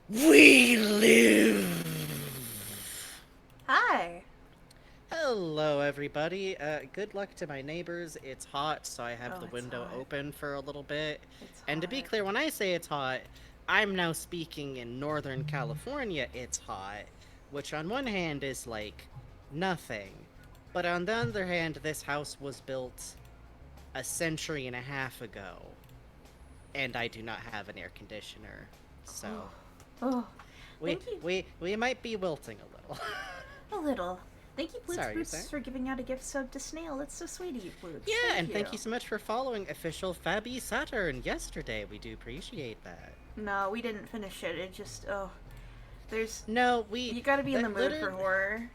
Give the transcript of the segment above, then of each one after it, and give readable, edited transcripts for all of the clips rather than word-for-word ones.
We live! Hi. Hello, everybody. Good luck to my neighbors. It's hot, so I have Oh, the it's window hot. open for a little bit. It's And to be hot. clear, when I say it's hot, I'm now speaking in Northern California, it's hot, which on one hand is like nothing. But on the other hand, this house was built a century and a half ago, and I do not have an air conditioner. Oh, So oh. we Thank you. we might be wilting a little. A little. Thank you, Bloots Sorry, you're Boots, saying? for giving out a gift sub to Snail. That's so sweet of you, Bloots. Yeah, Thank and you. thank you so much for following official Fabby Saturn yesterday. We do appreciate that. No, we didn't finish it. It just, oh. There's. No, we You gotta be in the that mood for literally horror.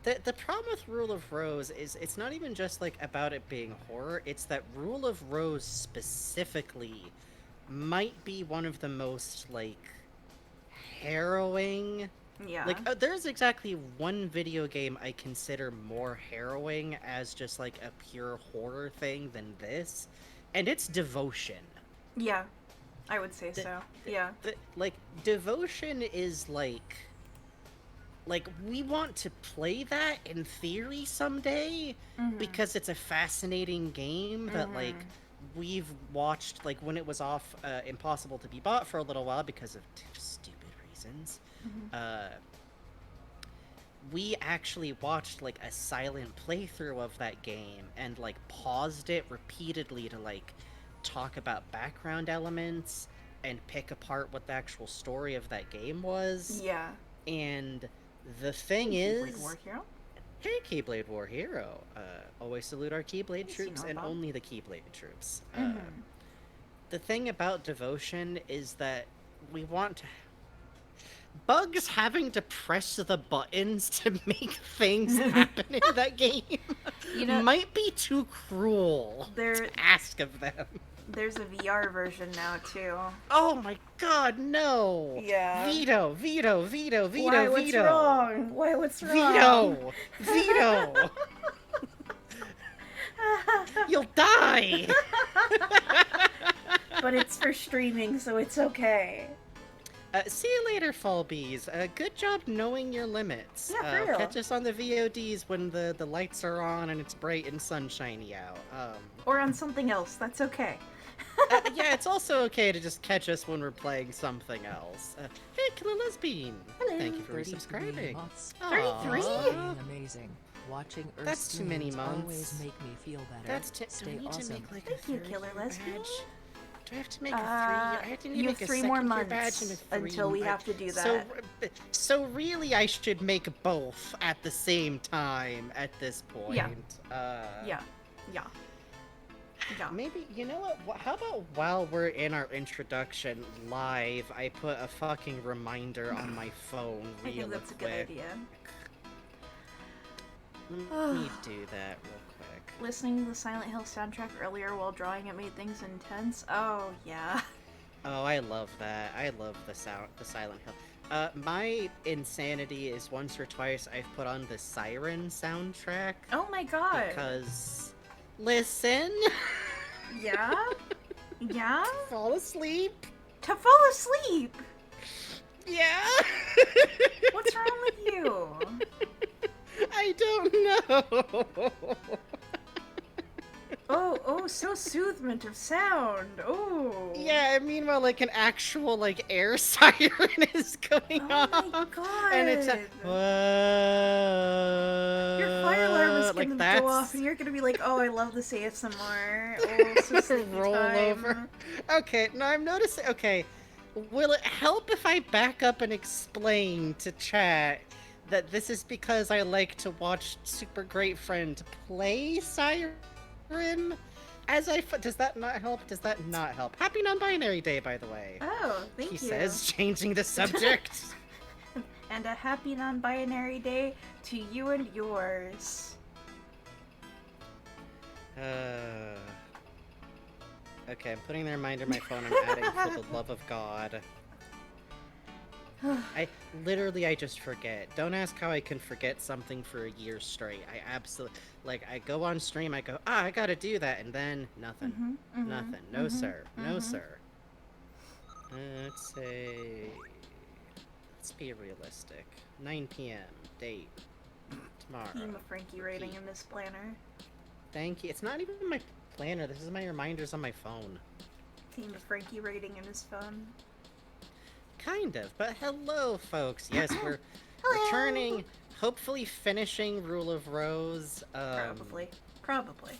the problem with Rule of Rose is it's not even just like about it being horror. It's that Rule of Rose specifically might be one of the most like harrowing. Yeah. There's exactly one video game I consider more harrowing as just like a pure horror thing than this, and it's Devotion. Yeah, I would say the, so. Yeah. like devotion is like we want to play that in theory someday Mm hmm. because it's a fascinating game Mm that hmm. we've watched like when it was off impossible to be bought for a little while because of stupid reasons. Mm hmm. uh we actually watched like a silent playthrough of that game and like paused it repeatedly to like talk about background elements and pick apart what the actual story of that game was. Yeah. And the thing Hey, Keyblade is, War Hero. hey, Keyblade War Hero, always salute our Keyblade Yes, you troops know, and Bob. only the Keyblade troops. Mm hmm. The thing about Devotion is that we want to Bugs having to press the buttons to make things happen in that game You know, might be too cruel to there ask of them. there's a VR version now too. Oh my god, no! Yeah. Veto, veto, veto, veto, Why? What's veto! wrong? Why? What's wrong? Veto! Veto! You'll die! But it's for streaming, so it's okay. See you later, Fall Bees. Good job knowing your limits. Yeah, for real. Catch us on the VODs when the lights are on and it's bright and sunshiny out. Or on something else. That's okay. Yeah, it's also okay to just catch us when we're playing something else. Hey, Killer Lesbian! Hello. Thank you for 33 resubscribing. months. 33? Being amazing. Watching Earth That's too many streams months. always make me feel better. That's do Stay I need awesome. to make like Thank a you, third Killer year Lesbian. badge? Do I have to make a 3-year? I have to need to You make have a 3 second more year badge and a months 3. until we have to do So, that. so really, I should make both at the same time at this point. Yeah. Yeah. Yeah. Yeah. Maybe, you know what? How about while we're in our introduction live, I put a fucking reminder on my phone I real think that's a quick. good idea. Let me do that real quick. Listening to the Silent Hill soundtrack earlier while drawing it made things intense. Oh, yeah. Oh, I love that. I love the Silent Hill. My insanity is once or twice I've put on the Siren soundtrack Oh my god. because, listen, Yeah? Yeah? fall asleep. To fall asleep! Yeah. What's wrong with you? I don't know. Oh, so soothment of sound. Oh. Yeah, meanwhile, like an actual like air siren is going Oh off, my god. and it's a Your fire alarm is like gonna that's go off, and you're gonna be like, "Oh, I love this ASMR. Oh, so sleepy roll time." over. Okay, now I'm noticing. Okay, will it help if I back up and explain to chat that this is because I like to watch Super Great Friend play Siren? Does that not help? Does that not help? Happy non-binary day, by the way. Oh, thank He you. says, changing the subject. And a happy non-binary day to you and yours. Okay, I'm putting the reminder on my phone. I'm adding for the love of God. I just forget. Don't ask how I can forget something for a year straight. I absolutely, I go on stream, I go, I gotta do that, and then nothing. Nothing. No, sir. No, sir. Let's say... Let's be realistic. 9 p.m. Date. Tomorrow. Team of Frankie rating Repeat. in this planner. Thank you. It's not even my planner. This is my reminders on my phone. Team of Frankie rating in his phone. Kind of. But hello, folks. Yes, we're Hello. returning, hopefully finishing Rule of Rose. Probably. Probably.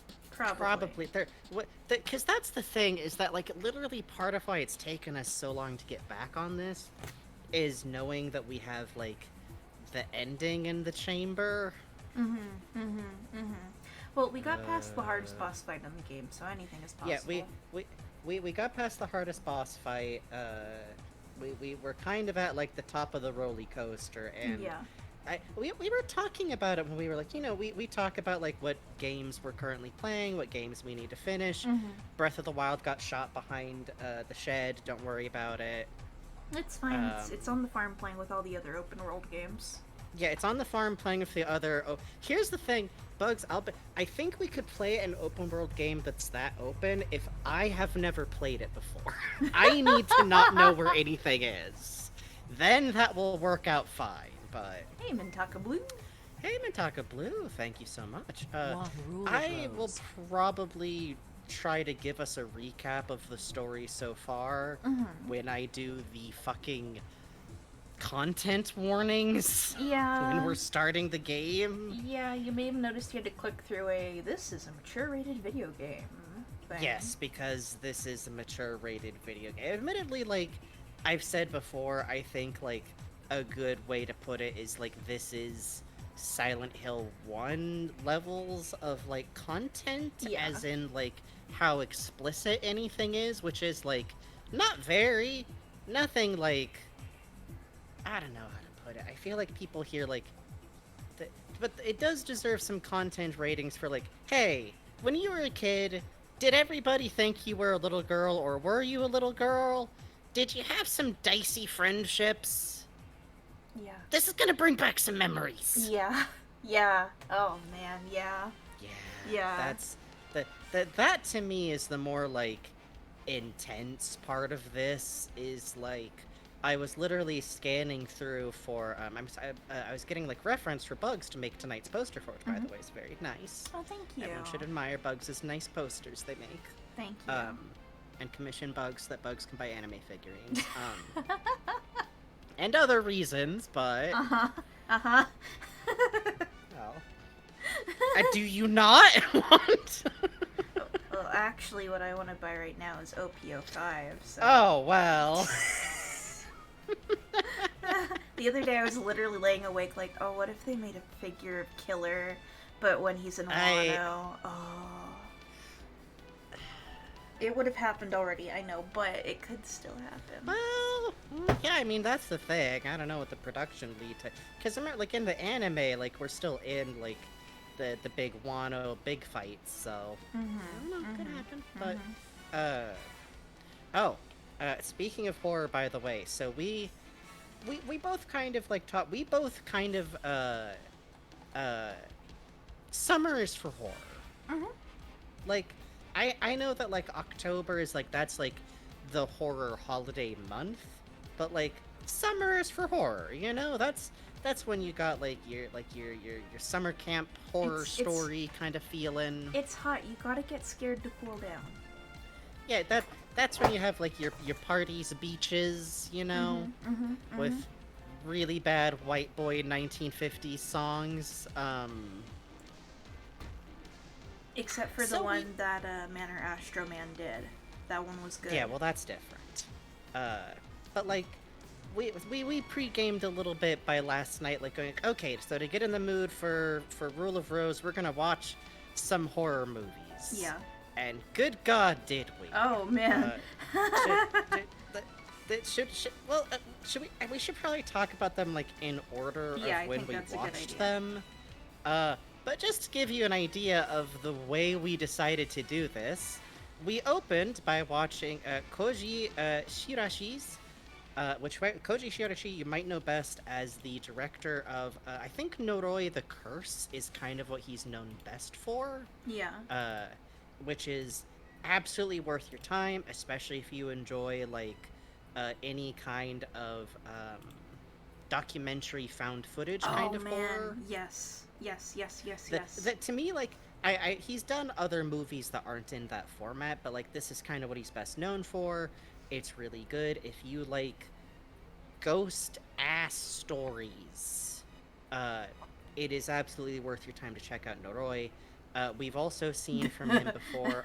Because that's the thing, is that, like, literally part of why it's taken us so long to get back on this is knowing that we have, like, the ending in the chamber. Well, we got past the hardest boss fight in the game, so anything is possible. Yeah, we got past the hardest boss fight. We were kind of at, like, the top of the roller coaster, and Yeah. we were talking about it when we were like, we talk about, like, what games we're currently playing, what games we need to finish. Breath of the Wild got shot behind the shed. Don't worry about it. It's fine. It's on the farm playing with all the other open world games. Yeah, it's on the farm playing with the other. Oh, here's the thing, Bugs. I think we could play an open world game that's that open if I have never played it before. I need to not know where anything is. Then that will work out fine. But Hey, Mintaka Blue. hey, Mintaka Blue, thank you so much. Long Rule of I will Rose. probably try to give us a recap of the story so far when I do the fucking content warnings Yeah. when we're starting the game. Yeah, you may have noticed you had to click through this is a mature rated video game thing. Yes, because this is a mature rated video game. Admittedly, like I've said before, I think like a good way to put it is like this is Silent Hill 1 levels of like content, Yeah. as in like how explicit anything is, which is like not very, nothing like, I don't know how to put it. I feel like people here like but it does deserve some content ratings for like, hey, when you were a kid, did everybody think you were a little girl, or were you a little girl? Did you have some dicey friendships? Yeah. This is gonna bring back some memories. Yeah. Yeah. Oh man, yeah. Yeah. Yeah. That's that to me is the more like intense part of this. Is like I was literally scanning through for I was getting like reference for Bugs to make tonight's poster for, which by the way is very nice. Oh, thank you. Everyone should admire Bugs' nice posters they make. Thank you. And commission Bugs that Bugs can buy anime figurines. And other reasons, but Uh-huh. well, do you not want? Well, actually, what I want to buy right now is OPO5. So. Oh well. The other day I was literally laying awake like, oh, what if they made a figure of Killer, but when he's in Wano? Oh. It would have happened already, I know, but it could still happen. Well, yeah, I mean, that's the thing. I don't know what the production lead time... Because, like, in the anime, like, we're still in, like, the big Wano big fights, so... I don't know, it could happen. But, speaking of horror, by the way, so we both kind of, like, we both kind of, summer is for horror. Like... I know that, like, October is, like, that's, like, the horror holiday month, but, like, summer is for horror, you know? That's when you got, like, your summer camp horror story kind of feeling. It's hot, you gotta get scared to cool down. Yeah, that's when you have, like, your parties, beaches, you know? With really bad white boy 1950s songs, Except for the one that Manor Astro Man did. That one was good. Yeah, well, that's different. But, like, we pre-gamed a little bit by last night, like, going, okay, so to get in the mood for Rule of Rose, we're gonna watch some horror movies. Yeah. And good God, did we. Oh, man. Should we should probably talk about them, like, in order Yeah, of when we that's a good watched idea. them. But just to give you an idea of the way we decided to do this, we opened by watching Koji Shirashi's, which Koji Shiraishi you might know best as the director of, I think Noroi the Curse is kind of what he's known best for. Yeah. Which is absolutely worth your time, especially if you enjoy, like, any kind of documentary found footage kind of horror. Yes. That to me, like, he's done other movies that aren't in that format, but like this is kind of what he's best known for. It's really good. If you like ghost ass stories, it is absolutely worth your time to check out Noroi. We've also seen from him before.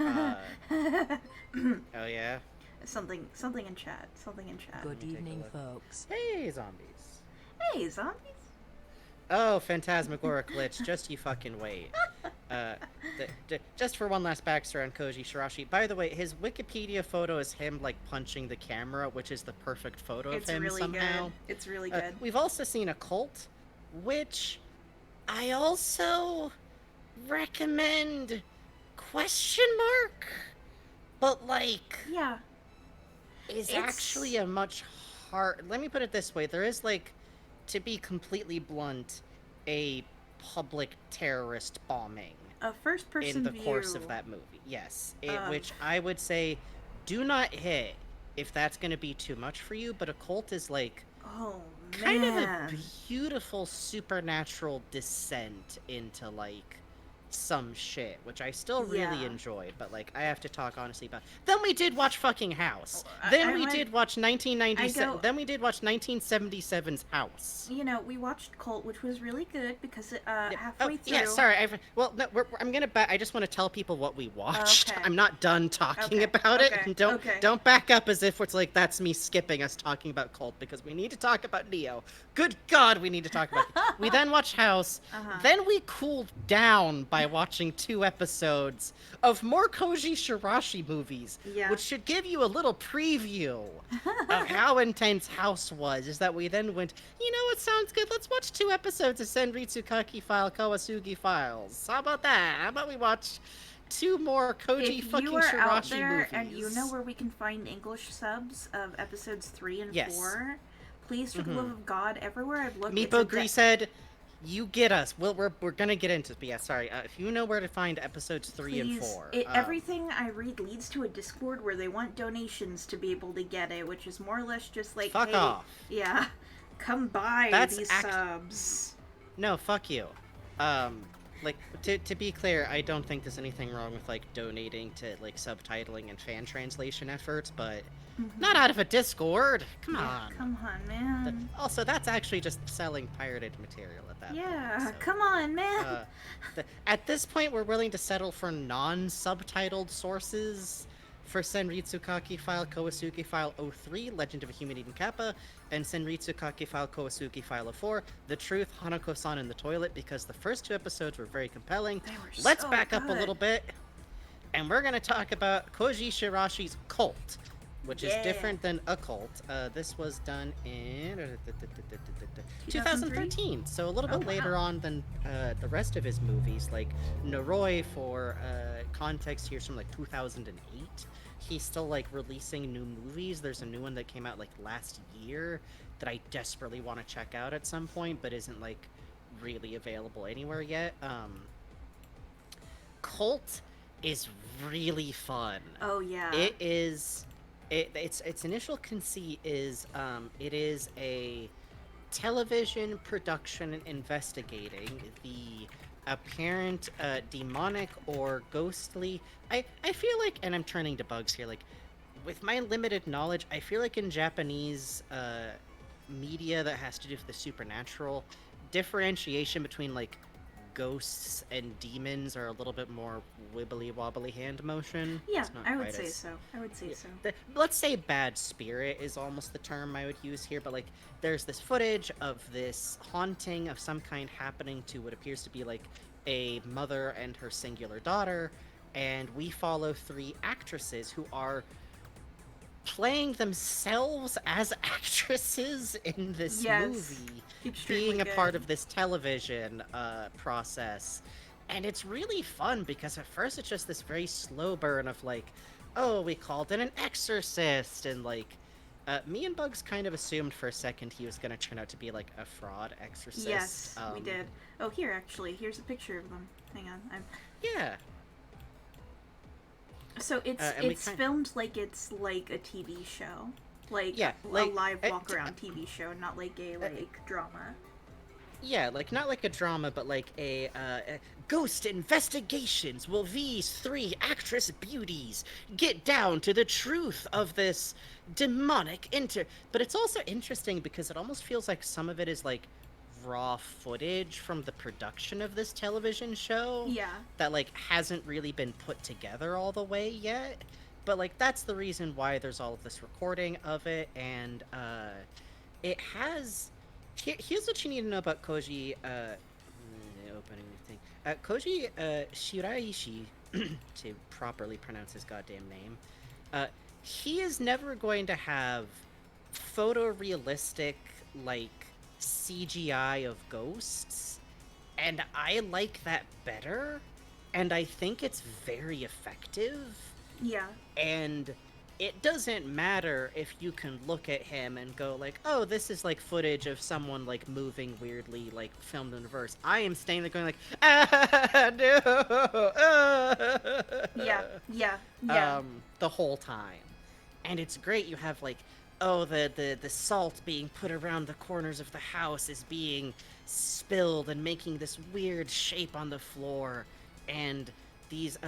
Oh yeah. Something in chat. Something in chat. Good me take a evening, look. folks. Hey zombies. Hey, zombies. Oh, phantasmagoric glitch. Just you fucking wait. Just for one last backstory on Koji Shiraishi. By the way, his Wikipedia photo is him like punching the camera, which is the perfect photo of him really somehow. good. It's really good. We've also seen a cult, which I also recommend. Question mark, but like Yeah. is It's- actually a much hard. Let me put it this way: there is like, to be completely blunt, a public terrorist bombing A first-person in the view. course of that movie. Yes, Of- which I would say, do not hit if that's going to be too much for you. But a cult is like Oh kind of a man. beautiful supernatural descent into like some shit, which I still really Yeah. enjoyed, but like I have to talk honestly about. Then we did watch fucking House. I- Then I we went- did watch 1997. I go- Then we did watch 1977's House. You know, we watched Cult, which was really good because it, halfway through. Yeah, sorry. Well, no, I'm gonna I just want to tell people what we watched. Okay. I'm not done talking Okay, about it. okay, And don't okay. don't back up as if it's like that's me skipping us talking about Cult, because we need to talk about Neo. Good God, we need to talk about it. We then watched House. Uh-huh. Then we cooled down by watching 2 episodes of more Koji Shiraishi movies, Yeah. which should give you a little preview of how intense House was. Is that we then went, you know what sounds good? Let's watch 2 episodes of Senritsu Kaki File Kawasugi Files. How about that? How about we watch 2 more Koji If fucking you are Shiraishi out there movies? and you know where we can find English subs of episodes 3 and Yes. 4, please, for the love of God, everywhere I've looked, it's Meepo a Gree said, you get us. We're gonna get into it, but yeah, sorry. If you know where to find episodes 3 and Please, 4. everything I read leads to a Discord where they want donations to be able to get it, which is more or less just like, Fuck hey, off. yeah, come buy That's these act- subs. No, fuck you. Like, to be clear, I don't think there's anything wrong with, like, donating to, like, subtitling and fan translation efforts, but not out of a Discord. Come on. Come on, man. Also, that's actually just selling pirated material at that Yeah, point. So, come on, man. at this point, we're willing to settle for non-subtitled sources for Senritsu Kaki File Kawasuki File 03, Legend of a Human Eating Kappa, and Senritsu Kaki File Kawasuki File 04, The Truth, Hanako-san in the Toilet, because the first 2 episodes were very compelling. They were Let's so back up a good. little bit, and we're going to talk about Koji Shiraishi's Cult, which is Yeah. different than a cult. This was done in 2003? 2013, so a little bit Oh, later wow. on than the rest of his movies. Like Noroi, for context, here's from like 2008. He's still like releasing new movies. There's a new one that came out like last year that I desperately want to check out at some point, but isn't like really available anywhere yet. Cult is really fun. Oh, yeah. It is. Its initial conceit is it is a television production investigating the apparent demonic or ghostly. I feel like, and I'm turning to Bugs here, like with my limited knowledge, I feel like in Japanese media that has to do with the supernatural, differentiation between like ghosts and demons are a little bit more wibbly wobbly hand motion. Yeah, It's not I would quite say as- so. I would say so. Let's say bad spirit is almost the term I would use here, but like there's this footage of this haunting of some kind happening to what appears to be like a mother and her singular daughter, and we follow 3 actresses who are playing themselves as actresses in this Yes. movie, Extremely being a good. part of this television process. And it's really fun because at first it's just this very slow burn of like, oh, we called in an exorcist, and like me and Bugs kind of assumed for a second he was going to turn out to be like a fraud exorcist. Yes, we did. Oh, here, actually, here's a picture of them. Hang on. Yeah. So it's and we it's kind- filmed like it's like a TV show. Like Yeah, a like live walk around TV show, not like a drama. yeah, like not like a drama, but like a ghost investigations. Will these three actress beauties get down to the truth of this demonic But it's also interesting because it almost feels like some of it is like raw footage from the production of this television show Yeah. that like hasn't really been put together all the way yet. But like that's the reason why there's all of this recording of it, and it has. Here's what you need to know about Koji. The opening thing. Koji Shiraishi, to properly pronounce his goddamn name. He is never going to have photorealistic like CGI of ghosts, and I like that better. And I think it's very effective. Yeah. And it doesn't matter if you can look at him and go like, oh, this is like footage of someone like moving weirdly, like filmed in reverse. I am staying there going like, ah, no, Yeah. the whole time. And it's great. You have like, oh, the salt being put around the corners of the house is being spilled and making this weird shape on the floor. And these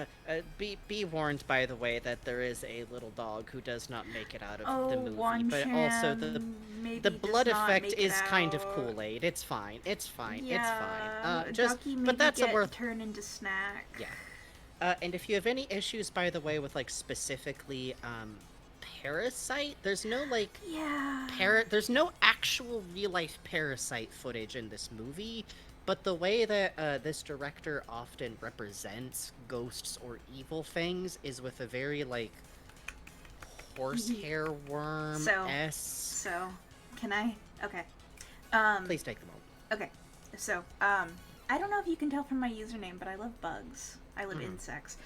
be warned, by the way, that there is a little dog who does not make it out of the movie, but also the blood effect is kind of Kool-Aid. It's fine. It's fine. Yeah, it's fine. Ducky maybe But that's get worth. turn into snack. Yeah. And if you have any issues, by the way, with like specifically Parasite, there's no like there's no actual real life Parasite footage in this movie. But the way that this director often represents ghosts or evil things is with a very, like, horsehair worm-esque... So, can I? Okay. Please take the moment. Okay. So, I don't know if you can tell from my username, but I love bugs. I love insects.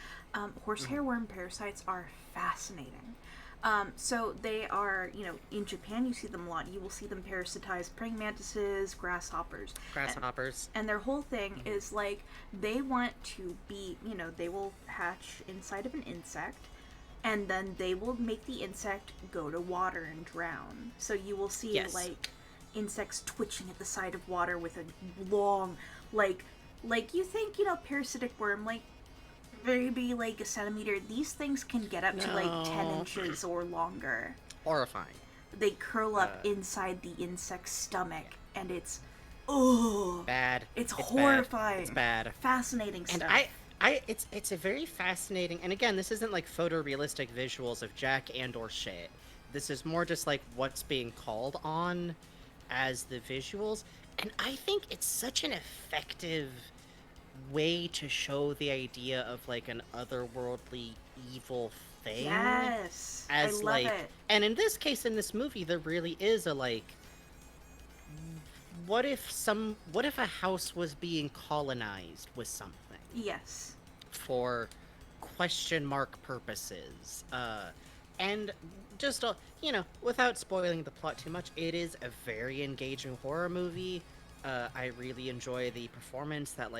Horsehair worm parasites are fascinating. So they are, in Japan you see them a lot. You will see them parasitize praying mantises, grasshoppers. And their whole thing is like, they want to be, they will hatch inside of an insect, and then they will make the insect go to water and drown. So you will see, like, insects twitching at the side of water with a long, like you think, parasitic worm, like, maybe like a centimeter. These things can get up to like 10 inches or longer. Horrifying. They curl up inside the insect's stomach, and it's bad. It's horrifying. It's bad. Fascinating stuff. And it's a very fascinating, and again, this isn't like photorealistic visuals of Jack and or shit. This is more just like what's being called on as the visuals, and I think it's such an effective way to show the idea of like an otherworldly evil thing. Yes, as I like love it. And in this case, in this movie, there really is a like, what if a house was being colonized with something? Yes. For question mark purposes. And just without spoiling the plot too much, it is a very engaging horror movie. I really enjoy the performance that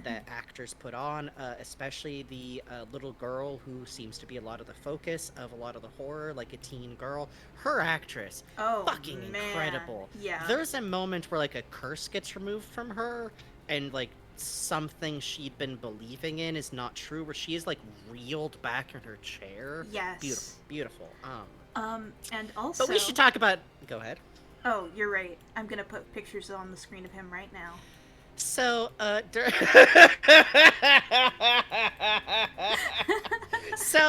that actors put on, especially the little girl who seems to be a lot of the focus of a lot of the horror, like a teen girl. Her actress, fucking incredible. Yeah. There's a moment where like a curse gets removed from her, and like something she'd been believing in is not true, where she is like reeled back in her chair. Yes. Beautiful. And also. But we should talk about. Go ahead. Oh, you're right. I'm gonna put pictures on the screen of him right now. So,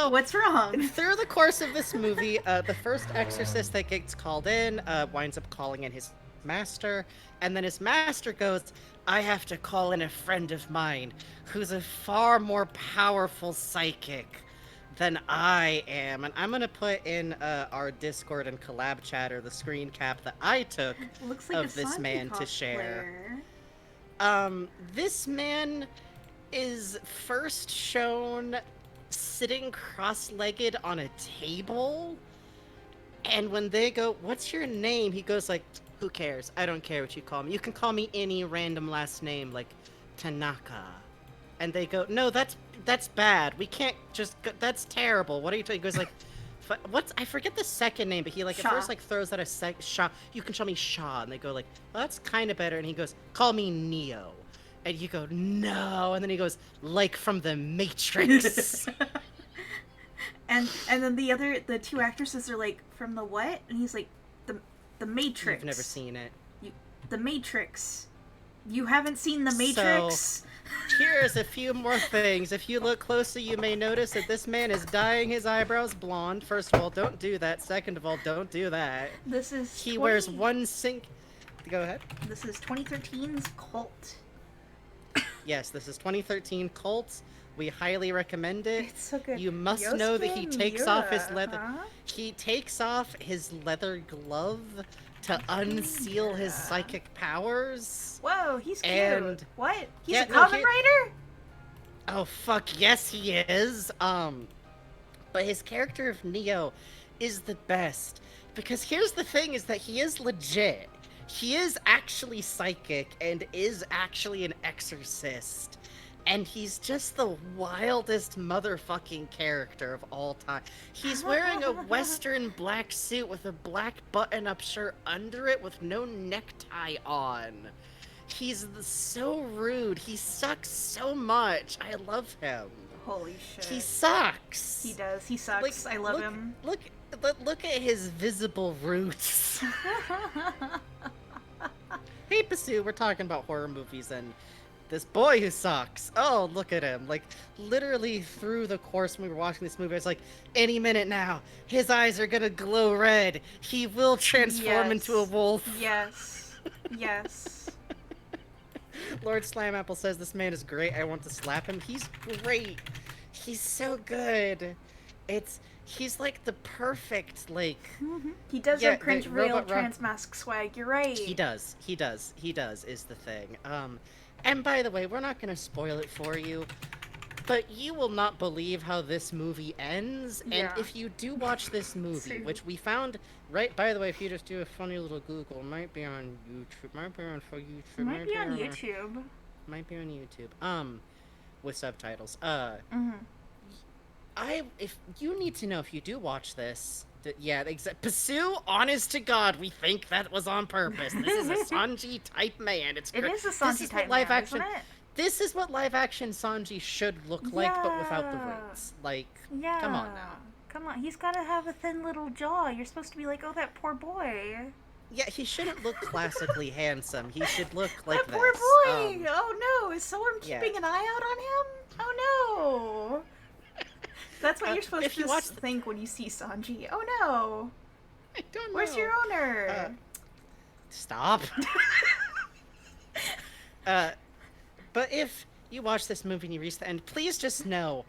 What's wrong? Through the course of this movie, the first exorcist that gets called in winds up calling in his master, and then his master goes, I have to call in a friend of mine who's a far more powerful psychic than I am. And I'm going to put in our Discord and collab chatter the screen cap that I took of this man to share. This man is first shown sitting cross-legged on a table, and when they go, what's your name? He goes like, who cares? I don't care what you call me. You can call me any random last name, like Tanaka. And they go, no, that's bad. We can't just go, that's terrible. What are you talking? He goes like, What's I forget the second name, but he like at Shaw. first like throws out a Shaw. You can show me Shaw, and they go like, well, that's kind of better. And he goes, call me Neo, and you go no, and then he goes like from the Matrix. and then the two actresses are like, from the what? And he's like, the Matrix. You've never seen it. The Matrix. You haven't seen the Matrix? So, here's a few more things. If you look closely, you may notice that this man is dyeing his eyebrows blonde. First of all, don't do that. Second of all, don't do that. This is He wears one sink. Go ahead. This is 2013's Cult. Yes, this is 2013 Cult. We highly recommend it. It's so good. You must Yosuke know that he takes off his Miura, leather. huh? He takes off his leather glove to unseal his psychic powers. Whoa, he's cute. And- What? He's Yeah, a no, comic he- writer? Oh fuck yes he is. But his character of Neo is the best because here's the thing: is that he is legit. He is actually psychic and is actually an exorcist. And he's just the wildest motherfucking character of all time. He's wearing a western black suit with a black button-up shirt under it with no necktie on. He's so rude. He sucks so much. I love him. Holy shit. He sucks. He does. He sucks. I love him. Look at his visible roots. Hey, Basu, we're talking about horror movies and this boy who sucks. Oh, look at him. Like, literally through the course when we were watching this movie, I was like, any minute now, his eyes are gonna glow red. He will transform into a wolf. Yes. Yes. Lord Slamapple says this man is great. I want to slap him. He's great. He's so good. He's like the perfect, like... He does Yeah, have cringe the real Robot Rob- transmask swag. You're right. He does is the thing. And by the way, we're not gonna spoil it for you, but you will not believe how this movie ends. Yeah. And if you do watch this movie, True. which we found, right, by the way, if you just do a funny little Google, it might be on YouTube, might be on YouTube, Might be on YouTube. might be on YouTube, with subtitles. If you need to know if you do watch this, yeah, Pursue, honest to God, we think that was on purpose. This is a Sanji type man. It is a Sanji type man, isn't it? This is what live action Sanji should look like, but without the roots. Like, Yeah. come on now. Come on. He's gotta have a thin little jaw. You're supposed to be like, oh, that poor boy. Yeah, he shouldn't look classically handsome. He should look like That this. poor boy. Oh no. Is someone yeah. keeping an eye out on him? Oh no. That's what you're supposed if you to watch think when you see Sanji. Oh no. I don't know. Where's your owner? Stop. But if you watch this movie and you reach the end, please just know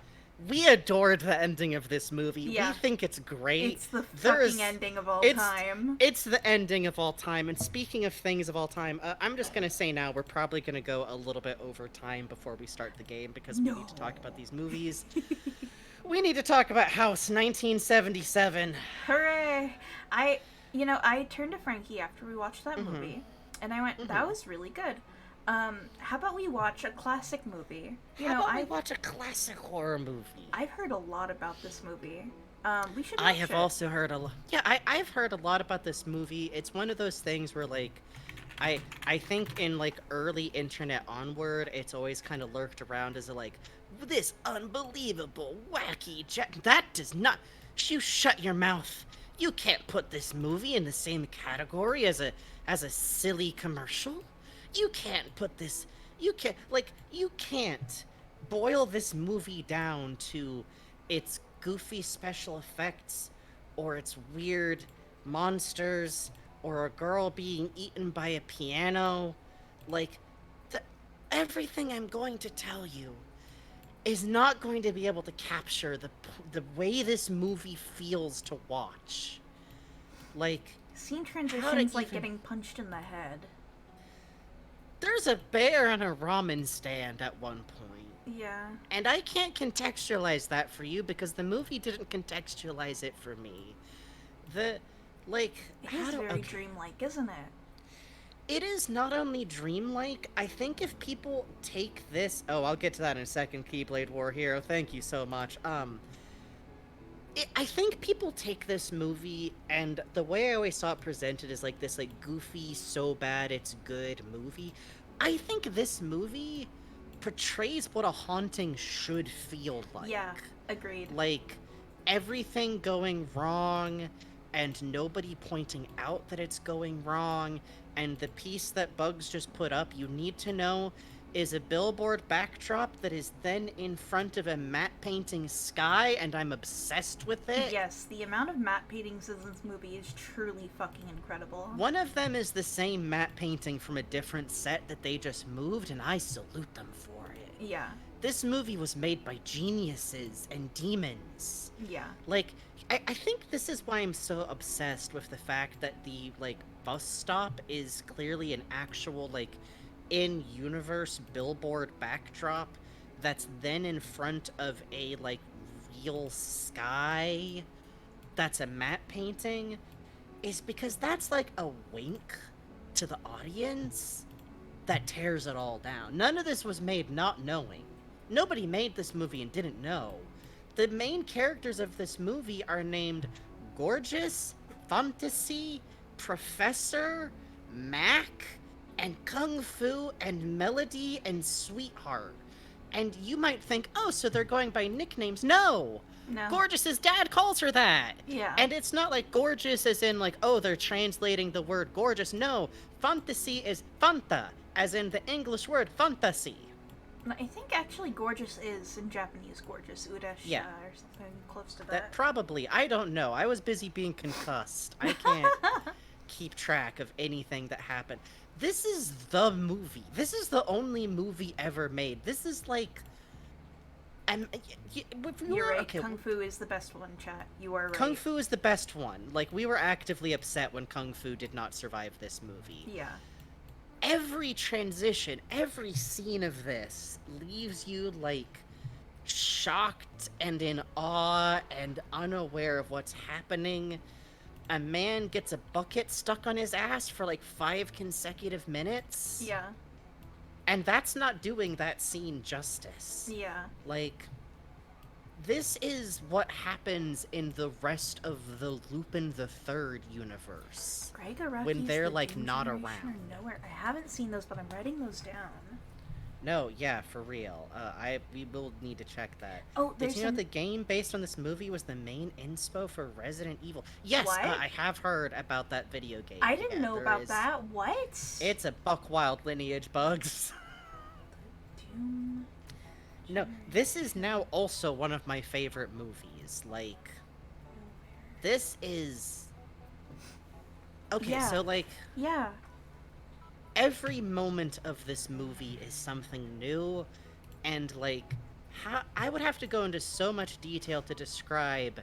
we adored the ending of this movie. Yeah. We think it's great. It's the There's- fucking ending of all it's- time. It's the ending of all time. And speaking of things of all time, I'm just gonna say now we're probably gonna go a little bit over time before we start the game because we need to talk about these movies. We need to talk about House 1977. Hooray! I turned to Frankie after we watched that movie, and I went, "That was really good. How about we watch a classic movie? How about we watch a classic horror movie? I've heard a lot about this movie. We should. I watch have it. also heard a lot. Yeah, I've heard a lot about this movie. It's one of those things where like, I think in like early internet onward, it's always kind of lurked around as a like, this unbelievable wacky that does not. You shut your mouth. You can't put this movie in the same category as a silly commercial. You can't put this. You can't boil this movie down to its goofy special effects or its weird monsters or a girl being eaten by a piano. Like, everything I'm going to tell you is not going to be able to capture the way this movie feels to watch. Like, Scene how transitions to like even- getting punched in the head. there's a bear on a ramen stand at one point. Yeah. And I can't contextualize that for you because the movie didn't contextualize it for me. It is very okay. dreamlike, isn't it? It is not only dreamlike, I think if people take this... Oh, I'll get to that in a second, Keyblade War Hero. Thank you so much. I think people take this movie, and the way I always saw it presented is like this, like, goofy, so bad it's good movie. I think this movie portrays what a haunting should feel like. Yeah, agreed. Like, everything going wrong, and nobody pointing out that it's going wrong, and the piece that Bugs just put up, you need to know, is a billboard backdrop that is then in front of a matte painting sky, and I'm obsessed with it. Yes, the amount of matte paintings in this movie is truly fucking incredible. One of them is the same matte painting from a different set that they just moved, and I salute them for it. Yeah, This movie was made by geniuses and demons. yeah. Like, I think this is why I'm so obsessed with the fact that the, like, bus stop is clearly an actual, like, in-universe billboard backdrop that's then in front of a, like, real sky that's a matte painting, is because that's, like, a wink to the audience that tears it all down. None of this was made not knowing. Nobody made this movie and didn't know. The main characters of this movie are named Gorgeous, Fantasy, Professor, Mac, and Kung Fu, and Melody, and Sweetheart. And you might think, oh, so they're going by nicknames. No! No. Gorgeous's dad calls her that! Yeah. And it's not like gorgeous as in, like, oh, they're translating the word gorgeous. No, fantasy is fanta, as in the English word fantasy. I think actually gorgeous is in Japanese gorgeous, ureshi, Yeah. or something close to That that. probably, I don't know. I was busy being concussed. I can't keep track of anything that happened. This is the movie. This is the only movie ever made. This is like, if we You're were- right, okay, Kung Fu is the best one, chat. You are right. Kung Fu is the best one. Like, we were actively upset when Kung Fu did not survive this movie. Yeah. Every transition, every scene of this leaves you, like, shocked and in awe and unaware of what's happening. A man gets a bucket stuck on his ass for, like, 5 consecutive minutes. Yeah. And that's not doing that scene justice. Yeah. Like, this is what happens in the rest of the Lupin the Third universe. Greg Araki's When they're, The like, Dream not Generation around. Are nowhere. I haven't seen those, but I'm writing those down. No, yeah, for real. We will need to check that. Oh, Did there's you know some... the game based on this movie was the main inspo for Resident Evil? Yes, What? I have heard about that video game. I didn't Yeah, know there about is- that. What? It's a buck wild lineage, Bugs. Doom... No, this is now also one of my favorite movies. Like, this is... Okay, Yeah. so, like, Yeah. every moment of this movie is something new, and, like, I would have to go into so much detail to describe,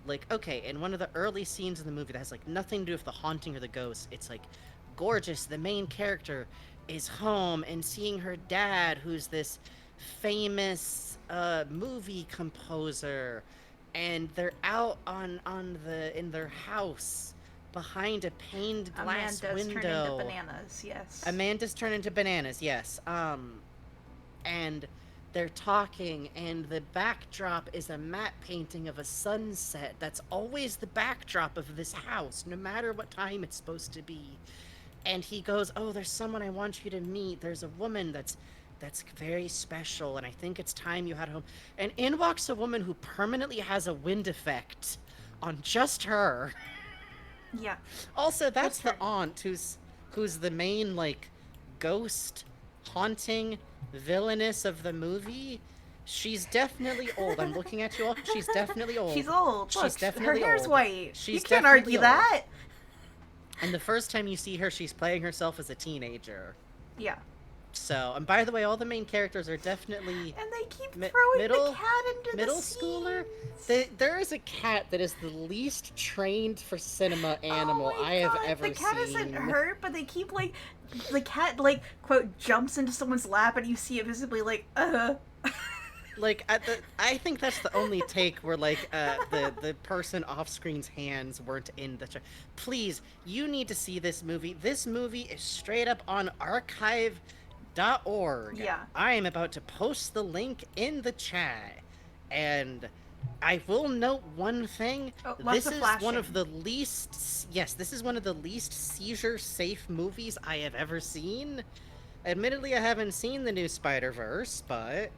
like, okay, in one of the early scenes in the movie that has, like, nothing to do with the haunting or the ghost, it's, like, Gorgeous, the main character, is home and seeing her dad, who's this famous, movie composer, and they're out in their house, behind a paned glass Amanda's window. turned into bananas, yes. Amanda's turned into bananas, yes. And they're talking, and the backdrop is a matte painting of a sunset. That's always the backdrop of this house, no matter what time it's supposed to be. And he goes, oh, there's someone I want you to meet. There's a woman that's very special, and I think it's time you had home. And in walks a woman who permanently has a wind effect on just her. Yeah. Also, that's That's the aunt who's the main, like, ghost haunting villainess of the movie. She's definitely old. I'm looking at you all. She's definitely old. She's old. She's Look, definitely her hair's old. white. She's You can't definitely argue old. that. And the first time you see her, she's playing herself as a teenager. Yeah. So, and by the way, all the main characters are definitely And they keep Mi- throwing middle- the cat into middle the schooler. scenes. There is a cat that is the least trained for cinema animal Oh my I have God, ever the cat seen. isn't hurt, but they keep like the cat like quote jumps into someone's lap and you see it visibly like Like, I think that's the only take where, like, the person off screen's hands weren't in the... Please, you need to see this movie. This movie is straight up on archive.org. Yeah. I am about to post the link in the chat. And I will note one thing. Oh, lots This of is one flashing. of the least. Yes, this is one of the least seizure-safe movies I have ever seen. Admittedly, I haven't seen the new Spider-Verse, but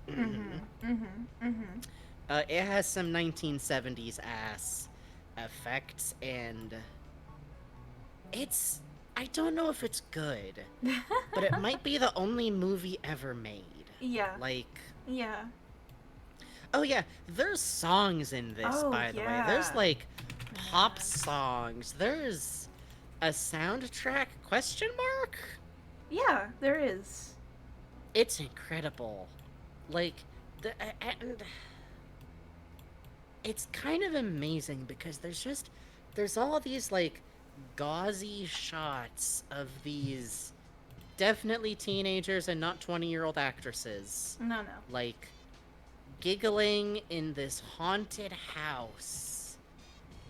it has some 1970s ass effects, and it's. I don't know if it's good, but it might be the only movie ever made. Yeah. Like, Yeah. oh yeah, there's songs in this, Oh, by the way. There's yeah. like pop Man. songs. There's a soundtrack question mark? Yeah, there is. It's incredible. Like and it's kind of amazing because there's all these like gauzy shots of these definitely teenagers and not 20-year-old actresses No, no. like giggling in this haunted house.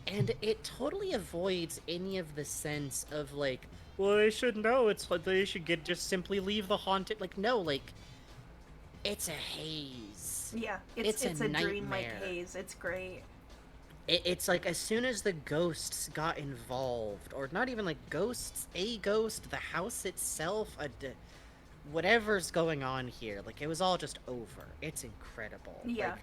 And it totally avoids any of the sense of like, well, they should know it's like they should get just simply leave the haunted. Like, no, like it's a haze. Yeah, It's it's a a dreamlike nightmare. haze. It's great. It's like as soon as the ghosts got involved, or not even like ghosts, a ghost, the house itself, whatever's going on here, like it was all just over. It's incredible. Yeah.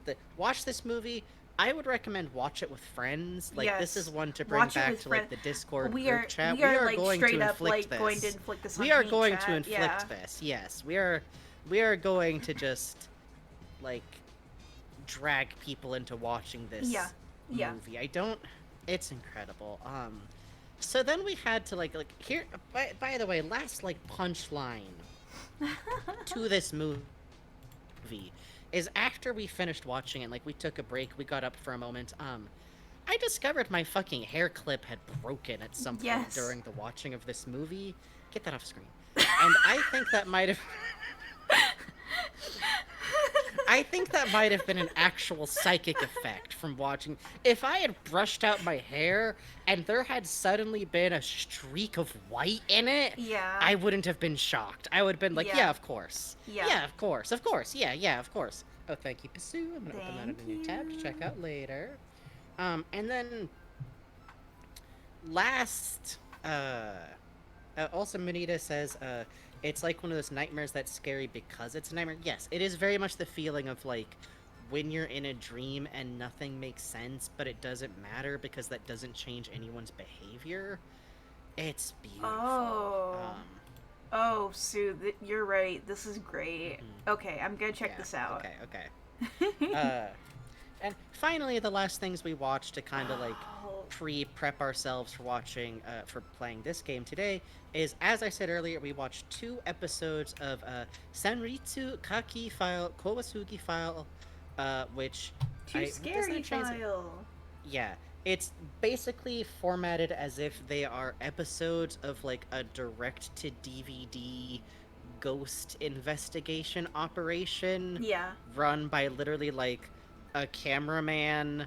Like, watch this movie. I would recommend watch it with friends. Like this is Yes. one to bring Watch it back with to like friend- the Discord We group are chat. we are like going straight to up inflict like this. going to inflict this on We are Paint going Chat. to inflict Yeah. this. Yes, we are going to just like drag people into watching this Yeah. Yeah. movie. I don't. It's incredible. So then we had to like here. By the way, last like punchline to this movie is after we finished watching it. Like we took a break, we got up for a moment. I discovered my fucking hair clip had broken at some point Yes. during the watching of this movie. Get that off screen. And I think that might have. I think that might have been an actual psychic effect from watching. If I had brushed out my hair and there had suddenly been a streak of white in it, Yeah. I wouldn't have been shocked. I would have been like, Yeah. yeah, of course. Yeah. Yeah, of course. Of course. Yeah, of course. Oh, thank you, Pasu. I'm going to open that in Thank a new tab to you. check out later. And then last, also Munita says, it's like one of those nightmares that's scary because it's a nightmare. Yes, it is very much the feeling of like when you're in a dream and nothing makes sense, but it doesn't matter because that doesn't change anyone's behavior. It's beautiful. Oh. Oh, Sue, you're right. This is great. Okay, I'm gonna check Yeah, this out. Okay. And finally, the last things we watched to kind of like Oh. pre-prep ourselves for watching, for playing this game today is, as I said earlier, we watched 2 episodes of Sanritsu Kaki File, Kowasugi File, which Too does scary that translate? file. Yeah, it's basically formatted as if they are episodes of like a direct-to-DVD ghost investigation operation Yeah. run by literally like a cameraman,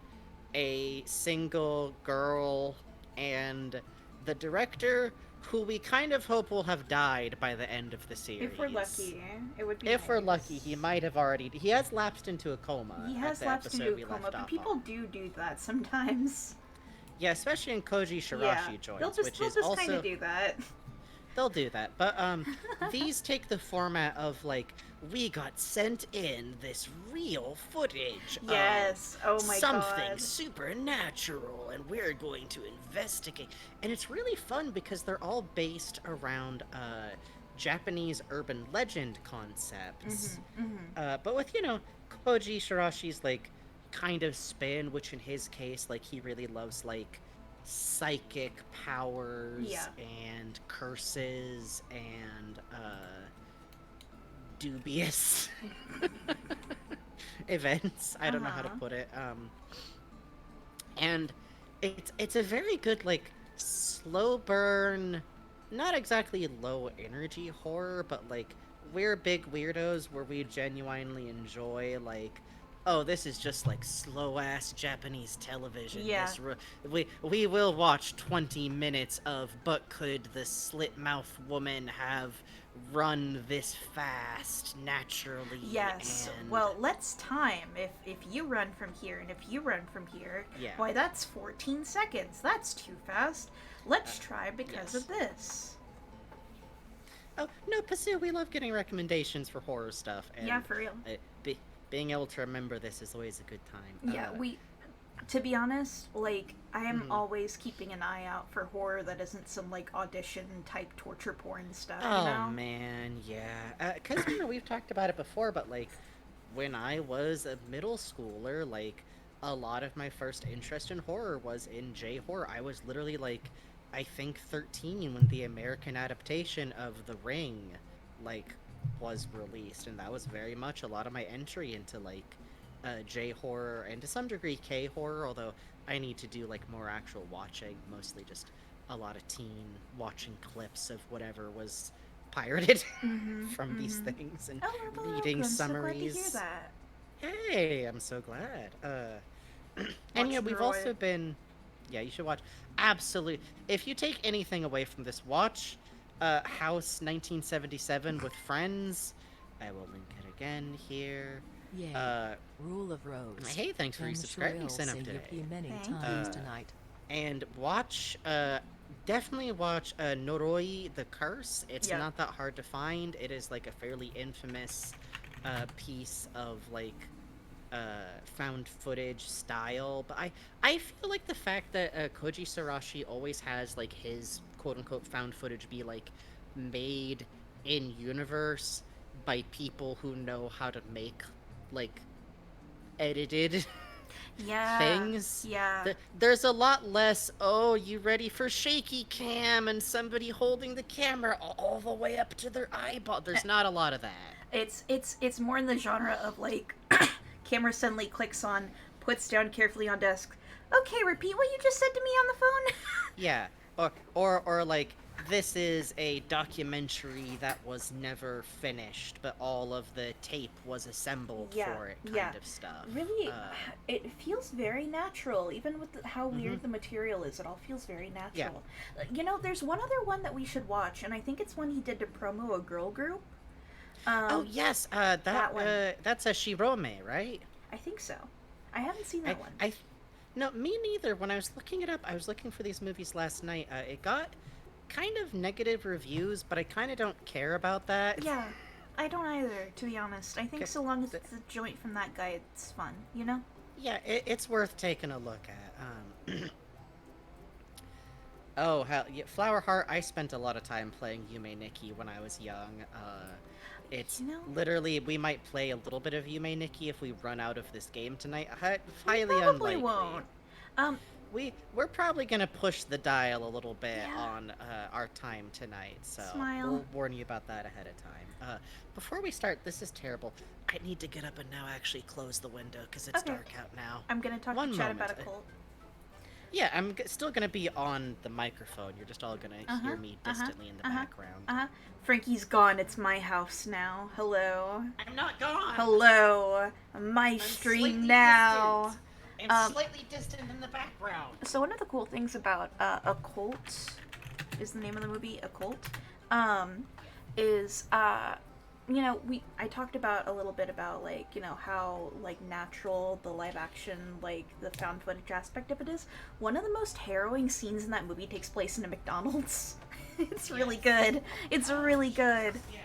a single girl, and the director, who we kind of hope will have died by the end of the series. If we're lucky, it would be. If we're nice. lucky, he might have already. He has lapsed into a coma. He at has the lapsed episode into we a coma, left but off people on. do that sometimes. Yeah, especially in Koji Shiraishi Yeah, joints, they'll which just is kind also of do that. they'll do that. But these take the format of like we got sent in this real footage Yes. Oh of my something god. supernatural, and we're going to investigate. And it's really fun because they're all based around Japanese urban legend concepts, but with Koji Shiraishi's like kind of spin, which in his case, like he really loves like psychic powers Yeah. and curses and dubious events. I don't know how to put it. And it's a very good like slow burn, not exactly low energy horror, but like we're big weirdos where we genuinely enjoy like oh, this is just like slow ass Japanese television. Yeah. We will watch 20 minutes of, but could the slit mouth woman have run this fast naturally? Yes. And Well, let's time. If you run from here and if you run from here, yeah, why that's 14 seconds. That's too fast. Let's try because yes. of this. Oh no, Pasu, we love getting recommendations for horror stuff, Yeah, and for real. uh, be, being able to remember this is always a good time. Yeah, we to be honest, like I am Mhm. always keeping an eye out for horror that isn't some like audition type torture porn stuff, you Oh know? man, yeah. Cause we've talked about it before, but like when I was a middle schooler, like a lot of my first interest in horror was in J horror. I was literally like, I think 13 when the American adaptation of The Ring, like, was released, and that was very much a lot of my entry into like J horror and to some degree K horror. Although I need to do like more actual watching, mostly just a lot of teen watching clips of whatever was pirated Mm-hmm. from these Mm-hmm. things and Oh, well, reading welcome. So glad to hear summaries. that. Hey, I'm so glad. And yeah, Watch we've Droid. also been. Yeah, you should watch. Absolutely. If you take anything away from this, watch House 1977 with Friends. I will link it again here. Yay. Uh, Rule of Rose. hey, thanks for Ken resubscribing, Sherrill Sin up say today. yippee many Thank times Uh, you. tonight. and watch, definitely watch Noroi the Curse. It's Yep. not that hard to find. It is like a fairly infamous piece of like found footage style, but I feel like the fact that Koji Shiraishi always has like his quote unquote found footage be like made in universe by people who know how to make like edited Yeah. things. Yeah. There's a lot less, oh, you ready for shaky cam and somebody holding the camera all the way up to their eyeball. There's not a lot of that. It's more in the genre of like camera suddenly clicks on, puts down carefully on desk. Okay, repeat what you just said to me on the phone. Yeah, or like this is a documentary that was never finished, but all of the tape was assembled Yeah, for it, yeah. kind of stuff. Really, it feels very natural. Even with how Mm-hmm. weird the material is, it all feels very Yeah. natural. You know, there's one other one that we should watch, and I think it's one he did to promo a girl group. Oh Um, yes, that one. that's a Shirome, right? I think so. I haven't seen I that one. I no, me neither. When I was looking it up, I was looking for these movies last night. It got kind of negative reviews, but I kind of don't care about that. Yeah, I don't either, to be honest. I think 'Kay, so long as th- it's a joint from that guy, it's fun, you know? yeah, it's worth taking a look at. Oh hell, yeah, Flower Heart. I spent a lot of time playing Yume Nikki when I was young. It's You know, literally we might play a little bit of Yume Nikki if we run out of this game tonight. we Highly probably unlikely. won't. Um, We're probably gonna push the dial a little bit Yeah. on our time tonight, so Smile. we'll warn you about that ahead of time. Before we start, this is terrible. I need to get up and now actually close the window because it's Okay. dark out now. I'm gonna talk One to Chad moment. about a cult. Yeah, still gonna be on the microphone. You're just all gonna hear me distantly in the background. Frankie's gone. It's my house now. Hello. I'm not gone. Hello. My I'm stream slightly now. distant. I'm Um, slightly distant in the background. So one of the cool things about A Cult is the name of the movie, A Cult, is you know, I talked about a little bit about like, you know, how like natural the live action, like the found footage aspect of it is. One of the most harrowing scenes in that movie takes place in a McDonald's. It's really good. It's really good. Yeah.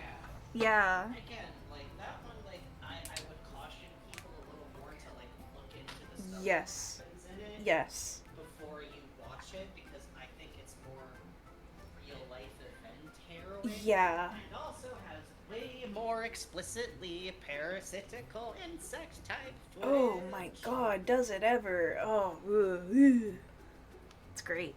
Yeah. Again, like that one, like I would caution people a little more to like look into the stuff Yes. that happens in it Yes. before you watch it because I think it's more real life event harrowing. Yeah. And also has way more explicitly parasitical insect type footage. Oh my god, does it ever? Oh, ugh. It's great.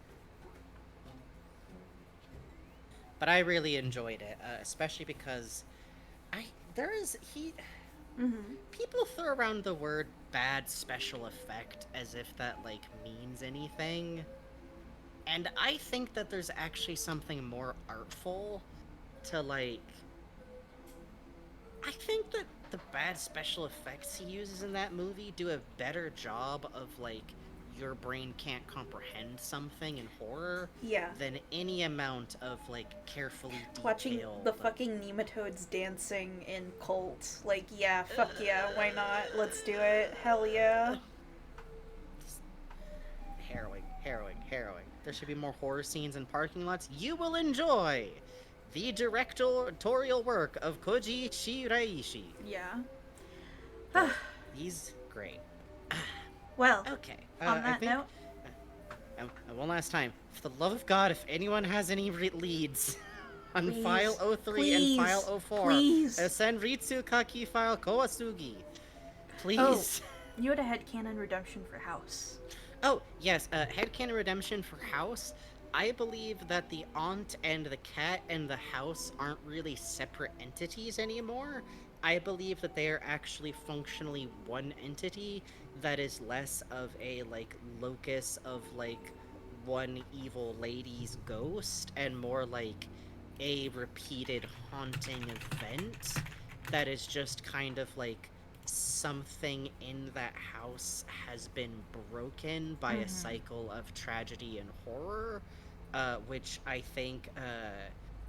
But I really enjoyed it, especially because I there is he Mm-hmm. people throw around the word bad special effect as if that like means anything. And I think that there's actually something more artful to like I think that the bad special effects he uses in that movie do a better job of like your brain can't comprehend something in horror Yeah. than any amount of like carefully Watching the detailed. fucking nematodes dancing in Cult. Like, yeah, fuck yeah, why not? Let's do it. Hell yeah. Harrowing, harrowing, harrowing. There should be more horror scenes in parking lots. You will enjoy the directorial work of Koji Shiraishi. Yeah. He's great. Well, Okay, on I that think note, one last time. For the love of God, if anyone has any leads on please, file 03 please, and file 04, please. send Ritsu Kaki file Kawasugi. Oh, Please. you had a headcanon redemption for House. Oh, yes, headcanon redemption for House. I believe that the aunt and the cat and the house aren't really separate entities anymore. I believe that they are actually functionally one entity that is less of a, like, locus of, like, one evil lady's ghost and more like a repeated haunting event that is just kind of like something in that house has been broken by a cycle of tragedy and horror, which I think,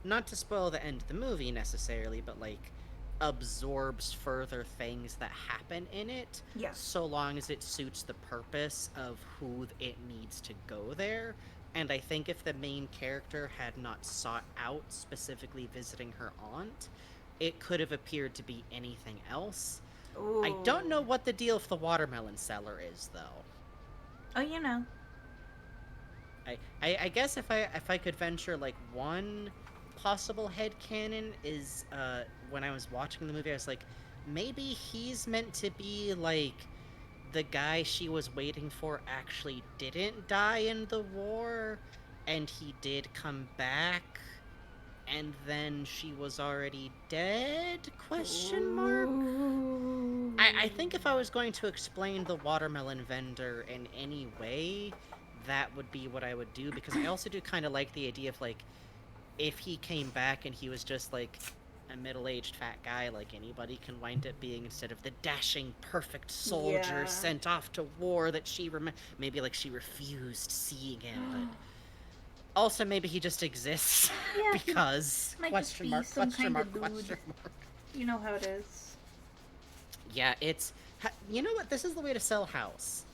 not to spoil the end of the movie necessarily, but like absorbs further things that happen in it, Yeah. so long as it suits the purpose of who it needs to go there. And I think if the main character had not sought out specifically visiting her aunt, it could have appeared to be anything else. Ooh. I don't know what the deal with the watermelon seller is, though. Oh, you know. I guess if I could venture like one possible headcanon is when I was watching the movie, I was like, maybe he's meant to be like the guy she was waiting for actually didn't die in the war, and he did come back, and then she was already dead? Question mark. Ooh. I think if I was going to explain the watermelon vendor in any way, that would be what I would do, because I also do kind of like the idea of like if he came back and he was just like a middle-aged fat guy like anybody can wind up being, instead of the dashing perfect soldier Yeah. sent off to war that she maybe like she refused seeing him, but also maybe he just exists. Yeah, he because might just be some question kind mark of dude. question mark. You know how it is. Yeah, it's you know what, this is the way to sell House.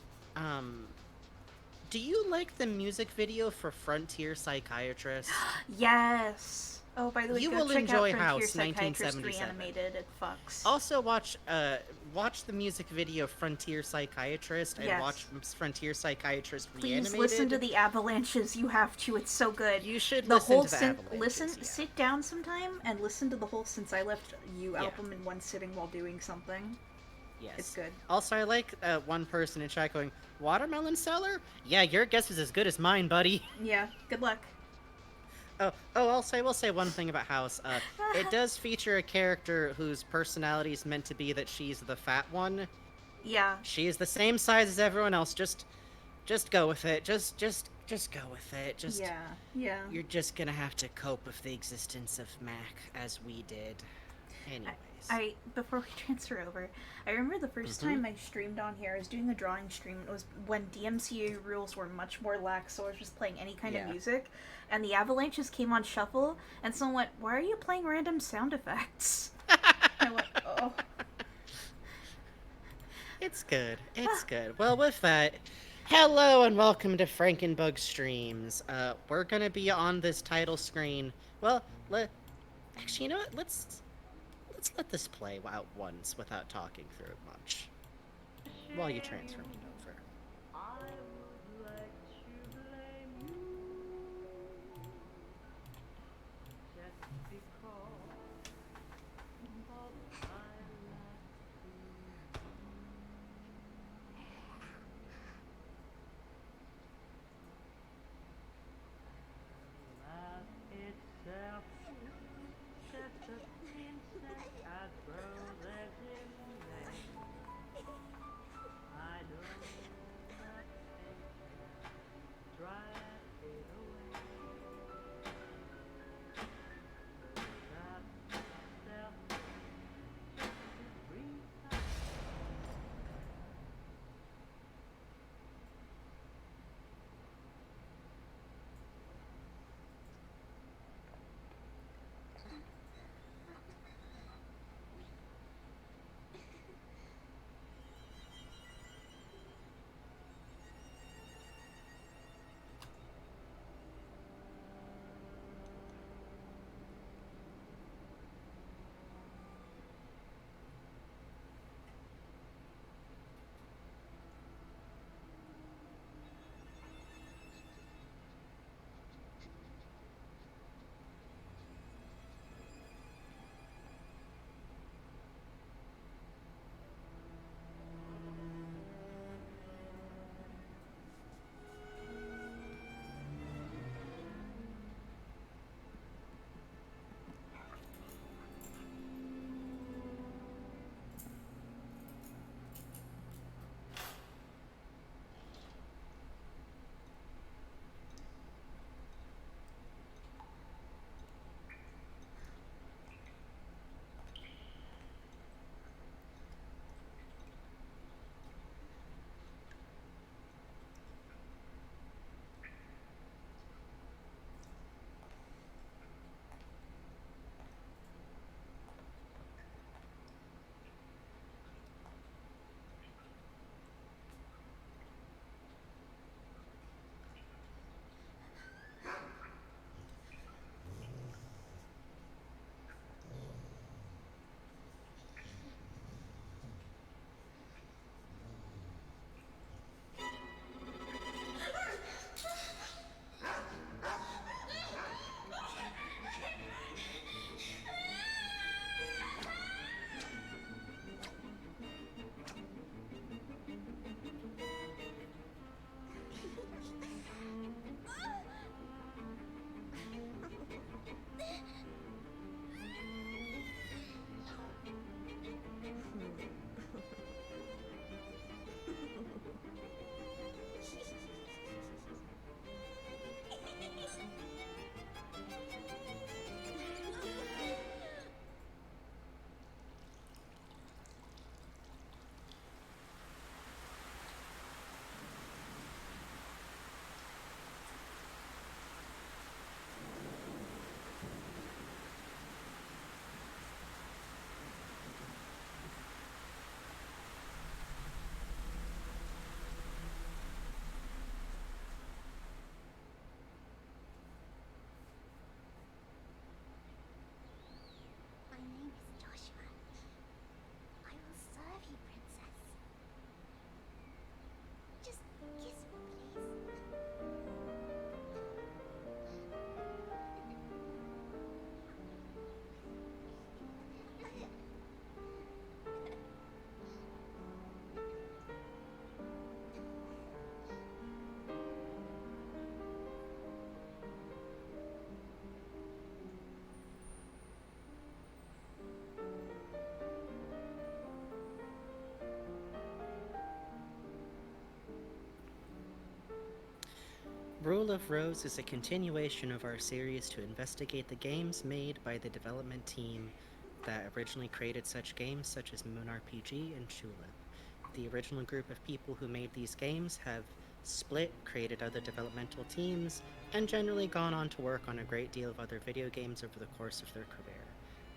Do you like the music video for Frontier Psychiatrist? Yes. Oh, by the way, You go will check enjoy out Frontier House, Psychiatrist 1977. Reanimated. It fucks. Also watch the music video Frontier Psychiatrist and Yes. watch Frontier Psychiatrist Please Reanimated. listen to the Avalanches. You have to. It's so good. You should The listen whole to the Sin- Avalanches, listen. yeah. Sit down sometime and listen to the whole Since I Left You Yeah. album in one sitting while doing something. Yes. It's good. Also, I like one person in chat going, "Watermelon seller? Yeah, your guess is as good as mine, buddy." Yeah. Good luck. Oh, I will say one thing about House. It does feature a character whose personality is meant to be that she's the fat one. Yeah. She is the same size as everyone else. Just go with it. Just go with it. Just Yeah. Yeah. You're just gonna have to cope with the existence of Mac as we did. Anyways. I before we transfer over, I remember the 1st time I streamed on here. I was doing a drawing stream. It was when DMCA rules were much more lax, so I was just playing any kind of music. And the Avalanches came on shuffle, and someone went, "Why are you playing random sound effects?" I went, "Oh." It's good. It's good. Well, with that, hello and welcome to Frankenbug Streams. We're gonna be on this title screen. Well, actually, you know what? Let's let this play out once without talking through it much. While you transfer me over. Rule of Rose is a continuation of our series to investigate the games made by the development team that originally created such games such as Moon RPG and Tulip. The original group of people who made these games have split, created other developmental teams, and generally gone on to work on a great deal of other video games over the course of their career.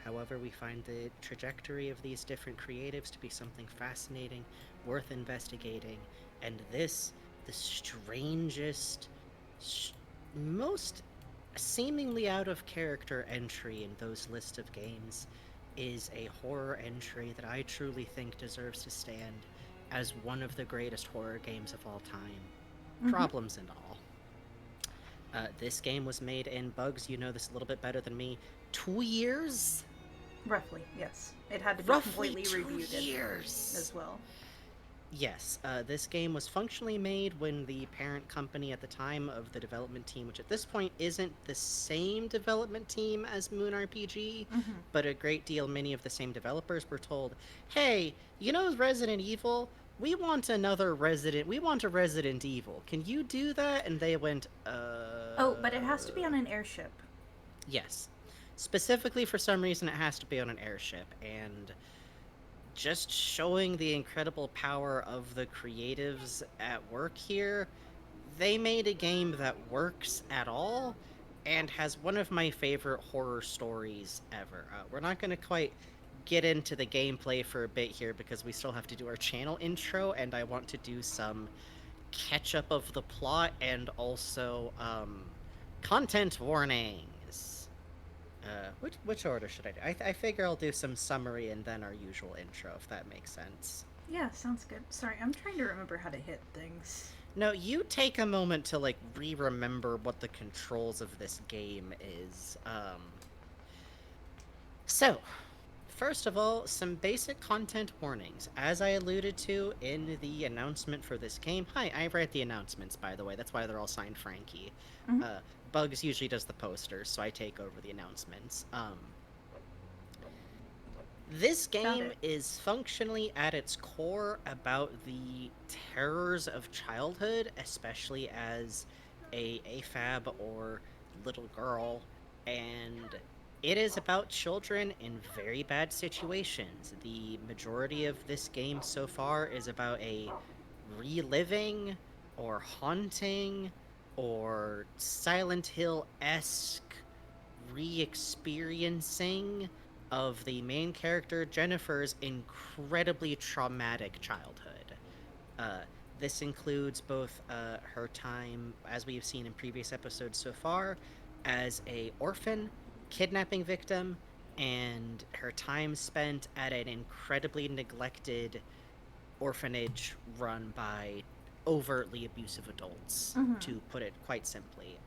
However, we find the trajectory of these different creatives to be something fascinating, worth investigating, and this, the strangest, most seemingly out of character entry in those list of games, is a horror entry that I truly think deserves to stand as one of the greatest horror games of all time. Problems and all. This game was made in, Bugs, you know this a little bit better than me, 2 years? Roughly, yes. It had to be Roughly completely 2 rebooted years! as well. Yes, this game was functionally made when the parent company at the time of the development team, which at this point isn't the same development team as Moon RPG, but a great deal many of the same developers were told, hey, you know Resident Evil? We want a Resident Evil. Can you do that? And they went, Oh, but it has to be on an airship. Yes. Specifically, for some reason, it has to be on an airship, and just showing the incredible power of the creatives at work here, they made a game that works at all and has one of my favorite horror stories ever. We're not going to quite get into the gameplay for a bit here because we still have to do our channel intro, and I want to do some catch up of the plot and also content warnings. Which order should I do? I figure I'll do some summary and then our usual intro, if that makes sense. Yeah, sounds good. Sorry, I'm trying to remember how to hit things. No, you take a moment to, like, remember what the controls of this game is. So, first of all, some basic content warnings. As I alluded to in the announcement for this game, hi, I write the announcements, by the way, that's why they're all signed Frankie. Bugs usually does the posters, so I take over the announcements. This game is functionally at its core about the terrors of childhood, especially as a AFAB or little girl, and it is about children in very bad situations. The majority of this game so far is about a reliving or haunting or Silent Hill-esque re-experiencing of the main character Jennifer's incredibly traumatic childhood. This includes both her time, as we have seen in previous episodes so far, as a orphan, kidnapping victim, and her time spent at an incredibly neglected orphanage run by overtly abusive adults, to put it quite simply.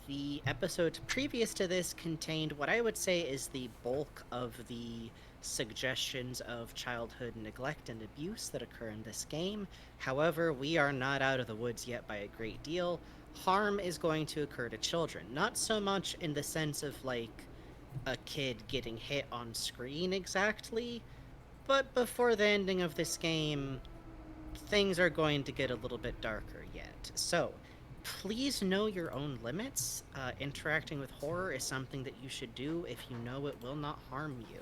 The episodes previous to this contained what I would say is the bulk of the suggestions of childhood neglect and abuse that occur in this game. However, we are not out of the woods yet by a great deal. Harm is going to occur to children, not so much in the sense of, like, a kid getting hit on screen exactly, but before the ending of this game, things are going to get a little bit darker yet. So, please know your own limits. Interacting with horror is something that you should do if you know it will not harm you.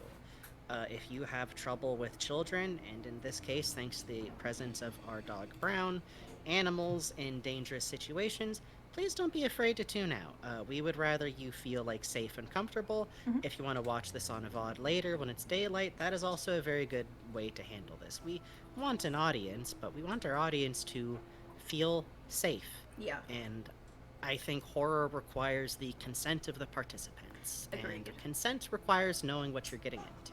If you have trouble with children, and in this case, thanks to the presence of our dog Brown, animals in dangerous situations, please don't be afraid to tune out. We would rather you feel like safe and comfortable. If you want to watch this on a VOD later when it's daylight, that is also a very good way to handle this. We want an audience, but we want our audience to feel safe. Yeah. And I think horror requires the consent of the participants. Agreed. And consent requires knowing what you're getting into.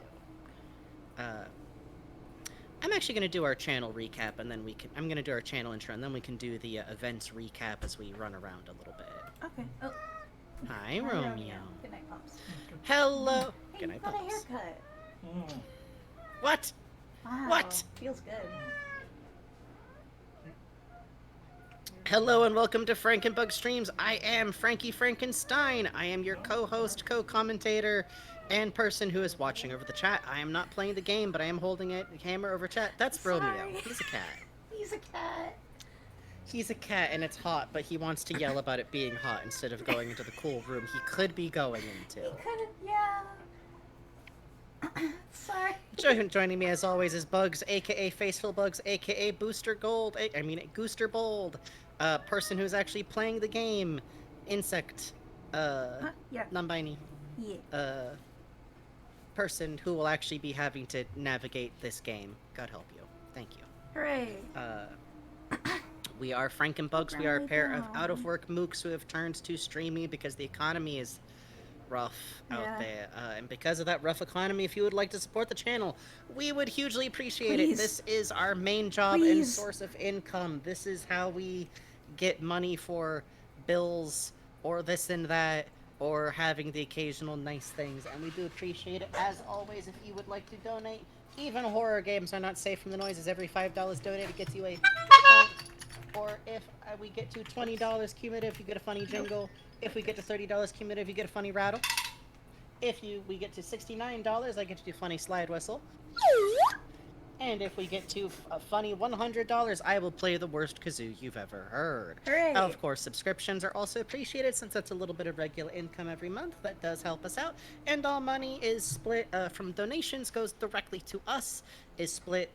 I'm actually going to do our channel recap, and then I'm going to do our channel intro, and then we can do the events recap as we run around a little bit. Okay. Oh. Hi, Romeo. Good night, Pops. Hello. Hey, Good night, you got a Pops. haircut. What? Wow. What? Feels good. Hello and welcome to Frankenbug Streams. I am Frankie Frankenstein. I am your co-host, co-commentator, and person who is watching over the chat. I am not playing the game, but I am holding the camera over chat. That's Sorry. Romeo. He's a cat. He's a cat. He's a cat and it's hot, but he wants to yell about it being hot instead of going into the cool room he could be going into. He couldn't. Yeah. Sorry. Joining me as always is Bugs, aka Faceful Bugs, aka Booster Gold, Gooster Bold, person who's actually playing the game, Insect, Yeah. non-binary, Yeah. person who will actually be having to navigate this game. God help you. Thank you. Hooray. We are Frankenbugs. We are a Right pair of down. out-of-work mooks who have turned to streamy because the economy is rough out Yeah. there. And because of that rough economy, if you would like to support the channel, we would hugely appreciate it. Please. This is our main job and Please. source of income. This is how we get money for bills or this and that or having the occasional nice things. And we do appreciate it. As always, if you would like to donate, even horror games are not safe from the noises. Every $5 donated gets you a or if we get to $20 cumulative, you get a funny jingle. If we get to $30 cumulative, you get a funny rattle. If we get to $69, I get to do funny slide whistle. And if we get to a funny $100, I will play the worst kazoo you've ever heard. Hooray. Of course, subscriptions are also appreciated since that's a little bit of regular income every month. That does help us out. And all money is split from donations, goes directly to us, is split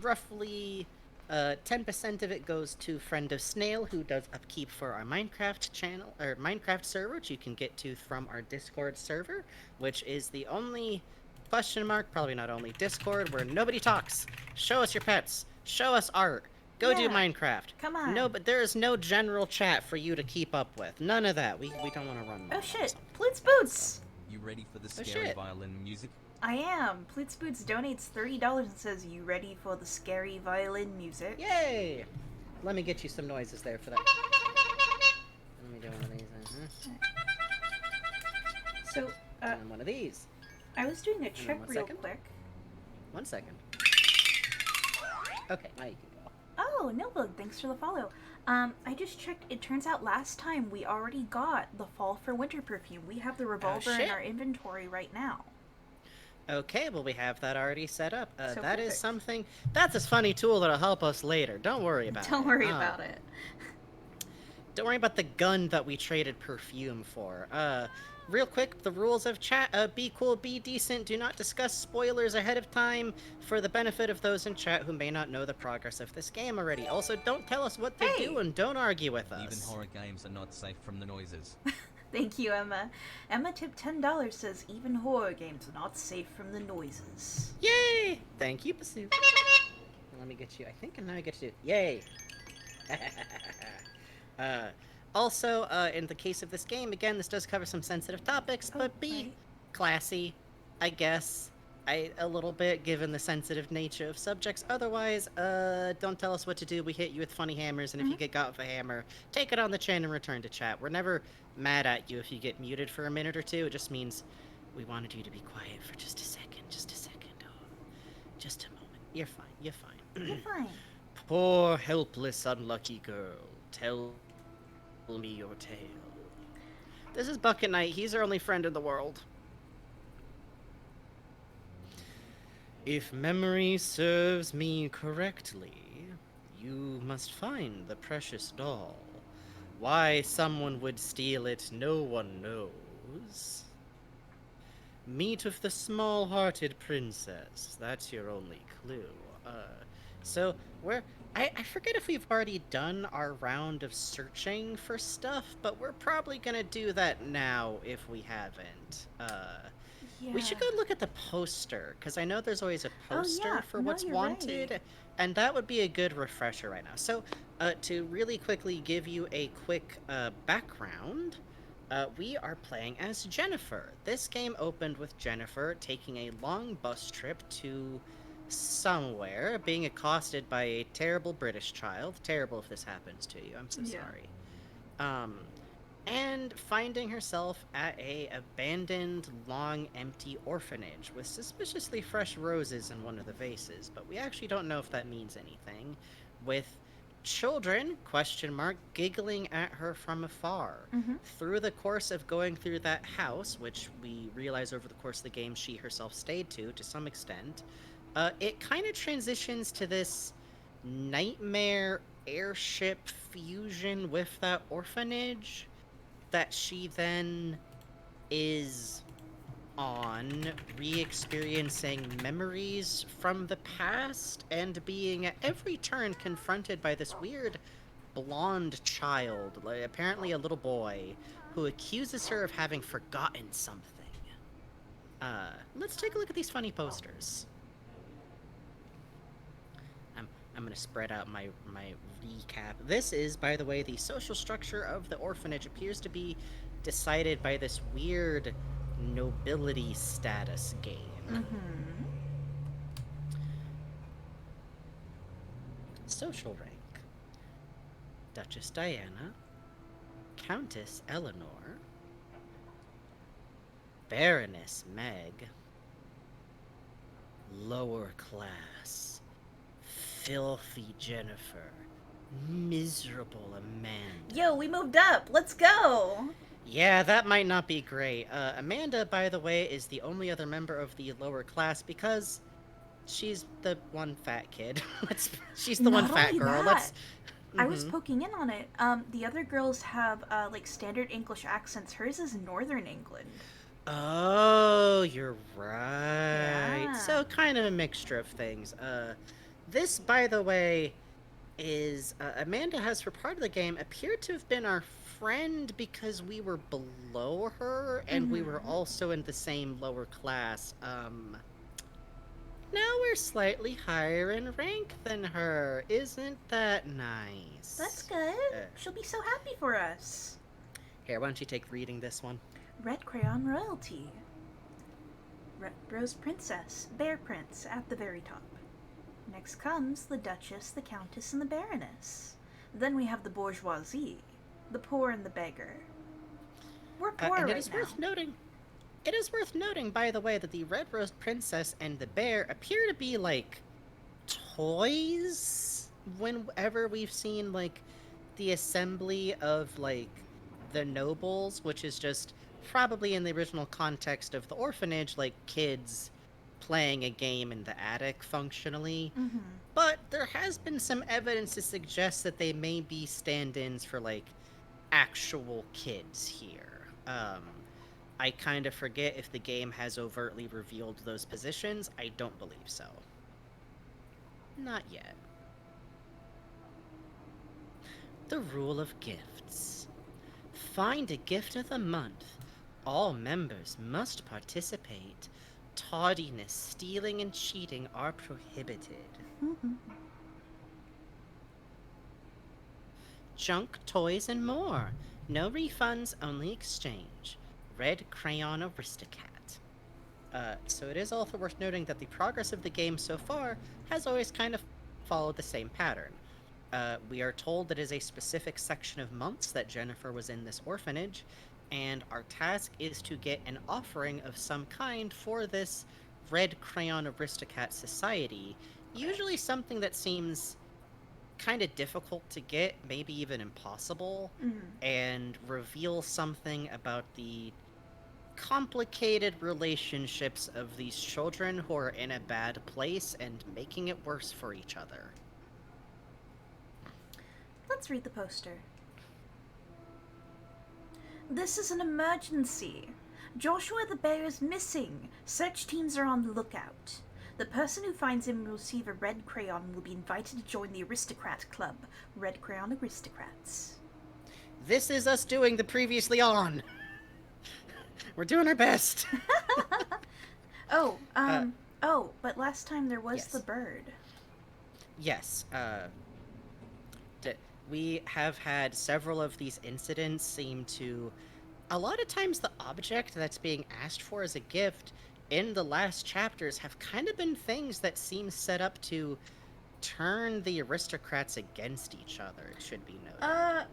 roughly 10% of it goes to Friend of Snail, who does upkeep for our Minecraft channel, or Minecraft server, which you can get to from our Discord server, which is the only probably not only Discord, where nobody talks. Show us your pets. Show us art. Go do Yeah. Minecraft. Come on. No, but there is no general chat for you to keep up with. None of that. We don't want to run. Oh shit. Plitz Boots. You ready for the Oh, scary shit. violin music? I am. Plitz Boots donates $30 and says, "You ready for the scary violin music?" Yay! Let me get you some noises there for that. Let me do one of these. So, And one of these. I was doing a check 1 real second. quick. 1 second. Okay, now you can go. Oh, Nilbug, thanks for the follow. I just checked. It turns out last time we already got the fall for winter perfume. We have the revolver in shit. our inventory right now. Okay, well, we have that already set up. So That is perfect. something. That's a funny tool that'll help us later. Don't worry about it. Don't worry about it. Don't worry about the gun that we traded perfume for. Real quick, the rules of chat. Be cool, be decent, do not discuss spoilers ahead of time for the benefit of those in chat who may not know the progress of this game already. Also, don't tell us what to Hey! do and don't argue with us. Even horror games are not safe from the noises. Thank you, Emma. Emma tipped $10, says, "Even horror games are not safe from the noises." Yay! Thank you, Basu. Let me get you. I think now I get to do. Yay! Also, in the case of this game, again, this does cover some sensitive topics, Oh, but be right. classy, I guess. A little bit, given the sensitive nature of subjects. Otherwise, don't tell us what to do. We hit you with funny hammers, and if you get got with a hammer, take it on the chin and return to chat. We're never mad at you if you get muted for a minute or two. It just means we wanted you to be quiet for just a second. Just a second. Oh, just a moment. You're fine. You're fine. You're fine. Poor, helpless, unlucky girl. Tell me your tale. This is Bucket Knight. He's our only friend in the world. If memory serves me correctly, you must find the precious doll. Why someone would steal it, no one knows. Meet with the small-hearted princess. That's your only clue. So I forget if we've already done our round of searching for stuff, but we're probably gonna do that now if we haven't. Yeah. We should go look at the poster, because I know there's always a poster yeah. for No, what's you're wanted, right. and that would be a good refresher right now. So, to really quickly give you a quick background, we are playing as Jennifer. This game opened with Jennifer taking a long bus trip to somewhere, being accosted by a terrible British child. Terrible if this happens to you. I'm so Yeah. sorry. And finding herself at a abandoned, long, empty orphanage with suspiciously fresh roses in one of the vases, but we actually don't know if that means anything, with children, giggling at her from afar. Mhm. Through the course of going through that house, which we realize over the course of the game she herself stayed to some extent, it kind of transitions to this nightmare airship fusion with that orphanage that she then is on, re-experiencing memories from the past and being at every turn confronted by this weird blonde child, like, apparently a little boy, who accuses her of having forgotten something. Let's take a look at these funny posters. I'm gonna spread out my recap. This is, by the way, the social structure of the orphanage appears to be decided by this weird nobility status game. Mm-hmm. Social rank: Duchess Diana, Countess Eleanor, Baroness Meg, lower class, filthy Jennifer, miserable Amanda. Yo, we moved up. Let's go. Yeah, that might not be great. Amanda, by the way, is the only other member of the lower class because she's the one fat kid. She's the one Not fat only girl. that, I was Mhm. poking in on it. The other girls have like standard English accents. Hers is Northern England. Oh, you're right. Yeah. So kind of a mixture of things. This, by the way, is Amanda has for part of the game appeared to have been our friend because we were below her and we were Mhm. also in the same lower class. Now we're slightly higher in rank than her. Isn't that nice? That's good. Uh, She'll be so happy for us. Here, why don't you take reading this one? Red Crayon Royalty. Red Rose Princess, Bear Prince at the very top. Next comes the Duchess, the Countess, and the Baroness. Then we have the bourgeoisie, the poor and the beggar. We're poor And right it is now. worth noting. It is worth noting, by the way, that the Red Rose Princess and the bear appear to be like toys. Whenever we've seen like the assembly of like the nobles, which is just probably in the original context of the orphanage, like kids playing a game in the attic functionally. Mm-hmm. But there has been some evidence to suggest that they may be stand-ins for like actual kids here. I kind of forget if the game has overtly revealed those positions. I don't believe so. Not yet. The rule of gifts. Find a gift of the month. All members must participate. Tardiness, stealing, and cheating are prohibited. Mm-hmm. Junk, toys, and more. No refunds, only exchange. Red Crayon Aristocat. So it is also worth noting that the progress of the game so far has always kind of followed the same pattern. We are told that it is a specific section of months that Jennifer was in this orphanage, and our task is to get an offering of some kind for this Red Crayon Aristocat Society, usually something that seems kind of difficult to get, maybe even impossible, Mm-hmm. and reveal something about the complicated relationships of these children who are in a bad place and making it worse for each other. Let's read the poster. This is an emergency. Joshua the bear is missing. Search teams are on the lookout. The person who finds him will receive a red crayon and will be invited to join the Aristocrat Club. Red Crayon Aristocrats. This is us doing the previously on. We're doing our best. Oh, but last time there was Yes. the bird. Yes, we have had several of these incidents seem to... A lot of times the object that's being asked for as a gift in the last chapters have kind of been things that seem set up to turn the aristocrats against each other, it should be noted.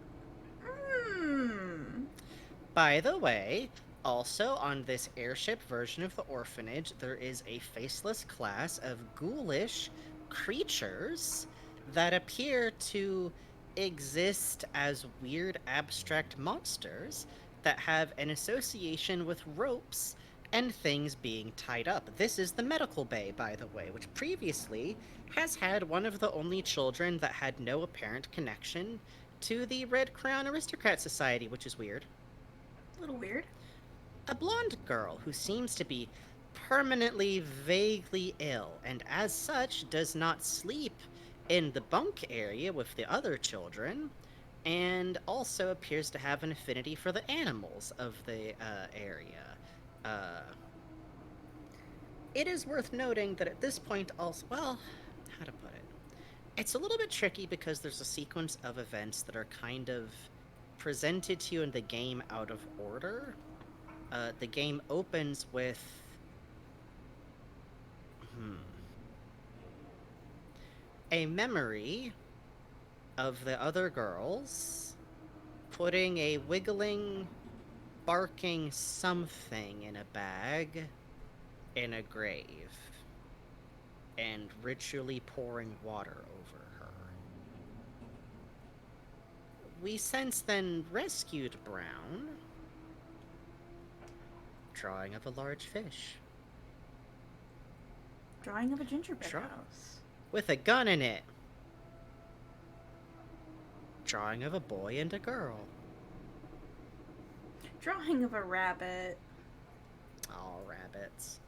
By the way, also on this airship version of the orphanage, there is a faceless class of ghoulish creatures that appear to exist as weird abstract monsters that have an association with ropes and things being tied up. This is the medical bay, by the way, which previously has had one of the only children that had no apparent connection to the Red Crown Aristocrat Society, which is weird. A little weird. A blonde girl who seems to be permanently vaguely ill, and as such does not sleep in the bunk area with the other children, and also appears to have an affinity for the animals of the area. Uh, it is worth noting that at this point also, well, how to put it? It's a little bit tricky because there's a sequence of events that are kind of presented to you in the game out of order. The game opens with a memory of the other girls putting a wiggling, barking something in a bag in a grave and ritually pouring water over her. We since then rescued Brown, drawing of a large fish. Drawing of a gingerbread Sure. house. With a gun in it. Drawing of a boy and a girl. Drawing of a rabbit. All rabbits.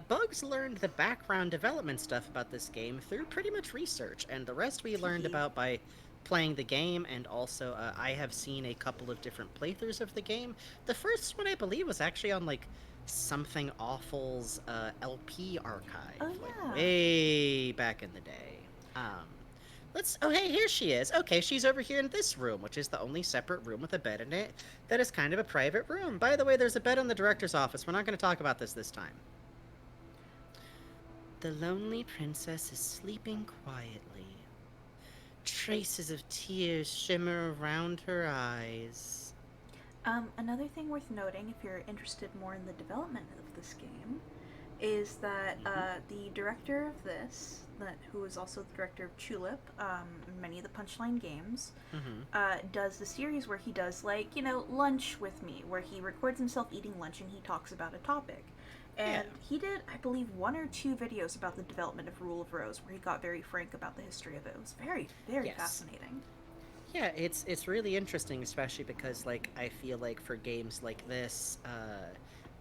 Bugs learned the background development stuff about this game through pretty much research, and the rest we learned about by playing the game, and also I have seen a couple of different playthroughs of the game. The first one, I believe, was actually on, like, Something Awful's LP archive. Oh, like, yeah. way back in the day. Oh, hey, here she is. Okay, she's over here in this room, which is the only separate room with a bed in it that is kind of a private room. By the way, there's a bed in the director's office. We're not going to talk about this time. The lonely princess is sleeping quietly. Traces of tears shimmer around her eyes. Another thing worth noting, if you're interested more in the development of this game, is that the director of this, who is also the director of Tulip, many of the Punchline games, does the series where he does, like, lunch with me, where he records himself eating lunch and he talks about a topic. And he did, I believe, 1 or 2 videos about the development of Rule of Rose, where he got very frank about the history of it. It was very, very fascinating. Yeah, it's really interesting, especially because, like, I feel like for games like this,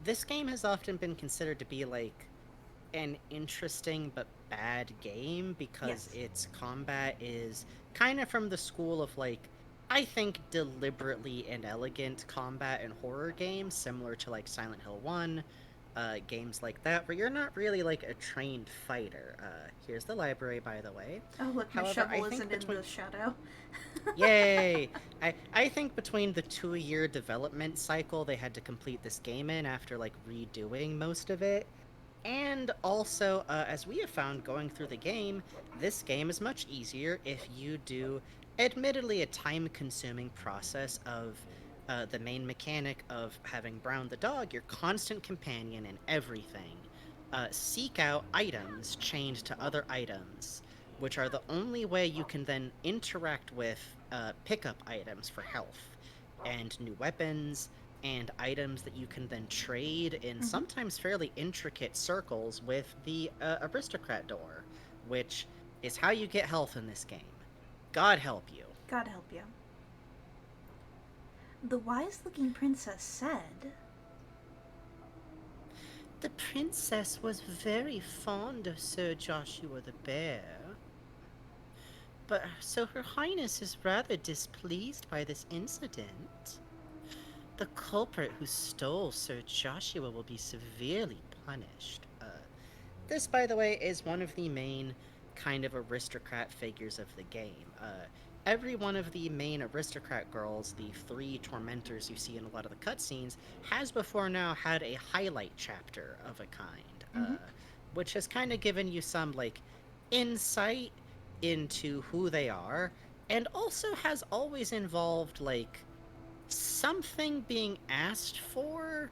this game has often been considered to be, like, an interesting but bad game because its combat is kind of from the school of, like, I think deliberately inelegant combat in horror games, similar to, like, Silent Hill 1, games like that, where you're not really, like, a trained fighter. Here's the library, by the way. Oh, look, my However, shovel isn't in the shadow. Yay! I think between the 2-year development cycle they had to complete this game in after, like, redoing most of it, and also, as we have found going through the game, this game is much easier if you do, admittedly, a time-consuming process of the main mechanic of having Brown the dog, your constant companion in everything, seek out items chained to other items, which are the only way you can then interact with pickup items for health, and new weapons, and items that you can then trade in sometimes fairly intricate circles with the aristocrat door, which is how you get health in this game. God help you. God help you. The wise-looking princess said, The princess was very fond of Sir Joshua the Bear. But so her highness is rather displeased by this incident. The culprit who stole Sir Joshua will be severely punished. This, by the way, is one of the main kind of aristocrat figures of the game. Every one of the main aristocrat girls, the 3 tormentors you see in a lot of the cutscenes, has before now had a highlight chapter of a kind, which has kind of given you some, like, insight into who they are, and also has always involved, like, something being asked for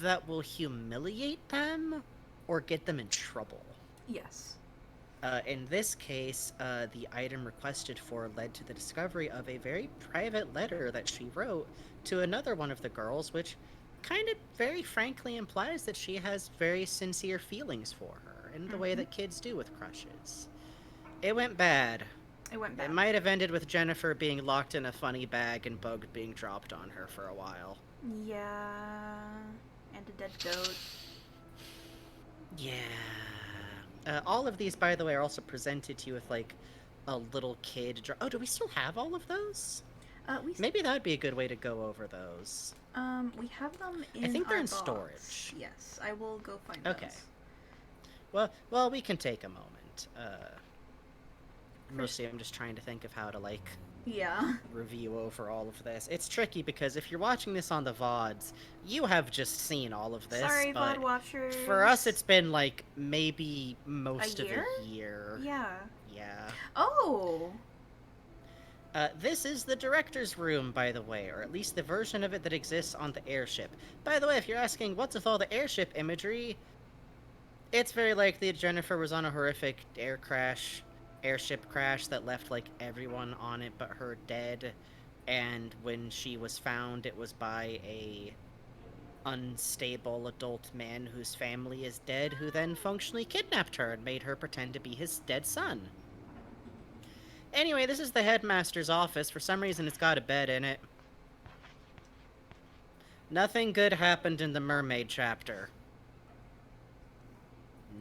that will humiliate them or get them in trouble. yes. In this case, the item requested for led to the discovery of a very private letter that she wrote to another one of the girls, which kind of very frankly implies that she has very sincere feelings for her in the way that kids do with crushes. It went bad. It went It bad. might have ended with Jennifer being locked in a funny bag and bugs being dropped on her for a while. Yeah. And a dead goat. Yeah. All of these, by the way, are also presented to you with, like, a little kid. Oh, do we still have all of those? Maybe that would be a good way to go over those. We have them in I think they're our in box. storage. Yes, I will go find Okay. those. Well, we can take a moment. Mostly I'm just trying to think of how to, like, Yeah. review over all of this. It's tricky because if you're watching this on the VODs, you have just seen all of this. Sorry, but VOD watchers. for us, it's been, like, maybe most A of year? a year. Yeah. Yeah. Oh! This is the director's room, by the way, or at least the version of it that exists on the airship. By the way, if you're asking what's with all the airship imagery, it's very likely that Jennifer was on a horrific airship crash that left, like, everyone on it but her dead, and when she was found, it was by a unstable adult man whose family is dead, who then functionally kidnapped her and made her pretend to be his dead son. Anyway, this is the headmaster's office. For some reason, it's got a bed in it. Nothing good happened in the mermaid chapter.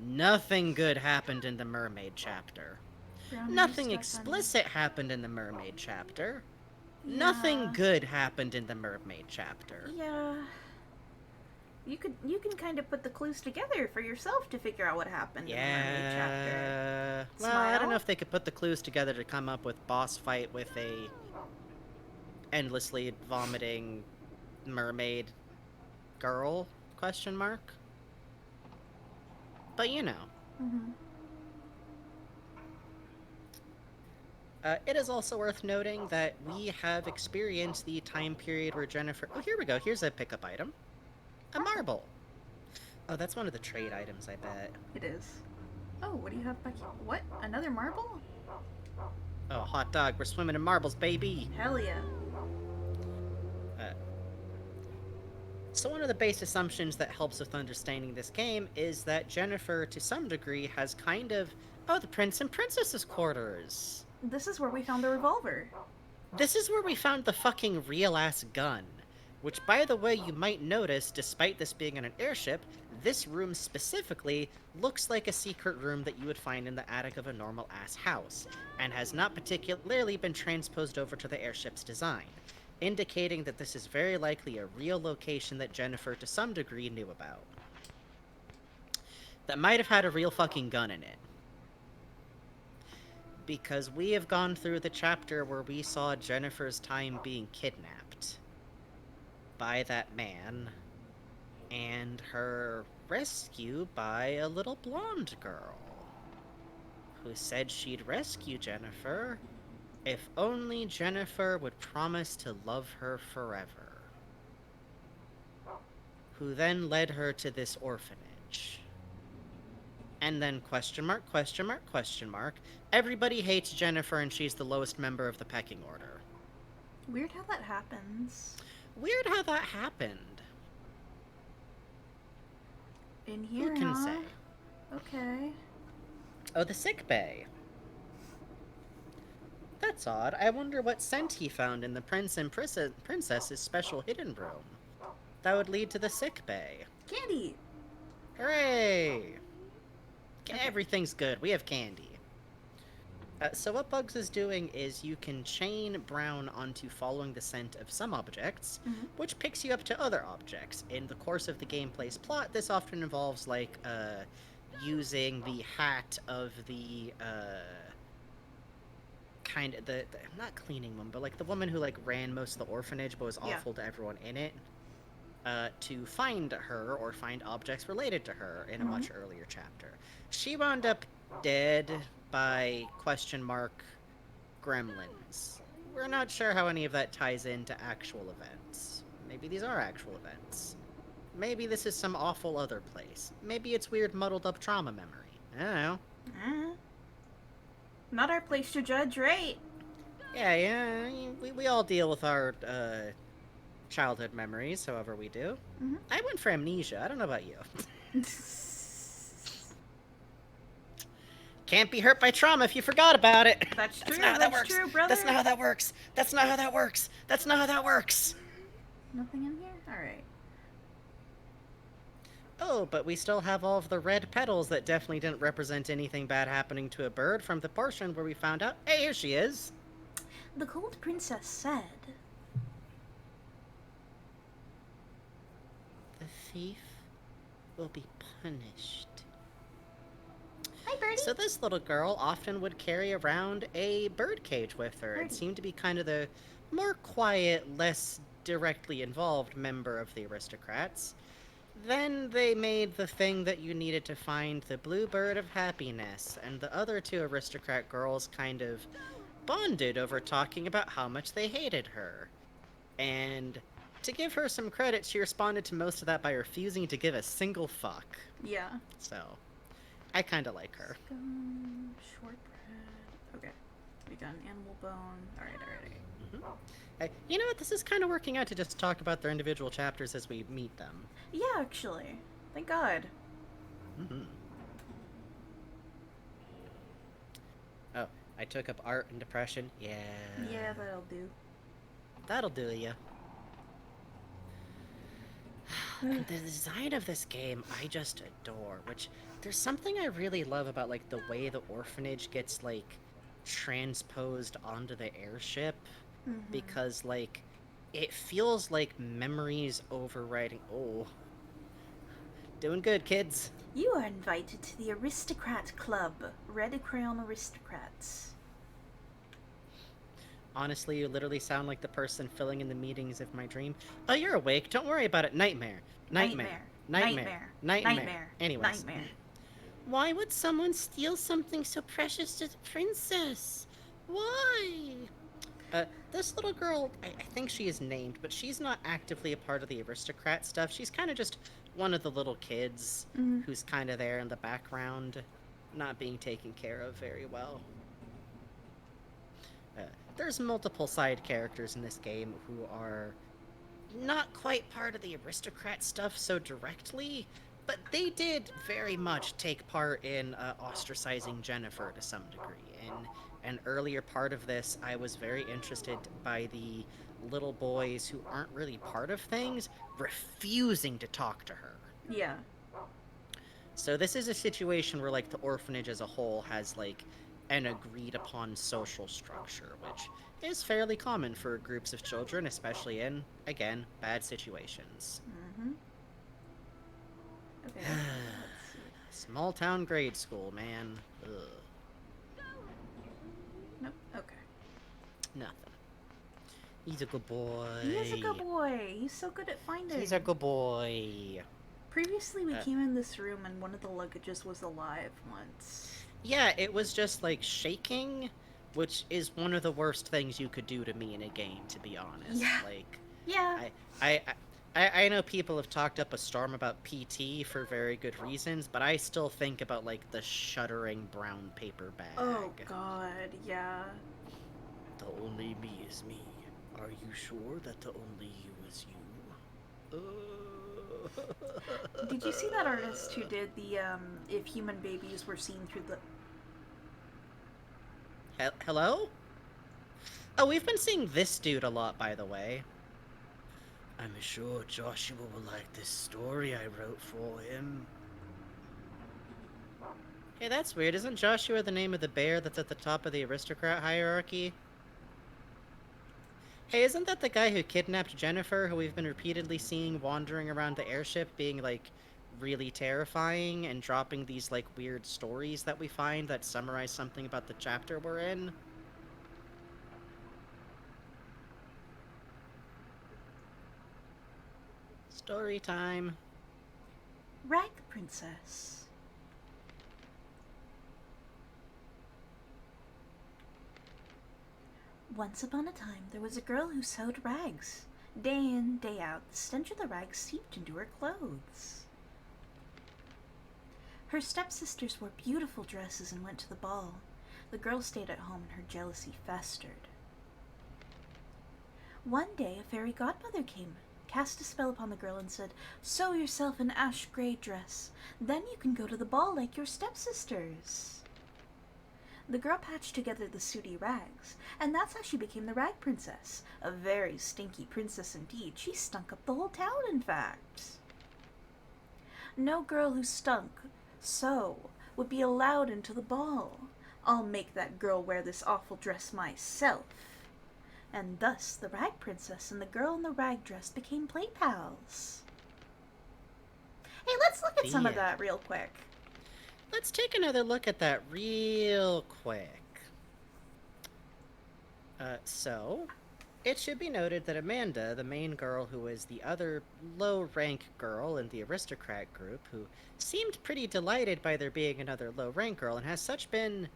Nothing good happened in the mermaid chapter. Brownie Nothing stuck on explicit happened in the mermaid chapter. it. Nothing Yeah. good happened in the mermaid chapter. Yeah. You can kind of put the clues together for yourself to figure out what happened in the mermaid chapter. Yeah. Well, I don't Smile? know if they could put the clues together to come up with boss fight with a endlessly vomiting mermaid girl, question mark. But you know. Mm-hmm. It is also worth noting that we have experienced the time period where Jennifer... Oh, here we go. Here's a pickup item. A marble. Oh, that's one of the trade items, I bet. It is. Oh, what do you have back here? What? Another marble? Oh, hot dog. We're swimming in marbles, baby. Hell yeah. So one of the base assumptions that helps with understanding this game is that Jennifer, to some degree, has kind of... Oh, the Prince and Princess's quarters. This is where we found the revolver. This is where we found the fucking real-ass gun. Which, by the way, you might notice, despite this being on an airship, this room specifically looks like a secret room that you would find in the attic of a normal-ass house, and has not particularly been transposed over to the airship's design, indicating that this is very likely a real location that Jennifer, to some degree, knew about. That might have had a real fucking gun in it. Because we have gone through the chapter where we saw Jennifer's time being kidnapped by that man, and her rescue by a little blonde girl, who said she'd rescue Jennifer if only Jennifer would promise to love her forever. Who then led her to this orphanage. And then question mark, question mark, question mark. Everybody hates Jennifer and she's the lowest member of the pecking order. Weird how that happens. Weird how that happened. In here, Who can huh? say? Okay. Oh, the sick bay. That's odd. I wonder what scent he found in the Prince and Princess's special hidden room. That would lead to the sick bay. Candy! Hooray! Okay. Everything's good. We have candy. So what Bugs is doing is you can chain Brown onto following the scent of some objects, which picks you up to other objects. In the course of the gameplay's plot, this often involves, like, using the hat of the, kind of, the not cleaning woman, but, like, the woman who, like, ran most of the orphanage but was awful to everyone in it, to find her or find objects related to her in a much earlier chapter. She wound up dead by question mark gremlins. We're not sure how any of that ties into actual events. Maybe these are actual events. Maybe this is some awful other place. Maybe it's weird muddled up trauma memory. I don't know. Not our place to judge, right? Yeah, we all deal with our childhood memories, however we do. Mhm. I went for amnesia. I don't know about you. Can't be hurt by trauma if you forgot about it. That's true. Not how that That's works. true, brother. That's not how that works. That's not how that works. That's not how that works. Nothing in here? Alright. Oh, but we still have all of the red petals that definitely didn't represent anything bad happening to a bird from the portion where we found out. Hey, here she is. The Cold Princess said. The thief will be punished. Hi, Birdie. So this little girl often would carry around a bird cage with her. It Birdie. seemed to be kind of the more quiet, less directly involved member of the aristocrats. Then they made the thing that you needed to find the blue bird of happiness, and the other two aristocrat girls kind of bonded over talking about how much they hated her. And to give her some credit, she responded to most of that by refusing to give a single fuck. Yeah. So, I kinda like her. Scone, shortbread. Okay. We got an animal bone. Alright. You know what? This is kind of working out to just talk about their individual chapters as we meet them. Yeah, actually. Thank God. Mm-hmm. Oh, I took up art and depression. Yeah. Yeah, that'll do. That'll do ya. The design of this game, I just adore. Which, there's something I really love about, like, the way the orphanage gets, like, transposed onto the airship. Mm-hmm. Because, like, it feels like memories overriding. Oh. Doing good, kids. You are invited to the Aristocrat Club. Red Crayon Aristocrats. Honestly, you literally sound like the person filling in the meetings of my dream. Oh, you're awake. Don't worry about it. Nightmare. Nightmare. Nightmare. Nightmare. Nightmare. Anyways. Nightmare. Why would someone steal something so precious to the princess? Why? This little girl, I think she is named, but she's not actively a part of the aristocrat stuff. She's kind of just one of the little kids Mm. who's kind of there in the background, not being taken care of very well. There's multiple side characters in this game who are not quite part of the aristocrat stuff so directly, but they did very much take part in ostracizing Jennifer to some degree. In an earlier part of this, I was very interested by the little boys who aren't really part of things refusing to talk to her. Yeah. So this is a situation where, like, the orphanage as a whole has, like, an agreed upon social structure, which is fairly common for groups of children, especially in, again, bad situations. Mm-hmm. Okay. Let's see. Small town grade school, man. Ugh. Nope. Okay. Nothing. He's a good boy. He is a good boy. He's so good at finding. He's a good boy. Previously, we came in this room and one of the luggages was alive once. Yeah, it was just, like, shaking, which is one of the worst things you could do to me in a game, to be honest. Yeah. Like, Yeah. I know people have talked up a storm about PT for very good reasons, but I still think about, like, the shuddering brown paper bag. Oh God. Yeah. The only me is me. Are you sure that the only you is you? Did you see that artist who did the if human babies were seen through the Hello? Oh, we've been seeing this dude a lot, by the way. I'm sure Joshua will like this story I wrote for him. Hey, that's weird. Isn't Joshua the name of the bear that's at the top of the aristocrat hierarchy? Hey, isn't that the guy who kidnapped Jennifer, who we've been repeatedly seeing wandering around the airship, being, like, really terrifying and dropping these, like, weird stories that we find that summarize something about the chapter we're in? Story time. Rag Princess? Once upon a time, there was a girl who sewed rags. Day in, day out, the stench of the rags seeped into her clothes. Her stepsisters wore beautiful dresses and went to the ball. The girl stayed at home and her jealousy festered. One day, a fairy godmother came, cast a spell upon the girl, and said, "Sew yourself an ash gray dress. Then you can go to the ball like your stepsisters." The girl patched together the sooty rags, and that's how she became the Rag Princess. A very stinky princess indeed. She stunk up the whole town, in fact. No girl who stunk so would be allowed into the ball. I'll make that girl wear this awful dress myself. And thus the Rag Princess and the girl in the rag dress became play pals. Hey, let's look at some of that real quick. Let's take another look at that real quick. So, it should be noted that Amanda, the main girl who is the other low-rank girl in the aristocrat group, who seemed pretty delighted by there being another low-rank girl, and has such been...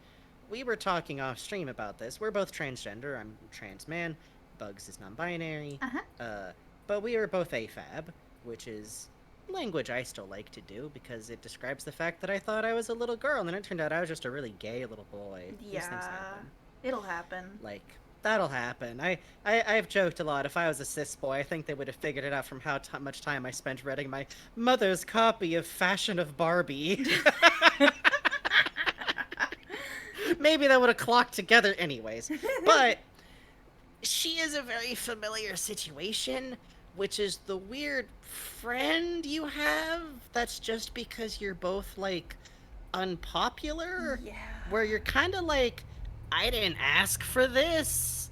We were talking off-stream about this. We're both transgender. I'm a trans man. Bugs is non-binary. But we are both AFAB, which is language I still like to do because it describes the fact that I thought I was a little girl, and then it turned out I was just a really gay little boy. These things happen. It'll happen. Like, that'll happen. I've joked a lot. If I was a cis boy, I think they would have figured it out from how much time I spent reading my mother's copy of Fashion of Barbie. Maybe that would have clocked together anyways. But she is a very familiar situation, which is the weird friend you have that's just because you're both, like, unpopular. Yeah. Where you're kind of like, I didn't ask for this,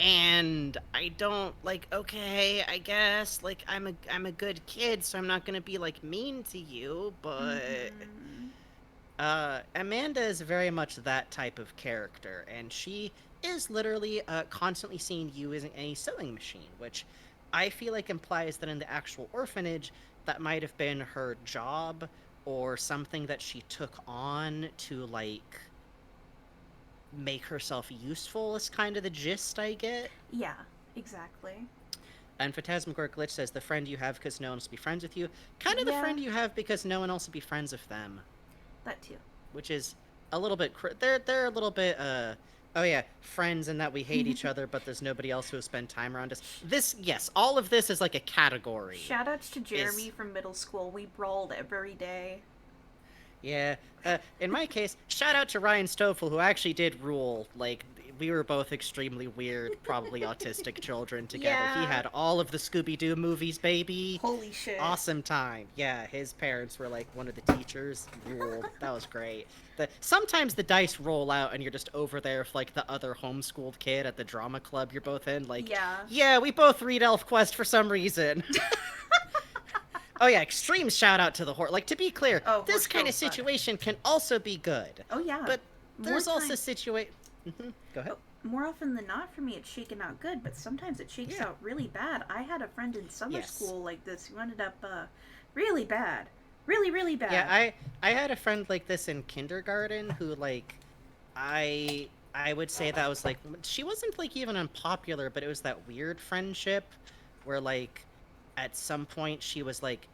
and I don't, like, okay, I guess, like, I'm a good kid, so I'm not gonna be, like, mean to you, but... Amanda is very much that type of character, and she is literally constantly seeing you as a sewing machine, which I feel like implies that in the actual orphanage, that might have been her job, or something that she took on to, like, make herself useful is kind of the gist I get. Yeah, exactly. And Phantasmagoric Glitch says, the friend you have because no one else will be friends with you. Kind of the friend you have because no one else will be friends with them. That too. Which is a little bit... They're a little bit, oh yeah, friends in that we hate each other, but there's nobody else who will spend time around us. This, yes, all of this is like a category. Shoutouts to Jeremy from middle school. We brawled every day. Yeah. In my case, shout out to Ryan Stoffel, who actually did rule. Like, we were both extremely weird, probably autistic children together. Yeah. He had all of the Scooby-Doo movies, baby. Holy shit. Awesome time. Yeah, his parents were, like, one of the teachers. Ruled. That was great. Sometimes the dice roll out and you're just over there with, like, the other homeschooled kid at the drama club you're both in. Like, yeah, we both read ElfQuest for some reason. Oh yeah, extreme shout out to the horse. Like, to be clear, this kind of situation can also be good. Oh yeah. But there's also situation... Go ahead. More often than not, for me, it's shaken out good, but sometimes it shakes out really bad. I had a friend in summer school like this who ended up really bad. Really, really bad. Yeah, I had a friend like this in kindergarten who, like, I would say that was, like, she wasn't, like, even unpopular, but it was that weird friendship where, like, at some point she was, like,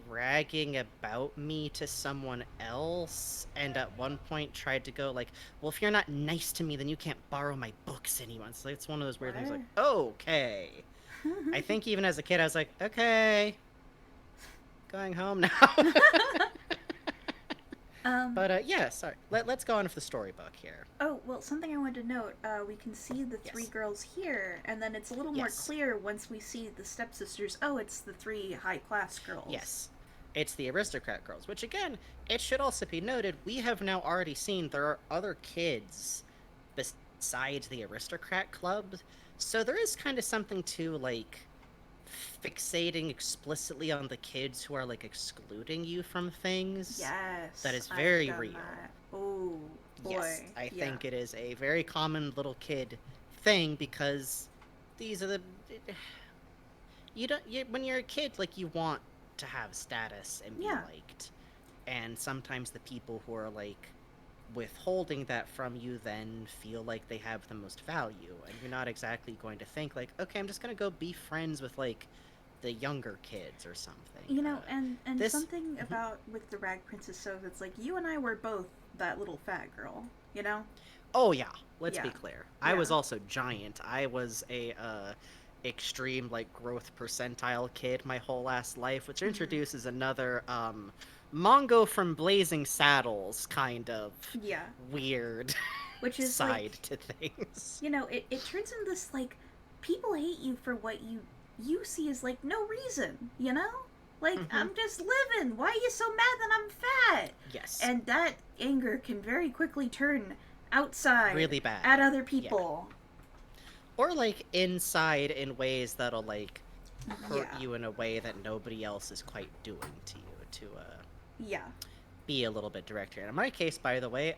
bragging about me to someone else, and at one point tried to go, like, well, if you're not nice to me, then you can't borrow my books anymore. So it's one of those weird things, like, okay. I think even as a kid, I was like, okay, going home now. But, yeah, sorry. Let's go on with the storybook here. Oh, well, something I wanted to note, we can see the three girls here, and then it's a little more clear once we see the stepsisters. Oh, it's the three high-class girls. Yes. It's the aristocrat girls, which, again, it should also be noted, we have now already seen there are other kids besides the aristocrat club, so there is kind of something to, like, fixating explicitly on the kids who are, like, excluding you from things. Yes. That is very real. Oh, boy. Yes, I think it is a very common little kid thing, because these are the... when you're a kid, like, you want to have status and be liked. And sometimes the people who are, like, withholding that from you then feel like they have the most value, and you're not exactly going to think, like, okay, I'm just gonna go be friends with, like, the younger kids or something. You know, and something about with the Rag Princess, so it's like, you and I were both that little fat girl, you know? Oh yeah, let's be clear. I was also giant. I was extreme like growth percentile kid my whole ass life, which introduces another Mongo from Blazing Saddles kind of Yeah. weird Which is side like, to things. it turns into this like people hate you for what you see as like no reason, you know? Like I'm just living. Why are you so mad that I'm fat? Yes. And that anger can very quickly turn outside Really bad. at other Yeah. people. Or like inside in ways that'll like hurt Yeah. you in a way that nobody else is quite doing to you, to Yeah. be a little bit direct here. And in my case, by the way,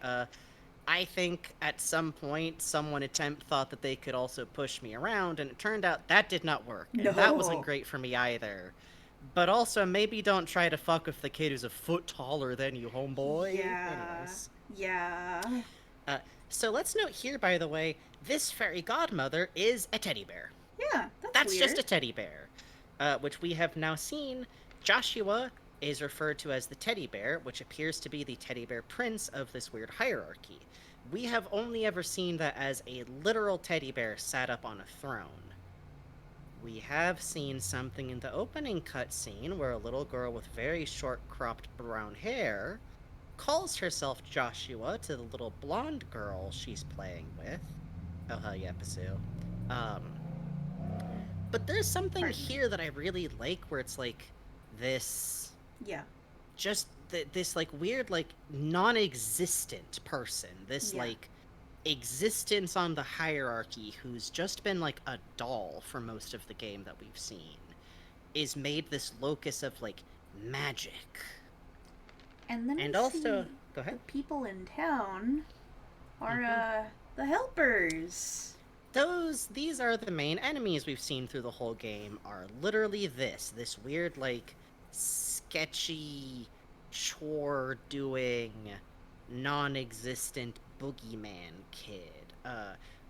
I think at some point someone thought that they could also push me around, and it turned out that did not work. And that wasn't No. great for me either. But also, maybe don't try to fuck with the kid who's a foot taller than you, homeboy. Yeah. Anyways. Yeah. So let's note here, by the way, this fairy godmother is a teddy bear. Yeah. That's weird. just a teddy bear. Which we have now seen. Joshua is referred to as the teddy bear, which appears to be the teddy bear prince of this weird hierarchy. We have only ever seen that as a literal teddy bear sat up on a throne. We have seen something in the opening cutscene where a little girl with very short cropped brown hair calls herself Joshua to the little blonde girl she's playing with. Oh hell yeah, Pasu. But there's something Pardon me. here that I really like where it's like this Yeah. just this like weird like non-existent person, this Yeah. like existence on the hierarchy who's just been like a doll for most of the game that we've seen, is made this locus of like magic. And then And we also, see go the ahead. people in town are the helpers. These are the main enemies we've seen through the whole game, are literally this weird like sketchy chore doing non-existent boogeyman kid.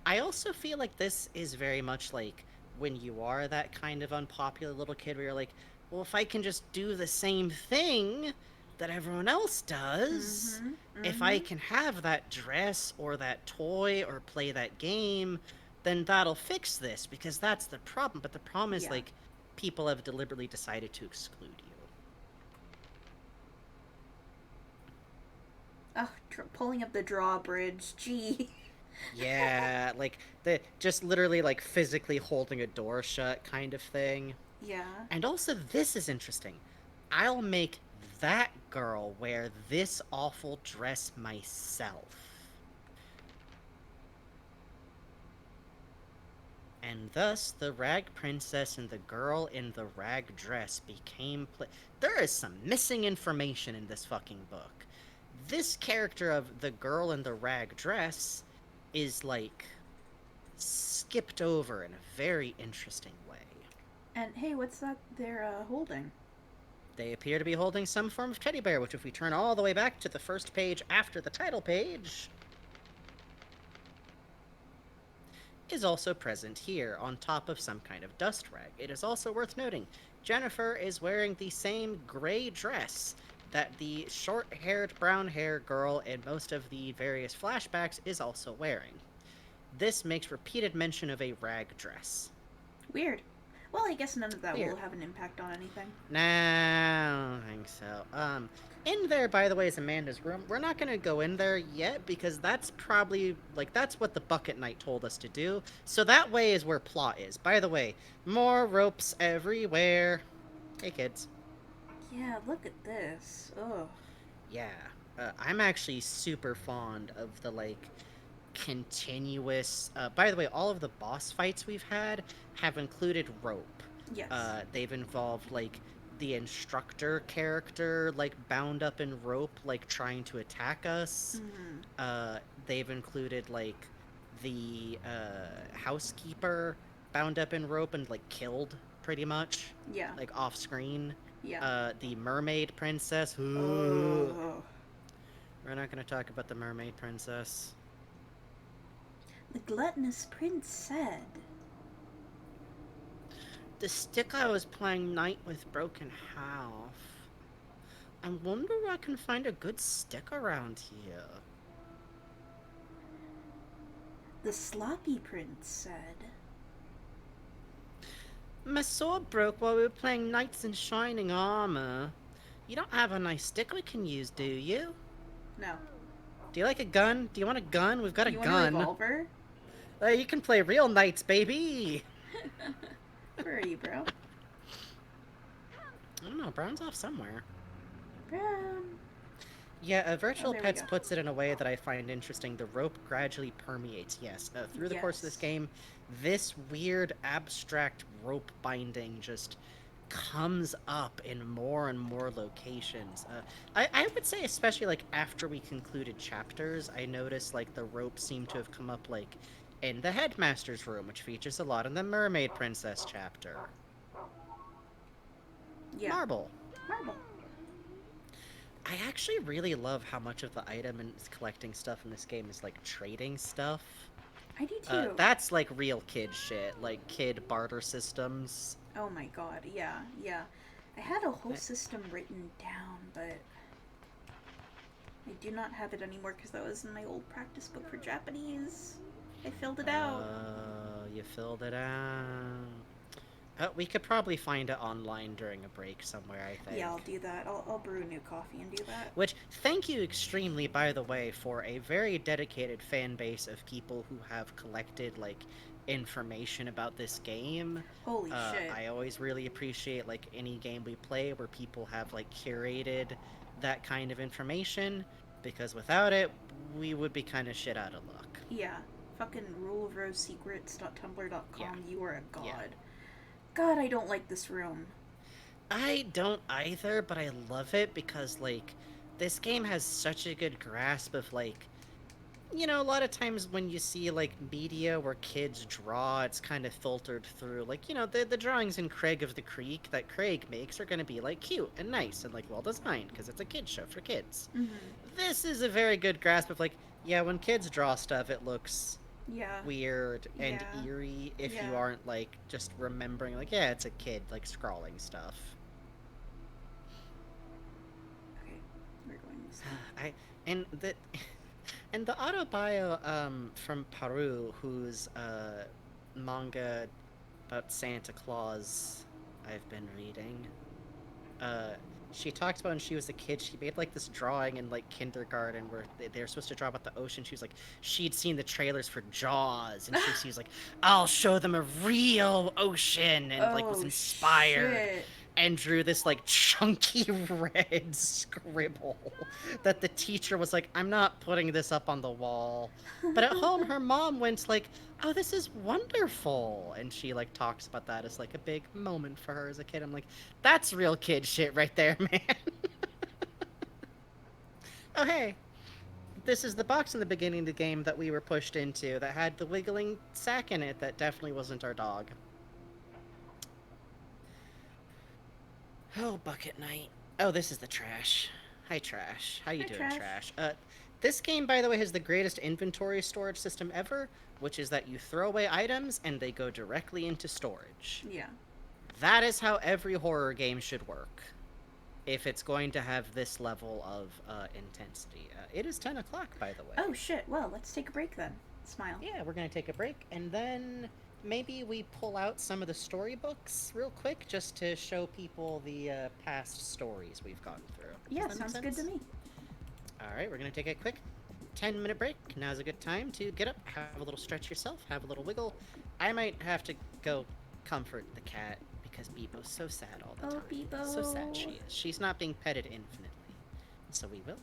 I also feel like this is very much like when you are that kind of unpopular little kid where you're like, well, if I can just do the same thing that everyone else does, if I can have that dress or that toy or play that game, then that'll fix this, because that's the problem. But the problem is, Yeah. like, people have deliberately decided to exclude you. Ugh, pulling up the drawbridge. Gee. Yeah, like, just literally, like, physically holding a door shut kind of thing. Yeah. And also, this is interesting. I'll make that girl wear this awful dress myself. And thus, the rag princess and the girl in the rag dress became There is some missing information in this fucking book. This character of the girl in the rag dress is, like, skipped over in a very interesting way. And hey, what's that they're holding? They appear to be holding some form of teddy bear, which if we turn all the way back to the first page after the title page, is also present here on top of some kind of dust rag. It is also worth noting, Jennifer is wearing the same gray dress that the short-haired brown-hair girl in most of the various flashbacks is also wearing. This makes repeated mention of a rag dress. Weird. Well, I guess none of that Weird. will have an impact on anything. Nah, I don't think so. In there, by the way, is Amanda's room. We're not gonna go in there yet, because that's probably, like, that's what the Bucket Knight told us to do. So that way is where plot is. By the way, more ropes everywhere. Hey, kids. Yeah, look at this. Ugh. Yeah. I'm actually super fond of the, like, continuous... by the way, all of the boss fights we've had have included rope. Yes. They've involved, like, the instructor character, like, bound up in rope, like, trying to attack us. They've included, like, the housekeeper bound up in rope and, like, killed, pretty much. Yeah. Like, off-screen. Yeah. The mermaid princess. Oh. We're not going to talk about the mermaid princess. The gluttonous prince said. The stick I was playing Knight with broke in half. I wonder where I can find a good stick around here. The sloppy prince said. My sword broke while we were playing knights in shining armor. You don't have a nice stick we can use, do you? No. Do you like a gun? Do you want a gun? We've got a You want a gun. revolver? You can play real knights, baby. Where are you, bro? I don't know. Brown's off somewhere. Brown. Yeah, Oh, Virtual there we Pets go. puts it in a way that I find interesting. The rope gradually permeates, yes. Through the course of this Yes. game, this weird, abstract rope binding just comes up in more and more locations. I would say, especially like after we concluded chapters, I noticed like the rope seemed to have come up like in the headmaster's room, which features a lot in the Mermaid Princess chapter. Yeah. Marble. Marble. I actually really love how much of the item and collecting stuff in this game is like trading stuff. I do too. That's like real kid shit, like kid barter systems. Oh my god, yeah, yeah. I had a whole system written down, but I do not have it anymore because that was in my old practice book for Japanese. I filled it out. You filled it out. We could probably find it online during a break somewhere, I think. Yeah, I'll do that. I'll brew a new coffee and do that. Which, thank you extremely, by the way, for a very dedicated fan base of people who have collected, like, information about this game. Holy shit. I always really appreciate, like, any game we play where people have, like, curated that kind of information, because without it, we would be kind of shit out of luck. Yeah. Fucking ruleofrosesecrets.tumblr.com. Yeah. You are a god. Yeah. God, I don't like this room. I don't either, but I love it because, like, this game has such a good grasp of, like, you know, a lot of times when you see, like, media where kids draw, it's kind of filtered through, like, you know, the drawings in Craig of the Creek that Craig makes are going to be, like, cute and nice and, like, well designed because it's a kid's show for kids. Mm-hmm. This is a very good grasp of, like, yeah, when kids draw stuff, it looks Yeah. weird and Yeah. eerie if you Yeah. aren't, like, just remembering, like, yeah, it's a kid, like, scrawling stuff. Okay, we're going this way. And the and the auto bio from Paru, whose manga about Santa Claus I've been reading. She talks about when she was a kid, she made like this drawing in like kindergarten where they were supposed to draw about the ocean. She was like, she'd seen the trailers for Jaws, and she was like, I'll show them a real ocean, and like was Oh, inspired. shit. And drew this like chunky red scribble that the teacher was like, I'm not putting this up on the wall. But at home, her mom went like, oh, this is wonderful. And she like talks about that as like a big moment for her as a kid. I'm like, that's real kid shit right there, man. Oh, hey, this is the box in the beginning of the game that we were pushed into that had the wiggling sack in it that definitely wasn't our dog. Oh, Bucket Knight. Oh, this is the trash. Hi, Trash. How you Hi, doing, Trash. This game, by the way, has the greatest inventory storage system ever, which is that you throw away items and they go directly into storage. Yeah. That is how every horror game should work, if it's going to have this level of intensity. It is 10 o'clock, by the way. Oh, shit. Well, let's take a break then. Smile. Yeah, we're going to take a break, and then maybe we pull out some of the storybooks real quick just to show people the past stories we've gone through. Yeah, Does that make sounds good sense? to me. All right, we're going to take a quick 10-minute break. Now's a good time to get up, have a little stretch yourself, have a little wiggle. I might have to go comfort the cat because Bebo's so sad all the Oh, time. Bebo. So sad she is. She's not being petted infinitely. So we will.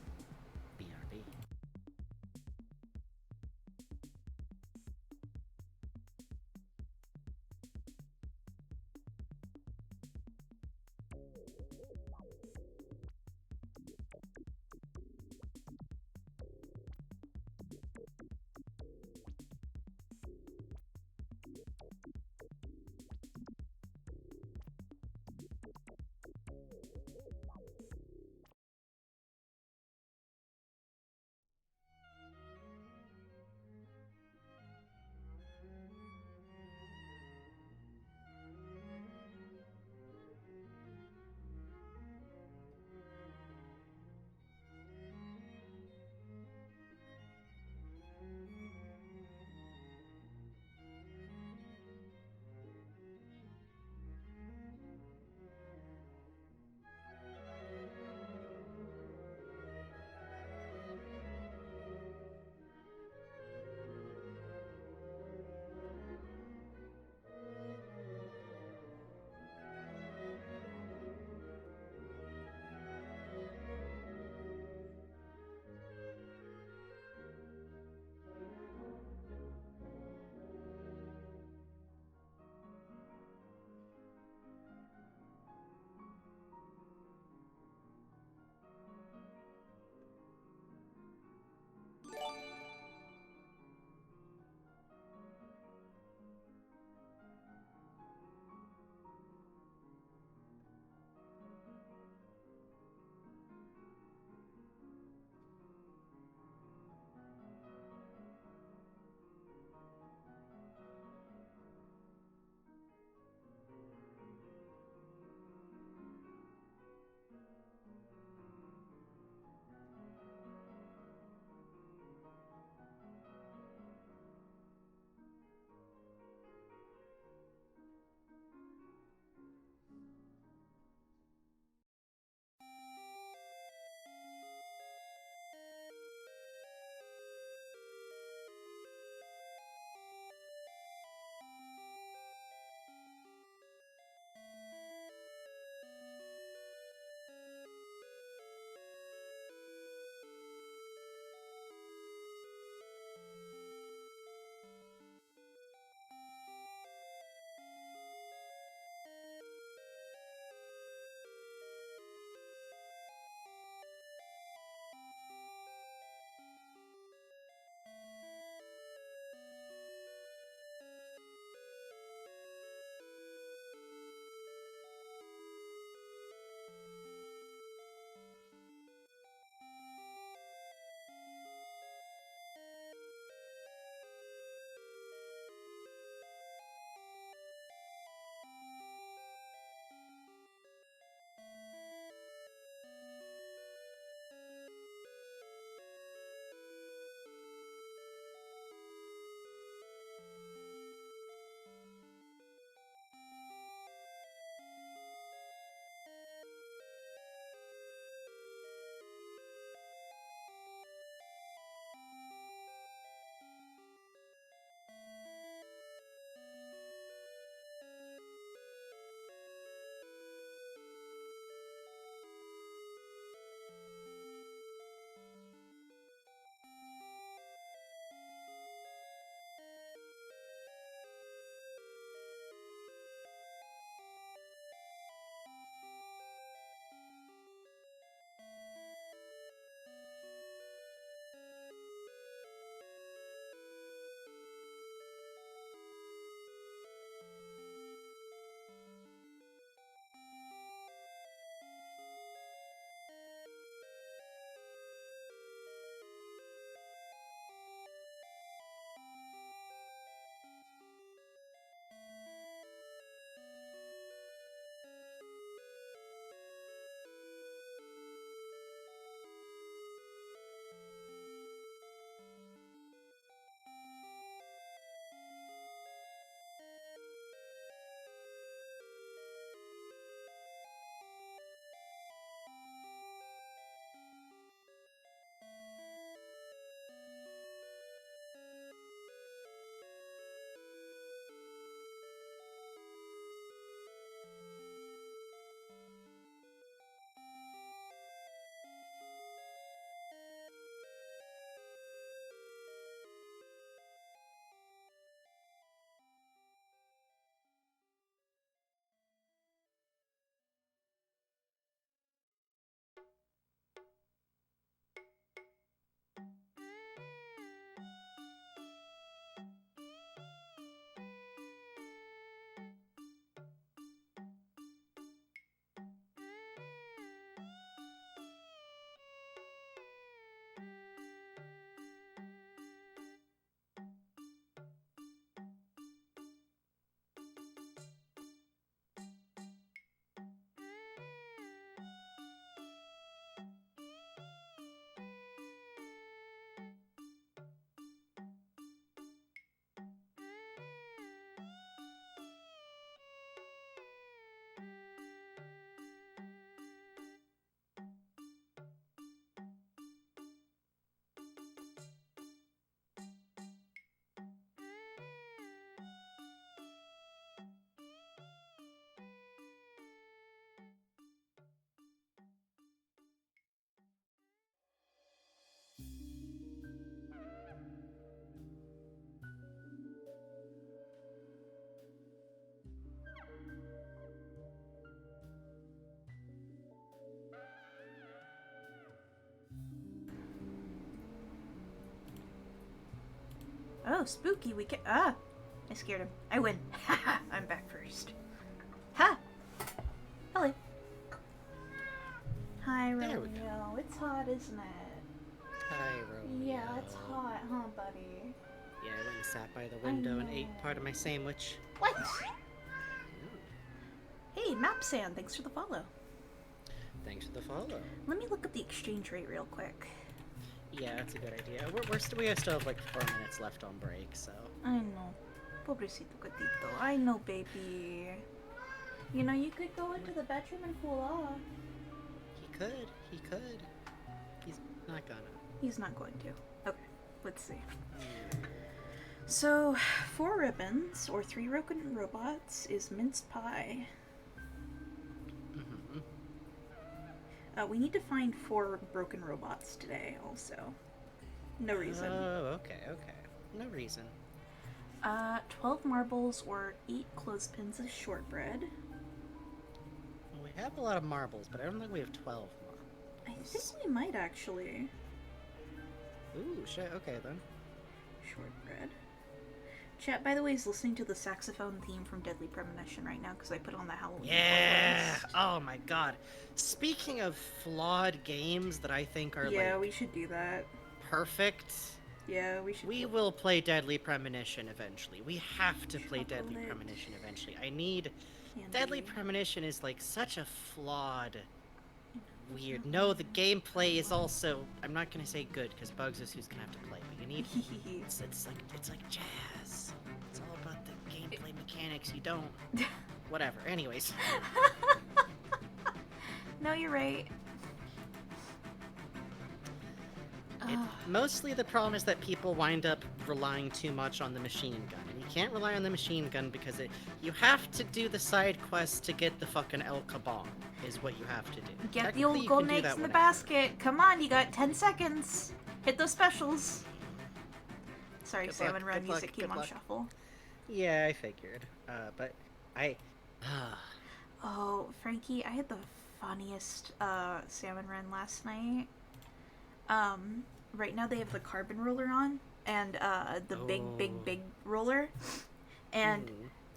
Oh, spooky. We can. Ah! I scared him. I win. Haha! I'm back first. Ha! Hello. Hi, There we Romeo. It's hot, isn't it? Hi, Romeo. Yeah, it's hot, huh, buddy? Yeah, I went and sat by the window and ate know. part of my sandwich. What? Hey, Map Sand. Thanks for the follow. Thanks for the follow. Let me look up the exchange rate real quick. Yeah, that's a good idea. We still have like 4 minutes left on break, so. I know. Pobrecito gatito. I know, baby. You know, you could go into the bedroom and cool off. He could. He could. He's not gonna. He's not going to. Okay, let's see. So, 4 ribbons, or 3 broken robots, is mince pie. Mm-hmm. We need to find 4 broken robots today, also. No reason. Oh, okay. No reason. 12 marbles, or 8 clothespins of shortbread. Well, we have a lot of marbles, but I don't think we have 12 marbles. I think we might, actually. Ooh, shit. Okay, then. Shortbread. Chat, by the way, is listening to the saxophone theme from Deadly Premonition right now because I put on the Halloween Yeah! playlist. Oh my god. Speaking of flawed games that I think are Yeah, like we should do that. perfect, Yeah, we should. we will play Deadly Premonition eventually. We have to play Deadly Chocolate. Premonition eventually. I need Candy. Deadly Premonition is like such a flawed weird. No, the gameplay is also I'm not gonna say good because Bugs is who's gonna have to play, but you need it's like jazz. It's all about the gameplay mechanics. You don't whatever. Anyways. No, you're right. Mostly the problem is that people wind up relying too much on the machine gun. And you can't rely on the machine gun because you have to do the side quests to get the fucking El Kabong, is what you have to do. Get the Technically, old you golden can do eggs that in the whenever. basket. Come on, you got 10 seconds. Hit those specials. Sorry, Good Salmon luck, Run good music luck, came good on luck. shuffle. Yeah, I figured. But I... Oh, Frankie, I had the funniest Salmon Run last night. Right now they have the carbon roller on and the big roller. And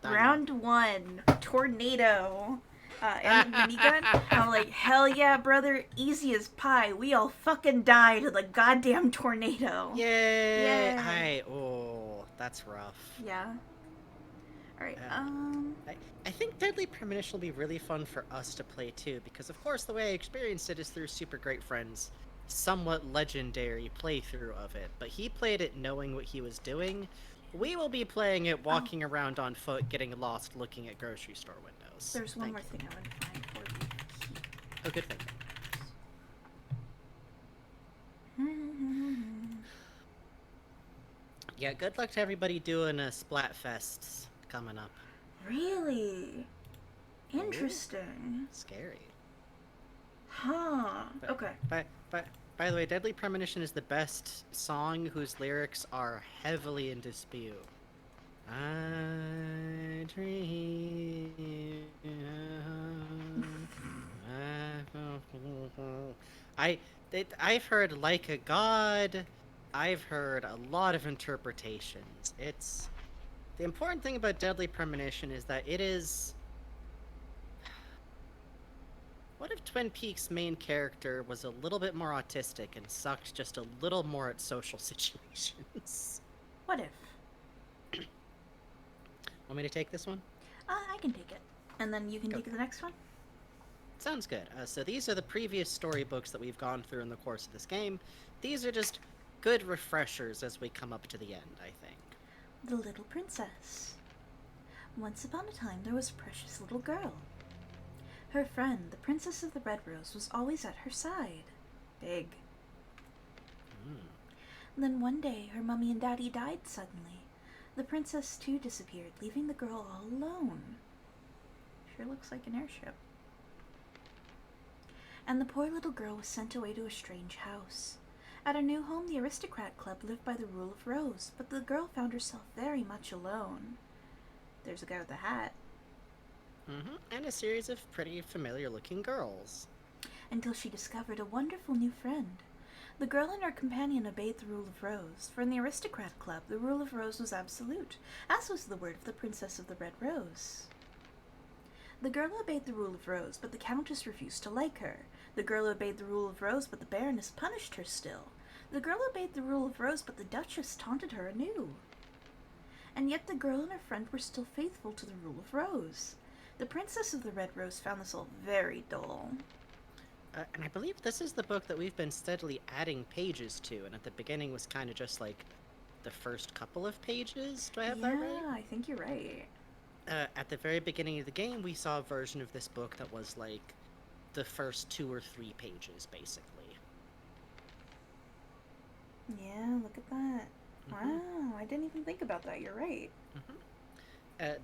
round 1, tornado. And the minigun. I'm like, hell yeah, brother, easy as pie. We all fucking died in the goddamn tornado. Yay! Oh, that's rough. Yeah. Alright, I think Deadly Premonition will be really fun for us to play too, because of course the way I experienced it is through Super Great Friends' somewhat legendary playthrough of it, but he played it knowing what he was doing. We will be playing it walking around on foot, getting lost, looking at grocery store windows. there's one Thank more you. thing I want to find for you. Oh, good thing. Yeah, good luck to everybody doing Splatfests coming up. Really? Interesting. Scary. Huh. But- Okay. By the way, Deadly Premonition is the best song whose lyrics are heavily in dispute. I dream. I've heard Like a God. I've heard a lot of interpretations. It's the important thing about Deadly Premonition is that it is. What if Twin Peaks' main character was a little bit more autistic and sucked just a little more at social situations? What if? Want me to take this one? I can take it. And then you can take Okay. the next one? Sounds good. So these are the previous storybooks that we've gone through in the course of this game. These are just good refreshers as we come up to the end, I think. The Little Princess. Once upon a time, there was a precious little girl. Her friend, the Princess of the Red Rose, was always at her side. Big. Then one day, her mummy and daddy died suddenly. The princess, too, disappeared, leaving the girl all alone. Sure looks like an airship. And the poor little girl was sent away to a strange house. At her new home, the aristocrat club lived by the rule of Rose, but the girl found herself very much alone. There's a guy with a hat. And a series of pretty familiar-looking girls. Until she discovered a wonderful new friend. The girl and her companion obeyed the rule of Rose, for in the aristocrat club the rule of Rose was absolute, as was the word of the Princess of the Red Rose. The girl obeyed the rule of Rose, but the Countess refused to like her. The girl obeyed the rule of Rose, but the Baroness punished her still. The girl obeyed the rule of Rose, but the Duchess taunted her anew. And yet the girl and her friend were still faithful to the rule of Rose. The Princess of the Red Rose found this all very dull. And I believe this is the book that we've been steadily adding pages to, and at the beginning was kind of just like the first couple of pages. Do I have that right? Yeah, I think you're right. At the very beginning of the game, we saw a version of this book that was like the first 2 or 3 pages, basically. Yeah, look at that. Wow, I didn't even think about that. You're right.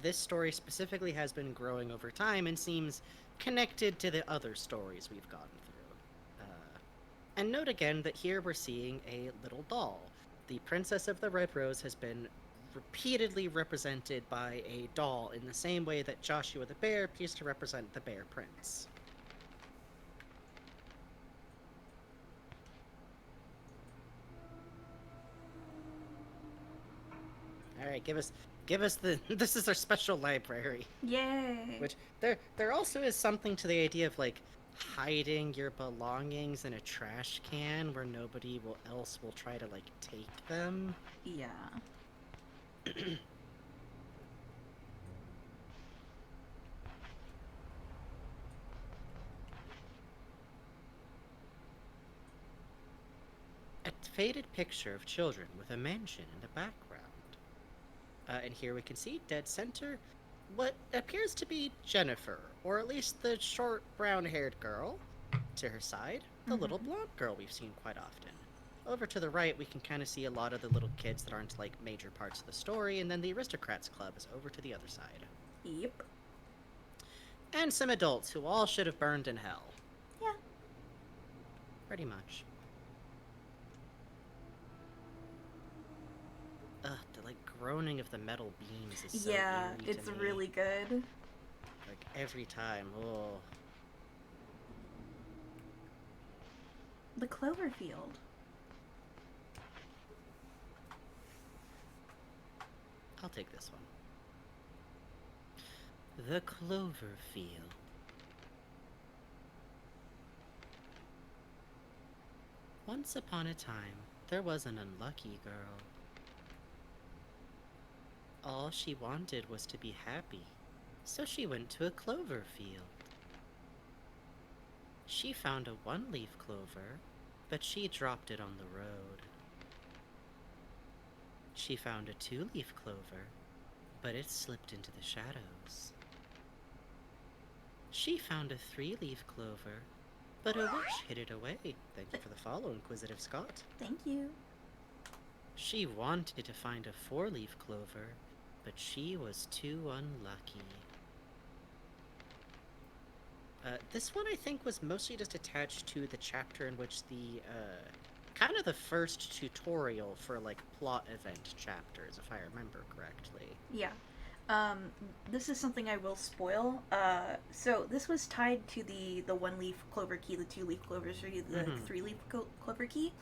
This story specifically has been growing over time and seems connected to the other stories we've gone through. And note again that here we're seeing a little doll. The Princess of the Red Rose has been repeatedly represented by a doll in the same way that Joshua the Bear appears to represent the Bear Prince. Alright, give us the this is our special library. Yay! Which there also is something to the idea of like hiding your belongings in a trash can where nobody else will try to like take them. Yeah. A faded picture of children with a mansion in the background. And here we can see dead center what appears to be Jennifer, or at least the short brown-haired girl. To her side, the little blonde girl we've seen quite often. Over to the right, we can kind of see a lot of the little kids that aren't like major parts of the story, and then the Aristocrats Club is over to the other side. Yep. And some adults who all should have burned in hell. Yeah. Pretty much. Ugh, the like groaning of the metal beams is so Yeah, eerie to it's me. really good. Like every time. Oh. The Cloverfield. I'll take this one. The Cloverfield. Once upon a time, there was an unlucky girl. All she wanted was to be happy, so she went to a clover field. She found a one-leaf clover, but she dropped it on the road. She found a two-leaf clover, but it slipped into the shadows. She found a three-leaf clover, but a witch hid it away. Thank you for the follow, Inquisitive Scott. Thank you. She wanted to find a four-leaf clover, but she was too unlucky. This one, I think, was mostly just attached to the chapter in which the, kind of the first tutorial for, like, plot event chapters, if I remember correctly. Yeah. This is something I will spoil. So this was tied to the one-leaf clover key, the two-leaf clover key, the three-leaf clover key.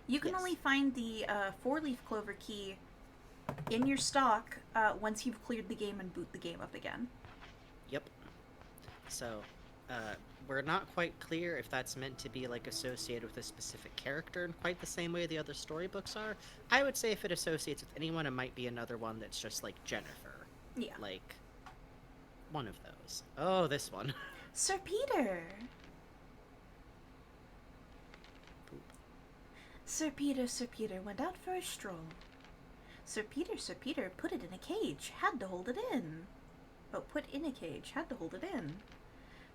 You can only find the four-leaf clover key in your stock once you've cleared the game and boot the game up again. Yep. So, we're not quite clear if that's meant to be, like, associated with a specific character in quite the same way the other storybooks are. I would say if it associates with anyone, it might be another one that's just, like, Jennifer. Yeah. Like, one of those. Oh, this one. Sir Peter! Poop. Sir Peter went out for a stroll. Sir Peter, put it in a cage, had to hold it in. Oh, put in a cage, had to hold it in.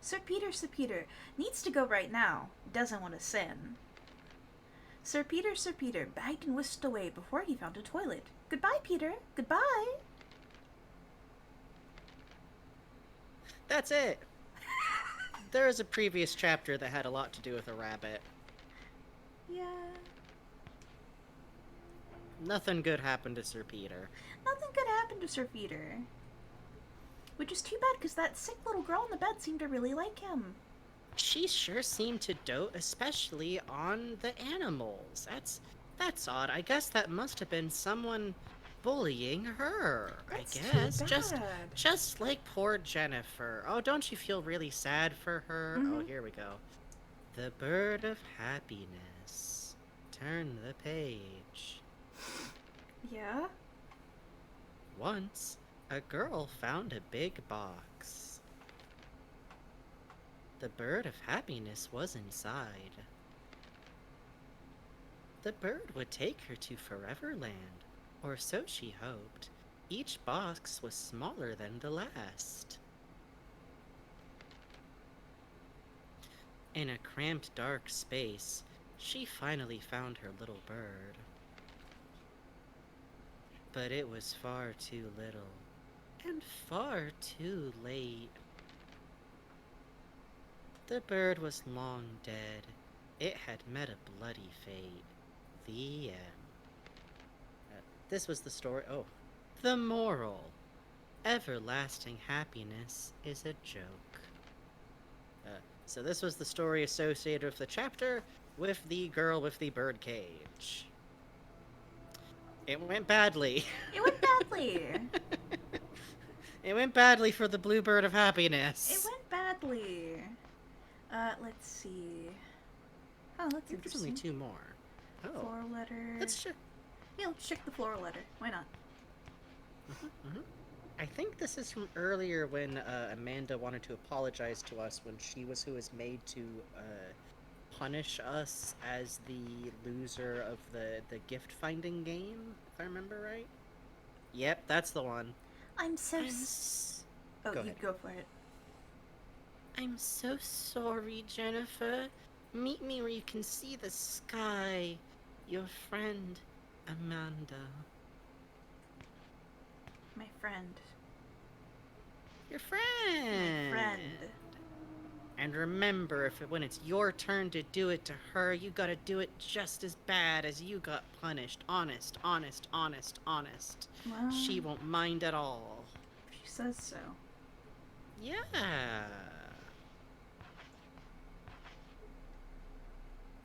Sir Peter, needs to go right now, doesn't want to sin. Sir Peter, bagged and whisked away before he found a toilet. Goodbye, Peter, goodbye! That's it! There is a previous chapter that had a lot to do with a rabbit. Yeah. Nothing good happened to Sir Peter. Nothing good happened to Sir Peter. Which is too bad, because that sick little girl in the bed seemed to really like him. She sure seemed to dote especially on the animals. That's odd. I guess that must have been someone bullying her. I That's too guess bad. just like poor Jennifer. Oh, don't you feel really sad for her? Oh, Mm-hmm. here we go. The bird of happiness. Turn the page. Yeah? Once, a girl found a big box. The bird of happiness was inside. The bird would take her to Foreverland, or so she hoped. Each box was smaller than the last. In a cramped, dark space, she finally found her little bird. But it was far too little, and far too late. The bird was long dead. It had met a bloody fate. The end. This was the story. Oh. The moral. Everlasting happiness is a joke. So this was the story associated with the chapter with the girl with the bird cage. It went badly. It went badly. It went badly for the blue bird of It happiness. went badly. Let's see. Oh, I that's think there's only interesting. 2 more. Oh. Floral letter. Let's check. Yeah, let's check the floral letter. Why not? I think this is from earlier when Amanda wanted to apologize to us when she was who was made to punish us as the loser of the gift finding game, if I remember right. Yep, that's the one. I'm so. I'm Oh, Go you ahead. go for it. I'm so sorry, Jennifer. Meet me where you can see the sky. Your friend, Amanda. My friend. Your friend. My friend. And remember, when it's your turn to do it to her, you gotta do it just as bad as you got punished. Honest, honest, honest, honest. Well, She won't mind at all. she says so. Yeah.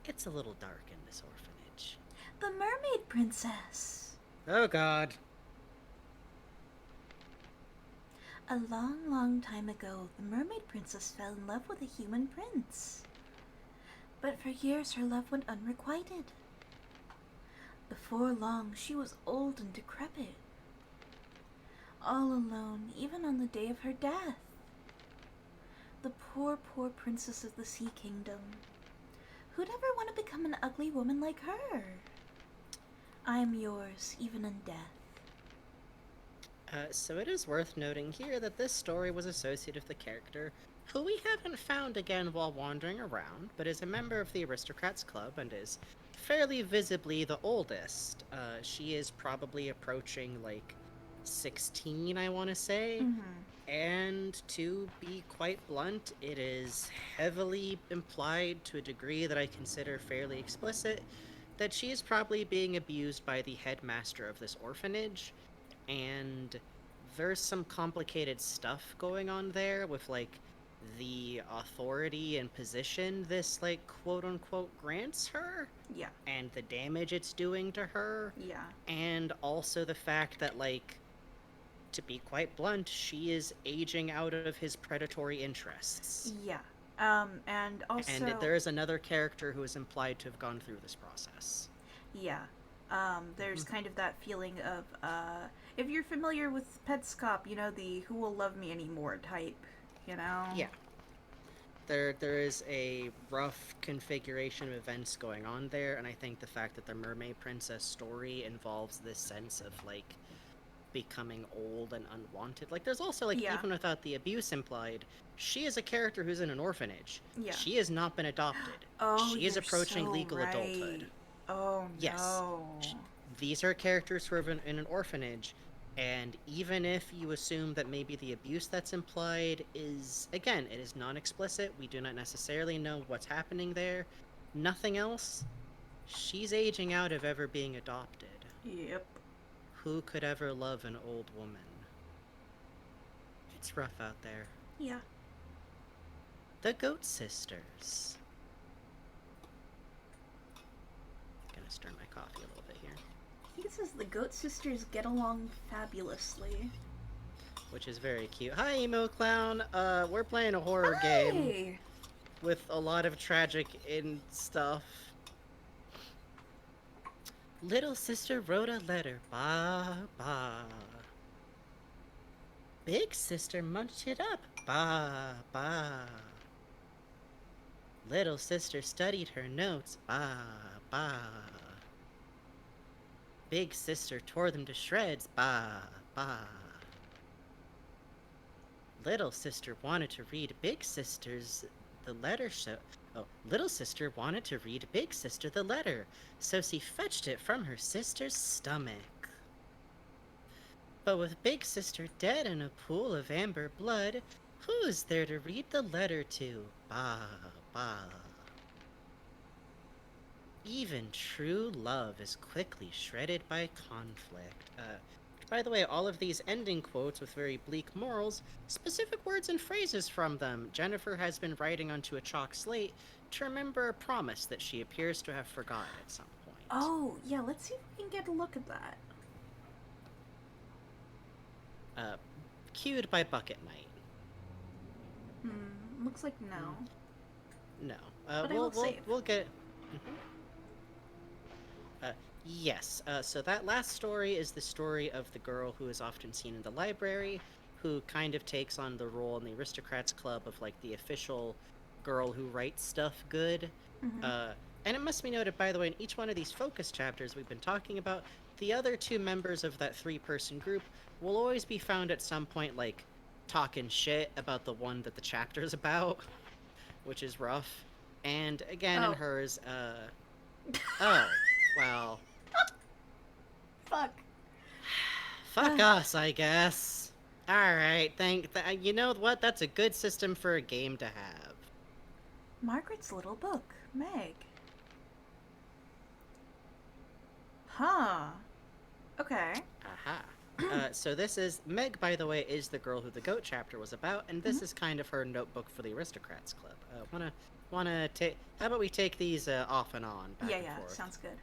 It's a little dark in this orphanage. The Mermaid Princess. Oh, God. A long, long time ago, the Mermaid Princess fell in love with a human prince. But for years, her love went unrequited. Before long, she was old and decrepit. All alone, even on the day of her death. The poor, poor princess of the Sea Kingdom. Who'd ever want to become an ugly woman like her? I am yours, even in death. So it is worth noting here that this story was associated with a character who we haven't found again while wandering around, but is a member of the Aristocrats Club and is fairly visibly the oldest. She is probably approaching, 16, I want to say. Mm-hmm. And to be quite blunt, it is heavily implied to a degree that I consider fairly explicit that she is probably being abused by the headmaster of this orphanage, and there's some complicated stuff going on there with the authority and position this quote unquote grants her, Yeah. and the damage it's doing to her, Yeah. and also the fact that to be quite blunt, she is aging out of his predatory interests. Yeah. And also. And there is another character who is implied to have gone through this process. Yeah. There's kind of that feeling of, if you're familiar with Petscop, the who will love me anymore type, Yeah. There is a rough configuration of events going on there, and I think the fact that the Mermaid Princess story involves this sense of becoming old and unwanted. There's also Yeah. even without the abuse implied, she is a character who's in an orphanage. Yeah. She has not been adopted. Oh, She is you're approaching so legal right. adulthood. Oh, Yes. no. These are characters who are in an orphanage, and even if you assume that maybe the abuse that's implied is, again, it is non-explicit, we do not necessarily know what's happening there, nothing else, she's aging out of ever being adopted. Yep. Who could ever love an old woman? It's rough out there. Yeah. the Goat Sisters. Gonna stir my coffee a little bit here. I think it says the Goat Sisters get along fabulously. Which is very cute. Hi, Emo Clown. We're playing a horror game Hey! with a lot of tragic in stuff. Little sister wrote a letter. Ba, ba. Big sister munched it up. Ba, ba. Little sister studied her notes. Ba, ba. Big sister tore them to shreds. Ba, ba. Little sister wanted to read Big Sister's the letter show. Oh, little sister wanted to read Big Sister the letter, so she fetched it from her sister's stomach. But with Big Sister dead in a pool of amber blood, who's there to read the letter to? Ba, ba. Even true love is quickly shredded by conflict. By the way, all of these ending quotes with very bleak morals, specific words and phrases from them, Jennifer has been writing onto a chalk slate to remember a promise that she appears to have forgotten at some point. Oh, yeah, let's see if we can get a look at that. Cued by Bucket Knight. Looks like no. No. But I will save. We'll get... Yes, so that last story is the story of the girl who is often seen in the library, who kind of takes on the role in the Aristocrats Club of, like, the official girl who writes stuff good. And it must be noted, by the way, in each one of these focus chapters we've been talking about, the other two members of that three-person group will always be found at some point, like, talking shit about the one that the chapter's about, which is rough. And, again, in hers, oh, well... Fuck us, I guess. Alright, you know what? That's a good system for a game to have. Margaret's little book, Meg. Huh. Okay. Aha. So this is... Meg, by the way, is the girl who the goat chapter was about, and this is kind of her notebook for the Aristocrats Club. Wanna take... How about we take these off and on, back and forth? Sounds good.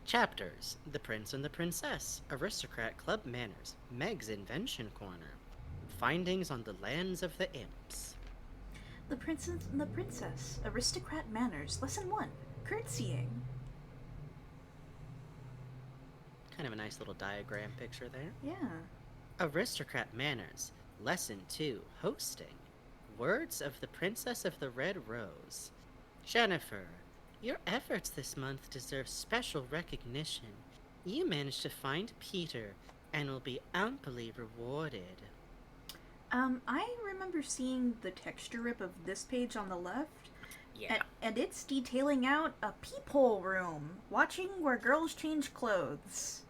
Chapters: The Prince and the Princess, Aristocrat Club Manners, Meg's Invention Corner, Findings on the Lands of the Imps. The Prince and the Princess, Aristocrat Manners, Lesson 1, Curtsying. Kind of a nice little diagram picture there. Yeah. Aristocrat Manners, Lesson 2, Hosting, Words of the Princess of the Red Rose. Jennifer, your efforts this month deserve special recognition. You managed to find Peter and will be amply rewarded. I remember seeing the texture rip of this page on the left. Yeah. And it's detailing out a peephole room, watching where girls change clothes.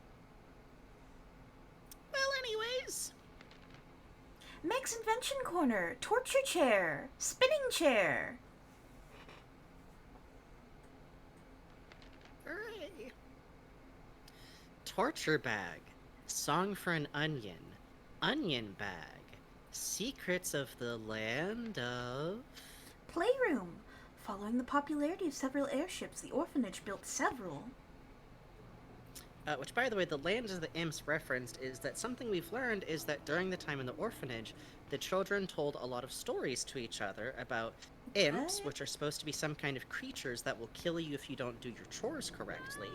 Well, anyways. Meg's Invention Corner, Torture Chair, Spinning Chair. Hooray. Torture Bag, Song for an Onion, Onion Bag, Secrets of the Land of... Playroom. Following the popularity of several airships, the orphanage built several. Which, by the way, the Lands of the Imps referenced is that something we've learned is that during the time in the orphanage, the children told a lot of stories to each other about imps, which are supposed to be some kind of creatures that will kill you if you don't do your chores correctly,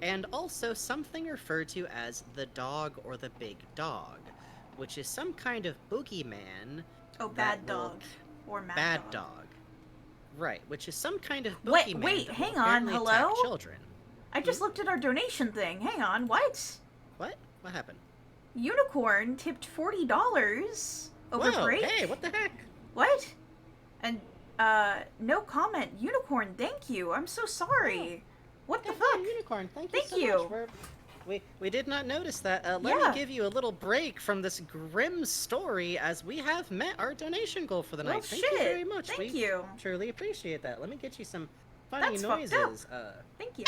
and also something referred to as the dog or the big dog, which is some kind of boogeyman. Oh, bad dog. Or mad bad dog. dog. Right, which is some kind of boogeyman. Wait, that hang will on, apparently hello? attack children. I just looked at our donation thing. Hang on, what? What? What happened? Unicorn tipped $40 over Whoa, break. hey, what the heck? What? And, no comment. Unicorn, thank you. I'm so sorry. What the fuck? Unicorn, thank Thank you so you. much. We did not notice that. Let Yeah. me give you a little break from this grim story as we have met our donation goal for the Well, night. Thank shit. you very much. Thank we you. truly appreciate that. Let me get you some funny That's fucked noises. up. Thank you.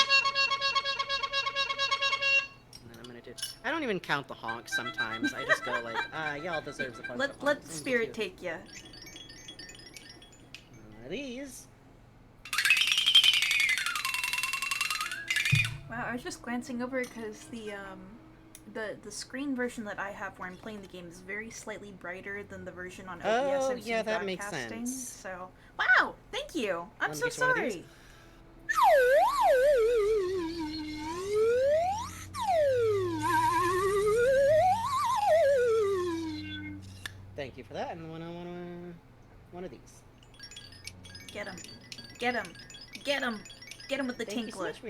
And then I'm gonna too. I don't even count the honks sometimes. I just go like, y'all deserves a bunch of honks. Let spirit take you. These. Wow, I was just glancing over because the screen version that I have where I'm playing the game is very slightly brighter than the version on OBS. Oh, I'm yeah, seeing that makes broadcasting, sense. So, wow, thank you. I'm Wanna so get you one of these? sorry. Thank you for that, and one of these. Get him, get him, get him, get him with the Thank you so tinkler. much.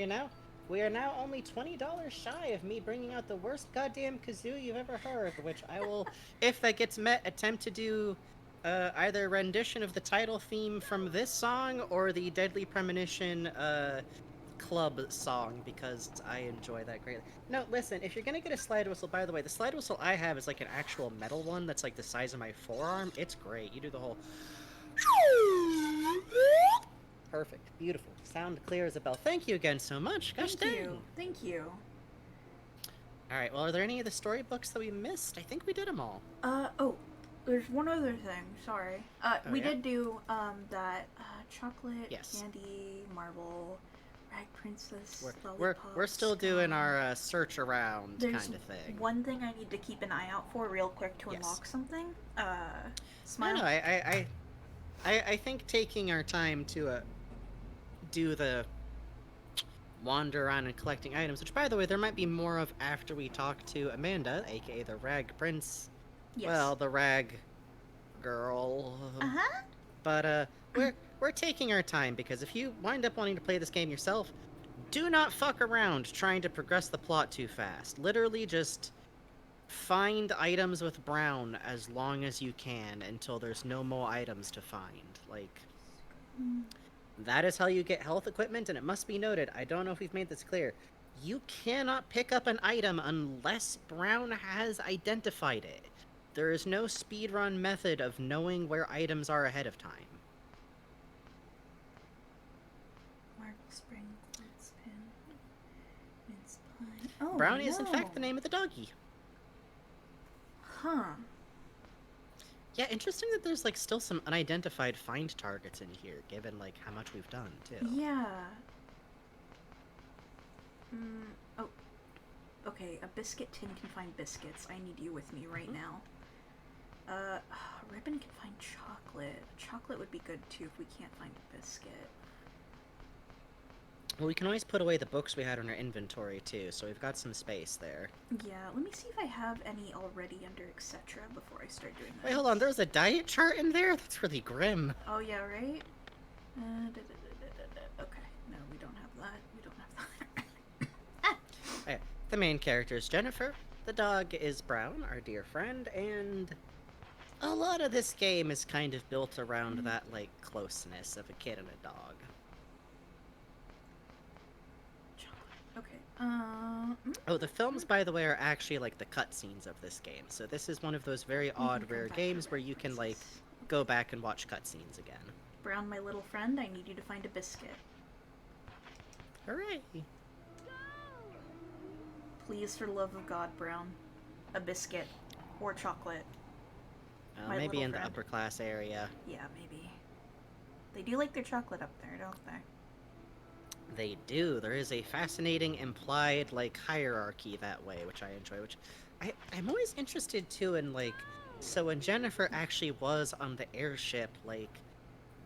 We are now only $20 shy of me bringing out the worst goddamn kazoo you've ever heard, which I will, if that gets met, attempt to do either a rendition of the title theme from this song or the Deadly Premonition club song, because I enjoy that greatly. No, listen, if you're gonna get a slide whistle, by the way, the slide whistle I have is like an actual metal one that's like the size of my forearm. It's great. You do the whole... Perfect. Beautiful. Sound clear as a bell. Thank you again so much. Gosh Thank dang. you, thank you. Alright, well, are there any of the storybooks that we missed? I think we did them all. Oh, there's one other thing. Sorry. We yeah? did do that chocolate Yes. candy marble rag princess We're lollipop still doing skull. our search around There's kind of thing. one thing I need to keep an eye out for real quick to Yes. unlock something. No, Smile. no, I think taking our time to do the wander around and collecting items, which, by the way, there might be more of after we talk to Amanda, aka the Rag Prince. Yes. Well, the Rag Girl. Uh-huh. But we're taking our time, because if you wind up wanting to play this game yourself, do not fuck around trying to progress the plot too fast. Literally just find items with Brown as long as you can until there's no more items to find. Like, that is how you get health equipment, and it must be noted, I don't know if we've made this clear, you cannot pick up an item unless Brown has identified it. There is no speedrun method of knowing where items are ahead of time. Marble spring, clothespin, mince pie. Oh, Brownie is in no. fact the name of the doggy. Huh. Yeah, interesting that there's like still some unidentified find targets in here, given like how much we've done too. Yeah. Oh. Okay, a biscuit tin can find biscuits. I need you with me right now. Ribbon can find chocolate. Chocolate would be good too if we can't find a biscuit. Well, we can always put away the books we had in our inventory too, so we've got some space there. Yeah, let me see if I have any already under etc. before I start doing that. Wait, hold on, there's a diet chart in there? That's really grim. Oh yeah, right? Okay, no, we don't have that. We don't have that. The main character is Jennifer, the dog is Brown, our dear friend, and a lot of this game is kind of built around that, like, closeness of a kid and a dog. Okay, Oh, the films, by the way, are actually, like, the cutscenes of this game, so this is one of those very odd, rare games where you can, like, go back and watch cutscenes again. Brown, my little friend, I need you to find a biscuit. Hooray! Please, for the love of God, Brown. A biscuit. Or chocolate. My Maybe little in the friend. upper class area. Yeah, maybe. They do like their chocolate up there, don't they? They do. There is a fascinating implied, like, hierarchy that way, which I enjoy, which... I'm always interested, too, in, like... So when Jennifer actually was on the airship, like...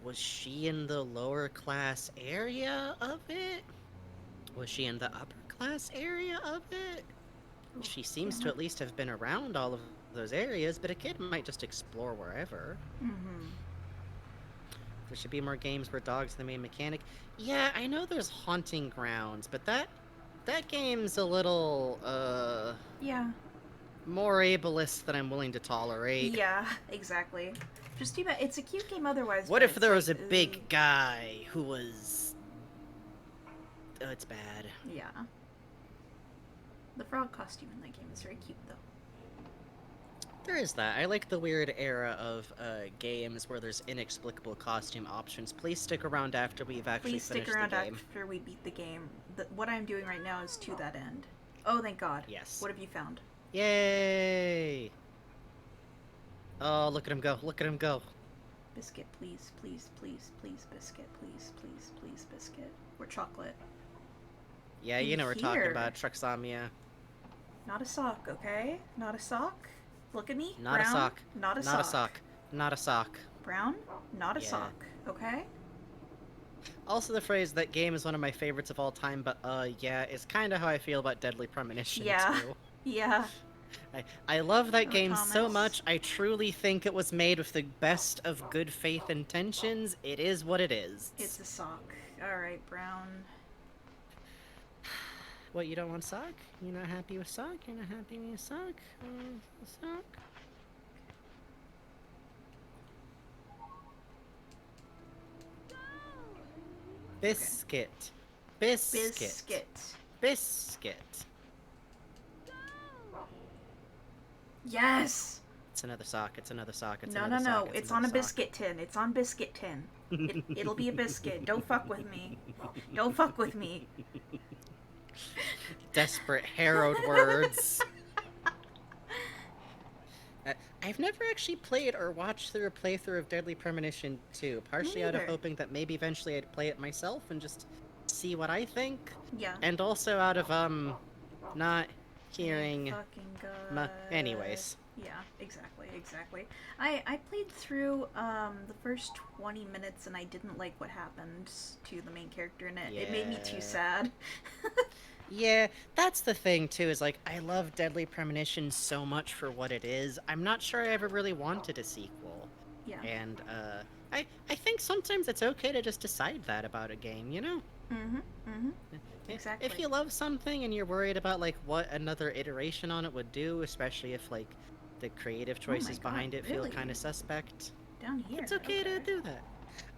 Was she in the lower class area of it? Was she in the upper class area of it? She seems to at least have been around all of those areas, but a kid might just explore wherever. Mm-hmm. There should be more games where dogs are the main mechanic. Yeah, I know there's Haunting Grounds, but that game's a little, Yeah. more ableist than I'm willing to tolerate. Yeah, exactly. Just too bad. It's a cute game otherwise. What but if it's there was a like, big guy who was... Oh, it's bad. Yeah. The frog costume in that game is very cute, though. There is that. I like the weird era of games where there's inexplicable costume options. Please stick around after we've actually Please stick finished around the game. after we beat the game. What I'm doing right now is to that end. Oh, thank God. Yes. What have you found? Yay! Oh, look at him go. Look at him go. Biscuit, please, please, please, please, biscuit, please, please, please, biscuit. Or chocolate. Yeah, In you know we're talking here. about Truxamia. Not a sock, okay? Not a sock. Look at me. Not Brown, a sock. Not a Not a sock. sock. Not a sock. Brown, not a Yeah. sock, okay? Also, the phrase "that game is one of my favorites of all time," but yeah, is kind of how I feel about Deadly Premonition Yeah. too. Yeah. I love that Oh, game so Thomas. much. I truly think it was made with the best of good faith intentions. It is what it is. It's a sock. Alright, Brown. What, you don't want sock? You're not happy with sock? You're not happy with sock? Sock? Biscuit. Biscuit. Biscuit. Biscuit. Yes! It's another sock. It's another sock. It's No, another no, sock. no. It's on a biscuit tin. It's on biscuit tin. It'll be a biscuit. Don't fuck with me. Don't fuck with me. Desperate, harrowed words. I've never actually played or watched through a playthrough of Deadly Premonition 2, partially out of neither. hoping that maybe eventually I'd play it myself and just see what I think, Yeah. and also out of, not hearing... Fucking anyways. Yeah, exactly. I played through the first 20 minutes and I didn't like what happened to the main character in it. It made me too Yeah. sad. Yeah, that's the thing, too, is, like, I love Deadly Premonition so much for what it is. I'm not sure I ever really wanted a sequel. Yeah. And, I think sometimes it's okay to just decide that about a game, you know? Exactly. If you love something and you're worried about, like, what another iteration on it would do, especially if, like, the creative choices God, behind it feel really? kind of suspect, Down here. it's okay to do that.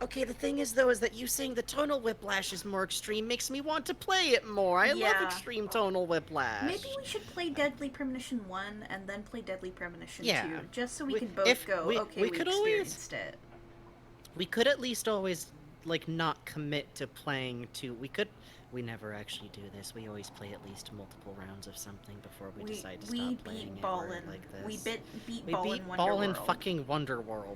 Okay, the thing is, though, is that you saying the tonal whiplash is more extreme makes me want to play it more. I love Yeah. extreme tonal whiplash. Maybe we should play Deadly Premonition 1 and then play Deadly Premonition Yeah. 2, just so we We- can both if go, we- okay, we we could always- experienced it. We could at least always, like, not commit to playing two. We never actually do this. We always play at least multiple rounds of something before we decide to stop playing beat it or Ballin. like this. We beat We Ballin beat Wonder Ballin World. fucking Wonderworld.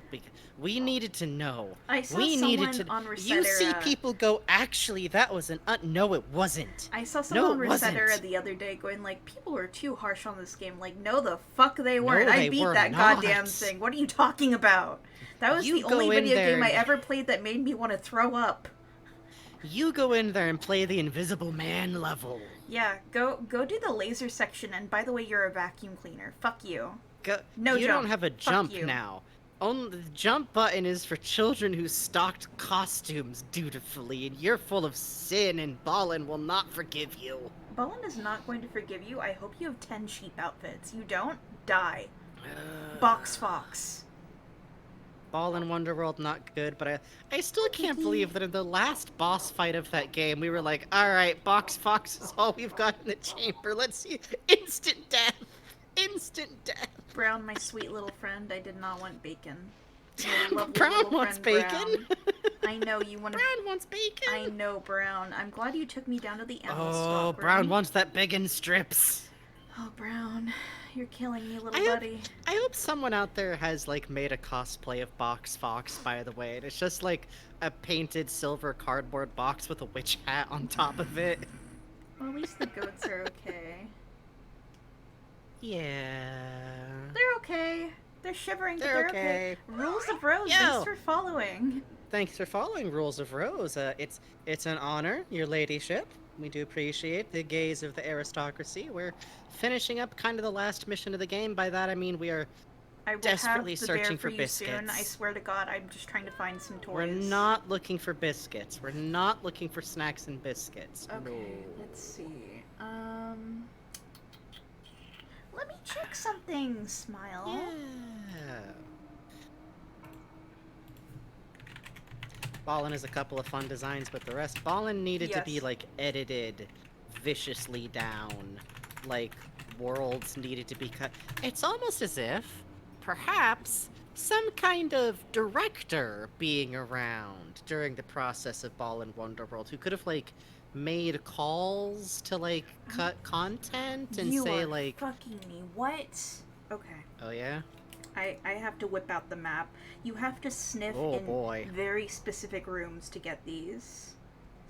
We needed to know. I saw we someone needed to. on You see Resetera- people go, actually, that was an. No, it wasn't. I saw someone No, on it Resetera wasn't. the other day going like, people are too harsh on this game. Like, no the fuck they weren't. No, I they beat were that not. goddamn thing. What are you talking about? That was You the go only in video there game I and- ever played that made me want to throw up. You go in there and play the Invisible Man level. Yeah, go do the laser section, and by the way, you're a vacuum cleaner. Fuck you. No You jump. don't have a Fuck jump you. now. Only the jump button is for children who stocked costumes dutifully, and you're full of sin, and Ballin will not forgive you. Ballin is not going to forgive you. I hope you have 10 sheep outfits. You don't? Die. Box Fox. Ballin Wonderworld not good, but I still can't believe that in the last boss fight of that game, we were like, alright, Box Fox is all we've got in the chamber. Let's see. Instant death. Instant death. Brown, my sweet little friend, I did not want bacon. My lovely Brown little wants friend, bacon. Brown. I know you want to. Brown wants bacon. I know, Brown. I'm glad you took me down to the animal Oh, stock Brown room. wants that bacon strips. Oh, Brown, you're killing me, little I hope- buddy. I hope someone out there has, like, made a cosplay of Box Fox, by the way. And it's just, like, a painted silver cardboard box with a witch hat on top of it. Well, at least the goats are okay. Yeah. They're okay. They're shivering, but They're they're okay. okay. Rules of Rose, Yo. thanks for following. Thanks for following Rules of Rose. It's an honor, your ladyship. We do appreciate the gaze of the aristocracy. We're finishing up kind of the last mission of the game. By that, I mean we are... I will Desperately have the searching bear for you soon. I biscuits. swear to God, I'm just trying to find some toys. We're not looking for biscuits. We're not looking for snacks and biscuits. Okay, No. let's see. Let me check something, Smile. Yeah. Ballin is a couple of fun designs, but the rest, Ballin needed to be, Yes. like, edited viciously down. Like, worlds needed to be cut. It's almost as if, perhaps, some kind of director being around during the process of Ball and Wonderworld who could have, like, made calls to, like, cut content and You say, are like, fucking me. What? Okay. oh yeah? I have to whip out the map. You have to sniff Oh in boy. very specific rooms to get these.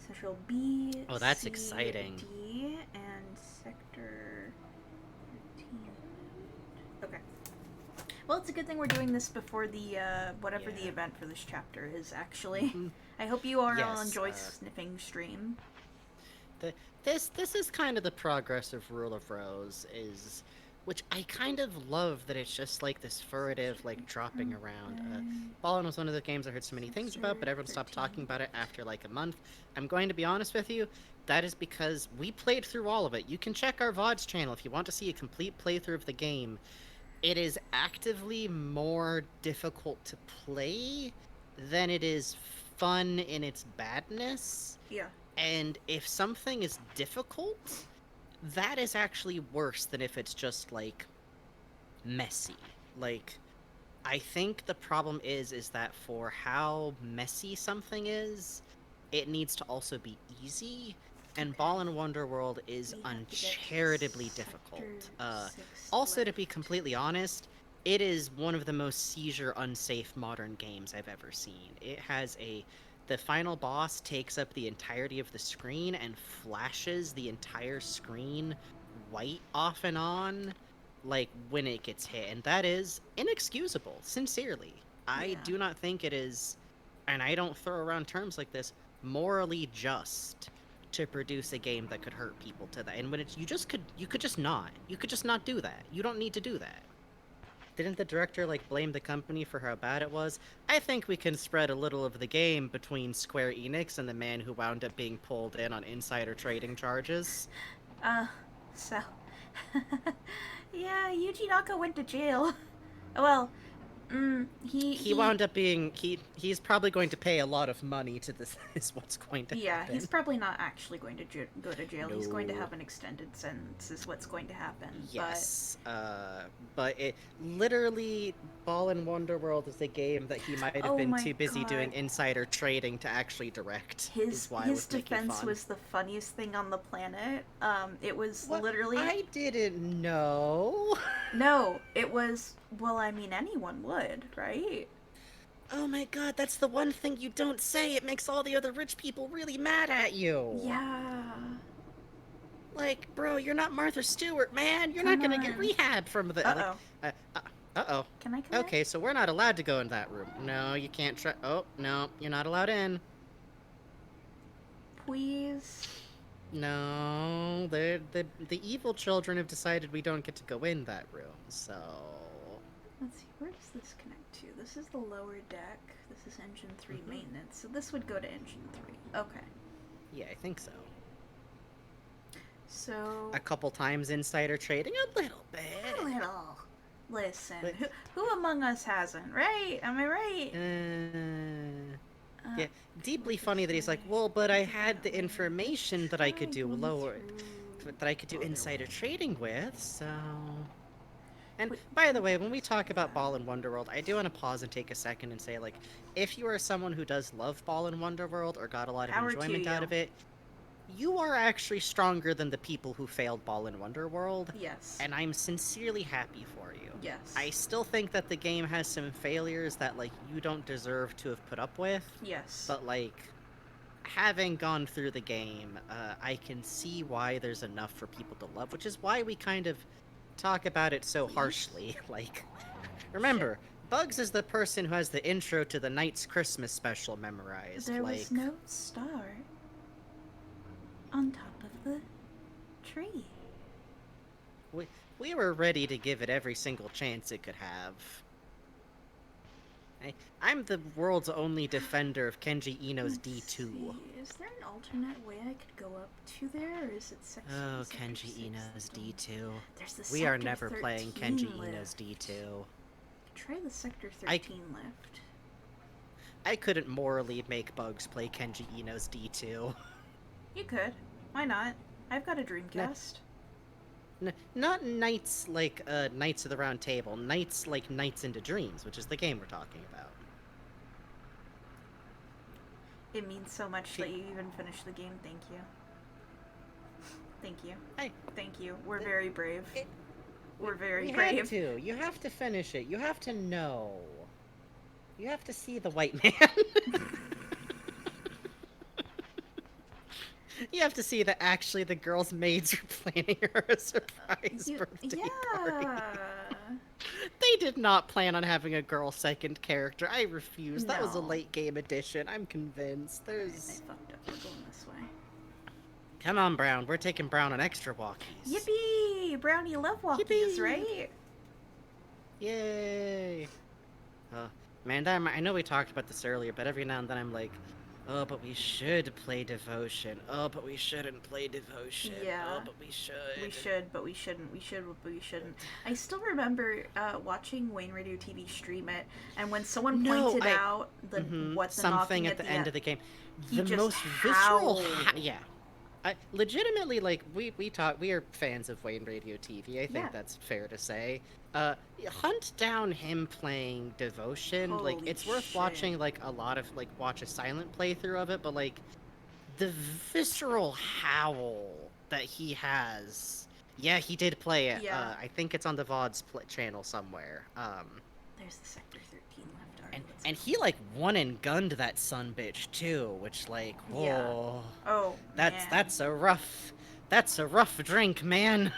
Central B, Oh, that's C, exciting. D, and Sector 13. Okay. Well, it's a good thing we're doing this before the, whatever the Yeah. event for this chapter is, actually. Mhm. I hope you all Yes, enjoy sniffing stream. This is kind of the progress of Rule of Rose, is which I kind of love that it's just like this furtive, like dropping around. Fallen was one of the games I heard so many things about, but everyone stopped talking about it after like a month. I'm going to be honest with you, that is because we played through all of it. You can check our VODs channel if you want to see a complete playthrough of the game. It is actively more difficult to play than it is fun in its badness. Yeah. And if something is difficult, that is actually worse than if it's just like messy. Like, I think the problem is that for how messy something is, it needs to also be easy. And Ball and Wonderworld is We have to get uncharitably Sector difficult. 6 Also, to be left. completely honest, it is one of the most seizure unsafe modern games I've ever seen. It has the final boss takes up the entirety of the screen and flashes the entire screen white off and on, like when it gets hit, and that is inexcusable, sincerely. I Yeah. do not think it is, and I don't throw around terms like this, morally just to produce a game that could hurt people to that. And when it's you could just not do that. You don't need to do that. Didn't the director like blame the company for how bad it was? I think we can spread a little of the game between Square Enix and the man who wound up being pulled in on insider trading charges. So. Yeah, Yuji Naka went to jail. Well, He wound up being he's probably going to pay a lot of money to this is what's going to Yeah, happen. he's probably not actually going to go to jail. He's going to No. have an extended sentence, is what's going to happen. Yes, but it literally Ball and Wonderworld is a game that he might have Oh been my too busy doing God. insider trading to actually direct. But Is why it his was making defense fun. was the funniest thing on the planet. It was What? literally I didn't know. no. It was well. I mean, anyone would, right? Oh my god, that's the one thing you don't say. It makes all the other rich people really mad at you. Yeah. Like, bro, you're not Martha Stewart, man. You're Come not gonna get on. rehab from the. Uh-oh. Uh-oh. Can I come in? Okay, so we're not allowed to go in that room. No, you can't try. Oh, no, you're not allowed in. Please. No, the evil children have decided we don't get to go in that room. So, Let's see. Where does this connect to? This is the lower deck. This is engine 3 Mhm. maintenance. So this would go to engine 3. Okay. yeah, I think so. So A couple times insider trading, a little a bit. little. Listen, But- who among us hasn't, right? Am I right? Yeah, deeply funny that he's like, well, but I had the information that I could do that I could do insider trading with, so. And by the way, when we talk about Ball and Wonderworld, I do want to pause and take a second and say, like, if you are someone who does love Ball and Wonderworld or got a lot of Power to enjoyment out you. of it, you are actually stronger than the people who failed Ball and Wonderworld, Yes. and I'm sincerely happy for you. Yes. I still think that the game has some failures that, like, you don't deserve to have put up with. Yes. But, like, having gone through the game, I can see why there's enough for people to love, which is why we kind of talk about it so harshly. Like, remember, Bugs is the person who has the intro to the Knight's Christmas special memorized. There like, was no star on top of the tree. we were ready to give it every single chance it could have. I'm the world's only defender of Kenji Ino's Let's D2. see. Is there an alternate way I could go up to there, or is it section? Oh, sector Kenji 6 Ino's still? D2. There's the We are Sector never playing 13 Kenji lift. Ino's D2. Try the sector I- 13 lift. I couldn't morally make Bugs play Kenji Ino's D2. You could. Why not? I've got a Dreamcast. Not Knights like Knights of the Round Table. Knights like Knights into Dreams, which is the game we're talking about. It means so much She- that you even finished the game. Thank you. Thank you. Hey, Thank you. We're very brave. it- We're very you brave. have to. You have to finish it. You have to know. You have to see the white man. You have to see that actually the girl's maids were planning her a surprise birthday party. They did not plan on having a girl second character. I refuse. That was a No. late game addition. I'm convinced. I There's. fucked up. We're going this way. Come on, Brown. We're taking Brown on extra walkies. Yippee! Brownie love walkies, Yippee! right? Yay! Man, I know we talked about this earlier, but every now and then I'm like, oh, but we should play Devotion. Oh, but we shouldn't play Devotion. Yeah. Oh, but we should. We should, but we shouldn't. We should, but we shouldn't. I still remember watching Wayne Radio TV stream it, and when someone pointed out the what the something knocking at the end of the game, he the just most visceral. howled. Yeah. Legitimately, like we are fans of Wayne Radio TV. I think Yeah. that's fair to say. Hunt down him playing Devotion. Like Holy it's worth shit. watching. Like a lot of watch a silent playthrough of it. But like the visceral howl that he has. Yeah, he did play it. Yeah. I think it's on the VOD's channel somewhere. There's the Sector 13 left. Alright, And let's he like one and gunned that son bitch too, which like whoa. Yeah. Oh, man. That's a rough drink, man.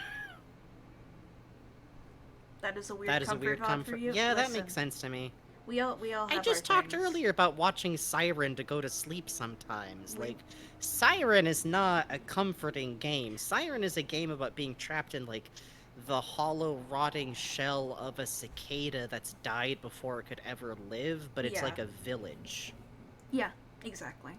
That is a weird That is a comfort weird VOD comfort. for you. Yeah, that Listen, makes sense to me. We all have I just our talked things. earlier about watching Siren to go to sleep sometimes. We- Like Siren is not a comforting game. Siren is a game about being trapped in like the hollow rotting shell of a cicada that's died before it could ever live, but it's Yeah. like a village. Yeah, exactly.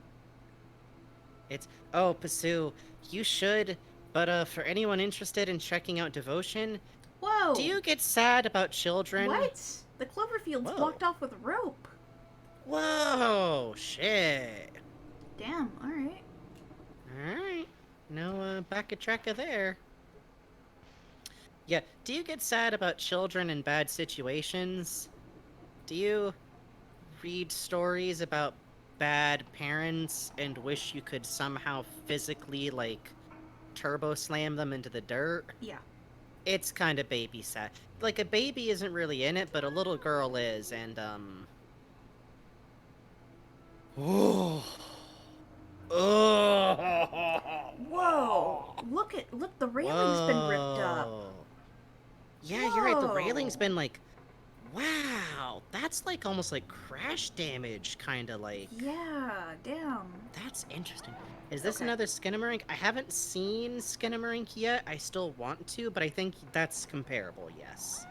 It's oh, Pasu, you should. But for anyone interested in checking out Devotion, Whoa! do you get sad about children? What? The Cloverfield's Whoa. blocked off with rope. Whoa, shit. Damn. All right. All right, no back-a-tracka there. Yeah, do you get sad about children in bad situations? Do you read stories about bad parents and wish you could somehow physically like turbo slam them into the dirt? Yeah. It's kind of baby sad. Like a baby isn't really in it, but a little girl is, and Oh. Oh. Whoa! Look, the railing's been ripped up. Whoa. Yeah, you're right. The railing's Whoa. been like, wow, that's like almost like crash damage, kind of like. Yeah. Damn. That's interesting. Is this Okay. another Skinamarink? I haven't seen Skinamarink yet. I still want to, but I think that's comparable, yes.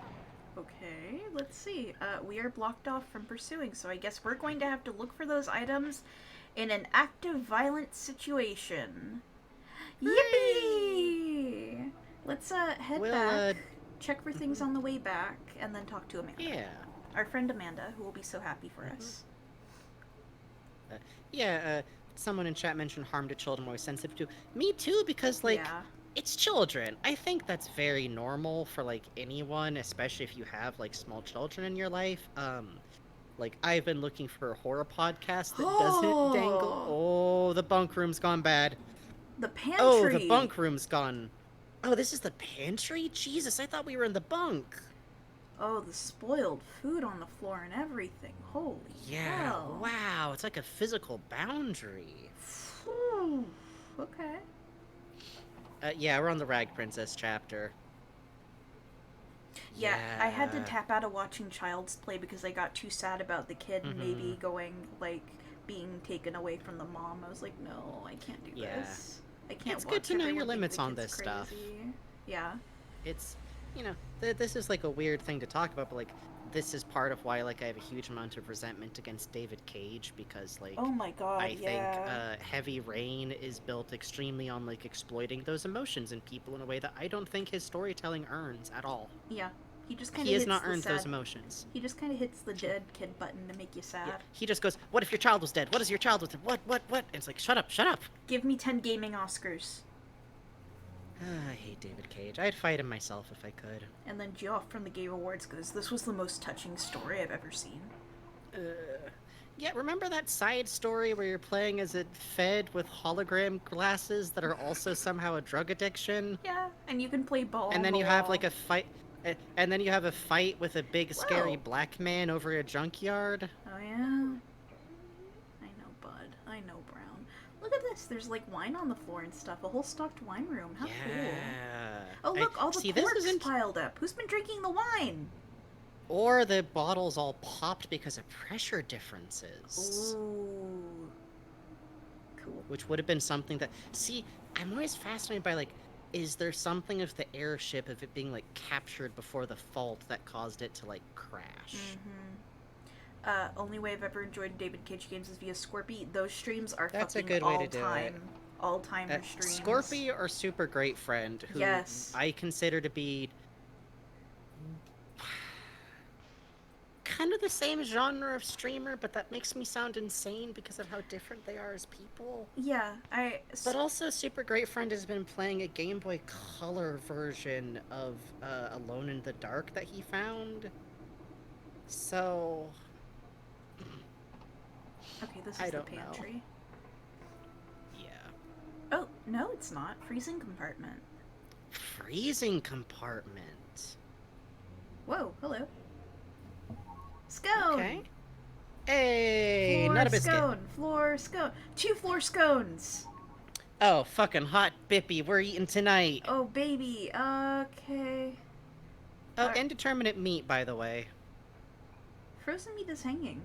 Okay. Let's see. We are blocked off from pursuing, so I guess we're going to have to look for those items in an active violent situation. Yippee! Let's head We'll, back, check for things on the way back, and then talk to Amanda. Yeah. Our friend Amanda, who will be so happy for Mhm. us. Yeah, someone in chat mentioned harm to children always sensitive to. Me too, because, like, yeah. it's children. I think that's very normal for, like, anyone, especially if you have, like, small children in your life. Like, I've been looking for a horror podcast that doesn't dangle. Oh, the bunk room's gone bad. The pantry. Oh, the bunk room's gone. Oh, this is the pantry? Jesus, I thought we were in the bunk. Oh, the spoiled food on the floor and everything. Holy Yeah, hell. wow, it's like a physical boundary. Whew. Okay. Yeah, we're on the Rag Princess chapter. Yeah, I had to Yeah. tap out of watching Child's Play because I got too sad about the kid maybe going, like, being taken away from the mom. I was like, no, I can't do Yeah. this. I can't It's watch good to know your everyone think limits the on kid's this stuff. crazy. Yeah. It's, you know, this is like a weird thing to talk about, but like, this is part of why like I have a huge amount of resentment against David Cage because like Oh my god, I think yeah. Heavy Rain is built extremely on like exploiting those emotions in people in a way that I don't think his storytelling earns at all. Yeah. He just kind of He has hits not the earned sad... those emotions. He just kind of hits the dead kid button to make you sad. Yeah. He just goes, "What if your child was dead? What is your child was dead? What? And it's like, shut up, shut up." Give me 10 gaming Oscars. I hate David Cage. I'd fight him myself if I could. And then Geoff from the Game Awards goes, "This was the most touching story I've ever seen." Yeah, remember that side story where you're playing as a Fed with hologram glasses that are also somehow a drug addiction? Yeah, and you can play ball. And on then the you have wall. like a fight. And then you have a fight with a big scary Whoa. black man over a junkyard. Oh yeah. I know, Bud. I know, Brown. Look at this. There's like wine on the floor and stuff. A whole stocked wine room. How cool. Yeah. Oh look, all the see, this corks isn't. piled up. Who's been drinking the wine? Or the bottles all popped because of pressure differences. Ooh. Cool. Which would have been something that. See, I'm always fascinated by, like, is there something of the airship, of it being, like, captured before the fault that caused it to, like, crash? Only way I've ever enjoyed David Cage games is via Scorpy. Those streams are That's a fucking good way to do it. all-timer streams. Scorpy or Super Great Friend, who Yes. I consider to be kind of the same genre of streamer, but that makes me sound insane because of how different they are as people. Yeah, But also, Super Great Friend has been playing a Game Boy Color version of Alone in the Dark that he found. So, Okay, this is I the don't know. pantry. yeah. Oh, no, it's not. Freezing compartment. Freezing compartment. Whoa, hello. Scone! Okay. Hey, Floor not a biscuit. scone! Floor scone! 2 floor scones! Oh, fucking hot bippy, we're eating tonight. Oh, baby. Okay. Oh, indeterminate meat, by the way. Frozen meat is hanging.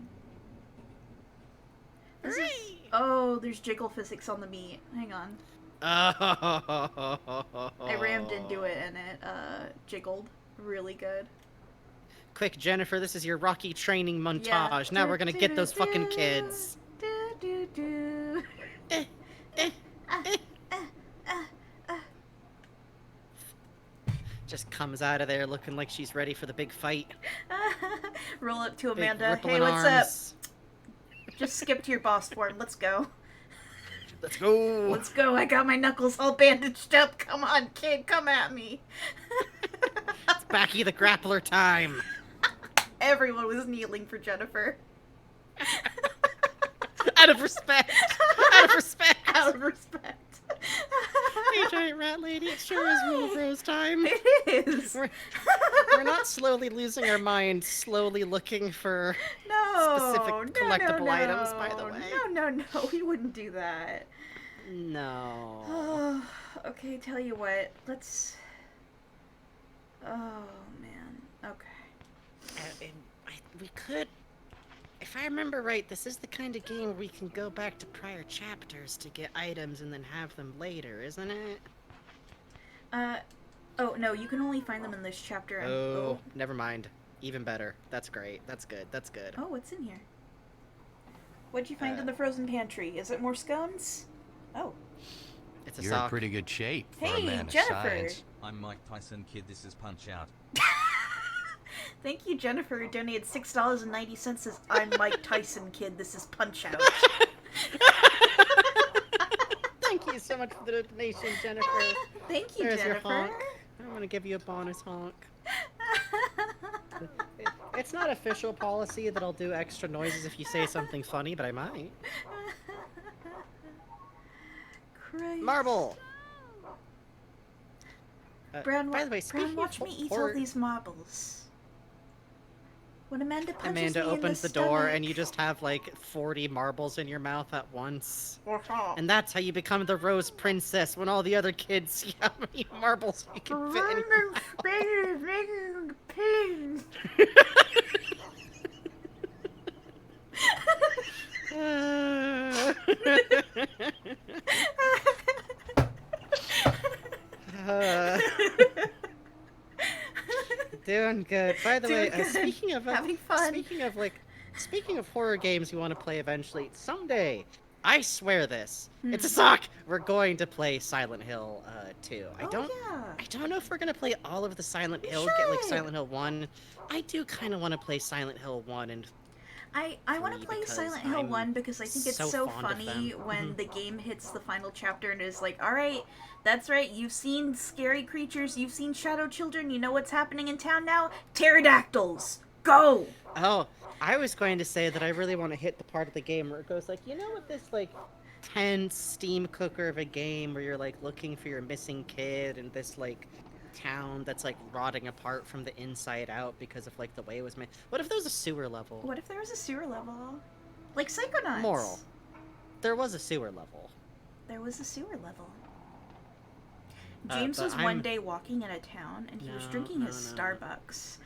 Hooray! Oh, there's jiggle physics on the meat. Hang on. Oh. I rammed into it and it, jiggled. Really good. Quick, Jennifer, this is your Rocky training montage. Yeah. Now we're gonna get those fucking kids. Do, do, do. Eh, eh, eh. Just comes out of there looking like she's ready for the big fight. Roll up to Big Amanda. rippling Hey, what's arms. up? Just skip to your boss form. Let's go. Let's go. Let's go. I got my knuckles all bandaged up. Come on, kid. Come at me. It's Backy the Grappler time. Everyone was kneeling for Jennifer. Out of respect. Out of respect. Out of respect. Hey, giant rat lady, it sure is Rule of Rose time. It is. We're not slowly losing our minds, slowly looking for specific collectible items, by the way. No, we wouldn't do that. No. Okay, tell you what, let's... Oh, man. Okay. We could... If I remember right, this is the kind of game where we can go back to prior chapters to get items and then have them later, isn't it? Oh, no, you can only find them in this chapter. And... Oh, never mind. Even better. That's great. That's good. That's good. Oh, what's in here? What'd you find in the frozen pantry? Is it more scones? Oh. It's a You're sock. in pretty good shape for Hey, a man of Jennifer. science. I'm Mike Tyson, kid. This is Punch Out. Thank you, Jennifer, who donated $6.90. Says, I'm Mike Tyson, kid. This is Punch Out. Thank you so much for the donation, Jennifer. Thank you, There's your Jennifer. honk. I'm gonna give you a bonus honk. It's not official policy that I'll do extra noises if you say something funny, but I might. Christ. Marble! Brown, by the way, Brown, speaking watch of me eat horror- all these marbles. When Amanda punches Amanda me opens in the door stomach. and you just have like 40 marbles in your mouth at once. Uh-huh. And that's how you become the Rose Princess when all the other kids see how many marbles you can fit in your mouth. Doing good. By the Doing way, good. speaking of Having fun. speaking of horror games you want to play eventually, someday, I swear this, Hmm. it's a sock. We're going to play Silent Hill 2. I Oh, don't yeah. know if we're gonna play all of the Silent We Hill. Get like should. Silent Hill 1. I do kind of want to play Silent Hill 1 and I want to 3 play because Silent Hill I'm 1 because I think it's so so fond of funny them. when the game hits the final chapter and is like, alright, that's right, you've seen scary creatures, you've seen shadow children, you know what's happening in town now? Pterodactyls! Go! Oh, I was going to say that I really want to hit the part of the game where it goes like, you know what this like tense steam cooker of a game where you're like looking for your missing kid in this like town that's like rotting apart from the inside out because of like the way it was made. What if there was a sewer level? What if there was a sewer level? Like Psychonauts. Moral. There was a sewer level. There was a sewer level. Uh, James but was I'm- one day walking in a town and he was No, drinking no, his no. Starbucks.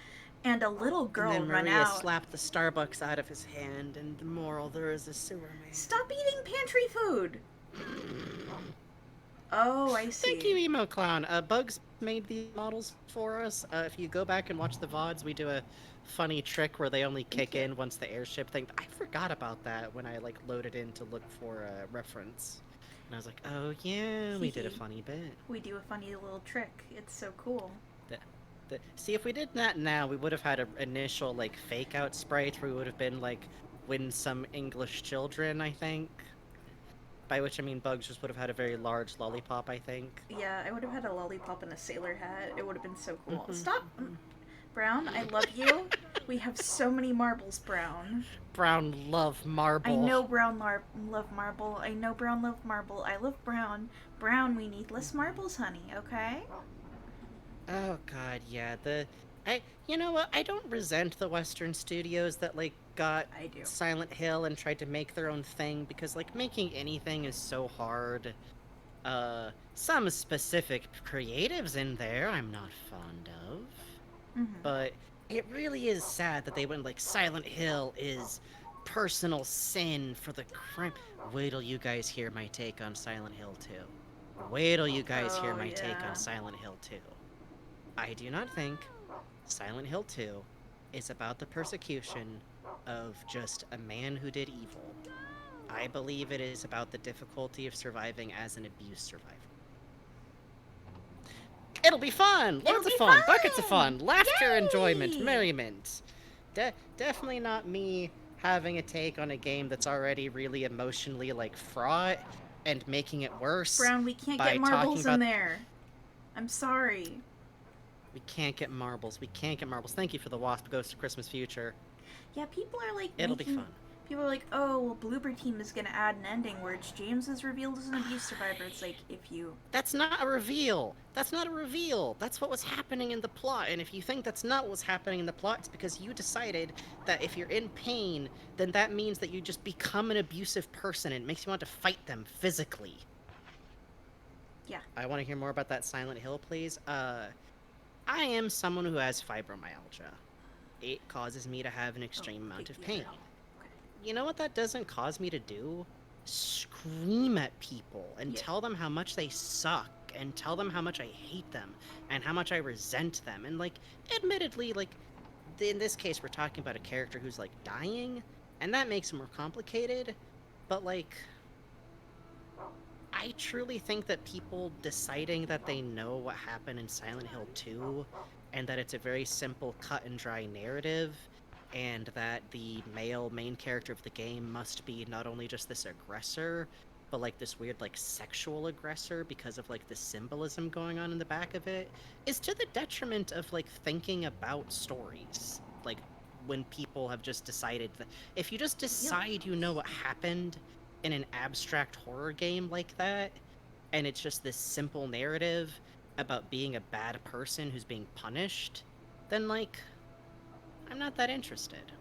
And a little girl and then ran Maria out. slapped the Starbucks out of his hand, and the moral, there is a sewer man. Stop eating pantry food! Oh, I see. Thank you, Emo Clown. Bugs made these models for us. If you go back and watch the VODs, we do a funny trick where they only kick in once the airship thing. I forgot about that when I like loaded in to look for a reference. And I was like, oh yeah, we did a funny bit. We do a funny little trick. It's so cool. See, if we did that now, we would have had an initial like fake out sprite where we would have been like, win some English children, I think. By which I mean Bugs just would have had a very large lollipop, I think. Yeah, I would have had a lollipop and a sailor hat. It would have been so cool. Mhm. Stop! Brown, I love you. We have so many marbles, Brown. Brown love marble. I know Brown love marble. I know Brown love marble. I love Brown. Brown, we need less marbles, honey, okay? Oh god, yeah. You know what? I don't resent the Western studios that like got I do. Silent Hill and tried to make their own thing because like making anything is so hard. Some specific creatives in there I'm not fond of, Mm-hmm. but it really is sad that they went like Silent Hill is personal sin for the crime. Wait till you guys hear my take on Silent Hill 2. Wait till you guys hear Oh, my take yeah. on Silent Hill 2. I do not think Silent Hill 2 is about the persecution of just a man who did evil. I believe it is about the difficulty of surviving as an abuse survivor. It'll be fun! Loads of be fun! Buckets of fun! fun! Laughter, enjoyment, Yay! merriment. Definitely not me having a take on a game that's already really emotionally like fraught and making it worse. Brown, we can't by get marbles talking in about- there. I'm sorry. We can't get marbles. We can't get marbles. Thank you for the Wasp Goes to Christmas Future. Yeah, people are like It'll be fun. People are like, oh, well, Bloober Team is gonna add an ending where it's James is revealed as an abuse survivor. It's like, if you... That's not a reveal. That's not a reveal. That's what was happening in the plot. And if you think that's not what's happening in the plot, it's because you decided that if you're in pain, then that means that you just become an abusive person and it makes you want to fight them physically. Yeah. I want to hear more about that Silent Hill, please. I am someone who has fibromyalgia. It causes me to have an extreme amount of pain. You know what that doesn't cause me to do? Scream at people and tell them how much they suck and tell them how much I hate them and how much I resent them. And like, admittedly, like, in this case, we're talking about a character who's like dying, and that makes it more complicated. But like, I truly think that people deciding that they know what happened in Silent Hill 2 and that it's a very simple cut and dry narrative and that the male main character of the game must be not only just this aggressor, but like this weird like sexual aggressor because of like the symbolism going on in the back of it, is to the detriment of like thinking about stories. Like when people have just decided that if you just decide you know what happened in an abstract horror game like that, and it's just this simple narrative about being a bad person who's being punished, then like I'm not that interested.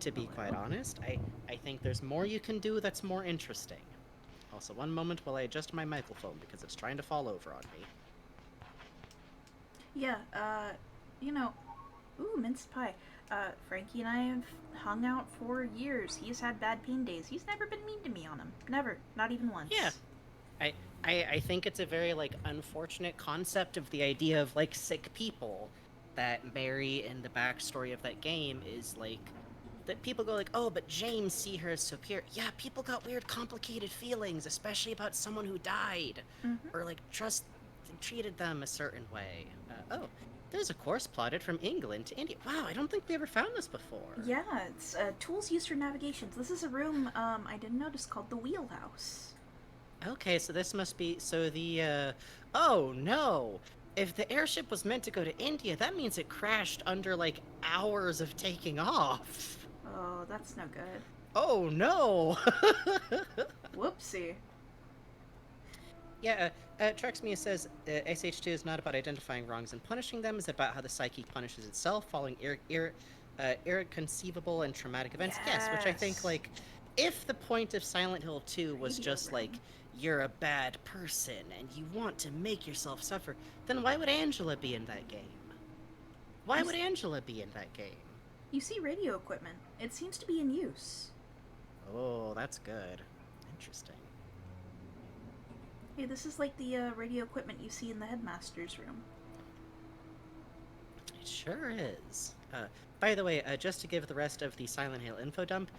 To be quite honest, I think there's more you can do that's more interesting. Also, one moment while I adjust my microphone because it's trying to fall over on me. Yeah, you know, ooh, minced pie. Frankie and I have hung out for years. He's had bad pain days. He's never been mean to me on them. Never. Not even once. Yeah. I think it's a very, like, unfortunate concept of the idea of, like, sick people that Mary in the backstory of that game is, like, that people go like, oh, but James see her as superior. Yeah, people got weird, complicated feelings, especially about someone who died. Mm-hmm. Or, like, just treated them a certain way. Oh, there's a course plotted from England to India. Wow, I don't think we ever found this before. Yeah, it's tools used for navigation. This is a room I didn't notice called the wheelhouse. Okay, so this must be so the. Oh no! If the airship was meant to go to India, that means it crashed under like hours of taking off. Oh, that's no good. Oh no! Whoopsie. Yeah, Trexmia says SH2 is not about identifying wrongs and punishing them, it's about how the psyche punishes itself following irreconceivable and traumatic events. Yes, which I think, Yes. like, if the point of Silent Hill 2 was Radio just, room. like, you're a bad person and you want to make yourself suffer, then why would Angela be in that game? Why would Angela be in that game? You see radio equipment. It seems to be in use. Oh, that's good. Interesting. Hey, this is like the radio equipment you see in the headmaster's room. It sure is. By the way, just to give the rest of the Silent Hill info dump,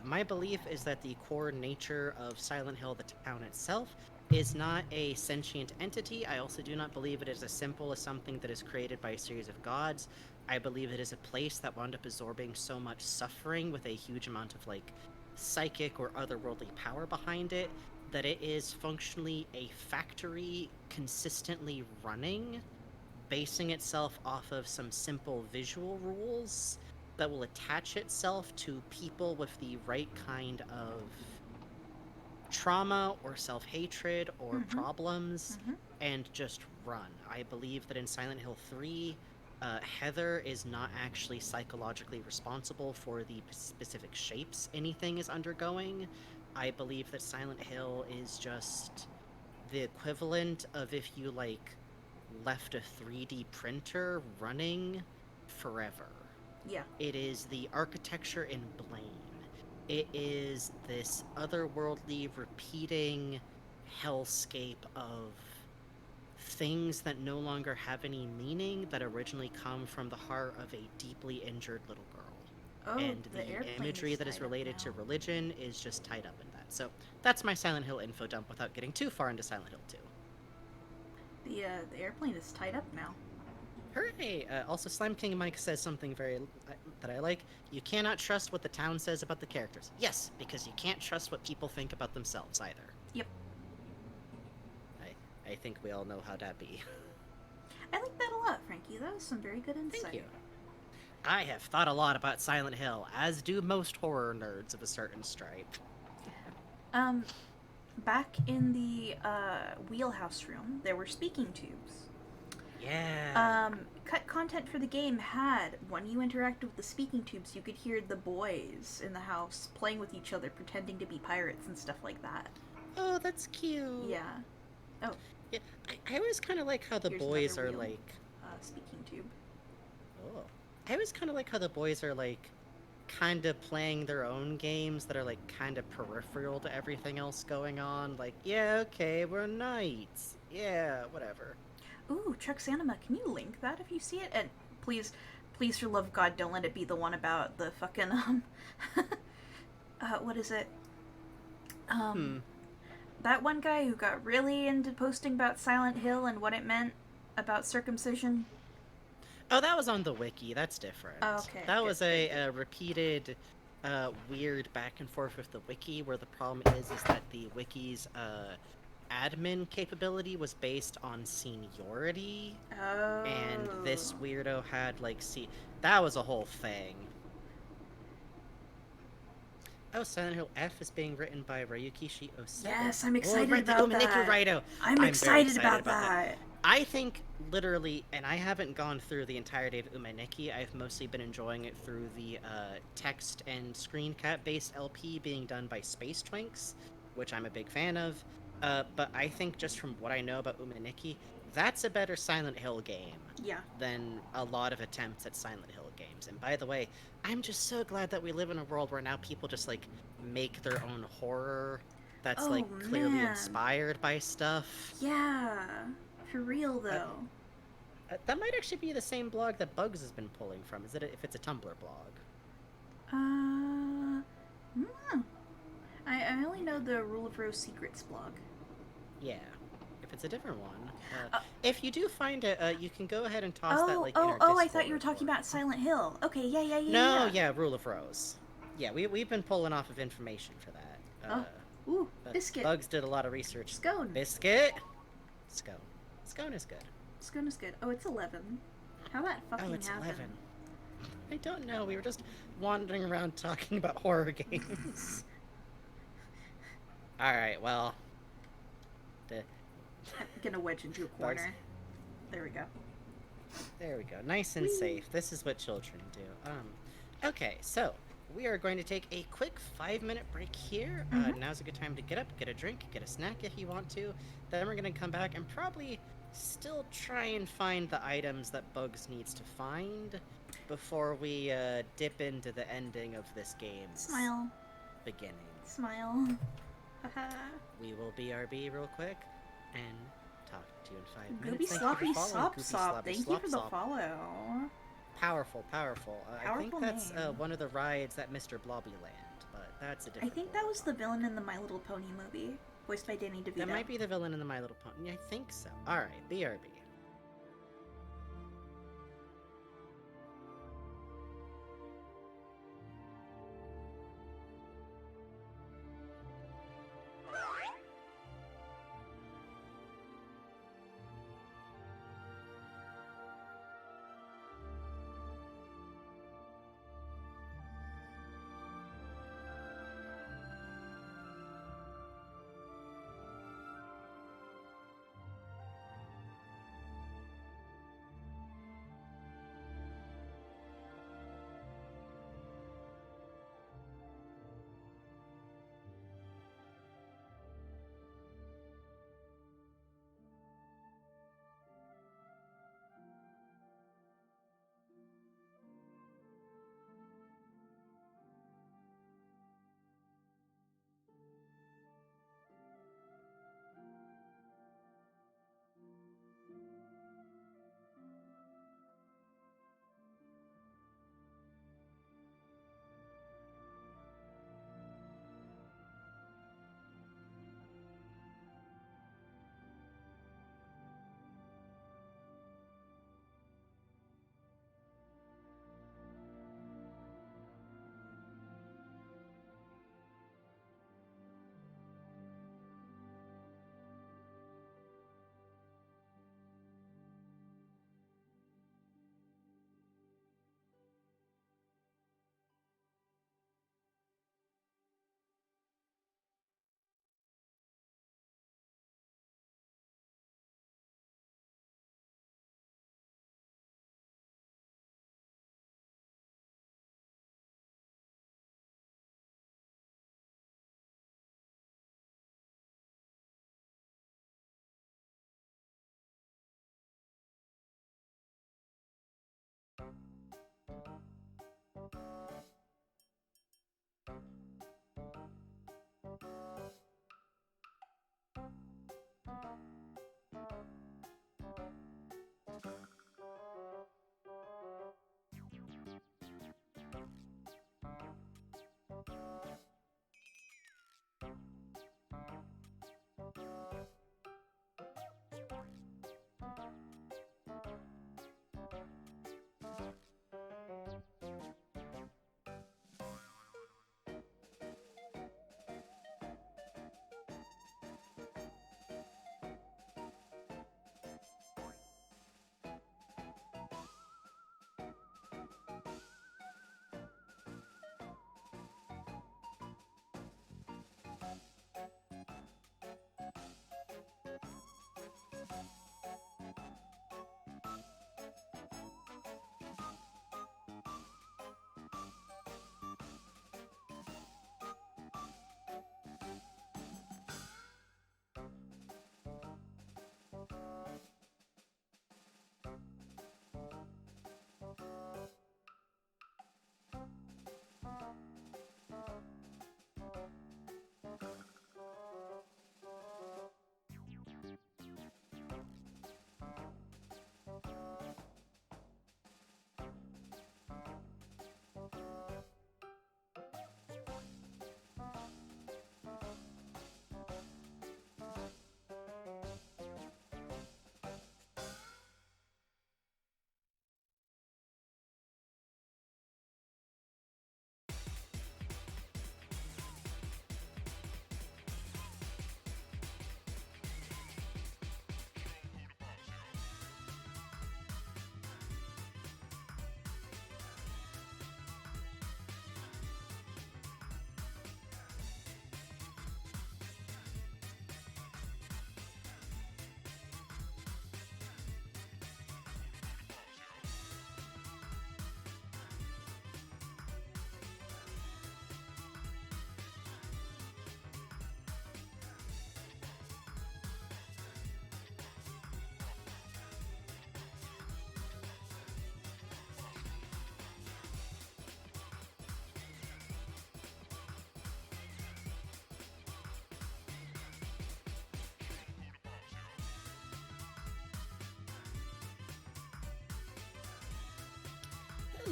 my belief is that the core nature of Silent Hill, the town itself, is not a sentient entity. I also do not believe it is as simple as something that is created by a series of gods. I believe it is a place that wound up absorbing so much suffering with a huge amount of, like, psychic or otherworldly power behind it that it is functionally a factory consistently running, basing itself off of some simple visual rules that will attach itself to people with the right kind of trauma or self-hatred or problems and just run. I believe that in Silent Hill 3, Heather is not actually psychologically responsible for the specific shapes anything is undergoing. I believe that Silent Hill is just the equivalent of if you, like, left a 3D printer running forever. Yeah. It is the architecture in Blaine. It is this otherworldly, repeating hellscape of things that no longer have any meaning that originally come from the heart of a deeply injured little girl. Oh, And the the airplane imagery is that is tied up related to now. religion is just tied up in that. So that's my Silent Hill info dump without getting too far into Silent Hill 2. The airplane is tied up now. Hooray! Also, Slime King Mike says something very that I like. You cannot trust what the town says about the characters. Yes, because you can't trust what people think about themselves either. Yep. I think we all know how that be. I like that a lot, Frankie. That was some very good insight. Thank you. I have thought a lot about Silent Hill, as do most horror nerds of a certain stripe. Back in the wheelhouse room, there were speaking tubes. Yeah. Cut content for the game had, when you interacted with the speaking tubes, you could hear the boys in the house playing with each other, pretending to be pirates and stuff like that. Oh, that's cute. Yeah. Oh, Yeah, I always kind of like how the Here's boys another are wheel. like. speaking tube. Oh. I always kind of like how the boys are like, kind of playing their own games that are like kind of peripheral to everything else going on. Like, yeah, okay, we're knights. Yeah, whatever. Ooh, Trucks Anima, can you link that if you see it? And please, for love of God, don't let it be the one about the fucking, what is it? That one guy who got really into posting about Silent Hill and what it meant about circumcision. Oh, that was on the wiki. That's different. Oh, okay, That good, was good, a repeated, weird back and forth with the wiki, where the problem is that the wiki's admin capability was based on seniority, Oh. and this weirdo had like that was a whole thing. Oh, Silent Hill F is being written by Ryuki Osada. Yes, I'm excited right, about the Umineki that. Raito. I'm very excited about that. I think, literally, and I haven't gone through the entirety of Umeneki, I've mostly been enjoying it through the text and screen cap-based LP being done by Space Twinks, which I'm a big fan of. But I think just from what I know about Umeneki, that's a better Silent Hill game Yeah. than a lot of attempts at Silent Hill games. And by the way, I'm just so glad that we live in a world where now people just, like, make their own horror that's, Oh, like, clearly man. inspired by stuff. Yeah. For real, though. That might actually be the same blog that Bugs has been pulling from. Is it if it's a Tumblr blog? I only know the Rule of Rose Secrets blog. Yeah. if it's a different one. If you do find it, you can go ahead and toss that Oh, like in our I thought you were Discord talking or- about Silent Hill. Okay, yeah. No, yeah, Rule of Rose. Yeah, we've been pulling off of information for that. Ooh, But biscuit. Bugs did a lot of research. Scone. Biscuit. Scone. Scone is good. Scone is good. Oh, it's 11. How that fucking Oh, it's happen? 11. I don't know. We were just wandering around talking about horror games. All right. Well, I'm gonna wedge into a Bugs. corner. There we go. There we go. Nice and safe. This is what children do. Okay, so we are going to take a quick 5-minute break here. Now's a good time to get up, get a drink, get a snack if you want to. Then we're going to come back and probably still try and find the items that Bugs needs to find before we dip into the ending of this game's Smile. beginning. Smile. Haha. We will BRB real quick and talk to you in 5 minutes. Goopy Thank sloppy you for following, sop Goopy sop. Sloppy Thank you Slop for the Sop. follow. Powerful. I think Powerful that's name. one of the rides at Mr. Blobbyland, but that's a I different think that was the villain in the My Little Pony movie, voiced by Danny DeVito. That might be the villain in the My Little Pony. I think so. Alright, BRB.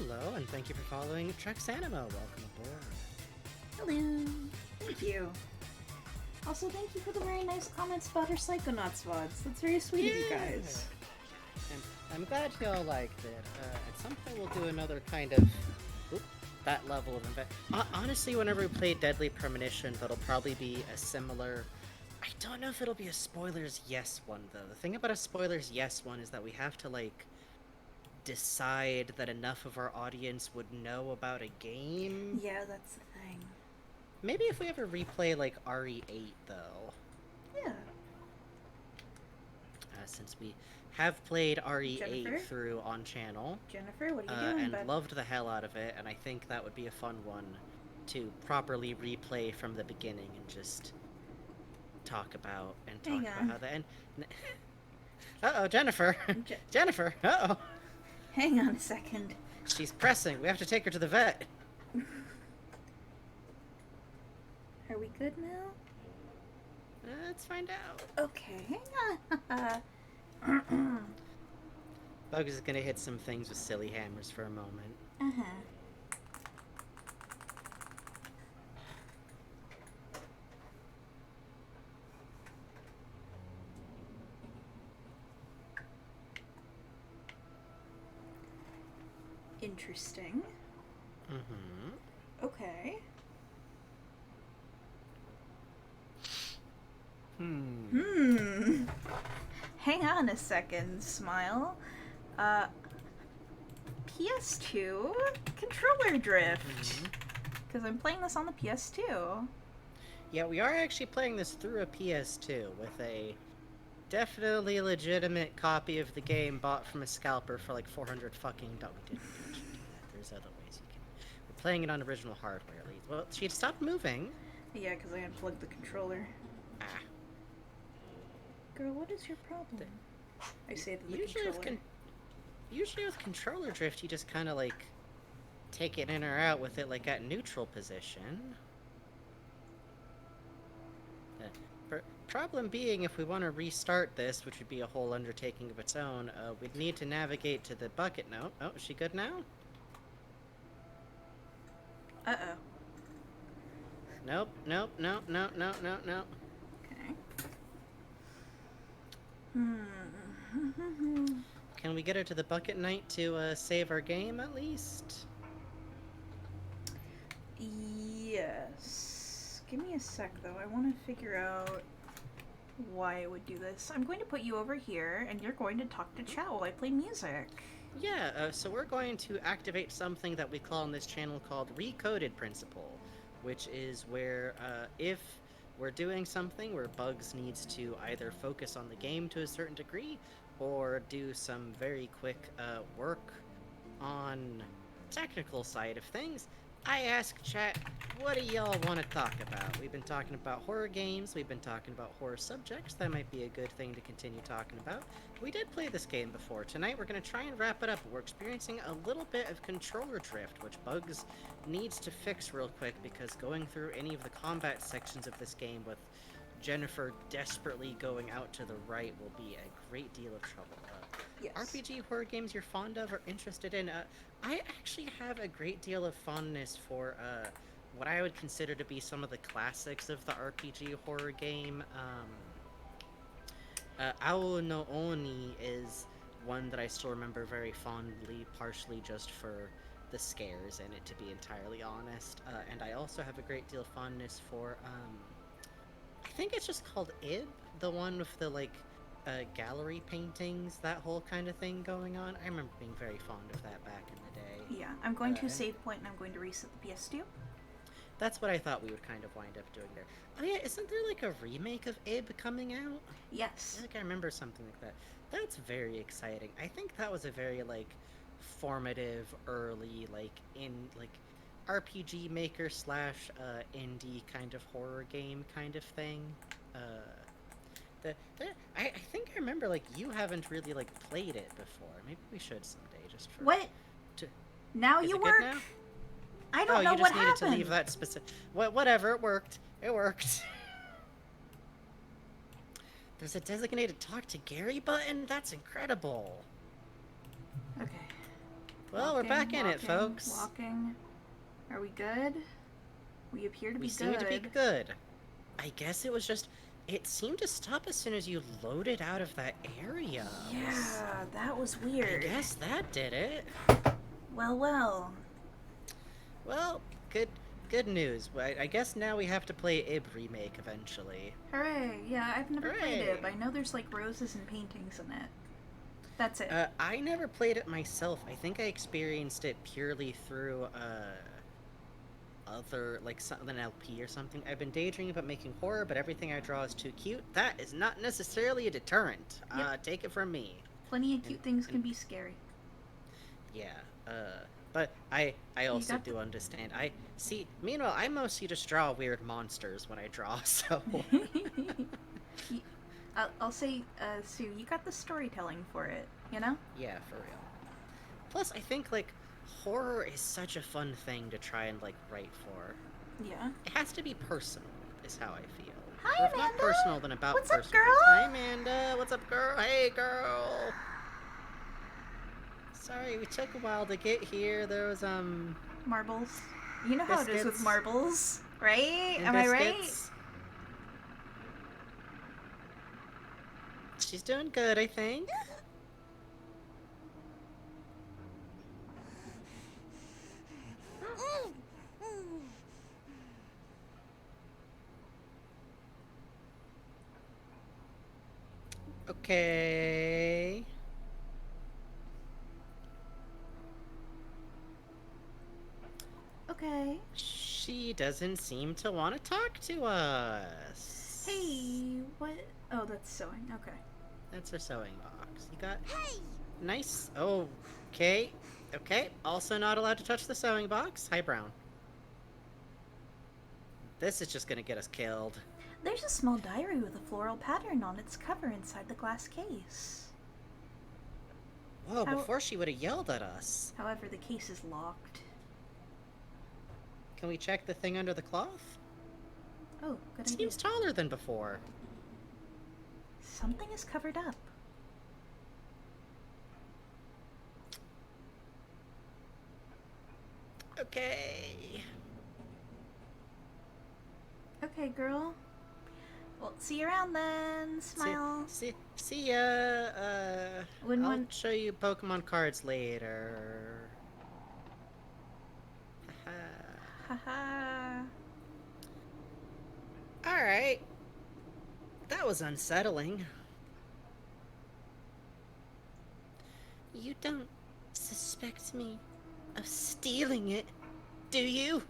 Hello, and thank you for following Trexanimo. Welcome aboard. Hello. Thank you. Also, thank you for the very nice comments about our Psychonauts VODs. That's very sweet of you guys. And I'm glad y'all liked it. At some point we'll do another kind of... that level of honestly, whenever we play Deadly Premonition, that'll probably be a similar... I don't know if it'll be a spoilers yes one, though. The thing about a spoilers yes one is that we have to, like, decide that enough of our audience would know about a game. Yeah, that's the thing. Maybe if we ever replay, like, RE8, though. Yeah. Since we have played RE8 Jennifer? through on channel. Jennifer, what are you doing, and bud? loved the hell out of it, and I think that would be a fun one to properly replay from the beginning and just talk about how the end. Uh-oh, Jennifer. Jennifer. Uh-oh. Hang on a second. She's pressing. We have to take her to the vet. Are we good now? Let's find out. Okay, hang on. Bugs is gonna hit some things with silly hammers for a moment. Uh-huh. Interesting. Mm-hmm. Okay. Hang on a second, Smile. PS2 controller drift. Because I'm playing this on the PS2. Yeah, we are actually playing this through a PS2 with a definitely legitimate copy of the game bought from a scalper for like 400 fucking dollars. We didn't actually do that. There's other ways you can. We're playing it on original hardware, at least. Well, she'd stopped moving. Yeah, because I unplugged the controller. Ah. Girl, what is your problem? I say that the Usually controller. Usually with controller drift, you just kind of like take it in or out with it like at neutral position. Problem being, if we want to restart this, which would be a whole undertaking of its own, we'd need to navigate to the bucket note. Oh, is she good now? Uh-oh. Nope, nope, nope, nope, nope, nope, nope. Okay. Can we get her to the bucket night to save our game, at least? Yes. Give me a sec, though. I want to figure out why I would do this. I'm going to put you over here, and you're going to talk to chat while I play music. Yeah, so we're going to activate something that we call on this channel called Recoded Principle, which is where if we're doing something where Bugs needs to either focus on the game to a certain degree or do some very quick work on technical side of things, I ask chat, what do y'all want to talk about? We've been talking about horror games, we've been talking about horror subjects, that might be a good thing to continue talking about. We did play this game before. Tonight we're going to try and wrap it up. We're experiencing a little bit of controller drift, which Bugs needs to fix real quick because going through any of the combat sections of this game with Jennifer desperately going out to the right will be a great deal of trouble. Yes. RPG horror games you're fond of or interested in? I actually have a great deal of fondness for what I would consider to be some of the classics of the RPG horror game. Ao no Oni is one that I still remember very fondly, partially just for the scares in it, to be entirely honest. And I also have a great deal of fondness for, I think it's just called Ib, the one with the, like, gallery paintings, that whole kind of thing going on. I remember being very fond of that back in the day. Yeah, I'm going to save point and I'm going to reset the PS2. That's what I thought we would kind of wind up doing there. Oh yeah, isn't there like a remake of Ib coming out? Yes. I feel like I remember something like that. That's very exciting. I think that was a very, like, formative, early, like, in, like, RPG maker slash indie kind of horror game kind of thing. I think I remember, like, you haven't really, like, played it before. Maybe we should someday, just for... What? To, Now is you it good work? now? I don't know you what just needed happened. to leave that specific... Whatever, it worked. It worked. There's a designated talk to Gary button? That's incredible. Okay. Well, we're back in it, folks. Walking. Are we good? We appear to be We good. seem to be good. I guess it was just... It seemed to stop as soon as you loaded out of that area. Yeah, that was I weird. guess that did it. Well, well. Well, good news. I guess now we have to play Ib Remake eventually. Hooray. Yeah, I've never played Hooray. it, but I know there's like roses and paintings in it. That's it. I never played it myself. I think I experienced it purely through, other, like, an LP or something. I've been daydreaming about making horror, but everything I draw is too cute. That is not necessarily a deterrent. Yep. Take it from me. Plenty of cute things can be scary. Yeah, but I also do understand. Meanwhile, I mostly just draw weird monsters when I draw, so... I'll say, Sue, you got the storytelling for it, you know? Yeah, for real. Plus, I think, like, horror is such a fun thing to try and, like, write for. Yeah. It has to be personal, is how I feel. Hi, or if Amanda! not personal, then about What's up, personal. girl? Hi, Amanda! What's up, girl? Hey, girl! Sorry, we took a while to get here. There was, Marbles. You know how it is with biscuits. marbles, right? and Am I right? biscuits. She's doing good, I think. Okay. Okay. She doesn't seem to want to talk to us. Hey, what? Oh, that's sewing. Okay. That's her sewing box. You got... Hey! Nice. Oh, okay. Okay. Also not allowed to touch the sewing box. Hi, Brown. This is just gonna get us killed. There's a small diary with a floral pattern on its cover inside the glass case. Whoa, How- before she would have yelled at us. However, the case is locked. Can we check the thing under the cloth? Oh, good It idea. seems taller than before. Something is covered up. Okay. Okay, girl. Well, see you around then. Smile. See ya. I'll show you Pokemon cards later. Haha. Alright. That was unsettling. You don't suspect me of stealing it, do you?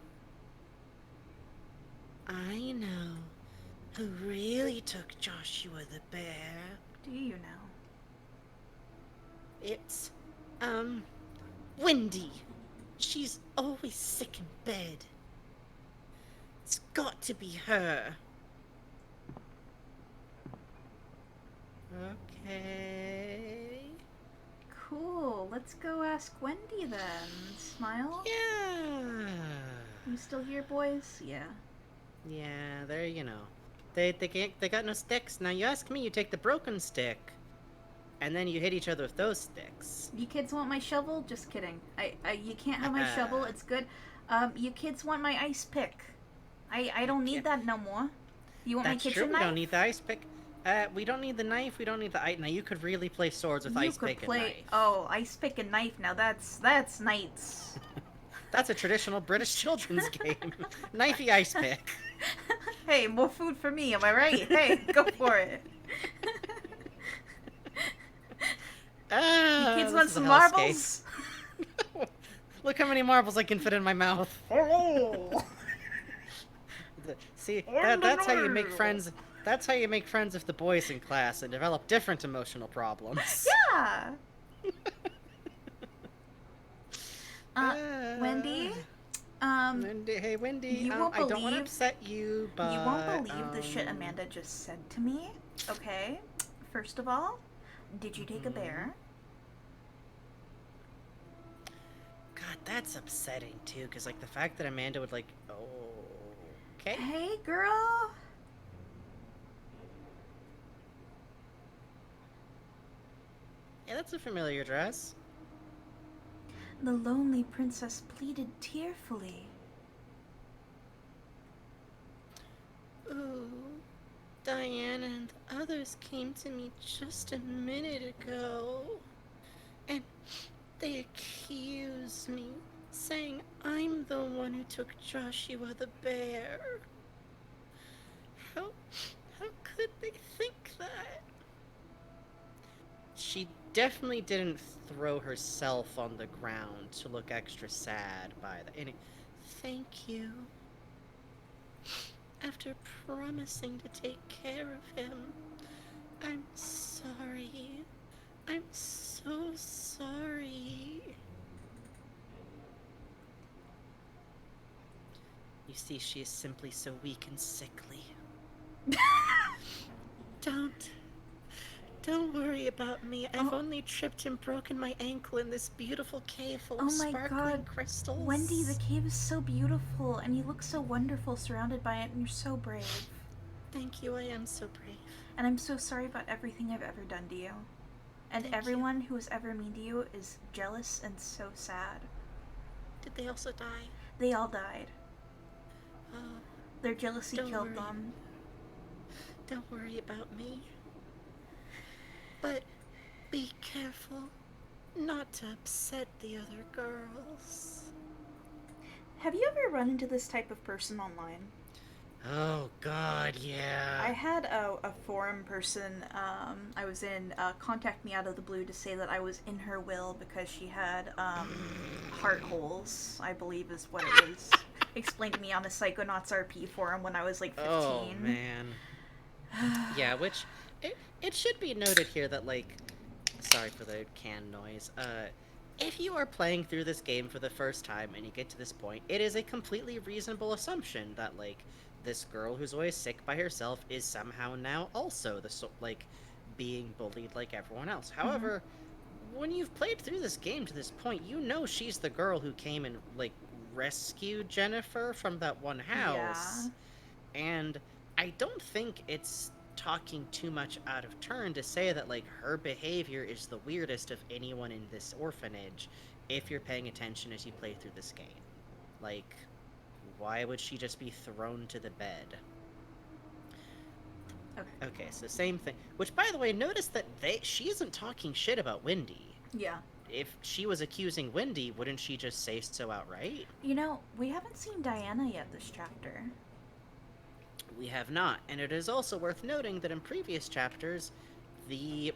I know who really took Joshua the bear. Do you now? It's, Wendy. She's always sick in bed. It's got to be her. Okay. Cool. Let's go ask Wendy then. Smile. Yeah. You still here, boys? Yeah. Yeah, they're, they got no sticks. Now you ask me, you take the broken stick, and then you hit each other with those sticks. You kids want my shovel? Just kidding. You can't have my shovel. It's good. You kids want my ice pick? I don't need that no more. You want my kitchen true. knife? We don't need the ice pick. We don't need the knife. We don't need the ice. Now you could really play swords with ice pick and knife. Oh, ice pick and knife. Now that's knights. That's a traditional British children's game. Knifey ice pick. Hey, more food for me. Am I right? Hey, go for it. You kids want some marbles? Look how many marbles I can fit in my mouth. Oh. See, that's how you make friends. That's how you make friends with the boys in class and develop different emotional problems. Yeah. Wendy. Hey, Wendy. You won't I don't want to believe- upset you, but You won't believe the shit Amanda just said to me. Okay. First of all, did you take a bear? God, that's upsetting too, because like the fact that Amanda would like, oh, okay. Hey, girl. Yeah, that's a familiar dress. The lonely princess pleaded tearfully. Ooh, Diana and the others came to me just a minute ago, and they accused me, saying I'm the one who took Joshua the bear. How, how could they think that? She definitely didn't throw herself on the ground to look extra sad by the. Thank you. After promising to take care of him, I'm sorry. I'm so sorry. You see, she is simply so weak and sickly. Don't. Don't worry about me. I've Oh. only tripped and broken my ankle in this beautiful cave full Oh of my sparkling god. crystals. Wendy, the cave is so beautiful, and you look so wonderful surrounded by it, and you're so brave. Thank you, I am so brave. And I'm so sorry about everything I've ever done to you. And Thank everyone who was ever mean to you is jealous and so sad. Did they also die? They all died. Oh, Their jealousy Don't killed worry. them. don't worry about me. But be careful not to upset the other girls. Have you ever run into this type of person online? Oh, God, yeah. I had a forum person I was in contact me out of the blue to say that I was in her will because she had heart holes, I believe is what it was. Explained to me on a Psychonauts RP forum when I was like 15. Oh, man. Yeah, which it should be noted here that, like, sorry for the can noise. If you are playing through this game for the first time and you get to this point, it is a completely reasonable assumption that, like, this girl who's always sick by herself is somehow now also being bullied like everyone else. However, when you've played through this game to this point, you know she's the girl who came and, like, rescued Jennifer from that one house. Yeah. And I don't think it's talking too much out of turn to say that, like, her behavior is the weirdest of anyone in this orphanage if you're paying attention as you play through this game. Like, why would she just be thrown to the bed? Okay, so same thing. Which, by the way, notice that she isn't talking shit about Wendy. Yeah. If she was accusing Wendy, wouldn't she just say so outright? You know, we haven't seen Diana yet this chapter. We have not, and it is also worth noting that in previous chapters, the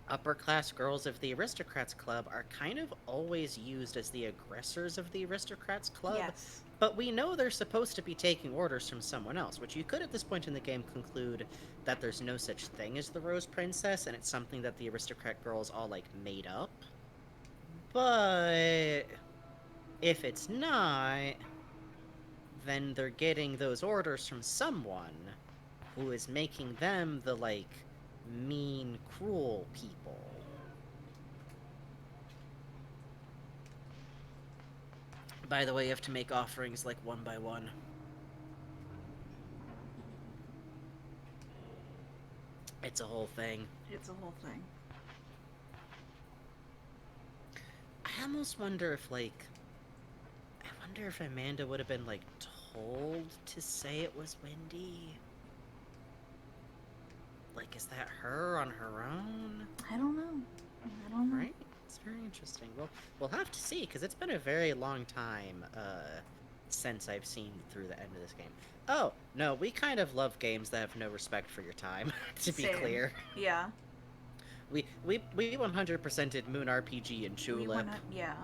upper-class girls of the Aristocrats Club are kind of always used as the aggressors of the Aristocrats Club. Yes. But we know they're supposed to be taking orders from someone else, which you could at this point in the game conclude that there's no such thing as the Rose Princess, and it's something that the Aristocrat girls all, like, made up. But if it's not, then they're getting those orders from someone who is making them the, like, mean, cruel people. By the way, you have to make offerings, like, one by one. It's a whole thing. It's a whole thing. I almost wonder if, like... I wonder if Amanda would have been, like, told to say it was Wendy. Like, is that her on her own? I don't know. Right? It's very interesting. Well, we'll have to see, because it's been a very long time since I've seen through the end of this game. Oh, no, we kind of love games that have no respect for your time, to be Same. clear. Yeah. We 100%ed Moon RPG and Julep. Yeah.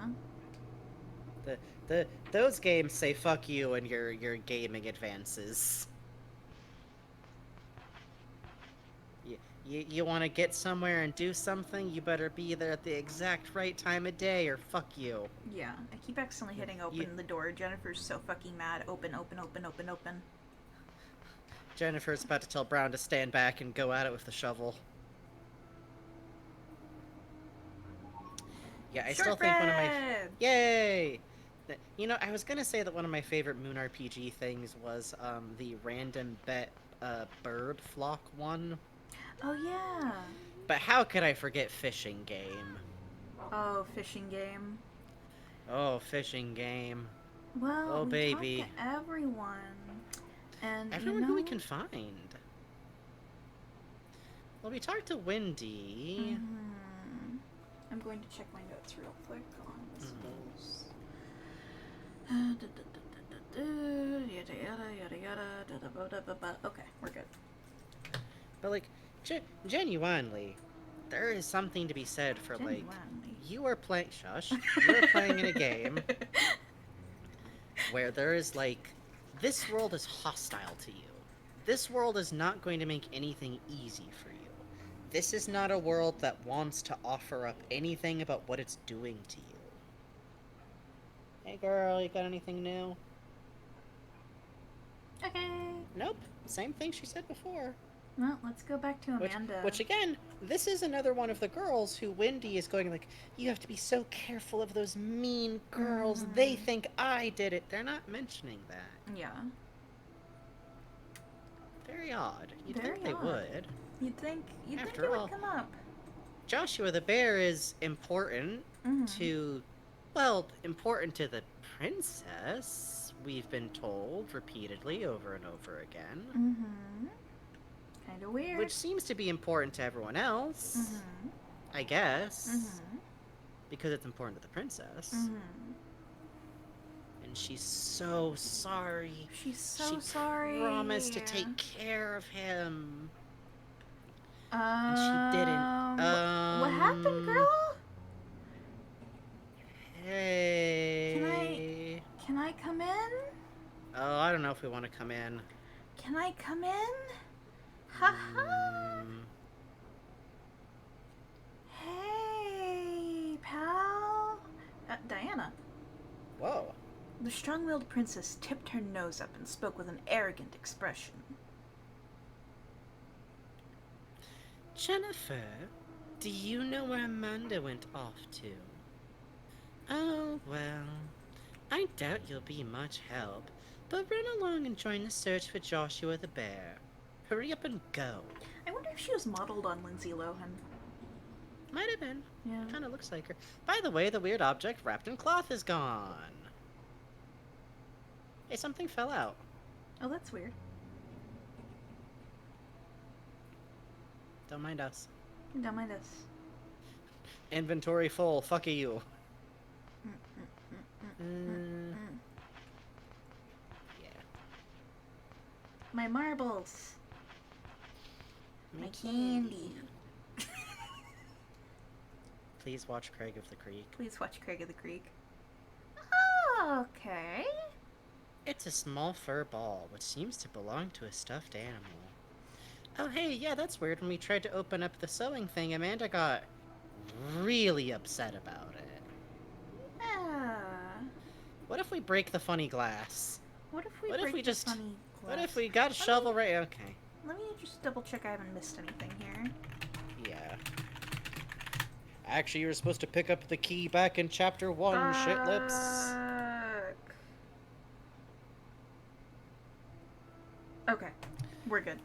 Those games say fuck you and your gaming advances. You want to get somewhere and do something, you better be there at the exact right time of day, or fuck you. Yeah. I keep accidentally hitting open the door. Jennifer's so fucking mad. Open, open, open, open, open. Jennifer's about to tell Brown to stand back and go at it with the shovel. Yeah, I still think one of my... Yay! You know, I was gonna say that one of my favorite Moon RPG things was the random bird flock one. Oh, yeah. But how could I forget Fishing Game? Oh, fishing game. Oh, fishing game. Well, Oh, we baby. talked to everyone. And, Everyone who we can find. Well, we talked to Wendy. I'm going to check my notes real quick on this. Yada yada yada yada. Okay, we're good. But, like, genuinely, there is something to be said for, like, you are playing. Shush. You are playing in a game where there is, like, this world is hostile to you. This world is not going to make anything easy for you. This is not a world that wants to offer up anything about what it's doing to you. Hey girl, you got anything new? Okay. Nope. Same thing she said before. Well, let's go back to Amanda. Which again, this is another one of the girls who Wendy is going like, you have to be so careful of those mean girls. They think I did it. They're not mentioning that. Yeah. Very odd. You'd Very think they odd. would. You'd think After it all, would come up. Joshua the Bear is important to, well, important to the princess, we've been told repeatedly over and over again. Kind of weird. Which seems to be important to everyone else, I guess, because it's important to the princess. And she's so sorry. She's so she sorry. Promised to take care of him. And she didn't. What happened, girl? Hey. Can I come in? Oh, I don't know if we want to come in. Can I come in? Haha. Hey, pal. Diana. Whoa. The strong-willed princess tipped her nose up and spoke with an arrogant expression. Jennifer, do you know where Amanda went off to? Oh, well, I doubt you'll be much help, but run along and join the search for Joshua the Bear. Hurry up and go. I wonder if she was modeled on Lindsay Lohan. Might have been. Yeah. Kind of looks like her. By the way, the weird object wrapped in cloth is gone. Hey, something fell out. Oh, that's weird. Don't mind us. Don't mind us. Inventory full. Fuck you. Yeah. My marbles. My candy. Please watch Craig of the Creek. Please watch Craig of the Creek. Okay. It's a small fur ball, which seems to belong to a stuffed animal. Oh, hey, yeah, that's weird. When we tried to open up the sewing thing, Amanda got really upset about it. Yeah. What if we break the funny glass? What if we What if break we the just- funny glass? What if we got a shovel right? Okay. Let me just double check I haven't missed anything here. Yeah. Actually, you were supposed to pick up the key back in chapter 1, shitlips. Fuck. Okay. We're good.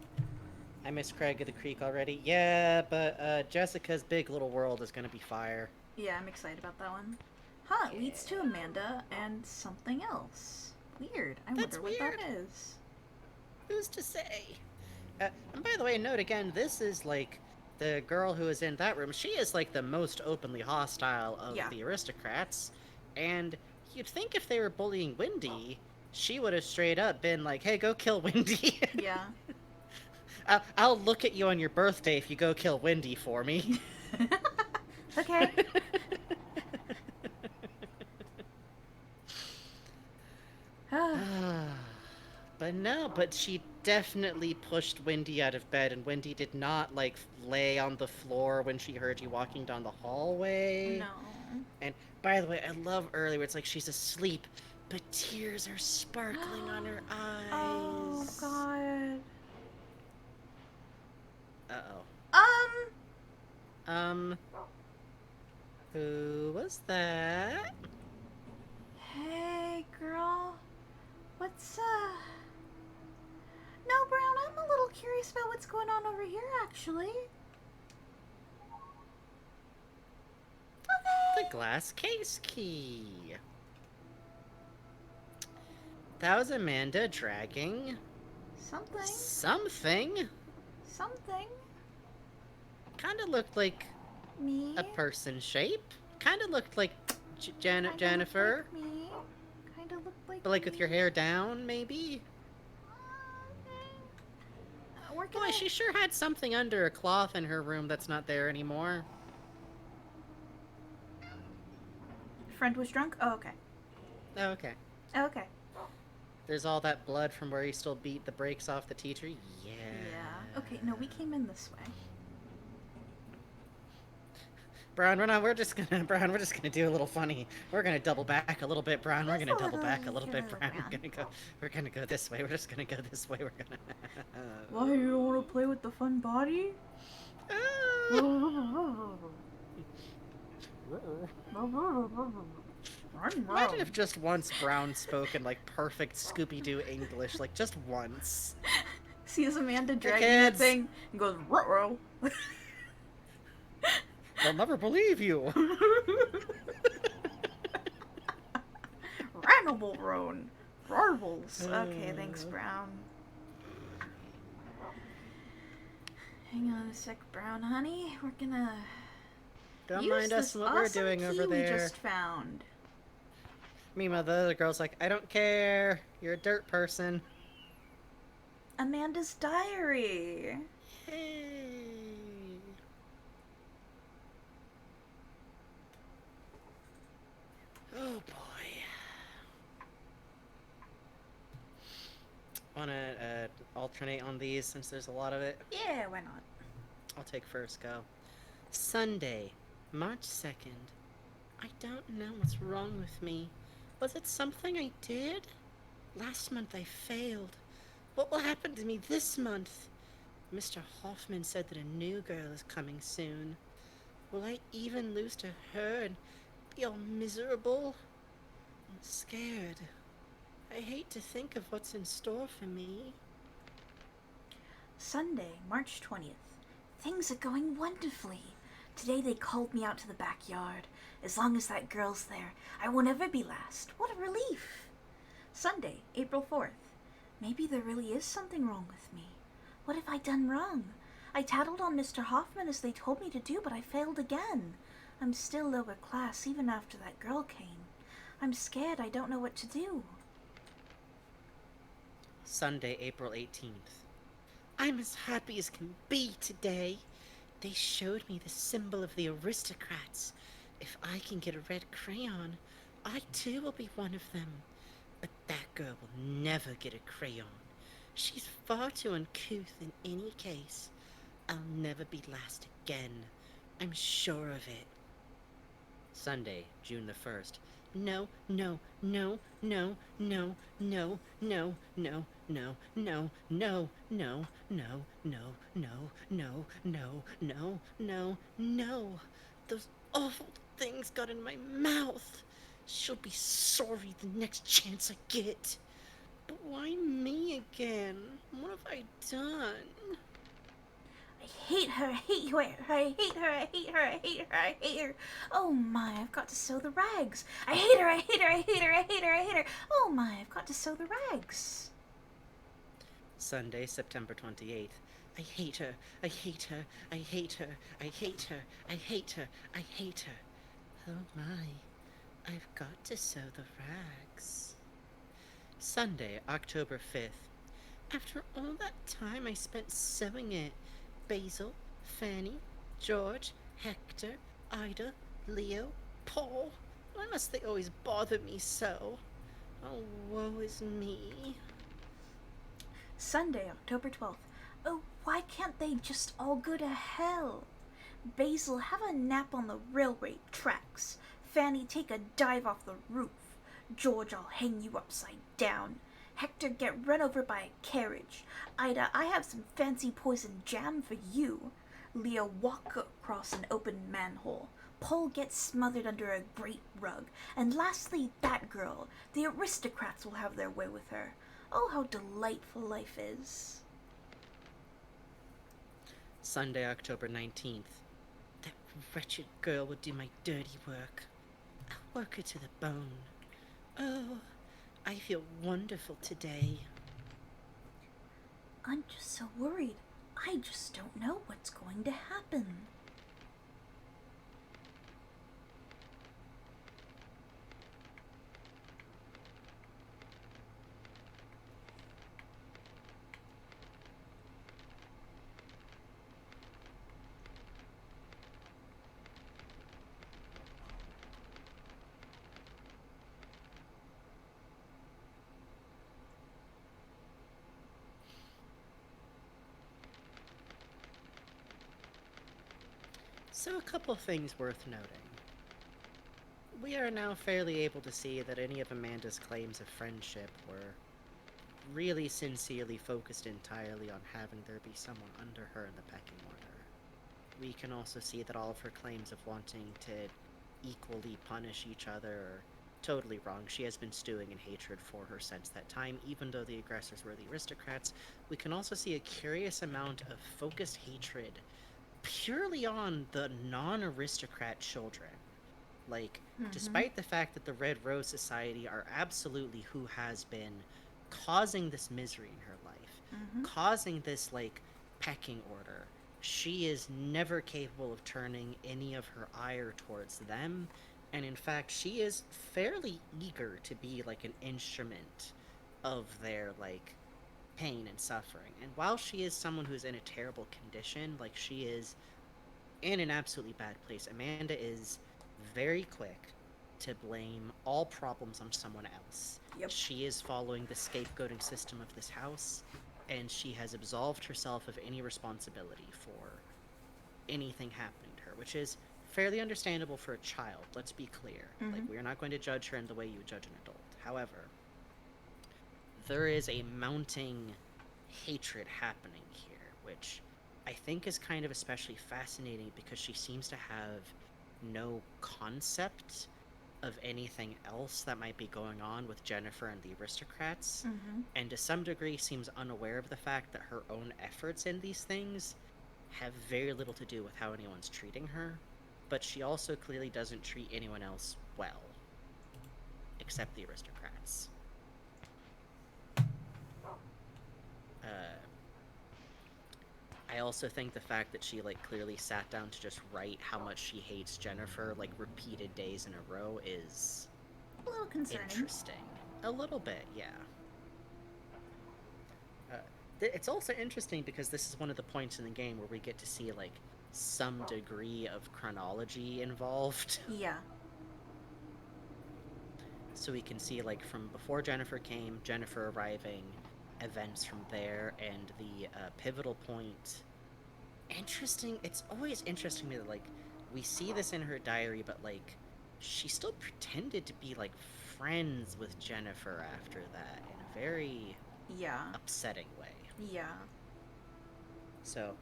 I miss Craig of the Creek already. Yeah, but Jessica's Big Little World is gonna be fire. Yeah, I'm excited about that one. Huh, it leads to Amanda and something else. Weird. I That's wonder what that weird. is. Who's to say? And by the way, note again, this is like the girl who is in that room. She is like the most openly hostile of Yeah. the aristocrats. And you'd think if they were bullying Wendy, she would have straight up been like, hey, go kill Wendy. Yeah. I'll look at you on your birthday if you go kill Wendy for me. Okay. But no, but she definitely pushed Wendy out of bed, and Wendy did not, like, lay on the floor when she heard you walking down the hallway. No. And, by the way, I love earlier, it's like she's asleep, but tears are sparkling on her eyes. Oh, God. Uh-oh. Um. Who was that? Hey, girl. What's, No, Brown, I'm a little curious about what's going on over here, actually. The a glass case key. That was Amanda dragging Something. something. Something. Kind of looked like Me. a person shape. Kind of looked like Kinda looked Jennifer. like me. Kinda looked like But like with me. your hair down, maybe? We're Boy, gonna... she sure had something under a cloth in her room that's not there anymore. Friend was drunk? Oh, okay. Oh, okay. Okay. There's all that blood from where he still beat the brakes off the teacher. Yeah. Yeah. Okay, no, we came in this way. Brown, we're just gonna do a little funny. We're gonna double back a little bit, Brown. We're Just gonna a double back a little- little bit, little Brown. Brown. We're gonna go this way. We're just gonna go this way. We're gonna. Why, you don't want to play with the fun body? Imagine if just once Brown spoke in like perfect Scooby-Doo English, like just once. Sees Amanda dragging kids. that thing and goes, ruh-roh. They'll never believe you. Rannable Roan. Rarbles. Okay, thanks, Brown. Hang on a sec, Brown, honey. We're gonna Don't use mind us this and what we're awesome doing key over we there. just found. Meanwhile, the other girl's like, I don't care. You're a dirt person. Amanda's diary. Hey. Oh boy. Wanna alternate on these since there's a lot of it? Yeah, why not? I'll take first go. Sunday, March 2nd. I don't know what's wrong with me. Was it something I did? Last month I failed. What will happen to me this month? Mr. Hoffman said that a new girl is coming soon. Will I even lose to her and be all miserable? I'm scared. I hate to think of what's in store for me. Sunday, March 20th. Things are going wonderfully. Today they called me out to the backyard. As long as that girl's there, I won't ever be last. What a relief. Sunday, April 4th. Maybe there really is something wrong with me. What have I done wrong? I tattled on Mr. Hoffman as they told me to do, but I failed again. I'm still lower class even after that girl came. I'm scared. I don't know what to do. Sunday, April 18th. I'm as happy as can be today. They showed me the symbol of the aristocrats. If I can get a red crayon, I too will be one of them. But that girl will never get a crayon. She's far too uncouth in any case. I'll never be last again. I'm sure of it. Sunday, June the 1st. No, no, no, no, no, no, no, no, no, no, no, no, no, no, no, no, no, no, no, no. Those awful things got in my mouth. She'll be sorry the next chance I get. But why me again? What have I done? I hate her, I hate her, I hate her, I hate her, I hate her, I hate her. Oh my, I've got to sew the rags. I hate her, I hate her, I hate her, I hate her, I hate her. Oh my, I've got to sew the rags. Sunday, September 28th. I hate her, I hate her, I hate her, I hate her, I hate her, I hate her. Oh my, I've got to sew the rags. Sunday, October 5th. After all that time I spent sewing it, Basil, Fanny, George, Hector, Ida, Leo, Paul. Why must they always bother me so? Oh, woe is me. Sunday, October 12th. Oh, why can't they just all go to hell? Basil, have a nap on the railway tracks. Fanny, take a dive off the roof. George, I'll hang you upside down. Hector, get run over by a carriage. Ida, I have some fancy poison jam for you. Leo, walk across an open manhole. Paul gets smothered under a great rug. And lastly, that girl. The aristocrats will have their way with her. Oh, how delightful life is. Sunday, October 19th. That wretched girl would do my dirty work. work her to the bone. Oh, I feel wonderful today. I'm just so worried. I just don't know what's going to happen. So, a couple things worth noting. We are now fairly able to see that any of Amanda's claims of friendship were really sincerely focused entirely on having there be someone under her in the pecking order. We can also see that all of her claims of wanting to equally punish each other are totally wrong. She has been stewing in hatred for her since that time, even though the aggressors were the aristocrats. We can also see a curious amount of focused hatred purely on the non-aristocrat children. Like, despite the fact that the Red Rose Society are absolutely who has been causing this misery in her life, causing this, like, pecking order, she is never capable of turning any of her ire towards them, and in fact, she is fairly eager to be, like, an instrument of their, like, pain and suffering. And while she is someone who's in a terrible condition, like, she is in an absolutely bad place, Amanda is very quick to blame all problems on someone else. Yep. She is following the scapegoating system of this house, and she has absolved herself of any responsibility for anything happening to her, which is fairly understandable for a child, let's be clear. Like, we are not going to judge her in the way you would judge an adult. However, there is a mounting hatred happening here, which I think is kind of especially fascinating because she seems to have no concept of anything else that might be going on with Jennifer and the aristocrats, and to some degree seems unaware of the fact that her own efforts in these things have very little to do with how anyone's treating her, but she also clearly doesn't treat anyone else well, except the aristocrats. I also think the fact that she, like, clearly sat down to just write how much she hates Jennifer, like, repeated days in a row is A little concerning. interesting. A little bit, yeah. It's also interesting because this is one of the points in the game where we get to see, like, some degree of chronology involved. Yeah. So we can see, like, from before Jennifer came, Jennifer arriving, events from there, and the pivotal point. Interesting. It's always interesting to me that, like, we see this in her diary, but, like, she still pretended to be, like, friends with Jennifer after that in a very upsetting way. Yeah. So,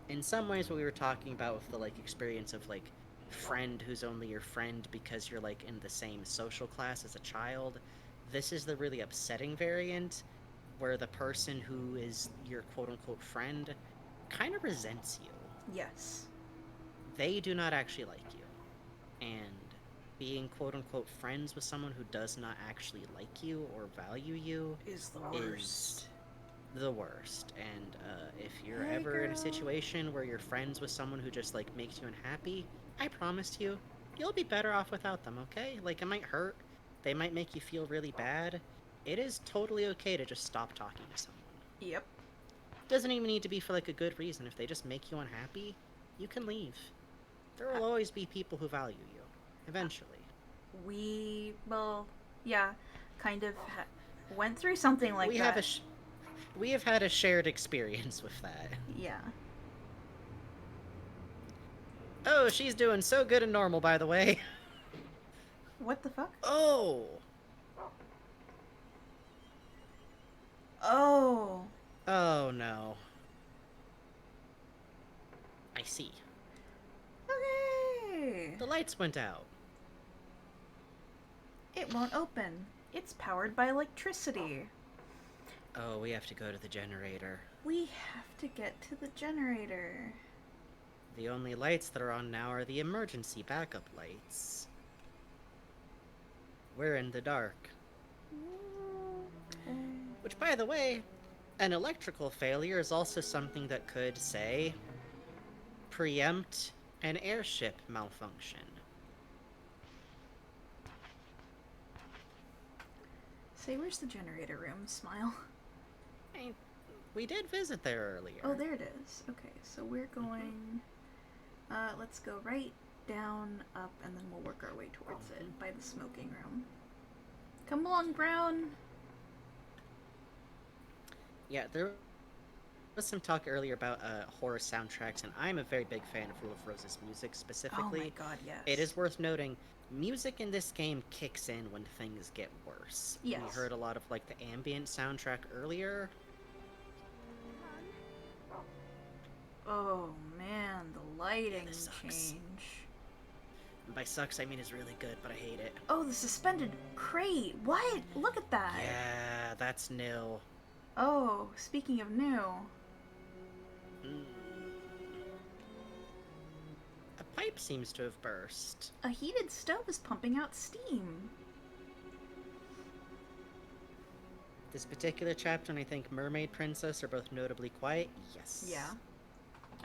in some ways, what we were talking about with the, like, experience of, like, friend who's only your friend because you're, like, in the same social class as a child, this is the really upsetting variant where the person who is your quote-unquote friend kind of resents you. Yes. They do not actually like you. And being quote-unquote friends with someone who does not actually like you or value you Is the worst. is the worst. And if you're Hey, ever in a girl. situation where you're friends with someone who just, like, makes you unhappy, I promise you, you'll be better off without them, okay? Like, it might hurt. They might make you feel really bad. It is totally okay to just stop talking to someone. Yep. Doesn't even need to be for, like, a good reason. If they just make you unhappy, you can leave. There will always be people who value you. Eventually. We, well, yeah, kind of went through something like that. We have had a shared experience with that. Yeah. Oh, she's doing so good and normal, by the way. What the fuck? Oh! Oh. Oh, no. I see. Okay. The lights went out. It won't open. It's powered by electricity. Oh, we have to go to the generator. We have to get to the generator. The only lights that are on now are the emergency backup lights. we're in the dark. Which, by the way, an electrical failure is also something that could, say, preempt an airship malfunction. Say, where's the generator room? Smile. We did visit there earlier. Oh, there it is. Okay, so we're going... let's go right, down, up, and then we'll work our way towards it by the smoking room. Come along, Brown! Yeah, there was some talk earlier about horror soundtracks, and I'm a very big fan of Rule of Rose's music specifically. Oh my god, yes. It is worth noting, music in this game kicks in when things get worse. Yes. We heard a lot of, like, the ambient soundtrack earlier. Oh man, the lighting this sucks. change. And by sucks, I mean it's really good, but I hate it. Oh, the suspended crate! What? Look at that! Yeah, that's new. Oh, speaking of new. Mm. A pipe seems to have burst. A heated stove is pumping out steam. This particular chapter and I think Mermaid Princess are both notably quiet. Yes. Yeah.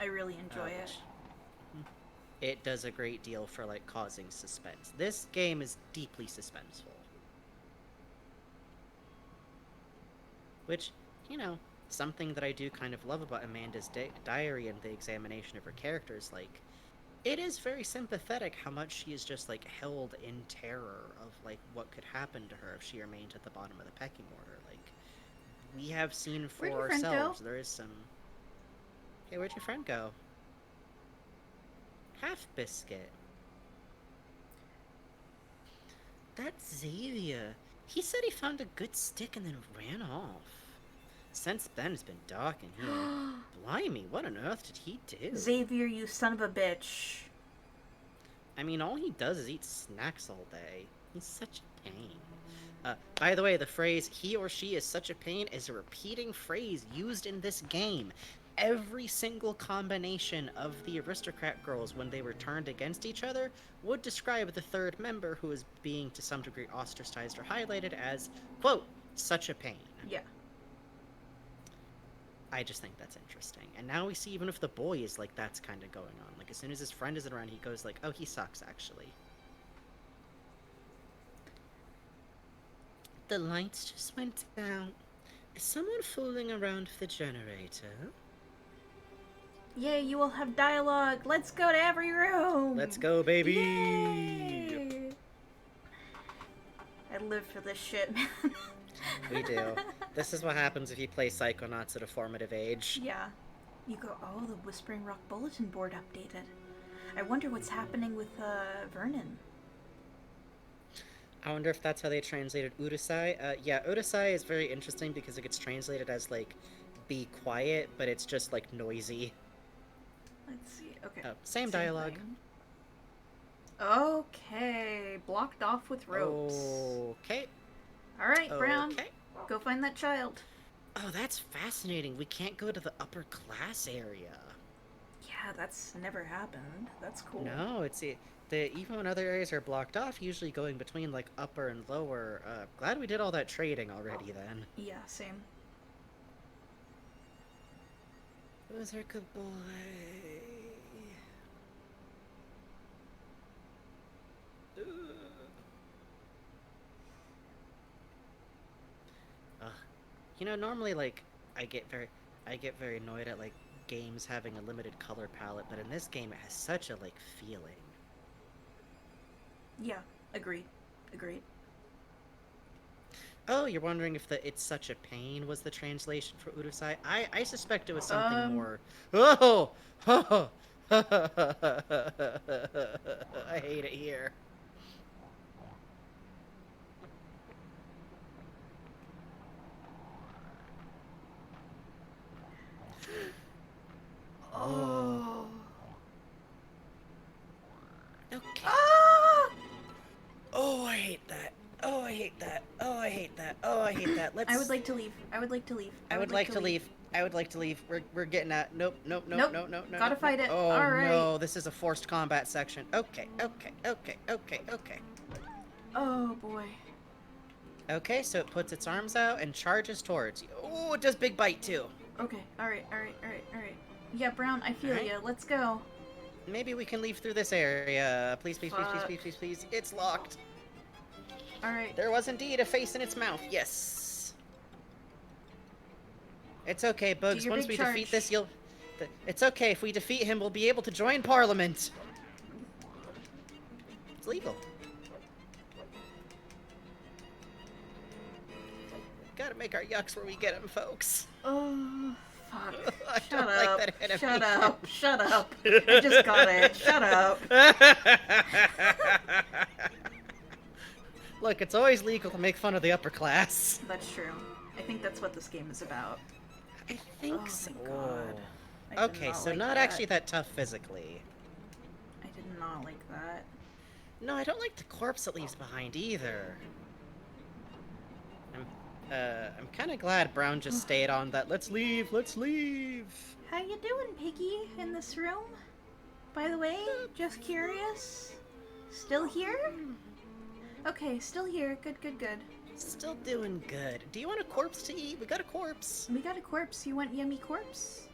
I really enjoy it. It does a great deal for, like, causing suspense. This game is deeply suspenseful. Which, you know, something that I do kind of love about Amanda's diary and the examination of her characters, like, it is very sympathetic how much she is just, like, held in terror of, like, what could happen to her if she remained at the bottom of the pecking order. Like, we have seen for Where'd your friend go? ourselves, there is some... Hey, where'd your friend go? Half Biscuit. That's Xavier. He said he found a good stick and then ran off. Since then, it's been dark in here. Blimey, what on earth did he do? Xavier, you son of a bitch. I mean, all he does is eat snacks all day. He's such a pain. By the way, the phrase, he or she is such a pain, is a repeating phrase used in this game. Every single combination of the aristocrat girls when they were turned against each other would describe the third member who is being to some degree ostracized or highlighted as, quote, such a pain. Yeah. I just think that's interesting. And now we see even if the boy is like, that's kind of going on. Like, as soon as his friend isn't around, he goes like, oh, he sucks, actually. The lights just went out. Is someone fooling around with the generator? Yay, you will have dialogue. Let's go to every room. Let's go, baby! Yay! I live for this shit, man. We do. This is what happens if you play Psychonauts at a formative age. Yeah. You go, oh, the Whispering Rock bulletin board updated. I wonder what's happening with, Vernon. I wonder if that's how they translated Urusai. Yeah, Urusai is very interesting because it gets translated as, like, be quiet, but it's just, like, noisy. Let's see. Okay. Oh, same dialogue. thing. Okay. Blocked off with ropes. Okay. Alright, Brown. Okay. Go find that child. Oh, that's fascinating. We can't go to the upper class area. Yeah, that's never happened. That's cool. No, even when other areas are blocked off, usually going between, like, upper and lower. Glad we did all that trading already, then. Yeah, same. Who's our good boy? You know, normally, like, I get very annoyed at, like, games having a limited color palette, but in this game it has such a, like, feeling. Yeah, agreed. Agreed. Oh, you're wondering if the "it's such a pain" was the translation for Urusai? I suspect it was something more... Oh! I hate it here. Oh. Okay. Ah! Oh, I hate that. Oh, I hate that. Oh, I hate that. Oh, I hate that. Let's... I would like to leave. I would like to leave. I would like to leave. I would like to leave. We're getting at... Nope. Nope. No. Gotta fight it. Oh, All right. no. This is a forced combat section. Okay. Oh boy. Okay, so it puts its arms out and charges towards you. Oh, it does big bite too. Okay. All right. Yeah, Brown, I feel Alright. ya. Let's go. Maybe we can leave through this area. Please, please, please, please, Fuck. please, please, please. It's locked. All right. There was indeed a face in its mouth. Yes. It's okay, Bugs. your Once big we defeat charge. this, It's okay. If we defeat him, we'll be able to join Parliament. It's legal. Gotta make our yucks where we get them, folks. Oh, fuck. I Shut don't up. like that enemy. Shut up. Shut up. I just got it. Shut up. Look, it's always legal to make fun of the upper class. That's true. I think that's what this game is about. I think Oh, so. thank God. I did Okay, so like not that. actually that tough physically. I did not like that. No, I don't like the corpse it leaves behind either. I'm kind of glad Brown just stayed on that. Let's leave. How you doing, Piggy, in this room? By the way, just curious. Still here? Okay, still here. Good. Still doing good. Do you want a corpse to eat? We got a corpse. We got a corpse. You want yummy corpse?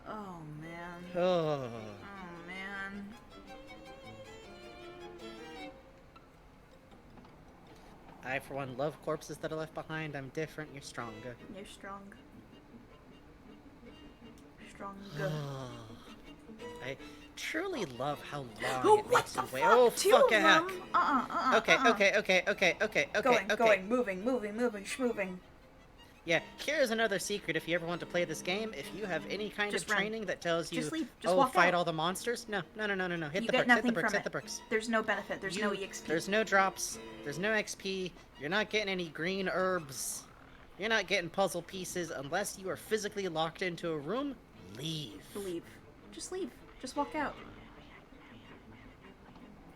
Oh, man. Oh. Oh, man. I, for one, love corpses that are left behind. I'm different. You're stronger. You're strong. Stronger. I truly love how long Oh, it what makes the you wait. fuck? Oh, Two fuck of a heck. them? Okay. Going, moving, schmoving. Yeah, here's another secret if you ever want to play this game. If you have any kind Just of run. training that tells you, Just leave. Just oh, walk fight out. all the monsters. No. Hit You the get bricks, hit nothing the bricks, from hit the it. bricks. There's no benefit. There's no EXP. There's no drops. There's no XP. You're not getting any green herbs. You're not getting puzzle pieces unless you are physically locked into a room. Leave. Leave. Just leave. Just walk out.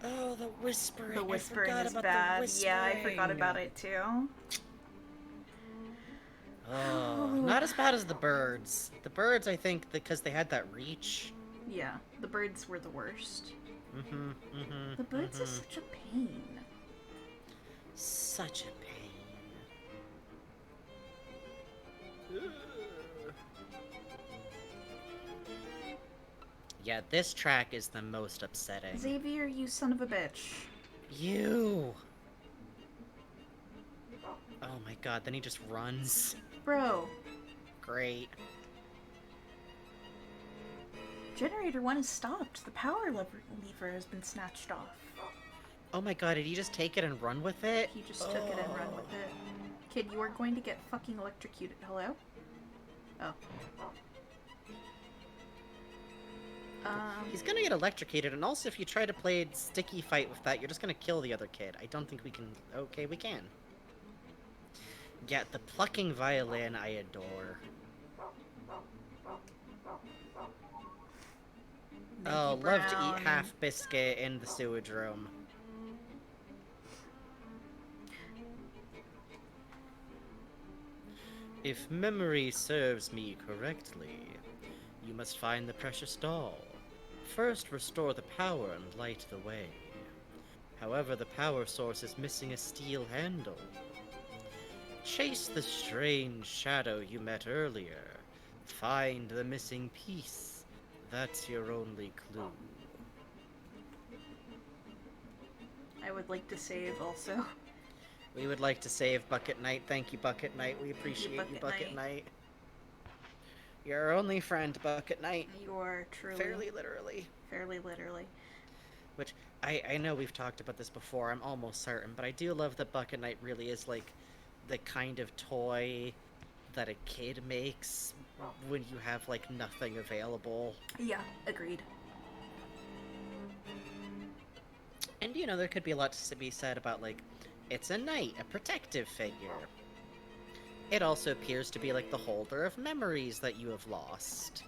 Oh, the whispering. The whispering I forgot is about bad. The Yeah, I forgot whispering. about it too. Oh, not as bad as the birds. The birds, I think, because they had that reach. Yeah, the birds were the worst. Mm-hmm. The birds is such a pain. Such a pain. Ugh. Yeah, this track is the most upsetting. Xavier, you son of a bitch. You! Oh my god, then he just runs. Bro, Great. generator 1 is stopped. The power lever has been snatched off. Oh my god, did he just take it and run with it? He just took it and run with it. Kid, you are going to get fucking electrocuted. Hello? Oh. He's gonna get electrocuted, and also if you try to play a sticky fight with that, you're just gonna kill the other kid. I don't think we can... Okay, we can. Yeah, the plucking violin I adore. Oh, love to Brown. eat half biscuit in the sewage room. If memory serves me correctly, you must find the precious doll. First, restore the power and light the way. However, the power source is missing a steel handle. Chase the strange shadow you met earlier. Find the missing piece. That's your only clue. I would like to save also. We would like to save Bucket Knight. Thank you, Bucket Knight. We appreciate you, Bucket Bucket Knight. Knight. You're our only friend, Bucket Knight. You are truly, Fairly literally. fairly literally. Which, I know we've talked about this before, I'm almost certain, but I do love that Bucket Knight really is, like, the kind of toy that a kid makes when you have, like, nothing available. Yeah, agreed. And, you know, there could be a lot to be said about, like, it's a knight, a protective figure. It also appears to be, like, the holder of memories that you have lost.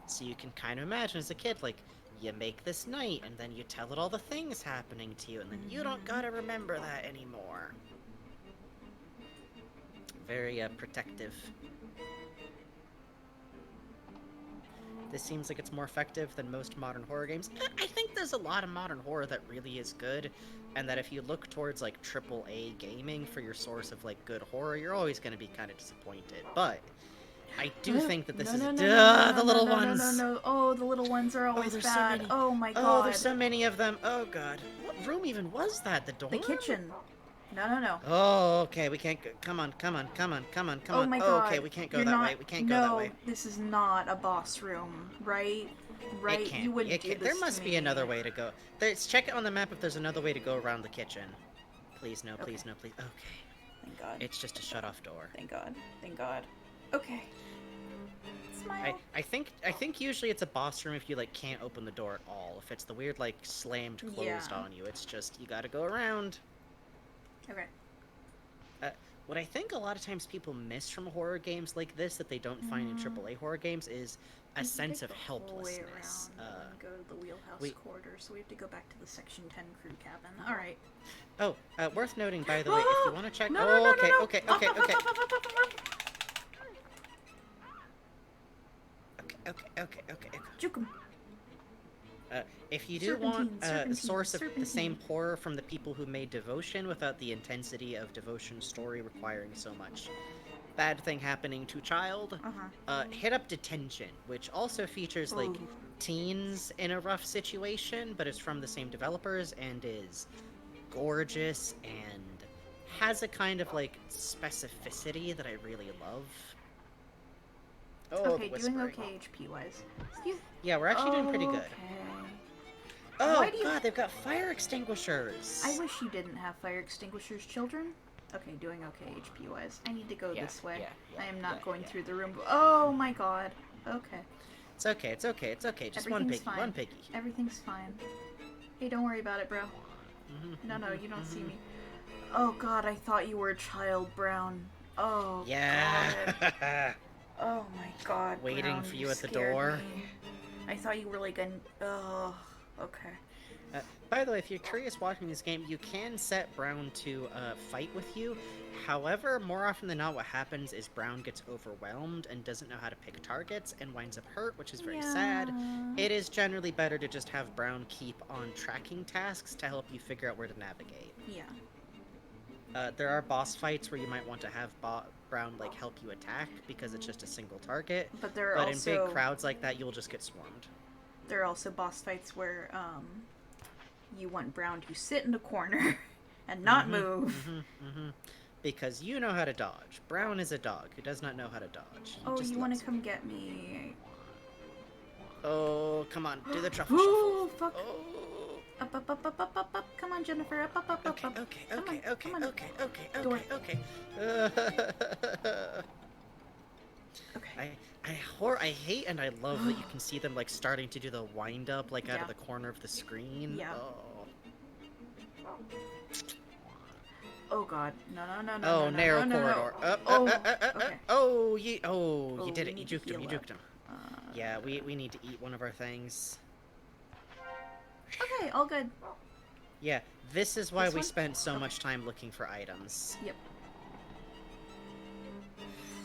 So you can kind of imagine as a kid, like, you make this knight, and then you tell it all the things happening to you, and then you don't gotta remember that anymore. Very, protective. this seems like it's more effective than most modern horror games. I think there's a lot of modern horror that really is good, and that if you look towards like AAA gaming for your source of like good horror, you're always going to be kind of disappointed. But I do think that this is the little ones. No. Oh, the little ones are always there's so bad. many. Oh my Oh, god. there's so many of them. Oh god, what room even was that? The door? The kitchen. No. Oh, okay, we can't go. Come on. Oh my god. Okay, we can't go You're that not... way. We can't go that way. This is not a boss room, right? Right? It can't. You wouldn't do this There must to be me. another way to go. Check it on the map if there's another way to go around the kitchen. Please, no, please, Okay. no, please. Okay. Thank god. It's just a shut-off door. Thank god. Okay. Smile. I think usually it's a boss room if you like can't open the door at all. If it's the weird like slammed closed Yeah. on you, it's just you gotta go around. Okay. What I think a lot of times people miss from horror games like this that they don't find in AAA horror games is a sense of helplessness. And go to the wheelhouse we- quarter, so we have to go back to the Section 10 crew cabin. All right. Oh, worth noting by the way, if you want to check. No, oh, no, okay, no. okay. Okay. Juke 'em. If you do want a Serpentine, source of the same serpentine. horror from the people who made Devotion without the intensity of Devotion story requiring so much bad thing happening to child, hit up Detention, which also features like Ooh. teens in a rough situation, but it's from the same developers and is gorgeous and has a kind of like specificity that I really love. Oh, Okay, the doing whispering. okay HP wise. Excuse. Yeah, we're actually doing pretty good. Okay. Oh Why do you- god, they've got fire extinguishers. I wish you didn't have fire extinguishers, children. Okay, doing okay HP wise. I need to go this way. I am not going through the room. Oh my god. Okay. It's okay. Just one Everything's piggy. fine. One piggy. Everything's fine. Hey, don't worry about it, bro. No, you don't see me. Oh god, I thought you were a child, Brown. Oh god. Yeah. Oh my god. Waiting Brown, for you at the scared door. me. I thought you were like an. Oh. Okay. By the way, if you're curious watching this game, you can set Brown to fight with you. However, more often than not, what happens is Brown gets overwhelmed and doesn't know how to pick targets and winds up hurt, which is very sad. It is generally better to just have Brown keep on tracking tasks to help you figure out where to navigate. Yeah. There are boss fights where you might want to have Brown like help you attack because it's just a single target. But there are But also in big crowds like that, you'll just get swarmed. there are also boss fights where you want Brown to sit in the corner and not move. Because you know how to dodge. Brown is a dog who does not know how to dodge. He Oh, just you want loves to come get me? Oh, come on, do the truffle Oh, shuffle. fuck. Oh. Up. Come on, Jennifer. Up. Okay. Come on. Okay. Okay. I hate and I love that you can see them like starting to do the wind up like out Yeah. of the corner of the screen. Yeah. Oh. Oh god. No. Oh, narrow no. corridor. Okay. Oh, you Oh, did we it. You need to juked him. You heal juked him. Uh, Yeah, we need to eat one of our things. Okay, all good. Yeah, this is why This we one? spent so much time looking for items. Yep.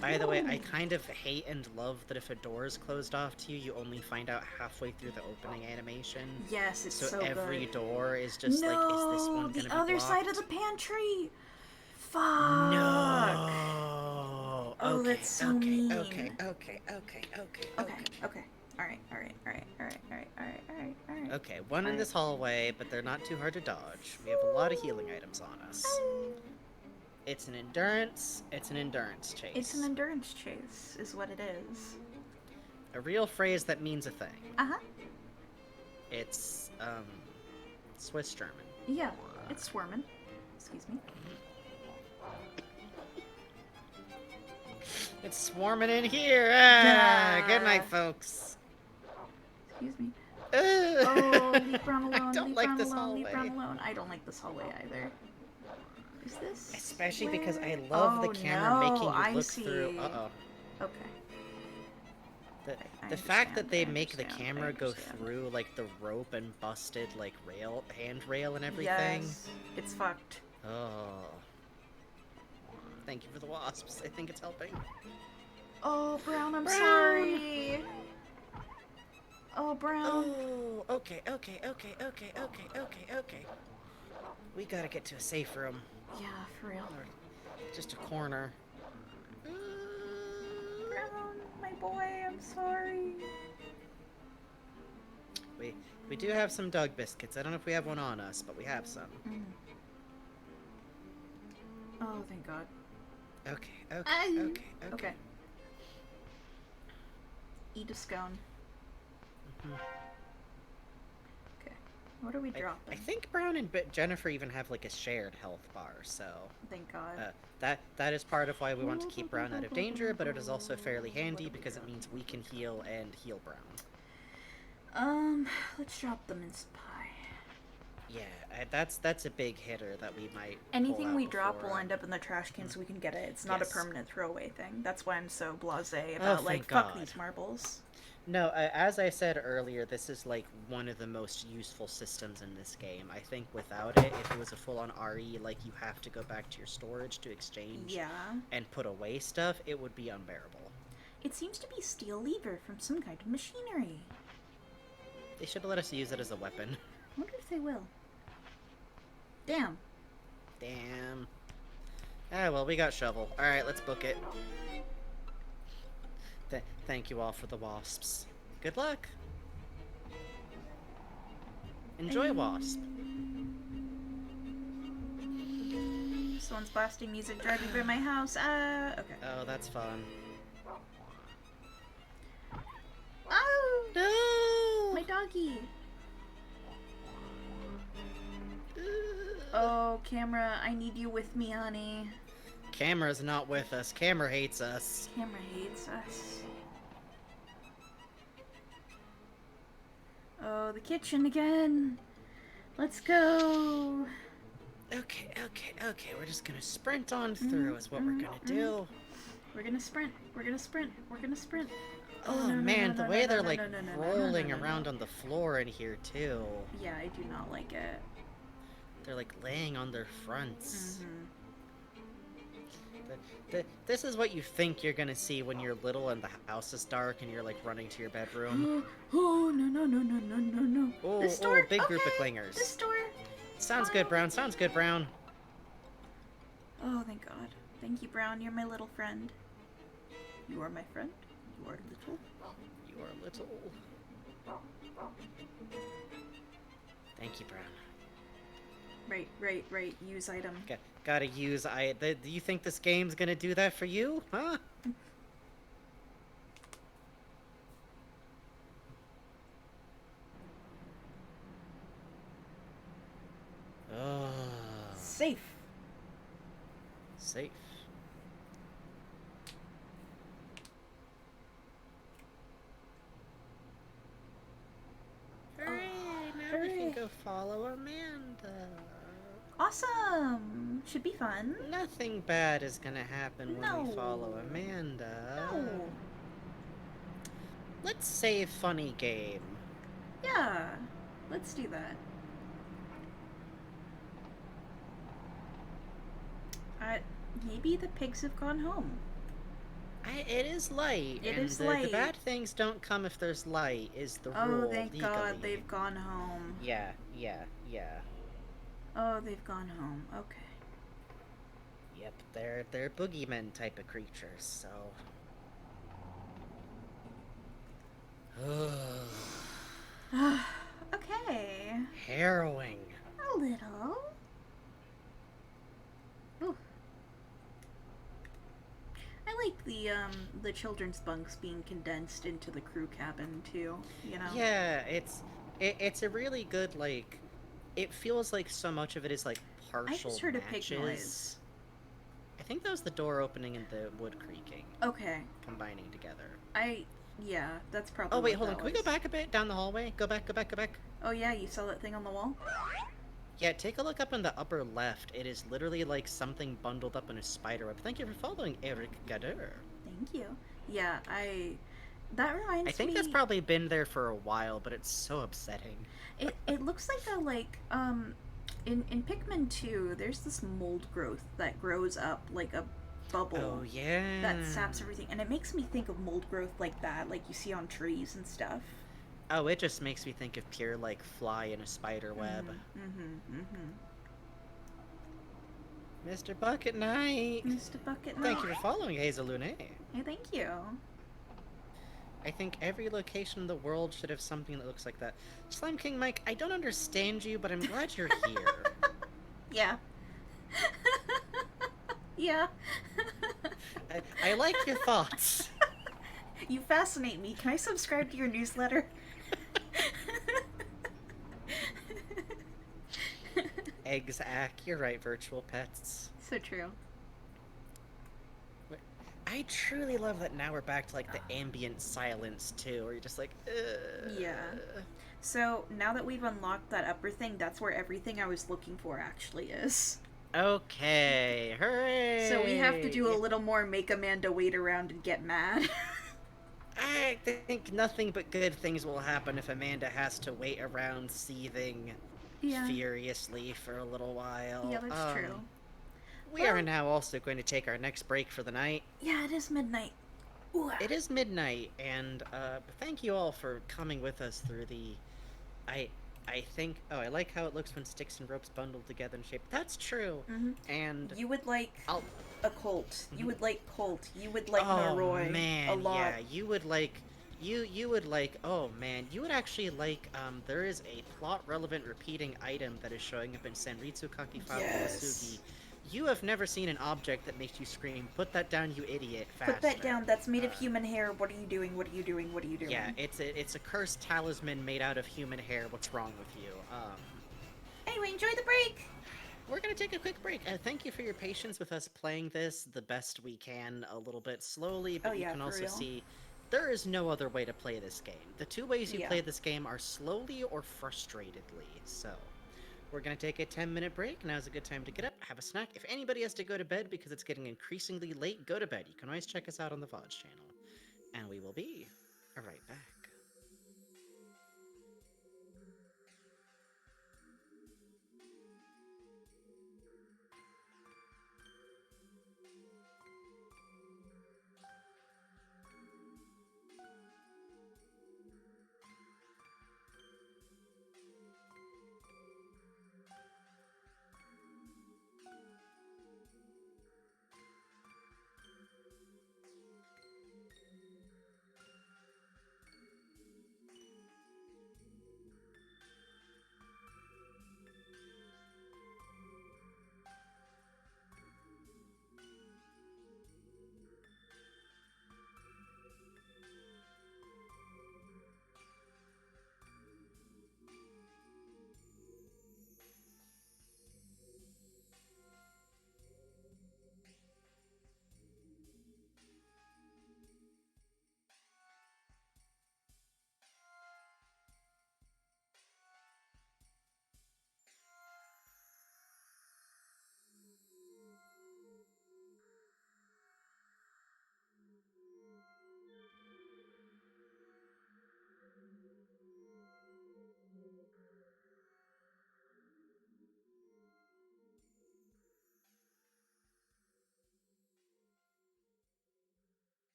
By the way, I kind of hate and love that if a door is closed off to you, you only find out halfway through the opening animation. Yes, it's So, so every good. door is just no, like, is this one gonna the be other side of blocked? the pantry. Fuck. No. Oh, okay, that's so okay, mean. Okay. Okay. All right. Okay, one in this hallway, but they're not too hard to dodge. We have a lot of healing items on us. It's an endurance chase. It's an endurance chase, is what it is. A real phrase that means a thing. Uh-huh. It's, Swiss German. Yeah, it's swarming. Excuse me. It's swarming in here! Yeah. Good night, folks. Excuse me. Oh, Oh, leave Brown alone. I don't leave like Brown this alone. Leave Brown hallway. alone. I don't like this hallway either. Is this? Especially because I where- love the Oh, camera no, making you I look see. through. Uh-oh. Okay. I The fact that understand, they I make the understand, I camera go understand. through, like, the rope and busted, like, handrail and everything. Yes, it's fucked. Oh. Thank you for the wasps. I think it's helping. Oh, Brown, I'm Brown! sorry. Oh, Brown. Oh, okay. We gotta get to a safe room. Yeah, for real. Or just a corner. Brown, my boy, I'm sorry. We do have some dog biscuits. I don't know if we have one on us, but we have some. Mm. Oh, thank God. Okay. Okay. Eat a scone. Mhm. Okay. What are we dropping? I think Brown and Jennifer even have like a shared health bar, so Thank God. that is part of why we want to keep Brown out of danger, but it is also fairly handy because it means we can heal and heal Brown. Let's drop the minced pie. Yeah, that's a big hitter that we might. Anything we drop will end up in the trash can so we can get it. It's not Yes. a permanent throwaway thing. That's why I'm so blasé about, thank fuck God. these marbles. No, as I said earlier, this is like one of the most useful systems in this game. I think without it, if it was a full-on RE, like you have to go back to your storage to exchange Yeah. and put away stuff, it would be unbearable. It seems to be steel lever from some kind of machinery. They should let us use it as a weapon. I wonder if they will. Damn. Damn. Ah, well, we got shovel. Alright, let's book it. Thank you all for the wasps. Good luck. Enjoy wasp. Someone's blasting music driving by my house. Okay. Oh, that's fun. Oh! No! My doggy! Oh, camera, I need you with me, honey. Camera's not with us. Camera hates us. Camera hates us. Oh, the kitchen again. Let's go. Okay. We're just gonna sprint on through is what we're gonna do. We're gonna sprint. We're gonna sprint. We're gonna sprint. Oh no, no, man, no, the no, way no, they're no, like no, no, no, no, rolling no, no, no. around on the floor in here too. Yeah, I do not like it. They're like laying on their fronts. Mm-hmm. This is what you think you're gonna see when you're little and the house is dark and you're like running to your bedroom. Oh, no. Oh, This door? big group of Okay, clingers. This door? Sounds good, Brown. Sounds good, Brown. Oh, thank God. Thank you, Brown. You're my little friend. You are my friend. You are little. You are little. Thank you, Brown. Right. Use item. Gotta use do you think this game's gonna do that for you? Huh? Oh. Safe. Safe. Hooray! Now we can hooray. go follow Amanda. Awesome. Should be fun. Nothing bad is gonna happen when we No. follow Amanda. No. Let's say funny game. Yeah. Let's do that. Maybe the pigs have gone home. It is light. It and is the light. bad things don't come if there's light, is the Oh, rule thank legally. God they've gone home. Yeah. Oh, they've gone home. Okay. Yep, they're boogeymen type of creatures, so... Okay. Harrowing. A little. Ooh. I like the children's bunks being condensed into the crew cabin too, you know? Yeah, it's a really good, like... It feels like so much of it is, like, partial I just heard matches. a pig noise. I think that was the door opening and the wood creaking, Okay. combining together. Yeah, that's probably Oh, wait, what hold on. that Can we go was. back a bit? Down the hallway? Go back. Oh yeah, you saw that thing on the wall? Yeah, take a look up in the upper left. It is literally like something bundled up in a spider web. Thank you for following Eric Gader. Thank you. Yeah, that reminds me... I think that's probably been there for a while, but it's so upsetting. It looks like in Pikmin 2, there's this mold growth that grows up like a bubble. Oh, yeah. That saps everything, and it makes me think of mold growth like that, like you see on trees and stuff. Oh, it just makes me think of pure, like, fly in a spider web. Mr. Bucket Knight! Mr. Bucket Knight. Thank you for following, Hazel Lune. Hey, thank you. I think every location in the world should have something that looks like that. Slime King Mike, I don't understand you, but I'm glad you're here. Yeah. Yeah. I like your thoughts. You fascinate me. Can I subscribe to your newsletter? Exact. You're right, virtual pets. So true. I truly love that now we're back to, like, the ambient silence, too, where you're just like, Yeah. So now that we've unlocked that upper thing, that's where everything I was looking for actually is. Okay, hooray! So we have to do a little more make Amanda wait around and get mad. I think nothing but good things will happen if Amanda has to wait around seething Yeah. furiously for a little while. Yeah, that's true. We are now also going to take our next break for the night. Yeah, it is midnight. Ooh. It is midnight, and thank you all for coming with us through the... I think... Oh, I like how it looks when sticks and ropes bundled together in shape. That's true. And... You would like I'll... a Colt. You would like Colt. You would like Oh, Noroi man, a lot. yeah. You would like... You would like... Oh, man. You would actually like... there is a plot-relevant repeating item that is showing up in Senritsu Kakifaro Yes. Masugi. You have never seen an object that makes you scream, "Put that down, you idiot," faster. Put that down. That's made of human hair. What are you doing? What are you doing? What are you doing? Yeah, it's a cursed talisman made out of human hair. What's wrong with you? Anyway, enjoy the break. We're gonna take a quick break. Thank you for your patience with us playing this the best we can, a little bit slowly, but Oh, you yeah, can for also real. see there is no other way to play this game. The two ways you Yeah. play this game are slowly or frustratedly. So, we're gonna take a 10-minute break. Now's a good time to get up, have a snack. If anybody has to go to bed because it's getting increasingly late, go to bed. You can always check us out on the VODs channel. And we will be right back.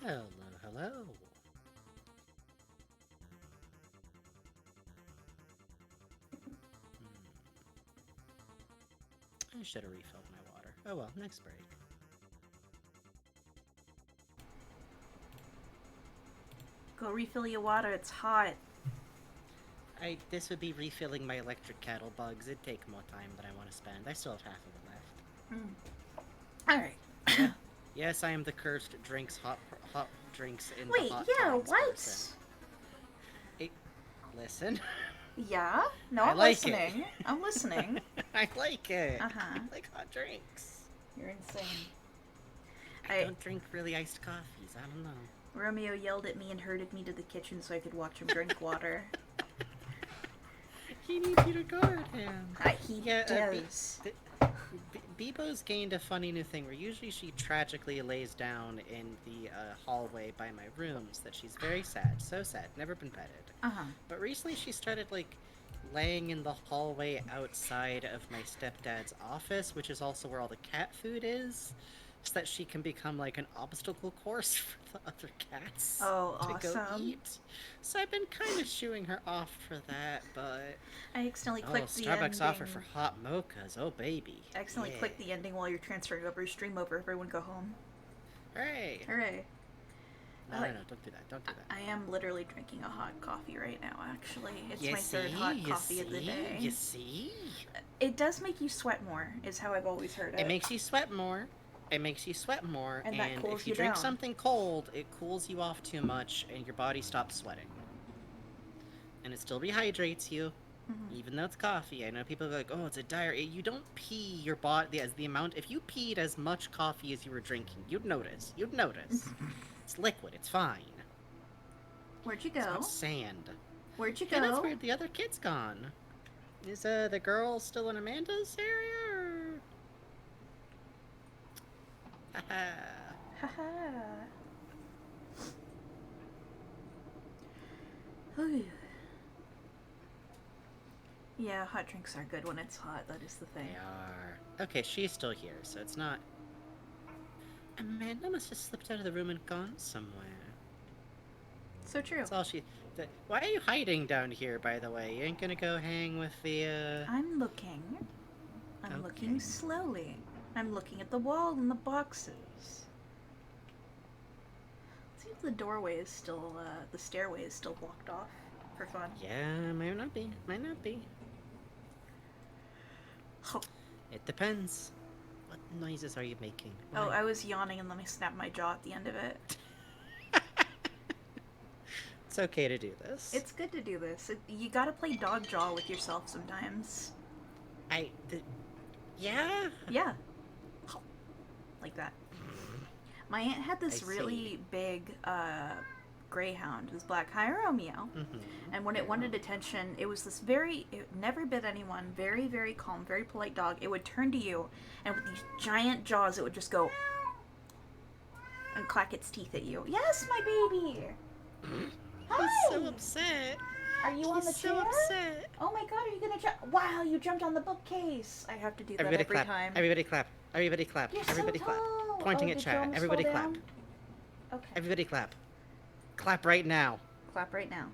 Hello, hello. I should have refilled my water. Oh well, next break. Go refill your water. It's hot. This would be refilling my electric kettle bugs. It'd take more time than I want to spend. I still have half of it left. All right. Yes, I am the cursed hot drinks in Wait, the hot yeah, times what? person. Listen. Yeah? No, I I'm like listening. it. I'm listening. I like it. Uh-huh. I like hot drinks. You're insane. I don't drink really iced coffees. I don't know. Romeo yelled at me and herded me to the kitchen so I could watch him drink water. He needs you to guard him. He Yeah, does. Bebo's gained a funny new thing where usually she tragically lays down in the hallway by my rooms that she's very sad, so sad, never been petted. Uh-huh. But recently she started, like, laying in the hallway outside of my stepdad's office, which is also where all the cat food is, so that she can become, like, an obstacle course for the other cats Oh, to go awesome. eat. So I've been kind of shooing her off for that, but... I accidentally clicked the Starbucks ending. offer for hot mochas, oh baby. I accidentally clicked the ending while you're transferring over. Stream over. Everyone go home. Hooray! Hooray. No, don't do that, don't do that. I am literally drinking a hot coffee right now, actually. It's You my third hot coffee of the day. You see? It does make you sweat more, is how I've always heard it. It makes you sweat more. It makes you sweat more, And that cools if you you drink down. something cold, it cools you off too much, and your body stops sweating. And it still rehydrates you, even though it's coffee. I know people are like, oh, it's a diarrhea. You don't pee your body as the amount. If you peed as much coffee as you were drinking, you'd notice. You'd notice. It's liquid. It's fine. Where'd you It's go? not sand. Where'd you go? Yeah, that's weird. The other kid's gone. Is the girl still in Amanda's area? Or... Haha. Haha. Whew. Yeah, hot drinks are good when it's hot. That is the thing. They are. Okay, she's still here, so it's not. Amanda must have slipped out of the room and gone somewhere. So true. That's all she. Why are you hiding down here, by the way? You ain't gonna go hang with the, I'm looking. I'm Okay. looking slowly. I'm looking at the wall and the boxes. Let's see if the doorway is still, the stairway is still blocked off for fun. Yeah, might not be. Might not be. It depends. What noises are you making? Oh, Why? I was yawning and let me snap my jaw at the end of it. It's okay to do this. It's good to do this. You gotta play dog jaw with yourself sometimes. Yeah? Yeah. Like that. My aunt had this I really see. big greyhound. It was black. Hi, Romeo. And when it wanted attention, it was this it never bit anyone, very, very calm, very polite dog. It would turn to you, and with these giant jaws, it would just go and clack its teeth at you. Yes, my baby! Hi! He's so upset. Are you on the He's so chair? upset. Oh my god, are you gonna jump? Wow, you jumped on the bookcase! I have to do that Everybody every clap. time. Everybody clap. Everybody clap. You're Everybody so clap. tall. Pointing Oh, at did chat. you almost Everybody fall clap. down? Okay. Everybody clap. Clap right now. Clap right now.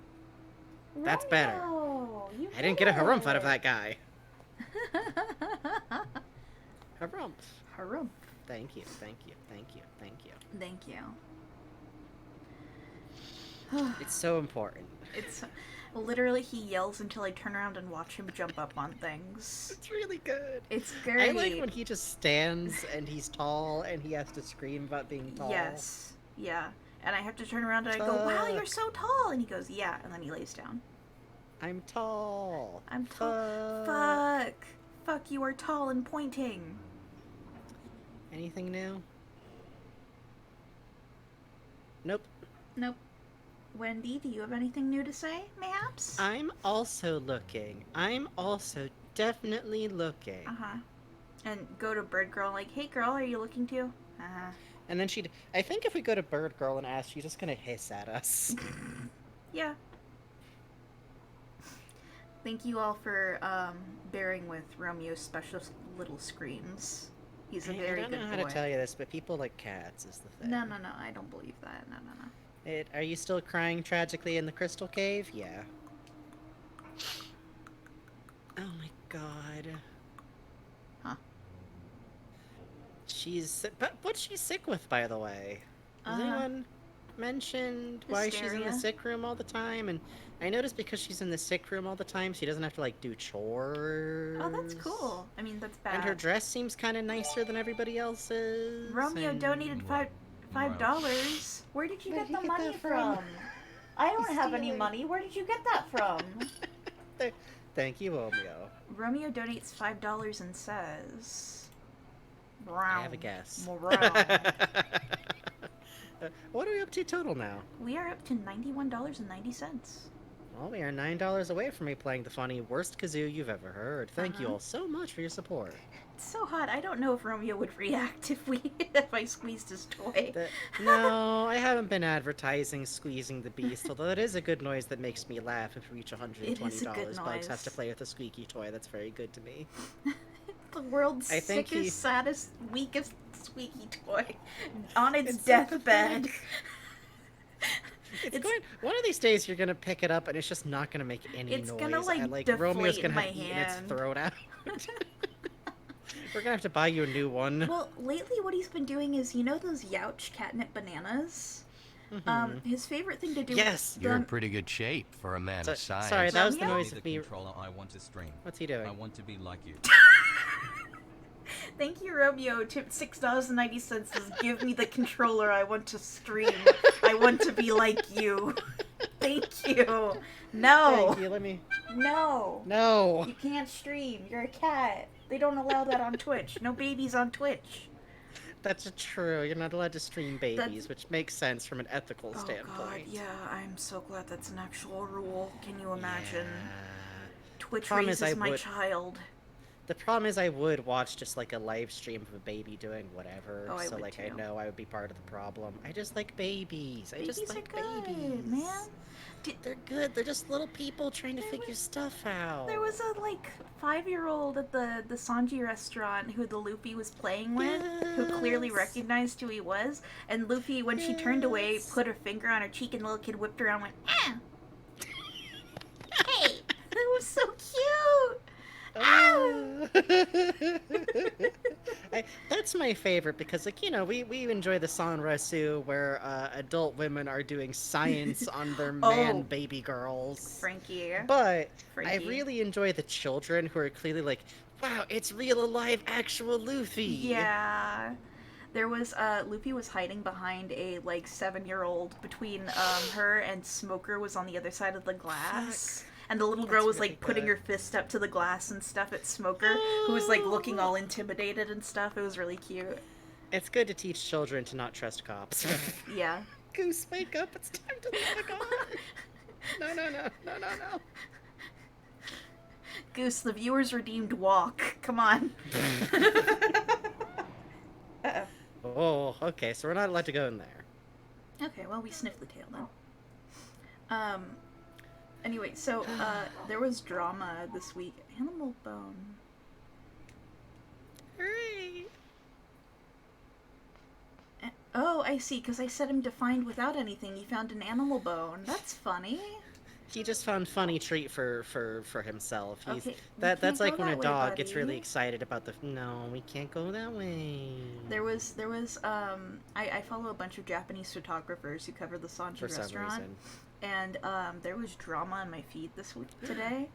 That's better. Romeo, you I didn't get a harumph out of it. that guy. Harumph. Harumph. Thank you. Thank you. Thank you. Thank you. Thank you. It's so important. It's literally he yells until I turn around and watch him jump up on things. It's really good. It's I great. like when he just stands and he's tall and he has to scream about being tall. Yes. Yeah. And I have to turn around and I go, "Wow, you're so tall!" And he goes, "Yeah," and then he lays down. I'm tall. I'm tall. Fuck. Fuck, you are tall and pointing. Anything new? Nope. Nope. Wendy, do you have anything new to say, mayhaps? I'm also looking. I'm also definitely looking. Uh-huh. And go to Bird Girl like, "Hey girl, are you looking too?" Uh-huh. And then I think if we go to Bird Girl and ask, she's just gonna hiss at us. Yeah. Thank you all for bearing with Romeo's special little screams. He's a I very don't good know how boy. to tell you this, but people like cats is the thing. No, no, no. I don't believe that. No, no, no. Are you still crying tragically in the crystal cave? Yeah. Oh my god. Huh. But what's she sick with, by the way? Has anyone mentioned why she's in the Hysteria. sick room all the time? And I noticed because she's in the sick room all the time, she doesn't have to, like, do chores. Oh, that's cool. I mean, that's bad. And her dress seems kind of nicer than everybody else's. Romeo and... donated $5. Where did you Where'd get he the get money that from? from? I don't He's have any stealing. money. Where did you get that from? Thank you, Romeo. Romeo donates $5 and says, I have a guess. Brown. What are we up to total now? We are up to $91.90. Well, we are $9 away from me playing the funny worst kazoo you've ever heard. Thank you Uh-huh. all so much for your support. It's so hot. I don't know if Romeo would react if I squeezed his toy. No, I haven't been advertising squeezing the beast, although it is a good noise that makes me laugh. If we reach $120, It is a good Bugs has to noise. play with a squeaky toy. That's very good to me. The world's I think sickest, he- saddest, weakest squeaky toy on its It's so deathbed. pathetic. One of these days you're gonna pick it up and it's just not gonna make any It's noise. gonna, like, and, deflate Romeo's gonna my have eaten its hand. throat out. We're gonna have to buy you a new one. Well, lately what he's been doing is, you know those Youch catnip bananas? Mhm. His favorite thing to do Yes! with You're in them... pretty good shape for a man So- of science. sorry, that was the Romeo? noise Be of the me. controller I want to stream. What's he doing? I want to be like you. Thank you, Romeo. Tip $6.90 says, give me the controller. I want to stream. I want to be like you. Thank you. No. Thank you, let me... No. No! You can't stream. You're a cat. They don't allow that on Twitch. No babies on Twitch. That's true. You're not allowed to stream babies, That's- which makes sense from an ethical Oh standpoint. god, yeah, I'm so glad that's an actual rule. Can you imagine? Yeah. Twitch Problem is raises I my would- child. The problem is I would watch just like a live stream of a baby doing whatever, Oh, I so would like I too. know I would be part of the problem. I just like babies. I just Babies like are good, babies. man. They're good. They're just little people trying to There figure was- stuff out. There was a like 5-year-old at the Sanji restaurant who the Luffy was playing with, who clearly Yes. recognized who he was. And Luffy, when she turned away, Yes. put her finger on her cheek, and the little kid whipped around, and went, "Ah, hey, that was so cute." That's my favorite because, like, you know, we enjoy the Sanrasu where adult women are doing science on their Oh. man baby girls. Frankie. But I Frankie. really enjoy the children who are clearly like, wow, it's real alive actual Luffy. Yeah. There was Luffy was hiding behind a like 7-year-old between her and Smoker was on the other side of the glass. And the little girl That's was really like putting good. her fist up to the glass and stuff at Smoker, who was like looking all intimidated and stuff. It was really cute. It's good to teach children to not trust cops. Yeah. Goose, wake up, it's time to log on. No. Goose, the viewers redeemed walk. Come on. Uh-oh. Oh, okay, so we're not allowed to go in there. Okay, well, we sniffed the tail then. Anyway, so, there was drama this week. Animal Bone. Hooray! Oh, I see, because I set him to find without anything. He found an animal bone. That's funny. He just found funny treat for himself. He's Okay, we that's can't like go when a that way, dog gets really buddy. excited about the. No, we can't go that way. There was, I follow a bunch of Japanese photographers who cover the Sanji For some restaurant. reason. And, there was drama on my feed this week today.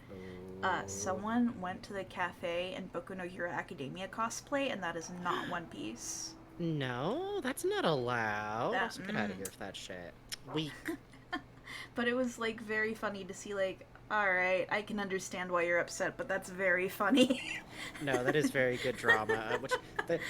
Oh. Someone went to the cafe and Boku no Hero Academia cosplay, and that is not One Piece. No, that's not allowed. That- Let's get out of here with that shit. Weak. But it was, like, very funny to see, like, alright, I can understand why you're upset, but that's very funny. No, that is very good drama.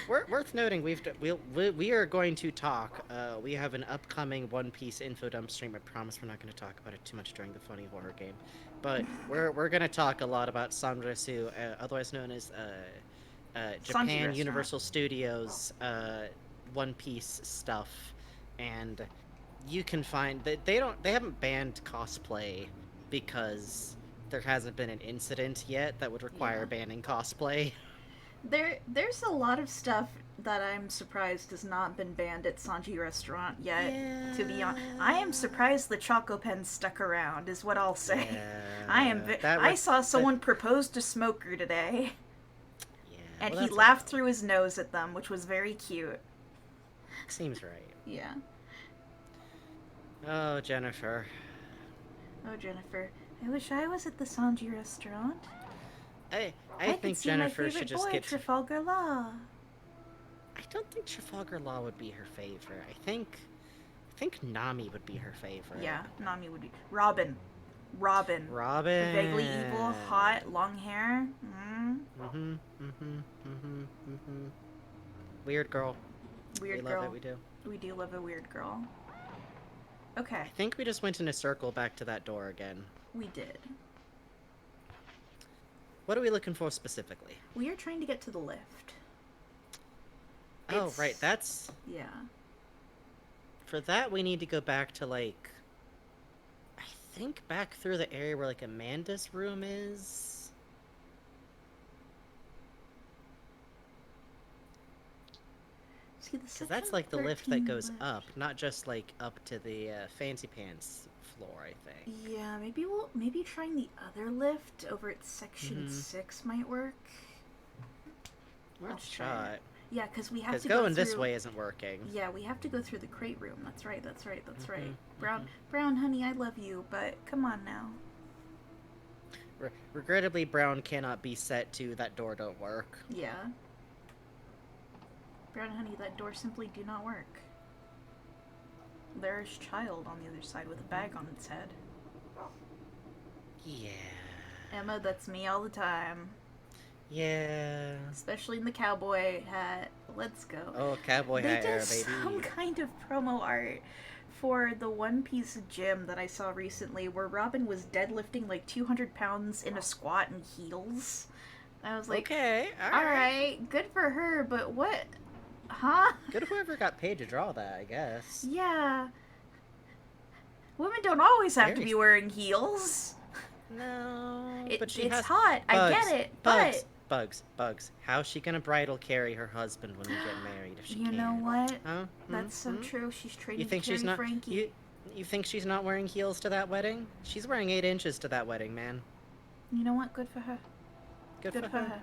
Worth noting, we are going to talk. We have an upcoming One Piece info dump stream. I promise we're not going to talk about it too much during the funny horror game, but we're going to talk a lot about Sanrasu, otherwise known as Japan Restaurant. Universal Studios One Piece stuff, and you can find that they haven't banned cosplay because there hasn't been an incident yet that would require Yeah. banning cosplay. There's a lot of stuff that I'm surprised has not been banned at Sanji Restaurant yet. Yeah. To be honest, I am surprised the Choco Pen stuck around. Is what I'll say. That I was- saw someone propose to Smoker today, Yeah, and well, he that's laughed about- through his nose at them, which was very cute. Seems right. Yeah. Oh, Jennifer. Oh, Jennifer. I wish I was at the Sanji Restaurant. I could think see Jennifer my should favorite just boy, get to... Trafalgar Law. I don't think Trafalgar Law would be her favorite. I think Nami would be her favorite. Yeah, Nami would be. Robin. Robin. Robin. Vaguely evil, hot, long hair. Weird girl. Weird we girl. love it, we do. We do love a weird girl. Okay, I think we just went in a circle back to that door again. we did. What are we looking for specifically? We are trying to get to the lift. Oh, It's- right, that's... Yeah. For that, we need to go back to, like... I think back through the area where, like, Amanda's room is... See, the Because that's, like, the lift that goes up, not just, like, up to the Fancy Pants floor, I think. Yeah, maybe trying the other lift over at section 6 might work. Worth a I'll try shot. it. Yeah, because we have Because to go going through... this way isn't working. Yeah, we have to go through the crate room. That's right. Brown, honey, I love you, but come on now. Regrettably, Brown cannot be set to that door don't work. Yeah. Brown, honey, that door simply do not work. There is child on the other side with a bag on its head. Yeah. Emma, that's me all the time. Yeah. Especially in the cowboy hat. Let's go. Oh, cowboy They hat did era, baby. some kind of promo art for the One Piece gym that I saw recently where Robin was deadlifting like 200 pounds in a squat in heels. I was like, Okay, alright, good for her, but what? Huh? Good whoever got paid to draw that, I guess. Yeah. Women don't always have to Very- be wearing heels. No, It, but she it's has... hot, I Bugs, get it, Bugs, but... Bugs. How's she gonna bridal carry her husband when they get married if she You can? know what? Huh? That's so Hmm? true. She's training You think to carry she's not... Frankie. You think she's not wearing heels to that wedding? She's wearing 8 inches to that wedding, man. You know what? Good for her. Good Good for her.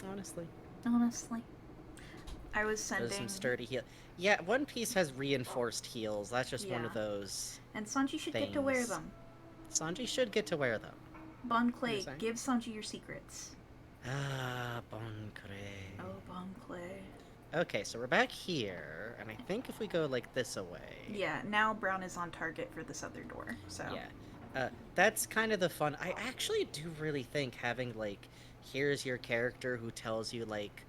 Honestly. Honestly. I was Those sending... some sturdy heel. Yeah, One Piece has reinforced heels. That's just one of Yeah. those. And Sanji should get to wear things. them. Sanji should get to wear them. Bon Clay, saying? give Sanji your secrets. Ah, bon cré. Oh, Bon Clay. Okay, so we're back here, and I think if we go like this away. Yeah, now Brown is on target for this other door, so... Yeah. That's kind of the fun. I actually do really think having, like, here's your character who tells you, like,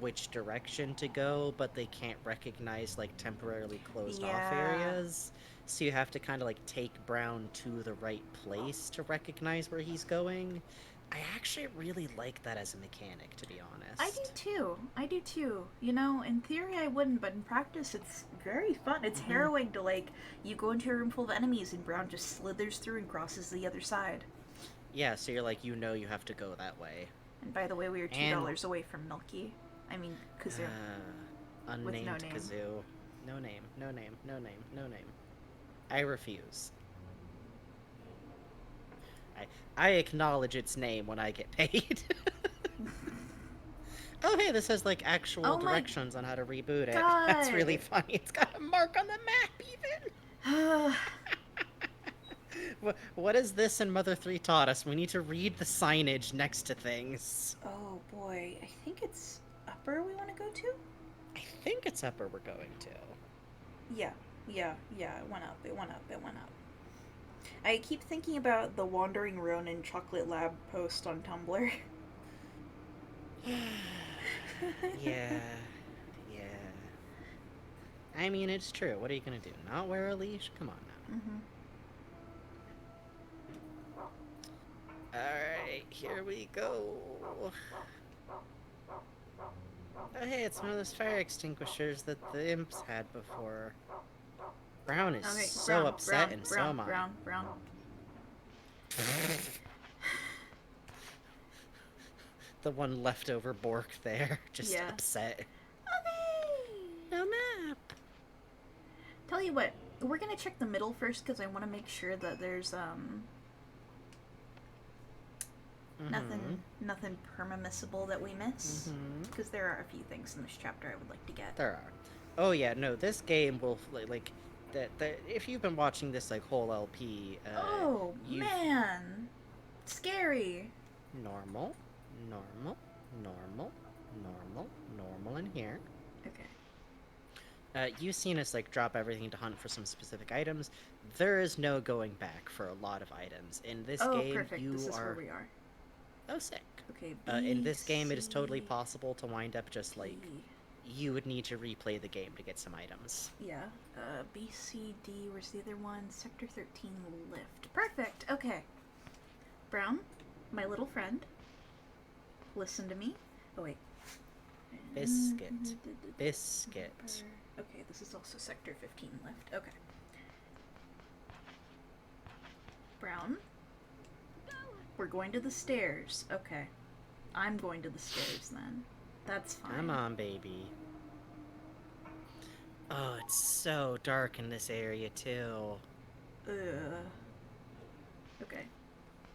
which direction to go, but they can't recognize, like, temporarily closed off Yeah. areas. So you have to kind of, like, take Brown to the right place to recognize where he's going. I actually really like that as a mechanic, to be honest. I do too. You know, in theory I wouldn't, but in practice it's very fun. It's Mm-hmm. harrowing to, like, you go into a room full of enemies and Brown just slithers through and crosses the other side. Yeah, so you're like, you know you have to go that way. And by the way, we are $2 away from Milky. I mean, Kazoo. Unnamed no name. Kazoo. No name, no name, no name, no name. I refuse. I acknowledge its name when I get paid. Oh, hey, this has, like, actual Oh my directions on how to reboot it. God. That's really funny. It's got a mark on the map, even. What is this in Mother 3 taught us? We need to read the signage next to things. Oh boy, I think it's upper we want to go to? I think it's upper we're going to. Yeah, it went up. I keep thinking about the Wandering Ronin Chocolate Lab post on Tumblr. Yeah. I mean, it's true. What are you gonna do? Not wear a leash? Come on now. Alright, here we go. Oh, hey, it's one of those fire extinguishers that the imps had before. Brown is Okay, so Brown, upset Brown, and Brown, so am I. Brown. the one leftover Bork there, just Yeah. upset. Okay. No map. Tell you what, we're gonna check the middle first because I want to make sure that there's nothing permissible that we miss. Because there are a few things in this chapter I would like to get. There are. Oh yeah, no, this game will like that. If you've been watching this like whole LP, Oh you've man, scary. normal, normal, normal, normal, normal in here. Okay. You've seen us like drop everything to hunt for some specific items. There is no going back for a lot of items in this game. Perfect. You This is are where we are. oh sick. Okay. In this game, it is totally B, possible to wind up just like D. you would need to replay the game to get some items. Yeah. B, C, D. Where's the other one? Sector 13 lift. Perfect. Okay. Brown, my little friend. Listen to me. Oh wait. Biscuit. Biscuit. Okay, this is also Sector 15 lift. Okay. Brown. We're going to the stairs. Okay. I'm going to the stairs then. That's fine. Come on, baby. Oh, it's so dark in this area, too. Ugh. Okay.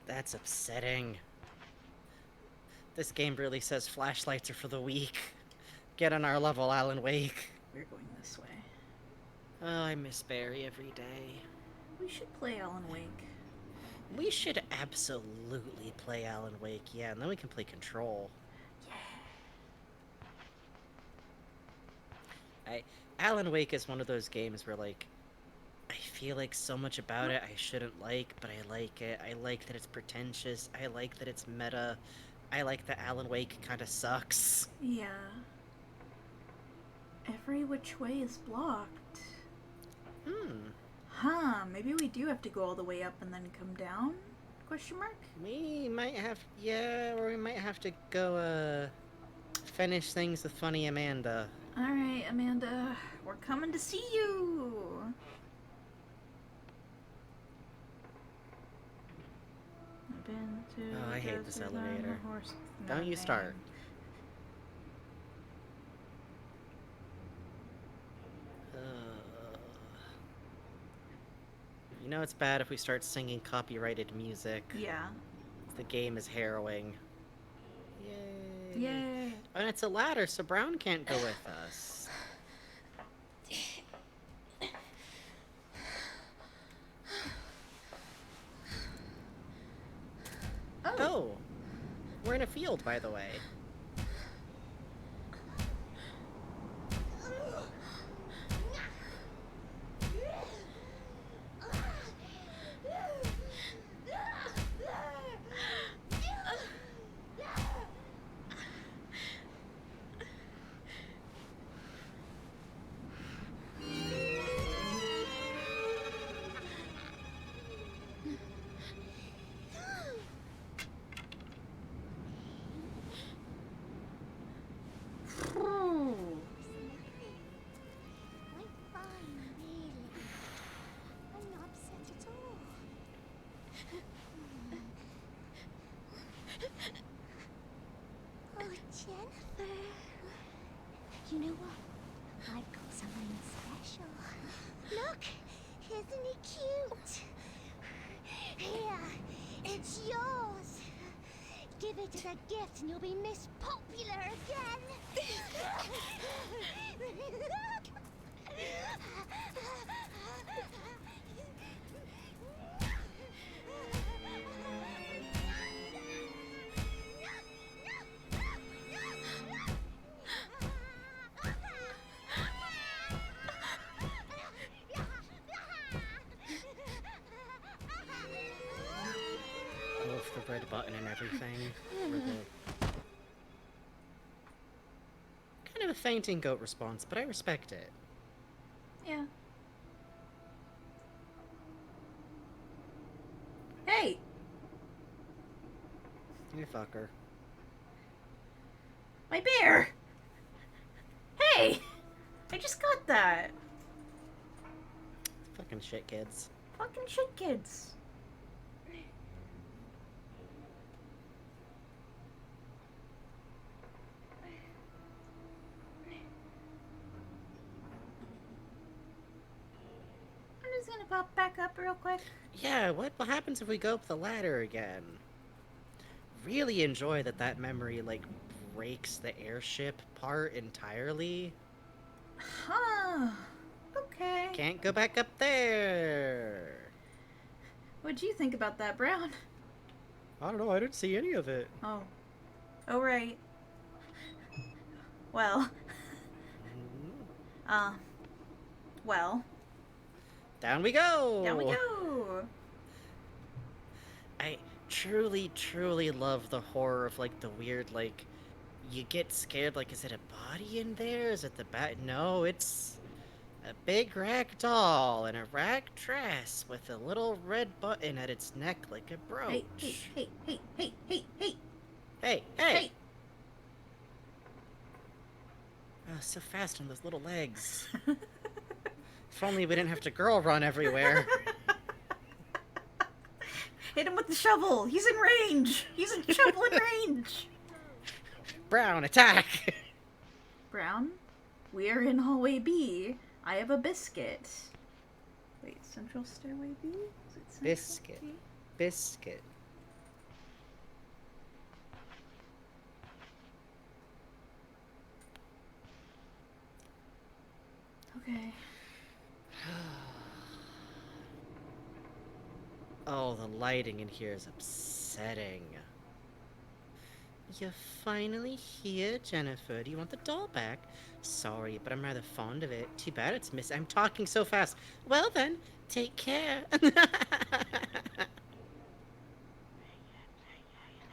That's upsetting. This game really says flashlights are for the weak. Get on our level, Alan Wake. We're going this way. Oh, I miss Barry every day. We should play Alan Wake. We should absolutely play Alan Wake, yeah, and then we can play Control. Alan Wake is one of those games where, like, I feel like so much about it I shouldn't like, but I like it. I like that it's pretentious. I like that it's meta. I like that Alan Wake kind of sucks. Yeah. Every which way is blocked. Huh, maybe we do have to go all the way up and then come down? Question mark? We might have, yeah, or we might have to go, finish things with Funny Amanda. Alright, Amanda. We're coming to see you! Oh, I hate this elevator. Don't you start. You know it's bad if we start singing copyrighted music. Yeah. The game is harrowing. Yay. Yay! And it's a ladder, so Brown can't go with us. Oh! We're in a field, by the way. Oh, Jennifer. You know what? I've got something special. Look, isn't it cute? Here, it's yours. Give it as a gift and you'll be Miss Popular again. With the red button and everything. Kind of a fainting goat response, but I respect it. Yeah. Hey! You fucker. My bear! Hey! I just got that! Fucking shit, kids. Fucking shit kids. pop back up real quick? Yeah, what happens if we go up the ladder again? Really enjoy that memory, like, breaks the airship part entirely. Huh. Okay. Can't go back up there. What'd you think about that, Brown? I don't know, I didn't see any of it. Oh. Oh, right. Well. Well. Down we go! Down we go! I truly, truly love the horror of, like, the weird, like, you get scared, like, is it a body in there? Is it the bat? No, it's a big rag doll in a rag dress with a little red button at its neck like a brooch. Hey. Hey, hey! Oh, so fast on those little legs. If only we didn't have to girl run everywhere. Hit him with the shovel! He's in range! He's a shovel in range! Brown, attack! Brown, we are in hallway B. I have a biscuit. Wait, central stairway B? Is it central Biscuit. B? Biscuit. Okay. Oh, the lighting in here is upsetting. You're finally here, Jennifer. Do you want the doll back? Sorry, but I'm rather fond of it. Too bad it's missing. I'm talking so fast. Well then, take care.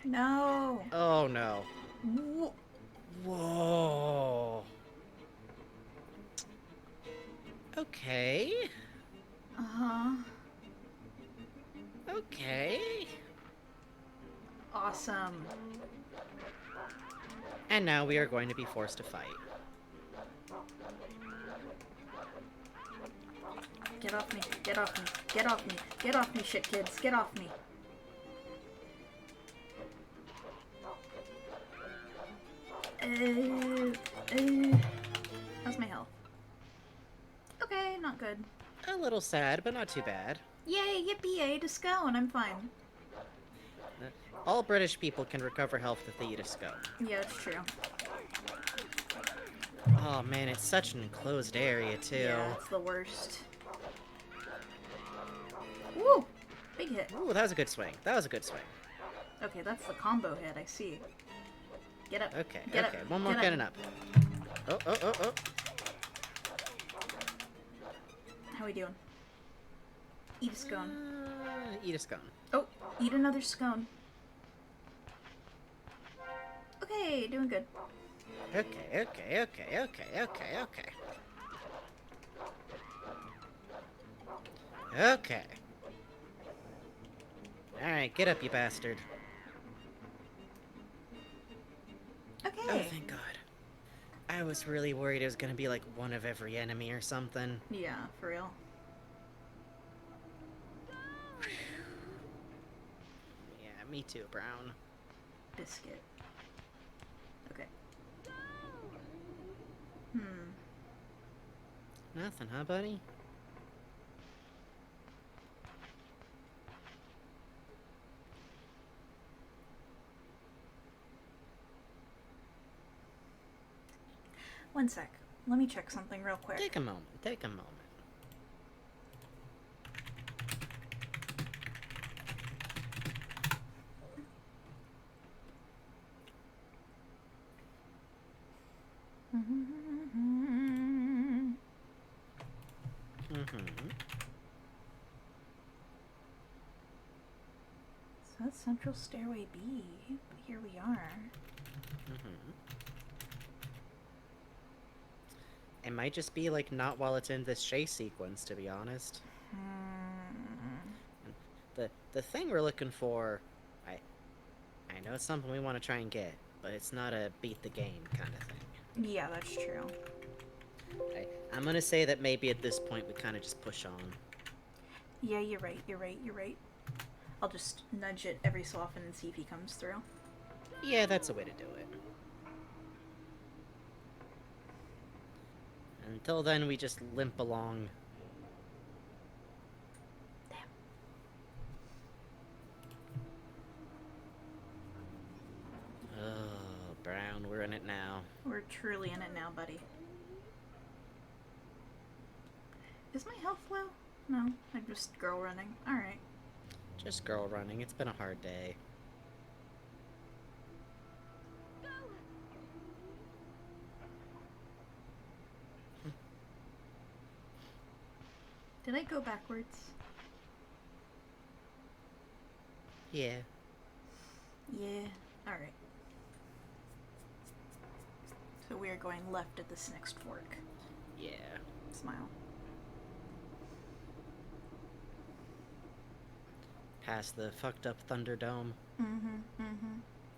No. Oh no. Wh- Whoa. Okay. Uh-huh. Okay. Awesome. And now we are going to be forced to fight. Get off me. Get off me. Get off me. Get off me, shit kids. Get off me. How's my health? Okay, not good. A little sad, but not too bad. Yay, yippee, I ate a scone. I'm fine. All British people can recover health if they eat a scone. Yeah, it's true. Oh man, it's such an enclosed area too. Yeah, it's the worst. Woo! Big hit. Ooh, that was a good swing. That was a good swing. Okay, that's the combo hit, I see. Get up. Okay, Get okay. up. One more Get getting up. Oh. How we doing? Eat a scone. Eat a scone. Oh, eat another scone. Okay, doing good. Okay. Okay. Alright, get up, you bastard. Okay. Oh, thank God. I was really worried it was gonna be like one of every enemy or something. Yeah, for real. Yeah, me too, Brown. Biscuit. Okay. Nothing, huh, buddy? One sec. Let me check something real quick. Take a moment. Take a moment. So that's Central Stairway B. But here we are. It might just be like not while it's in this chase sequence, to be honest. The thing we're looking for, I know it's something we want to try and get, but it's not a beat the game kind of thing. Yeah, that's true. I'm gonna say that maybe at this point we kind of just push on. Yeah, you're right. I'll just nudge it every so often and see if he comes through. Yeah, that's a way to do it. Until then, we just limp along. Brown, we're in it now. We're truly in it now, buddy. Is my health low? No, I'm just girl running. Alright. Just girl running. It's been a hard day. Did I go backwards? Yeah. Yeah. Alright. So we are going left at this next fork. Yeah. Smile. Past the fucked up Thunderdome. Mm-hmm.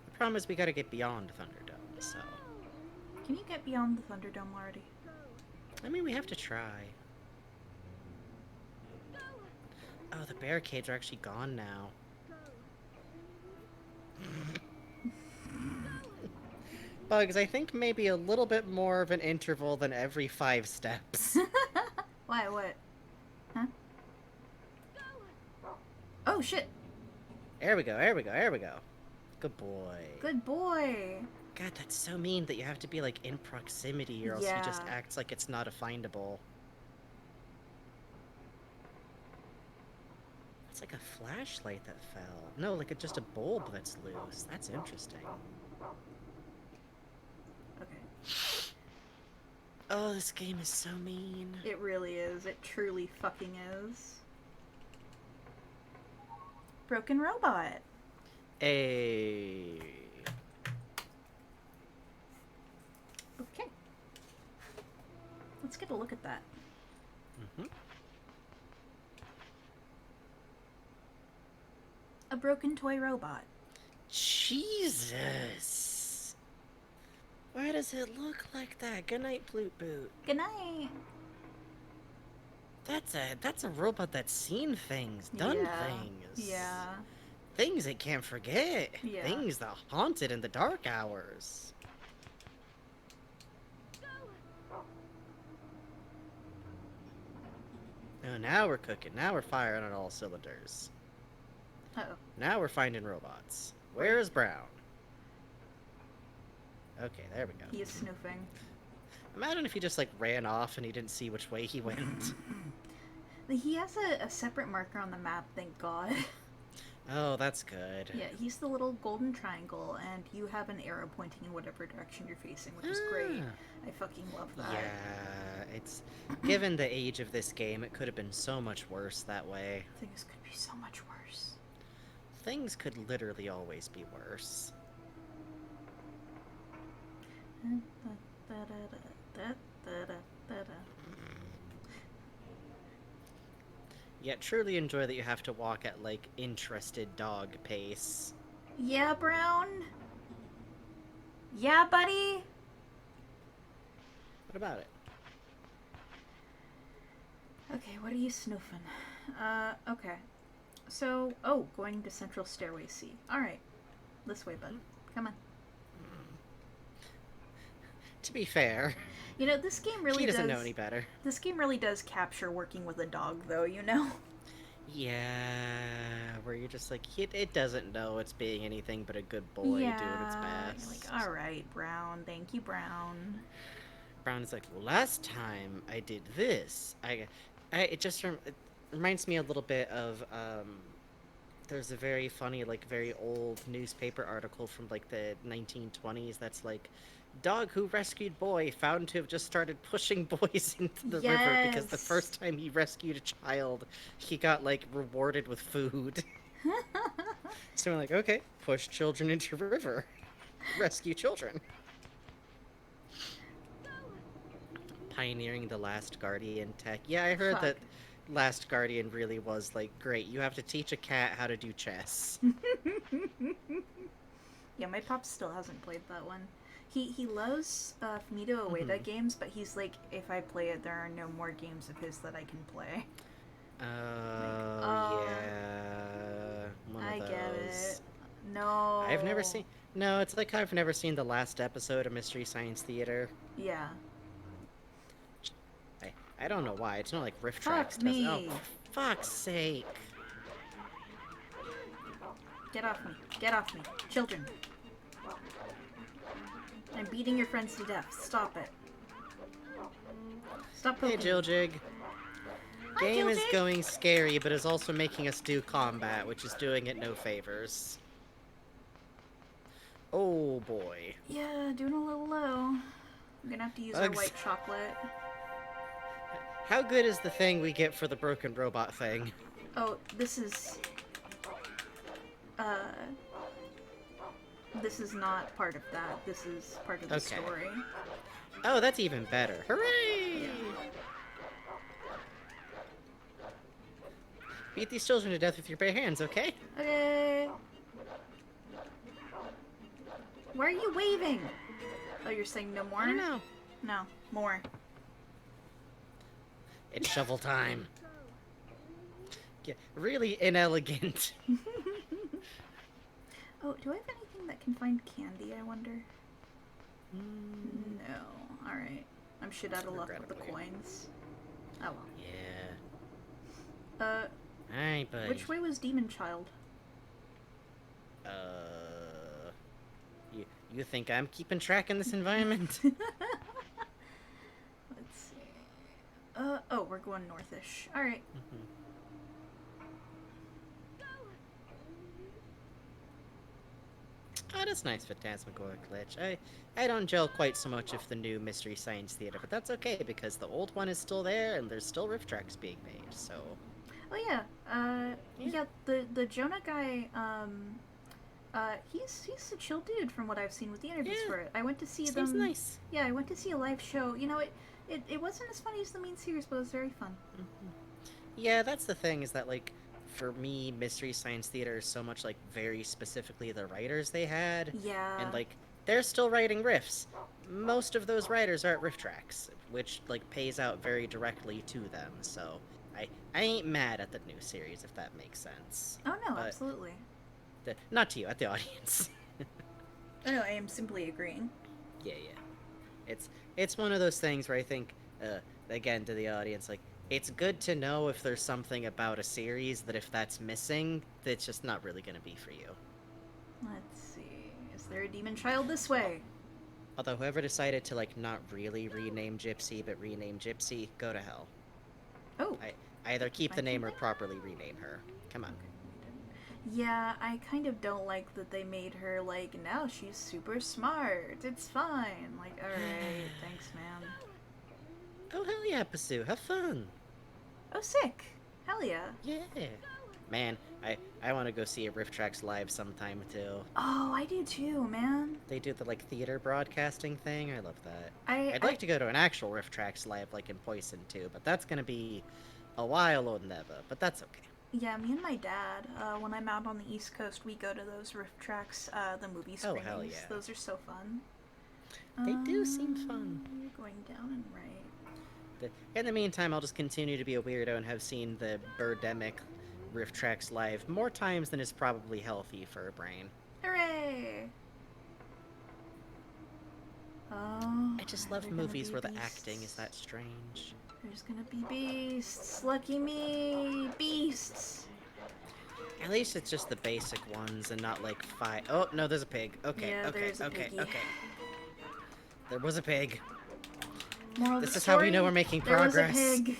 The problem is we gotta get beyond Thunderdome, so... Can you get beyond the Thunderdome already? I mean, we have to try. Oh, the barricades are actually gone now. Bugs, I think maybe a little bit more of an interval than every 5 steps. Why? What? Huh? Oh, shit! There we go, there we go, there we go. Good boy. Good boy! God, that's so mean that you have to be, like, in proximity or else he just Yeah. acts like it's not a findable. It's like a flashlight that fell. No, like just a bulb that's loose. That's interesting. Okay. Oh, this game is so mean. It really is. It truly fucking is. Broken robot. Hey. Okay. Let's get a look at that. Mm-hmm. A broken toy robot. Jesus. Why does it look like that? Good night, Bloot Boot. Good night. That's a robot that's seen things, done Yeah. things. Yeah. Things it can't forget. Yeah. Things that haunt it in the dark hours. Oh, now we're cooking. Now we're firing on all cylinders. Uh-oh. Now we're finding robots. Where is Brown? Okay, there we go. He is snooping. Imagine if he just, like, ran off and he didn't see which way he went. He has a separate marker on the map, thank God. Oh, that's good. Yeah, he's the little golden triangle, and you have an arrow pointing in whatever direction you're facing, which is great. Ah. I fucking love that. Yeah, it's... Given the age of this game, it could have been so much worse that way. Things could be so much worse. Things could literally always be worse. Yet truly enjoy that you have to walk at, like, interested dog pace. Yeah, Brown? Yeah, buddy? What about it? Okay, what are you snoofing? Okay. So, oh, going to Central Stairway C. Alright. This way, bud. Come on. To be fair, You know, this game really he doesn't does... know any better. This game really does capture working with a dog, though, you know? Yeah, where you're just like, it doesn't know it's being anything but a good boy doing its best. You're like, alright, Brown. Thank you, Brown. Brown is like, well, last time I did this, it reminds me a little bit of, there's a very funny, like, very old newspaper article from, like, the 1920s that's like, dog who rescued boy found to have just started pushing boys into the river because the Yes. first time he rescued a child, he got, like, rewarded with food. So I'm like, okay, push children into river. Rescue children. Pioneering the Last Guardian tech. Yeah, I heard Fuck. that Last Guardian really was, like, great. You have to teach a cat how to do chess. Yeah, my pop still hasn't played that one. He loves Fumito Ueda games, but he's like, if I play it, there are no more games of his that I can play. Oh, yeah. One of I those. get it. No. I've never seen... No, it's like I've never seen the last episode of Mystery Science Theater. Yeah. I don't know why. It's not like Rift Fuck Tracks does me. it. Oh, for fuck's sake. Get off me. Get off me. Children. I'm beating your friends to death. Stop it. Stop Hey, poking. Jiljig. Hi, Game is Jiljig. going scary, but is also making us do combat, which is doing it no favors. Oh boy. Yeah, doing a little low. I'm gonna have to use our Bugs. white chocolate. How good is the thing we get for the broken robot thing? Oh, this is... This is not part of that. This is part of the Okay. story. Oh, that's even better. Hooray! Beat these children to death with your bare hands, okay? Okay. Why are you waving? Oh, you're saying no more? I don't know. No, more. It's shovel time. Yeah, really inelegant. Oh, do I have anything that can find candy, I wonder? No. Alright. I'm shit out of luck with the Regrettably. coins. Oh well. Yeah. Alright, buddy. Which way was Demon Child? You think I'm keeping track in this environment? Let's see. Oh, we're going northish. Alright. Oh, that's nice, Phantasmagoria glitch. I don't gel quite so much with the new Mystery Science Theater, but that's okay because the old one is still there and there's still riff tracks being made, so... Oh yeah. Yeah, the Jonah guy, he's a chill dude from what I've seen with the interviews Yeah. for it. I went to see Seems them. nice. Yeah, I went to see a live show. You know, it wasn't as funny as the main series, but it was very fun. Yeah, that's the thing, is that, like, for me, Mystery Science Theater is so much, like, very specifically the writers they had. Yeah. And, like, they're still writing riffs. Most of those writers are at riff tracks, which, like, pays out very directly to them, so... I ain't mad at the new series, if that makes sense. Oh no, but- absolutely. Not to you, at the audience. Oh no, I am simply agreeing. Yeah. It's one of those things where I think, again, to the audience, like, it's good to know if there's something about a series that if that's missing, that's just not really gonna be for you. Let's see. Is there a Demon Child this way? Although whoever decided to, like, not really rename Gypsy, but rename Gypsy, go to hell. Oh. Either keep the Find name or something? properly rename her. Come on. Yeah, I kind of don't like that they made her, like, now she's super smart. It's fine. Like, alright, thanks, man. Oh, hell yeah, Pasu, have fun. Oh, sick. Hell yeah. Yeah. Man, I want to go see a Riff Tracks live sometime, too. Oh, I do too, man. They do the, like, theater broadcasting thing. I love that. I'd I'd like to go to an actual Riff Tracks live, like, in Poison, too, but that's gonna be a while or never, but that's okay. Yeah, me and my dad, when I'm out on the East Coast, we go to those riff tracks, the movie Oh, screenings. hell yeah. Those are so fun. They do seem fun. You're going down and right. In the meantime, I'll just continue to be a weirdo and have seen the Birdemic Riff Tracks live more times than is probably healthy for a brain. Hooray! Oh. I just are love there gonna movies be where the beasts? acting is that strange. There's gonna be beasts. Lucky me. Beasts. At least it's just the basic ones and not like five. Oh, no, there's a pig. Okay, Yeah, okay, there's a okay, piggy. okay. There was a pig. Moral of This the is how we story, know we're making there was a progress. pig.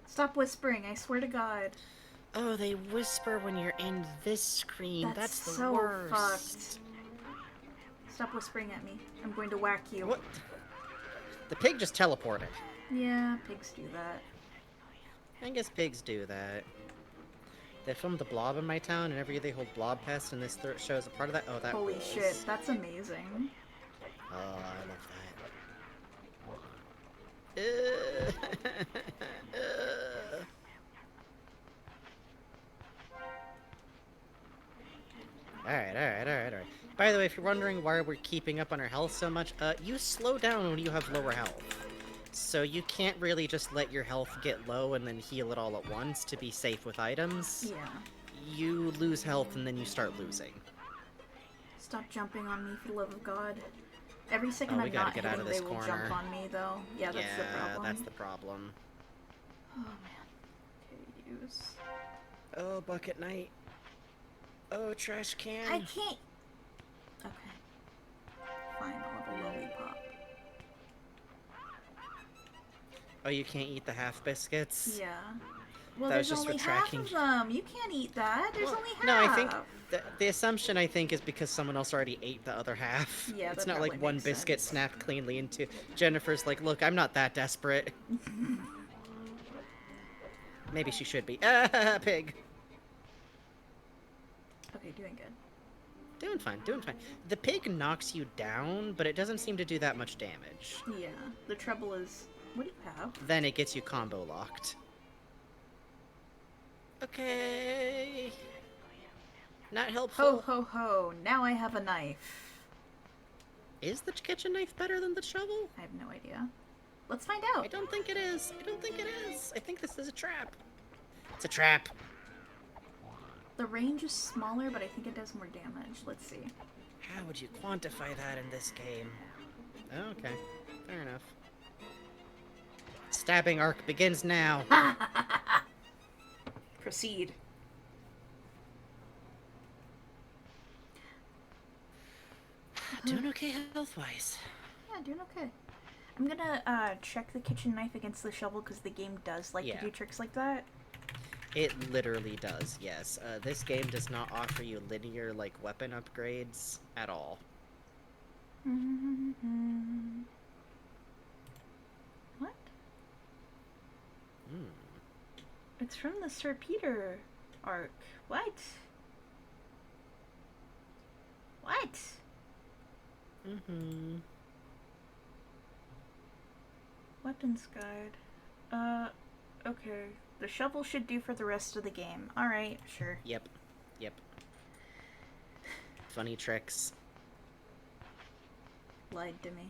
Stop whispering, I swear to God. Oh, they whisper when you're in this screen. That's the so worst. fucked. Stop whispering at me. I'm going to whack you. What? The pig just teleported. Yeah, pigs do that. I guess pigs do that. They filmed the Blob in my town, and every year they hold Blob Fest, and this show is a part of that. Oh, that Holy rules. shit, that's amazing. Oh, I love that. Alright. By the way, if you're wondering why we're keeping up on our health so much, you slow down when you have lower health. So you can't really just let your health get low and then heal it all at once to be safe with items. Yeah. You lose health and then you start losing. Stop jumping on me for the love of God. Every second Oh, we I'm gotta not get out hitting, of this they will corner. jump on me, though. Yeah, that's the problem. that's the problem. Oh, man. Okay, use. Oh, bucket night. Oh, trash can. I can't... Okay. Oh, you can't eat the half biscuits? Yeah. Well, That was there's just for only half tracking. of them. You can't eat that. There's Well, only half. no, I think the assumption I think is because someone else already ate the other half. Yeah, It's that not like probably one makes biscuit sense. snapped cleanly into. Jennifer's like, look, I'm not that desperate. Maybe she should be. Ah, pig. Okay, doing good. Doing fine, doing fine. The pig knocks you down, but it doesn't seem to do that much damage. Yeah. The trouble is, what do you have? Then it gets you combo locked. Okay. Not helpful. Ho ho ho! Now I have a knife. Is the kitchen knife better than the shovel? I have no idea. Let's find out. I don't think it is. I don't think it is. I think this is a trap. It's a trap. The range is smaller, but I think it does more damage. Let's see. How would you quantify that in this game? Okay, fair enough. Stabbing arc begins now. Proceed. Doing okay health-wise. Yeah, doing okay. I'm gonna check the kitchen knife against the shovel because the game does like to Yeah. do tricks like that. It literally does, yes. This game does not offer you linear, like, weapon upgrades at all. What? Hmm. It's from the Sir Peter arc. What? What? Mm-hmm. Weapons guide. Okay. The shovel should do for the rest of the game. Alright, sure. Yep. Yep. Funny tricks. Lied to me.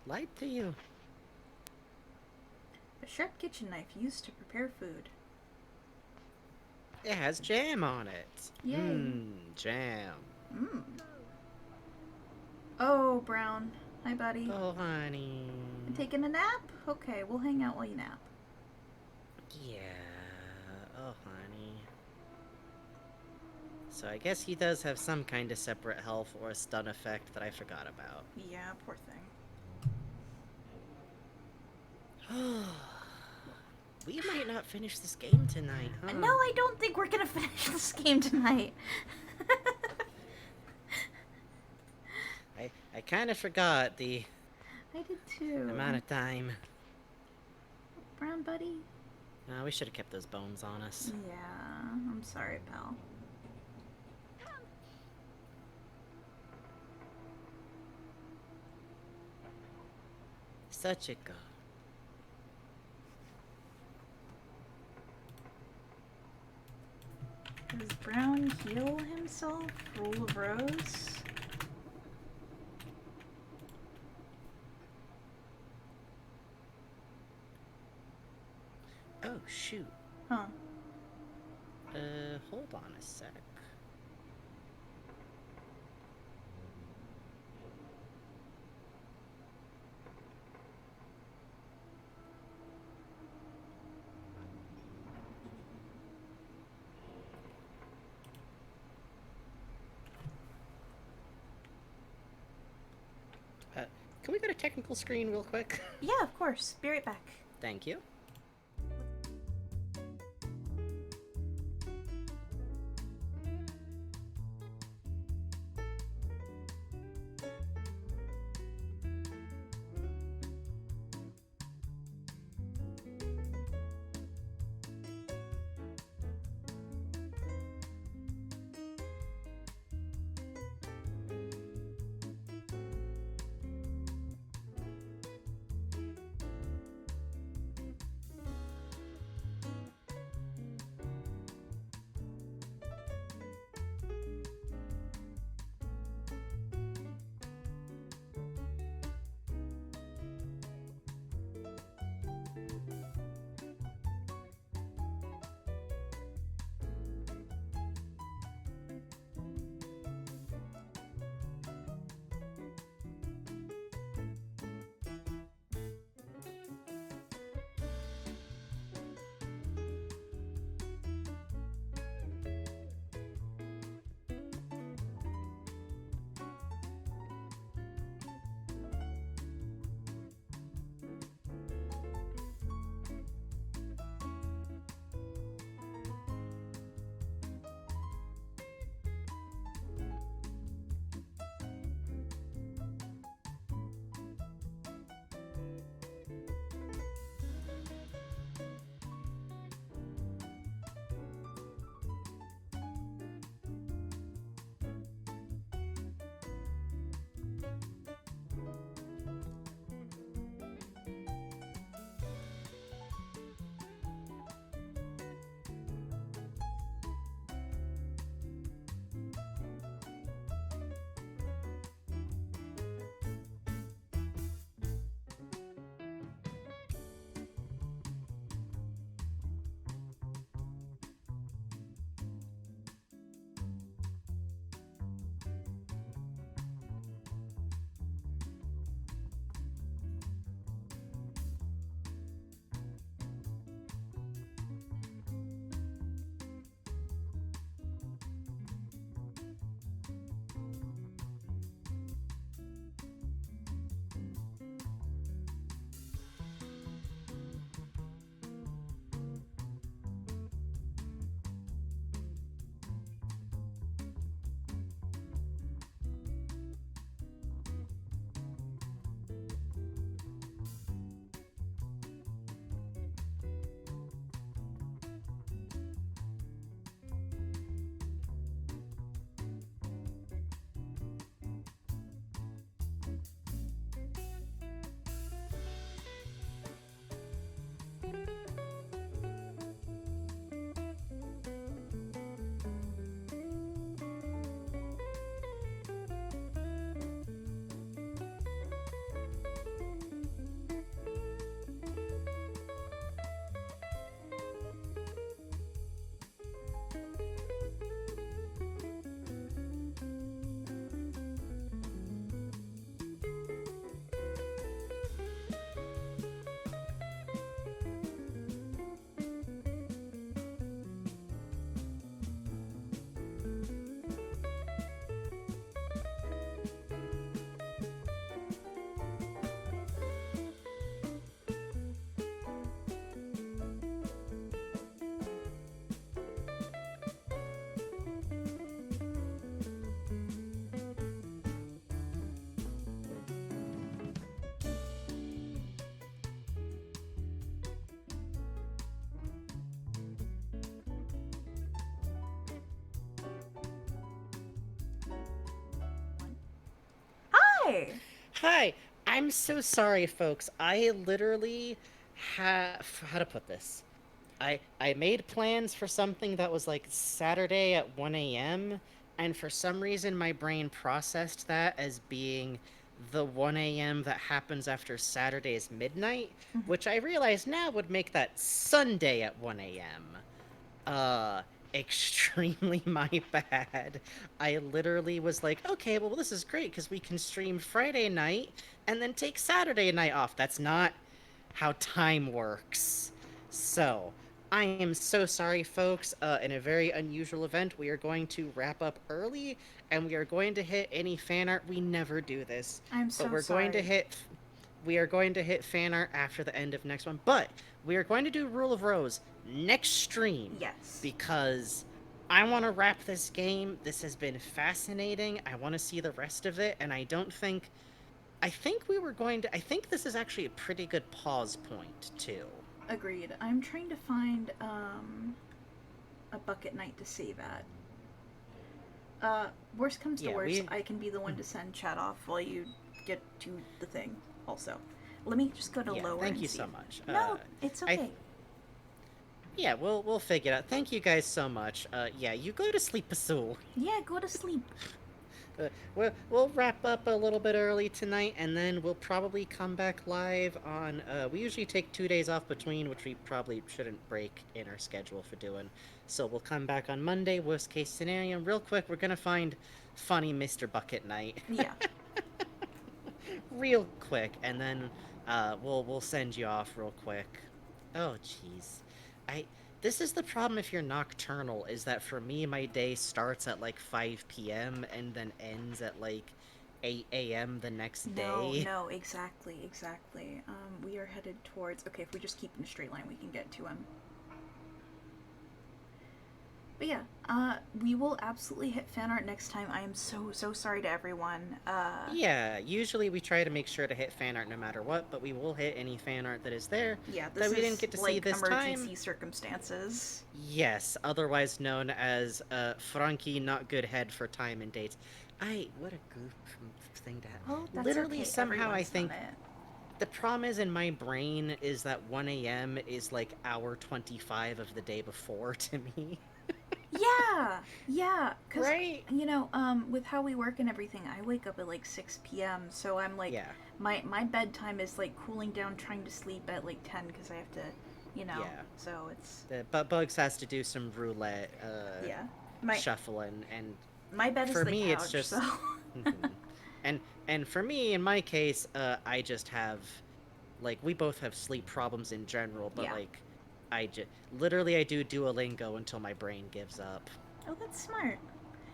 Lied to you. A sharp kitchen knife used to prepare food. It has jam on it. Yay. Mmm, jam. Mmm. Oh, Brown. Hi, buddy. Oh, honey. You taking a nap? Okay, we'll hang out while you nap. Yeah. Oh, honey. So I guess he does have some kind of separate health or a stun effect that I forgot about. Yeah, poor thing. We might not finish this game tonight, huh? No, I don't think we're gonna finish this game tonight. I kind of forgot the I did too. amount of time. Brown buddy? We should have kept those bones on us. Yeah, I'm sorry, pal. Such a go. Does Brown heal himself? Rule of Rose? Oh, shoot. Huh. Hold on a sec. Can we go to technical screen real quick? Yeah, of course. Be right back. Thank you. Hi. I'm so sorry, folks. I literally have how to put this. I made plans for something that was like Saturday at 1 a.m. and for some reason my brain processed that as being the 1 a.m. that happens after Saturday's midnight, which I realize now would make that Sunday at 1 a.m. Uh, extremely my bad. I literally was like, okay, well, this is great because we can stream Friday night and then take Saturday night off. That's not how time works. So, I am so sorry, folks. In a very unusual event, we are going to wrap up early and we are going to hit any fan art. We never do this. I'm so But we're sorry. going to hit. We are going to hit fan art after the end of next one. But we are going to do Rule of Rose next stream. Yes. Because I want to wrap this game. This has been fascinating. I want to see the rest of it. And I think we were going to. I think this is actually a pretty good pause point, too. Agreed. I'm trying to find a bucket night to save at. Worst comes to Yeah, worst, we- I can be the one to send chat off while you get to the thing. Also, let me just go to Yeah, lower. thank and you see so if- much. No, it's okay. Yeah, we'll figure it out. Thank you guys so much. Yeah, you go to sleep, Azul. Yeah, go to sleep. We'll wrap up a little bit early tonight, and then we'll probably come back live on. We usually take 2 days off between, which we probably shouldn't break in our schedule for doing. So we'll come back on Monday. Worst case scenario, real quick, we're gonna find funny Mr. Bucket Night. Yeah. Real quick, and then we'll send you off real quick. Oh jeez, this is the problem if you're nocturnal, is that for me my day starts at like 5 p.m. and then ends at like 8 a.m. the next day. No, exactly. We are headed towards. Okay, if we just keep in a straight line, we can get to him. But yeah, we will absolutely hit fan art next time. I am so sorry to everyone. Yeah, usually we try to make sure to hit fan art no matter what, but we will hit any fan art that is there Yeah, this that we is didn't get to like see this emergency time. circumstances. Yes, otherwise known as Frankie not good head for time and dates. What a goof thing to have. Oh, that's Literally okay. somehow I Everyone's done think it. the problem is in my brain is that 1 a.m. is like hour 25 of the day before to me. Yeah, because Right? with how we work and everything, I wake up at like 6 p.m. So I'm like, Yeah. my bedtime is like cooling down, trying to sleep at like 10 because I have to, Yeah. So it's But Bugs has to do some roulette yeah. My shuffling, and my bed is for the me, couch, it's just- so and for me, in my case, I just have, like, we both have sleep problems in general, but Yeah. like, I just literally I do Duolingo until my brain gives up. oh, that's smart.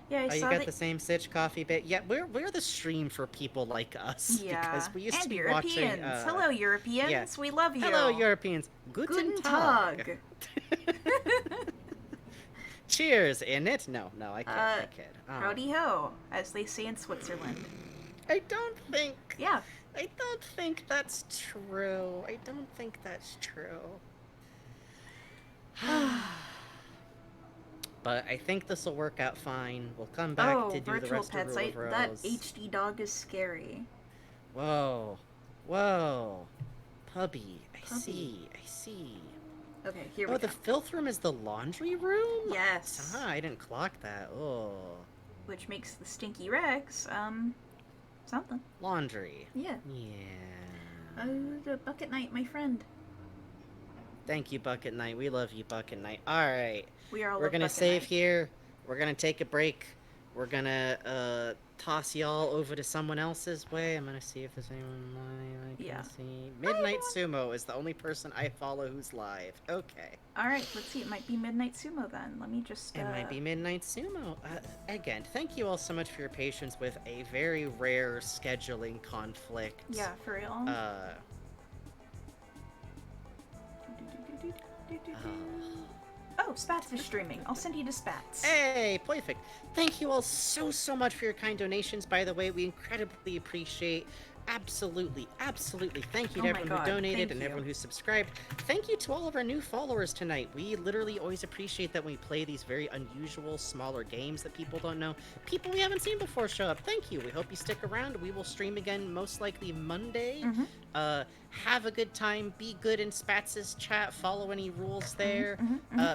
Yeah, I Oh, you saw got that. the same Sitch coffee bit? Yeah, we're the stream for people like us. Yeah, Because we used and to be Europeans. watching. Hello, Europeans. yeah. We love you. Hello, Europeans. Guten Tag. Cheers, in it? No, I kid. I kid. Howdy ho, as they say in Switzerland. I don't think. Yeah. I don't think that's true. I don't think that's true. But I think this will work out fine. We'll come back to do the virtual rest pets. of Rule of Rose. That HD dog is scary. Whoa. Puppy. I see. Okay, here we Oh, go. the filth room is the laundry room? Yes. I didn't clock that. Oh. Which makes the stinky Rex, something. Laundry. Yeah. Yeah. The bucket night, my friend. Thank you, Bucket Knight. We love you, Bucket Knight. Alright. We are all We're gonna bucket save night. here. We're gonna take a break. We're gonna toss y'all over to someone else's way. I'm gonna see if there's anyone live I can Yeah. see. Midnight Sumo is the only person I follow who's live. Okay. Alright, let's see. It might be Midnight Sumo then. Let me just. It might be Midnight Sumo. Again, thank you all so much for your patience with a very rare scheduling conflict. Yeah, for real. Oh, Spats is streaming. I'll send you to Spats. Hey, perfect. Thank you all so much for your kind donations. By the way, we incredibly appreciate absolutely, absolutely thank you Oh to my everyone God, who donated thank and you. everyone who subscribed. Thank you to all of our new followers tonight. We literally always appreciate that when we play these very unusual, smaller games that people don't know. People we haven't seen before show up. Thank you. We hope you stick around. We will stream again most likely Monday. Mm-hmm. Have a good time. Be good in Spatz's chat. Follow any rules there.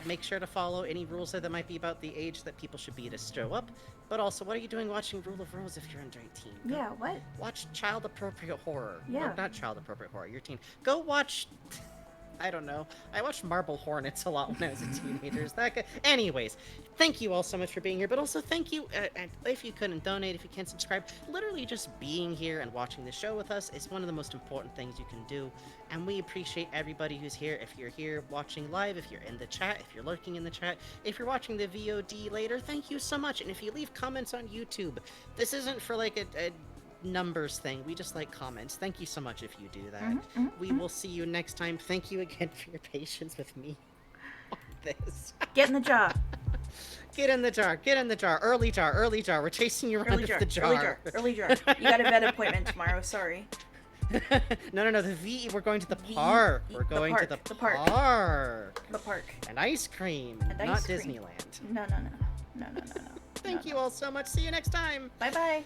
Make sure to follow any rules that might be about the age that people should be to show up. But also, what are you doing watching Rule of Rose if you're under 18? Go Yeah, what? watch child-appropriate horror. Yeah. Or not child-appropriate horror. You're teen. Go watch... I don't know. I watched Marble Hornets a lot when I was a teenager. Anyways, thank you all so much for being here, but also thank you, and if you couldn't donate, if you can't subscribe, literally just being here and watching the show with us is one of the most important things you can do, and we appreciate everybody who's here. If you're here watching live, if you're in the chat, if you're lurking in the chat, if you're watching the VOD later, thank you so much, and if you leave comments on YouTube, this isn't for like a numbers thing. We just like comments. Thank you so much if you do that. We will see you next time. Thank you again for your patience with me on this. Get in the jar. Get in the jar. Get in the jar. Early jar. Early jar. We're chasing you around Early with jar. the jar. Early jar. Early jar. You got a vet appointment tomorrow. Sorry. No. The V. We're going to the V- park. the We're going park, to the park. park. The park. And ice cream. And not ice cream. Disneyland. No. Thank you all so much. See you next time. Bye bye.